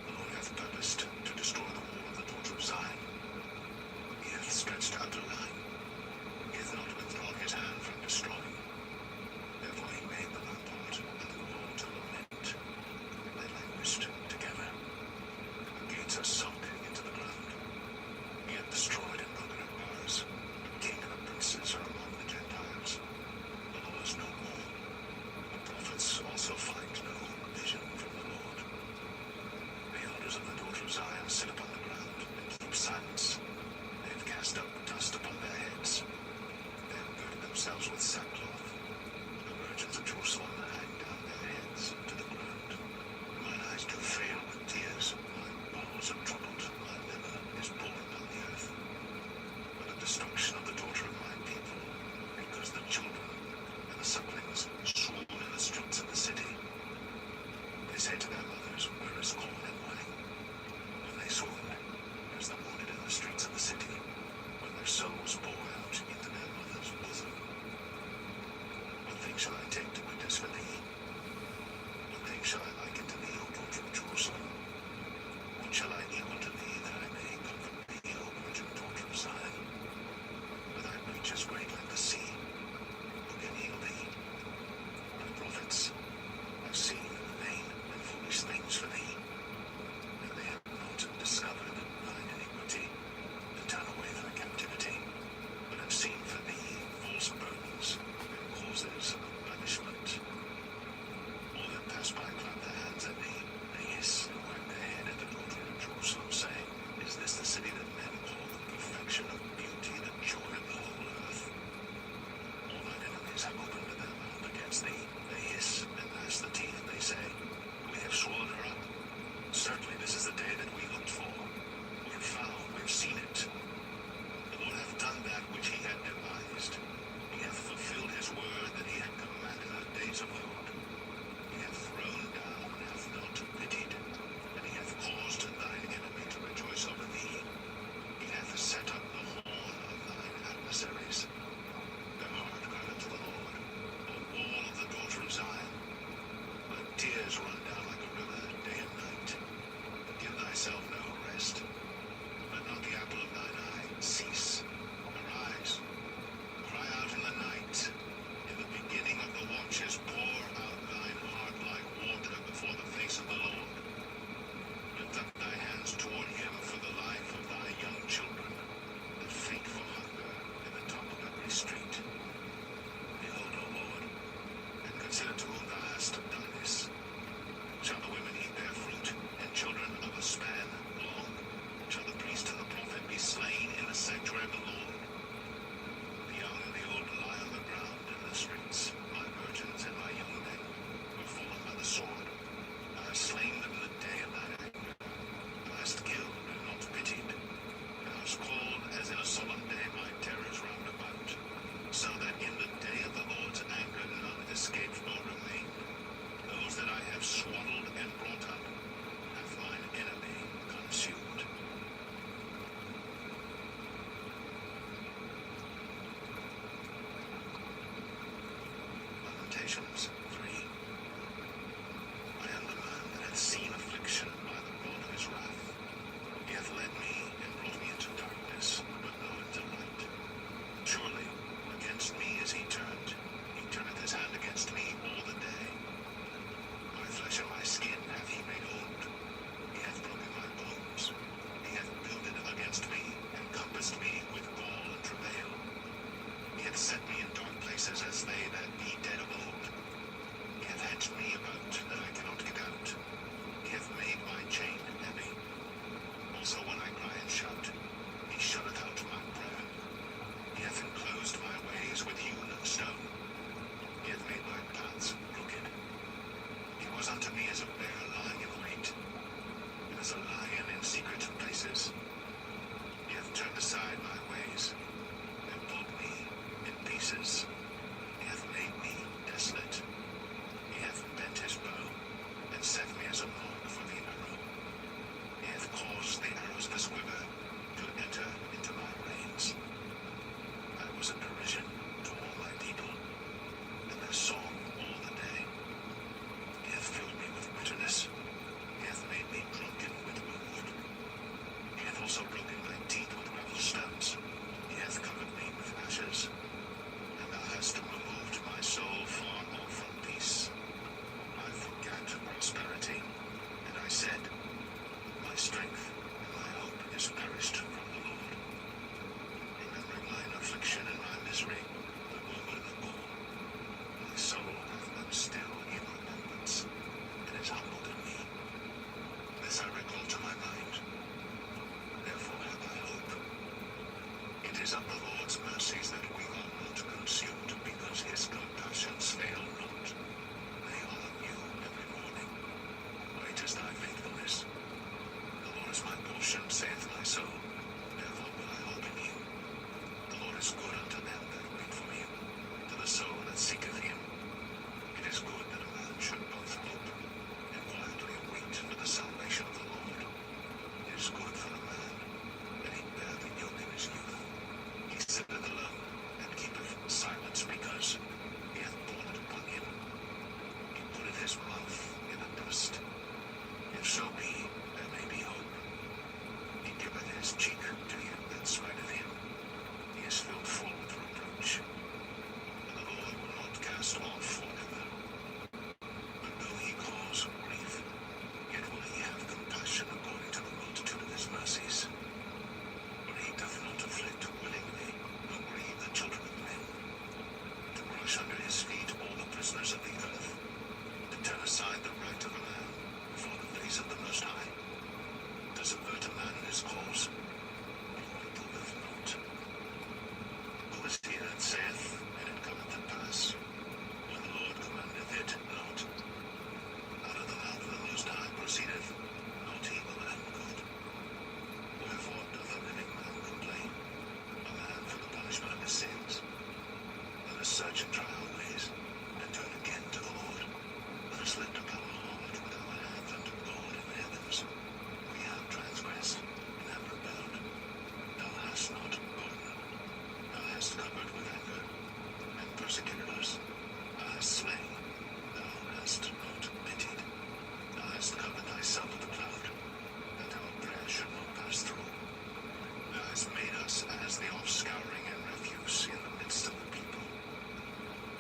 The Lord hath purposed to destroy the wall of the daughter of Zion. He hath stretched out a line. He hath not withdrawn his hand from destroying. Therefore he made the rampart and the wall to lament. They languished together. The gates are sunk into the ground. He hath destroyed and broken her bars. The king and the princes are among the Gentiles. The Lord is no more. The prophets also find no vision from the Lord. The elders of the daughter of Zion sit upon the ground and keep silence. They have cast up dust upon their heads. They have girded themselves with sackcloth. The virgins of Jerusalem hang down their heads to the ground. Mine eyes do fail with tears. My bowels are troubled. My liver is borne upon the earth. For the destruction of the daughter of my people, because the children and the sucklings swoon in the streets of the city. They say to their mothers, where is corn and wine? When they swoon, there's the wounded in the streets of the city, when their souls pour out into their mother's bosom. What thing shall I take to witness for Lamentations 3. I am the man that hath seen affliction by the rod of his wrath. He hath led me and brought me into darkness, but now into light. Surely against me is he turned. He turneth his hand against me all the day. My flesh and my skin hath he made old. He hath broken my bones. He hath builded against me, and compassed me with gall and travail. He hath set me in dark places as they that be dead of old. He hath hedged me about, that I cannot get out. He hath made my chain heavy. Also when I cry and shout, he shutteth out my prayer. He hath enclosed my ways with hewn stone. He hath made my paths crooked. He was unto me as a bear lying in wait, and as a lion in secret places. He hath turned aside my ways, and pulled me in pieces. He hath made me desolate. He hath bent his bow, and set me as a mark for the arrow. He hath caused the arrows of his quiver to enter into my reins. I was a derision to all my people, and their song all the day. He hath filled me with bitterness. He hath made me drunken with wormwood. He hath also broken my teeth with gravel stones. He hath covered me with ashes. And thou hast removed my soul far off from peace. I forgat prosperity, and I said, my strength and my hope is perished from the Lord. Remembering mine affliction and my misery, the wormwood and the gall, my soul hath been still in remembrance, and is humbled in me. This I recall to my mind. Therefore have I hope. It is of the Lord's mercies that we are not consumed, because his compassions fail not. They are new every morning. Great is thy faithfulness. The Lord is my portion, saith my soul. Therefore will I hope in you. The Lord is good unto them that wait for him, to the soul that seeketh him. It is good that a man should both hope and quietly wait for the salvation of the Lord. It is good for a man that he bear the yoke in his youth. He sitteth alone and keepeth silence, because he hath borne it upon him. He putteth his mouth in the dust. If so be there may be hope. He giveth his cheek to him that smiteth him. He is filled full with reproach. And the Lord will not cast off forever. But though he cause grief, yet will he have compassion according to the multitude of his mercies. For he doth not afflict willingly, nor grieve the children of men. To brush under his feet all the prisoners of the earth, to turn aside the right of a man before the face of the Most High, to subvert a man in his cause, the Lord approveth not. Who is he that saith, and it cometh to pass, when the Lord commandeth it not? Out of the mouth of the Most High proceedeth not evil and good. Wherefore doth a living man complain, a man for the punishment of his sins? Let us search and try our ways, and turn again to the Lord. Let us lift up our heart with our hands unto God in the heavens. We have transgressed and have rebelled. Thou hast not pardoned. Thou hast covered with anger, and persecuted us. Thou hast slain. Thou hast not pitied. Thou hast covered thyself with a cloud, that our prayer should not pass through. Thou hast made us as the offscouring and refuse in the midst of the people.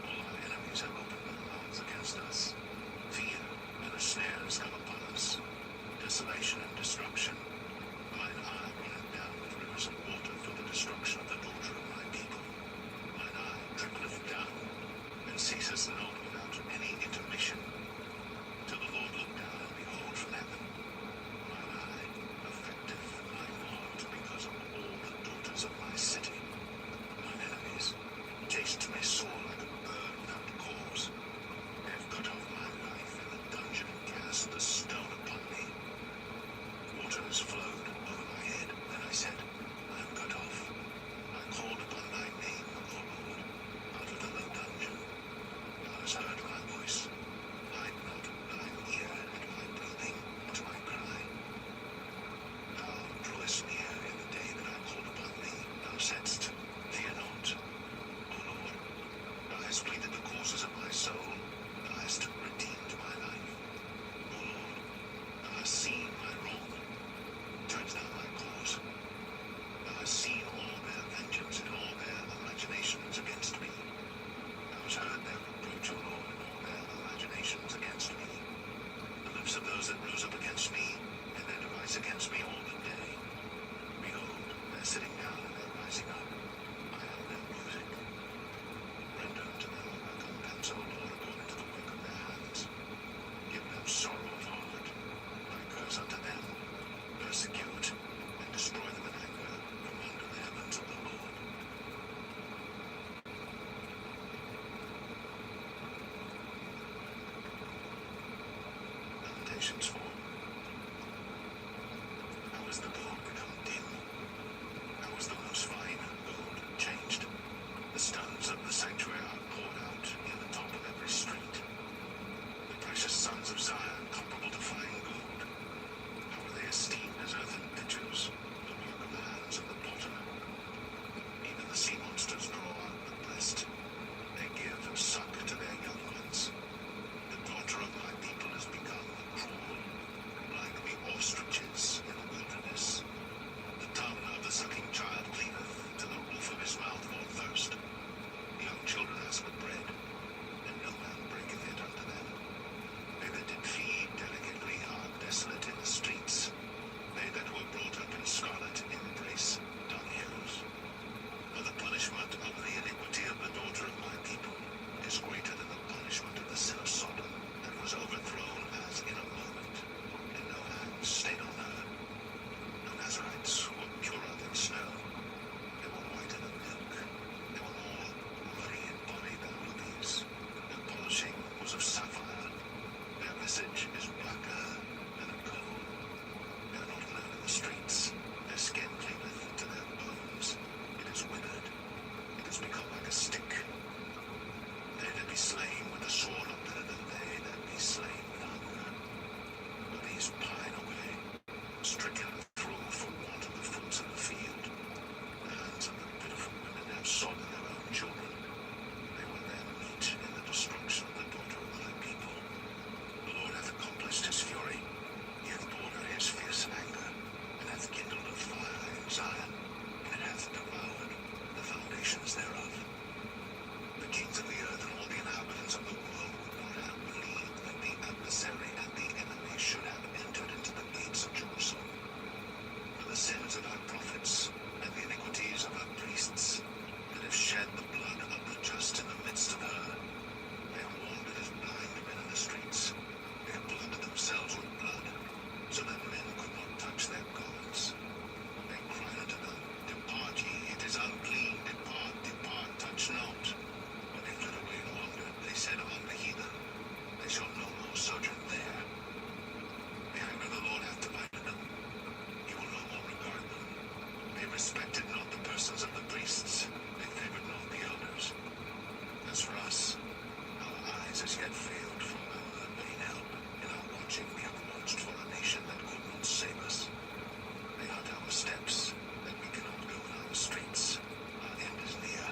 All our enemies have opened their mouths against us. Fear and a snare is come upon us. Desolation and destruction. Mine eye runneth down with rivers of water for the destruction of the daughter of my people. Mine eye dribbleth down, and ceases not without any intermission, till the Lord look down and behold from heaven. Mine eye affecteth mine heart because of all the daughters of my city. Mine enemies chased me sore like a bird without cause. They have cut off my life in the dungeon, and cast the stone upon me. Waters flowed over my head. Then I said, I am cut off. I called upon thy name, O Lord, out of the low dungeon. Thou hast heard my voice. Hide not thine ear at my breathing, at my cry. Thou drawest near in the day that I called upon thee. Thou saidst, foundations thereof. The kings of the earth and all the inhabitants of the world would not have believed that the adversary and the enemy should have entered into the gates of Jerusalem. For the sins of our prophets and the iniquities of our priests that have shed the blood of the just in the midst of her. They have wandered as blind men in the streets. They have blinded themselves with blood, so that men could not touch their garments. They cried unto them, Depart ye, it is unclean, depart, depart, touch not. When they fled away and wandered, they said among the heathen, They shall no more sojourn there. The anger of the Lord hath divided them. He will no more regard them. They respected not the persons of the priests. They favored not the elders. As for us, our eyes as yet failed for our vain help. In our watching we have watched for a nation that could not save us. They hunt our steps, that we cannot go in our streets. Our end is near.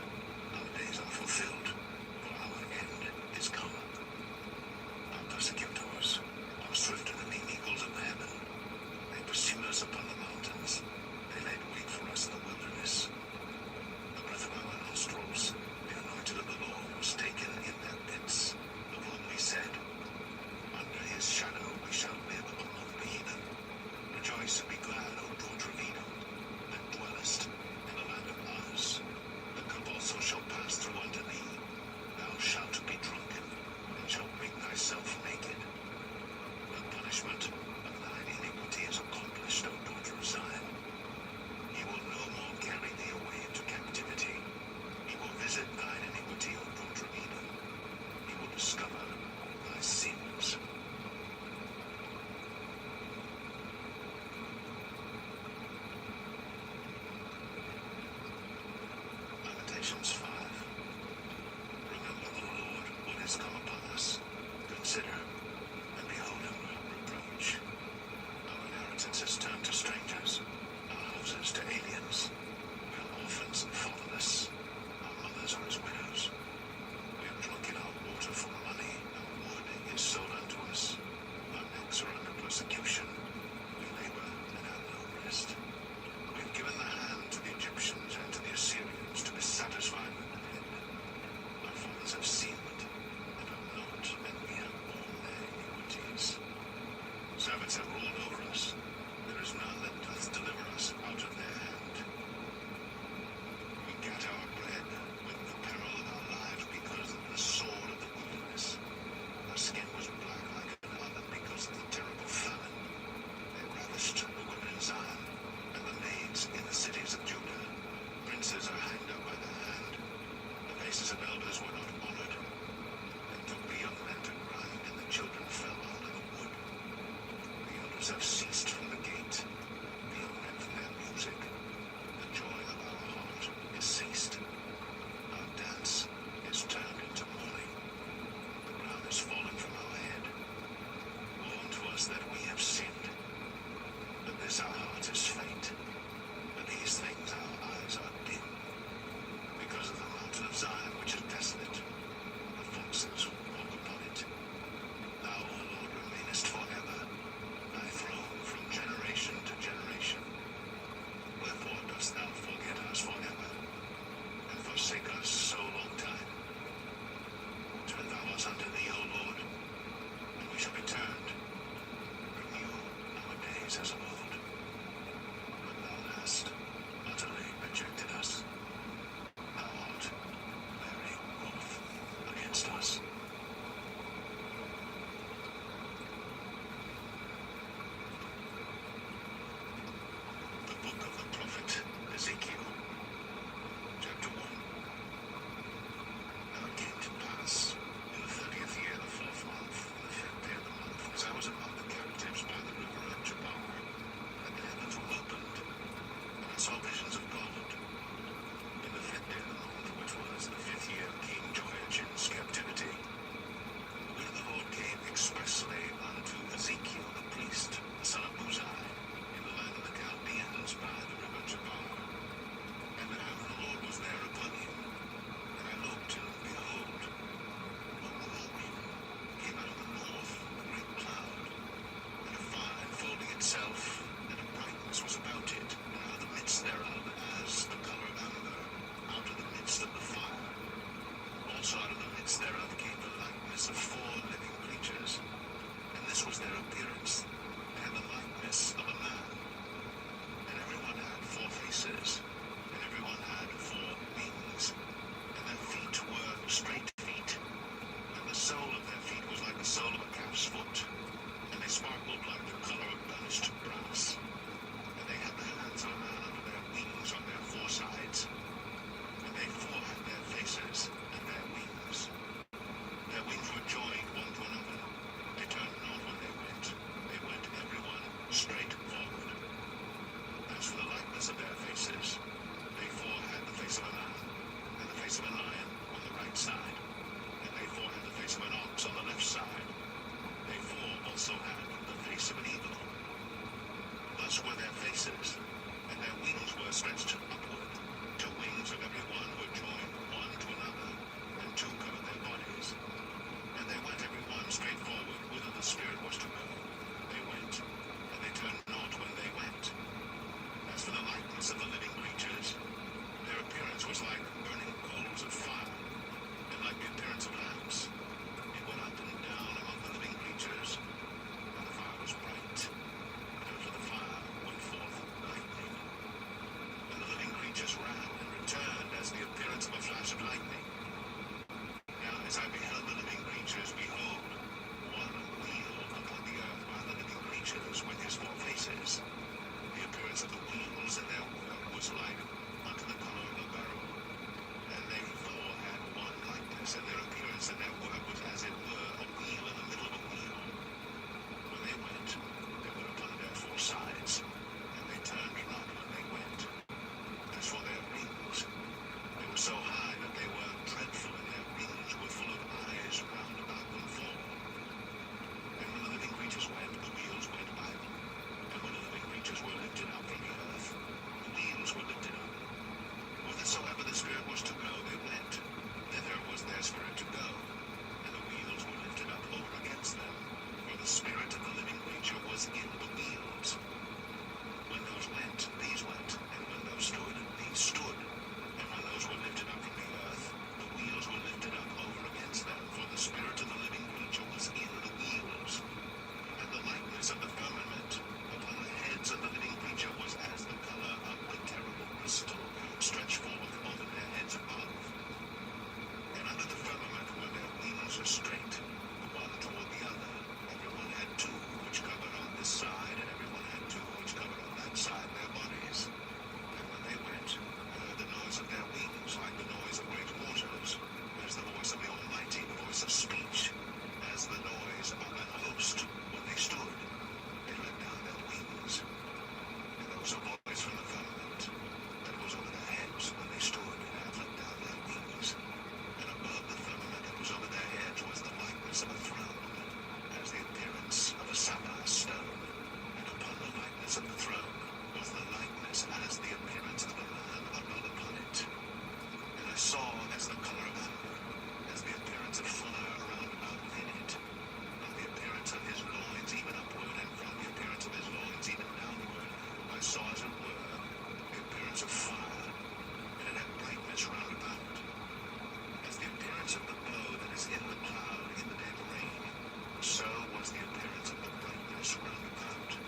Our days are fulfilled, for our end is come. Our persecutors are swifter than the eagles of the heaven. They pursued us upon the mountains. They laid wait for us in the wilderness. The breath of our nostrils, the anointed of the Lord, was taken in their pits, of whom we said, Under his shadow we shall live among the heathen. Rejoice and be glad, O daughter of Edom, that dwellest in the land of Uz. The cup also shall pass through unto thee. Thou shalt be drunken, and shalt make thyself naked. The punishment of thine iniquity is accomplished, O daughter of Zion. He will no more carry thee away into captivity. He will visit thine iniquity, O daughter of Edom. He will discover thy sins. Lamentations 5. Remember, O Lord, what has come upon us. Consider, and behold him reproach. Our inheritance is turned to strangers, our houses to aliens. We are orphans and fatherless. Our mothers are as widows. We have drunken our water for money. Our wood is sold unto us. Our necks are under persecution. We labor and have no rest. We have given the hand to the Egyptians and to the Assyrians to be satisfied with the head. Our fathers have sinned and have not, and we have borne their iniquities. Servants have ruled over us. There is none that doth deliver us out of their hand. We get our bread with the peril of our lives because of the sword of the wilderness. Our skin was black like an oven because of the terrible famine. They ravished the women in Zion and the maids in the cities of Judah. Princes are hanged up by the hand. The faces of elders were not honored. They took the young men to grind, and the children fell under the wood. The elders have ceased from the gate, the young men from their music. The joy of our heart is ceased. Our dance is turned into mourning. The ground is fallen from our head. Woe unto us that we have sinned. But this our heart is faint. For these things our eyes are dim. appearance of every one were joined one to another, and two covered their bodies. And they went every one straight forward, whither the Spirit was to go. They went, and they turned not when they went. As for the likeness of the living creatures, their appearance was like burning coals of fire, and like the appearance of lamps. It went up and down among the living creatures, and the fire was bright, and out of the fire went forth lightning. And the living creatures ran and returned as the appearance of a flash of lightning. Now as I beheld the living creatures, behold, one wheel upon the earth by the living creatures with his four faces. The appearance of the wheels in their work was like unto the color of a beryl, and they four had one likeness, and their appearance and their work was as it were a wheel in the middle of a wheel. When they went upon their four sides, and they turned not when they went. As for their wings, they were so high that they were dreadful, and their wings were full of eyes round about them four. And when the living creatures went, the wheels went by them. And when the living creatures were lifted up from the earth, the wheels were lifted up. Whithersoever the Spirit was to go, they went. Thither was their spirit to go, and the wheels were lifted up over against them. For the spirit of the living creature was in the wheels. When those went, these went, and when those stood, these stood. And when those were lifted up from the earth, the wheels were lifted up over against them. For the spirit of the living creature was in the wheels. And the likeness of the firmament upon the heads of the living creature was as the color of the terrible crystal, stretched forth over their heads above. And under the firmament were their wings straight, one toward the other. Everyone had two which covered on this side, and everyone had two which covered on that side their bodies. And when they went, I heard the noise of their wings, like the noise of great waters, as the voice of the Almighty, the voice of speech, as the noise of an host. When they stood, they let down their wings. And there was a voice from the firmament that was over their heads when they stood, and had let down their wings. And above the firmament that was over their heads was the likeness of a throne, as the appearance of a sapphire stone. And upon the likeness of the throne was the likeness as the appearance of a man abode upon it. And I saw as the color of amber, as the appearance of fire around about within it, and the appearance of his loins even upward, and from the appearance of his loins even downward, I saw as it were the appearance of fire, and it had brightness round about, as the appearance of the bow that is in the cloud in the day of rain. So was the appearance of the brightness round about.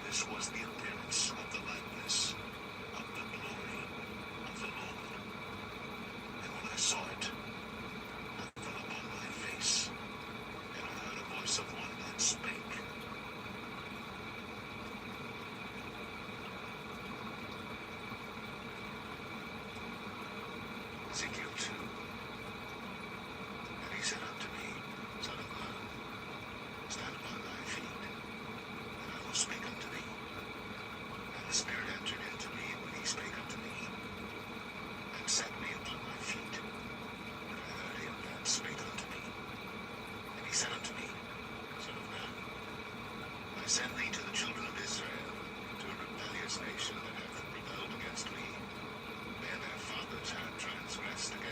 This was the appearance of the likeness of the glory of the Lord. And when I saw it, I fell upon my face, and I heard a voice of one that spake. Ezekiel 2. And he said unto me, Son of man, stand upon thy feet, and I will speak unto thee. And the Spirit entered into me when he spake unto me, and set me upon my feet. And I heard him that spake unto me. And he said unto me, Son of man, I send thee to the children of Israel, to a rebellious nation that hath rebelled against me. Their fathers had transgressed against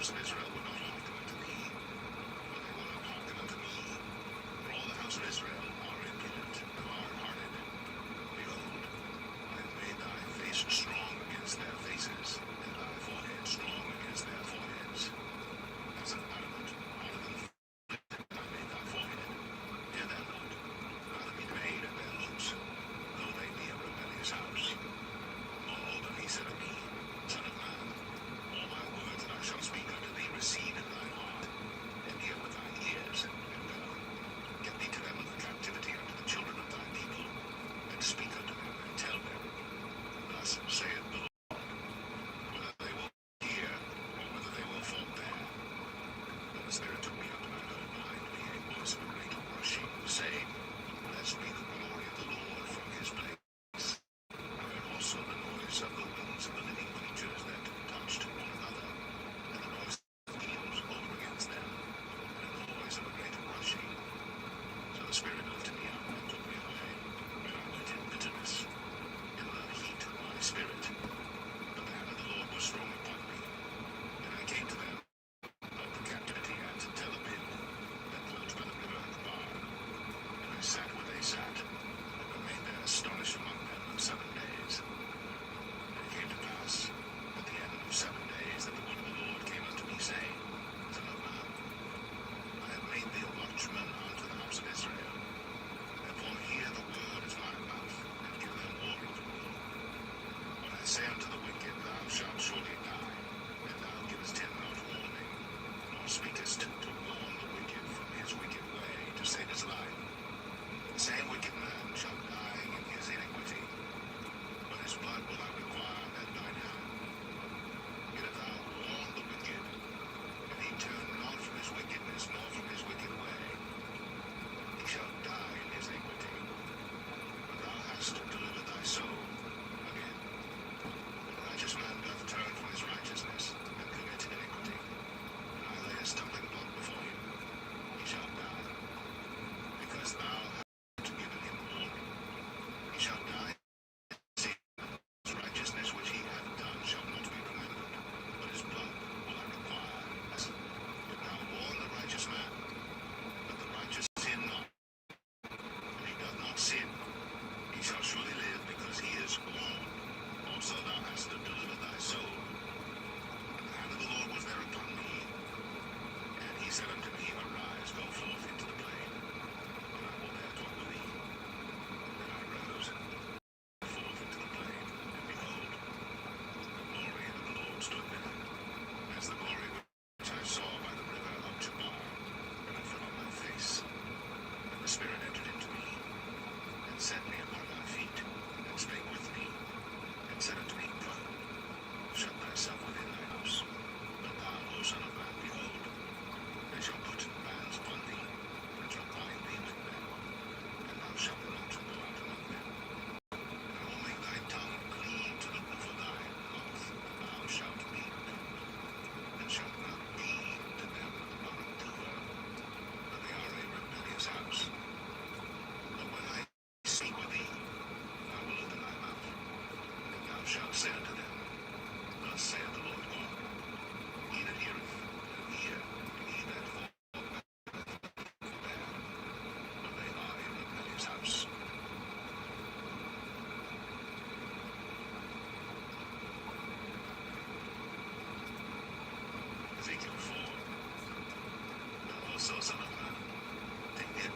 house of Israel will not hearken unto thee, for they will not hearken unto me. For all the house of Israel are impudent and hard-hearted. Behold, I have made thy face strong against their faces, and thy forehead strong against their foreheads. As an adamant, harder than flint, I made thy forehead. Hear them not, neither be made at their looks, though they be a rebellious house. Moreover, he said unto me, Son of man, all my words that I shall speak unto thee receive in thine heart, and hear with thine ears, and go. Get thee to them of the captivity unto the children of thy people, and speak unto them, and tell them, Thus saith the Lord, whether they will hear, or whether they will forbear. Then the Spirit took me up, and I heard behind me a voice of a great rushing, saying, Blessed be the glory of the Lord from his place. I heard also the noise of the wings of the living creatures that touched one another, and the noise of wheels over against them, and the noise of a great rushing. So the Spirit lifted me up and took me away, and I went in bitterness, in the heat of my spirit. But the hand of the Lord was strong upon me, and I came to them of the captivity at Telabin, that dwelt by the river Bar. And I sat where they sat, and remained there astonished among them 7 days. And it came to pass, at the end of 7 days, that the word of the Lord came unto me, saying, Son of man, I have made thee a watchman unto the house of Israel. Therefore hear the word of my mouth, and give them order of me. When I say unto the wicked, Thou shalt surely die, and thou givest him not warning, nor speakest to warn the wicked from his wicked way, to save his life, the same wicked man shall die in his iniquity, but his blood will I require at thine hand. Yet if thou warn the wicked, and he turn not from his wickedness, nor from his wicked way, he shall die in his iniquity. But thou hast delivered thy soul. Again, when a righteous man doth turn from his righteousness, and commit iniquity, and I lay a stumbling block before him, he shall die. Because thou hast given him warning, he shall die. His righteousness which he hath done shall not be remembered, but his blood will I require. If thou warn the righteous man, that the righteous sin not, and he doth not sin, he shall surely live, because he is warned. Also thou hast delivered thy soul. And the hand of the Lord was there upon me, and he said unto me, Arise, go forth into the plain, and I will there talk with thee. Then I rose forth into the plain, and behold, the glory of the Lord stood there, as the glory which I saw by the river of Chebar, and I fell on my face. And the Spirit entered into me, and set me upon my feet, and spake with me, and said unto me, Go, shut thyself within thy house. But thou, O son of man, behold, they shall put bands upon thee, and shall bind thee with them, and thou shalt not go out among them. And I will make thy tongue cleave to the roof of thy mouth, and thou shalt be dumb, and shalt not be to them a wrongdoer, for they are a rebellious house. But when I speak with thee, I will open thy mouth, and thou shalt say unto them, Thus saith the Lord God, He that heareth, let him hear, and he that forbear, for they are a rebellious house. Ezekiel 4. Now also, son of man, take thee a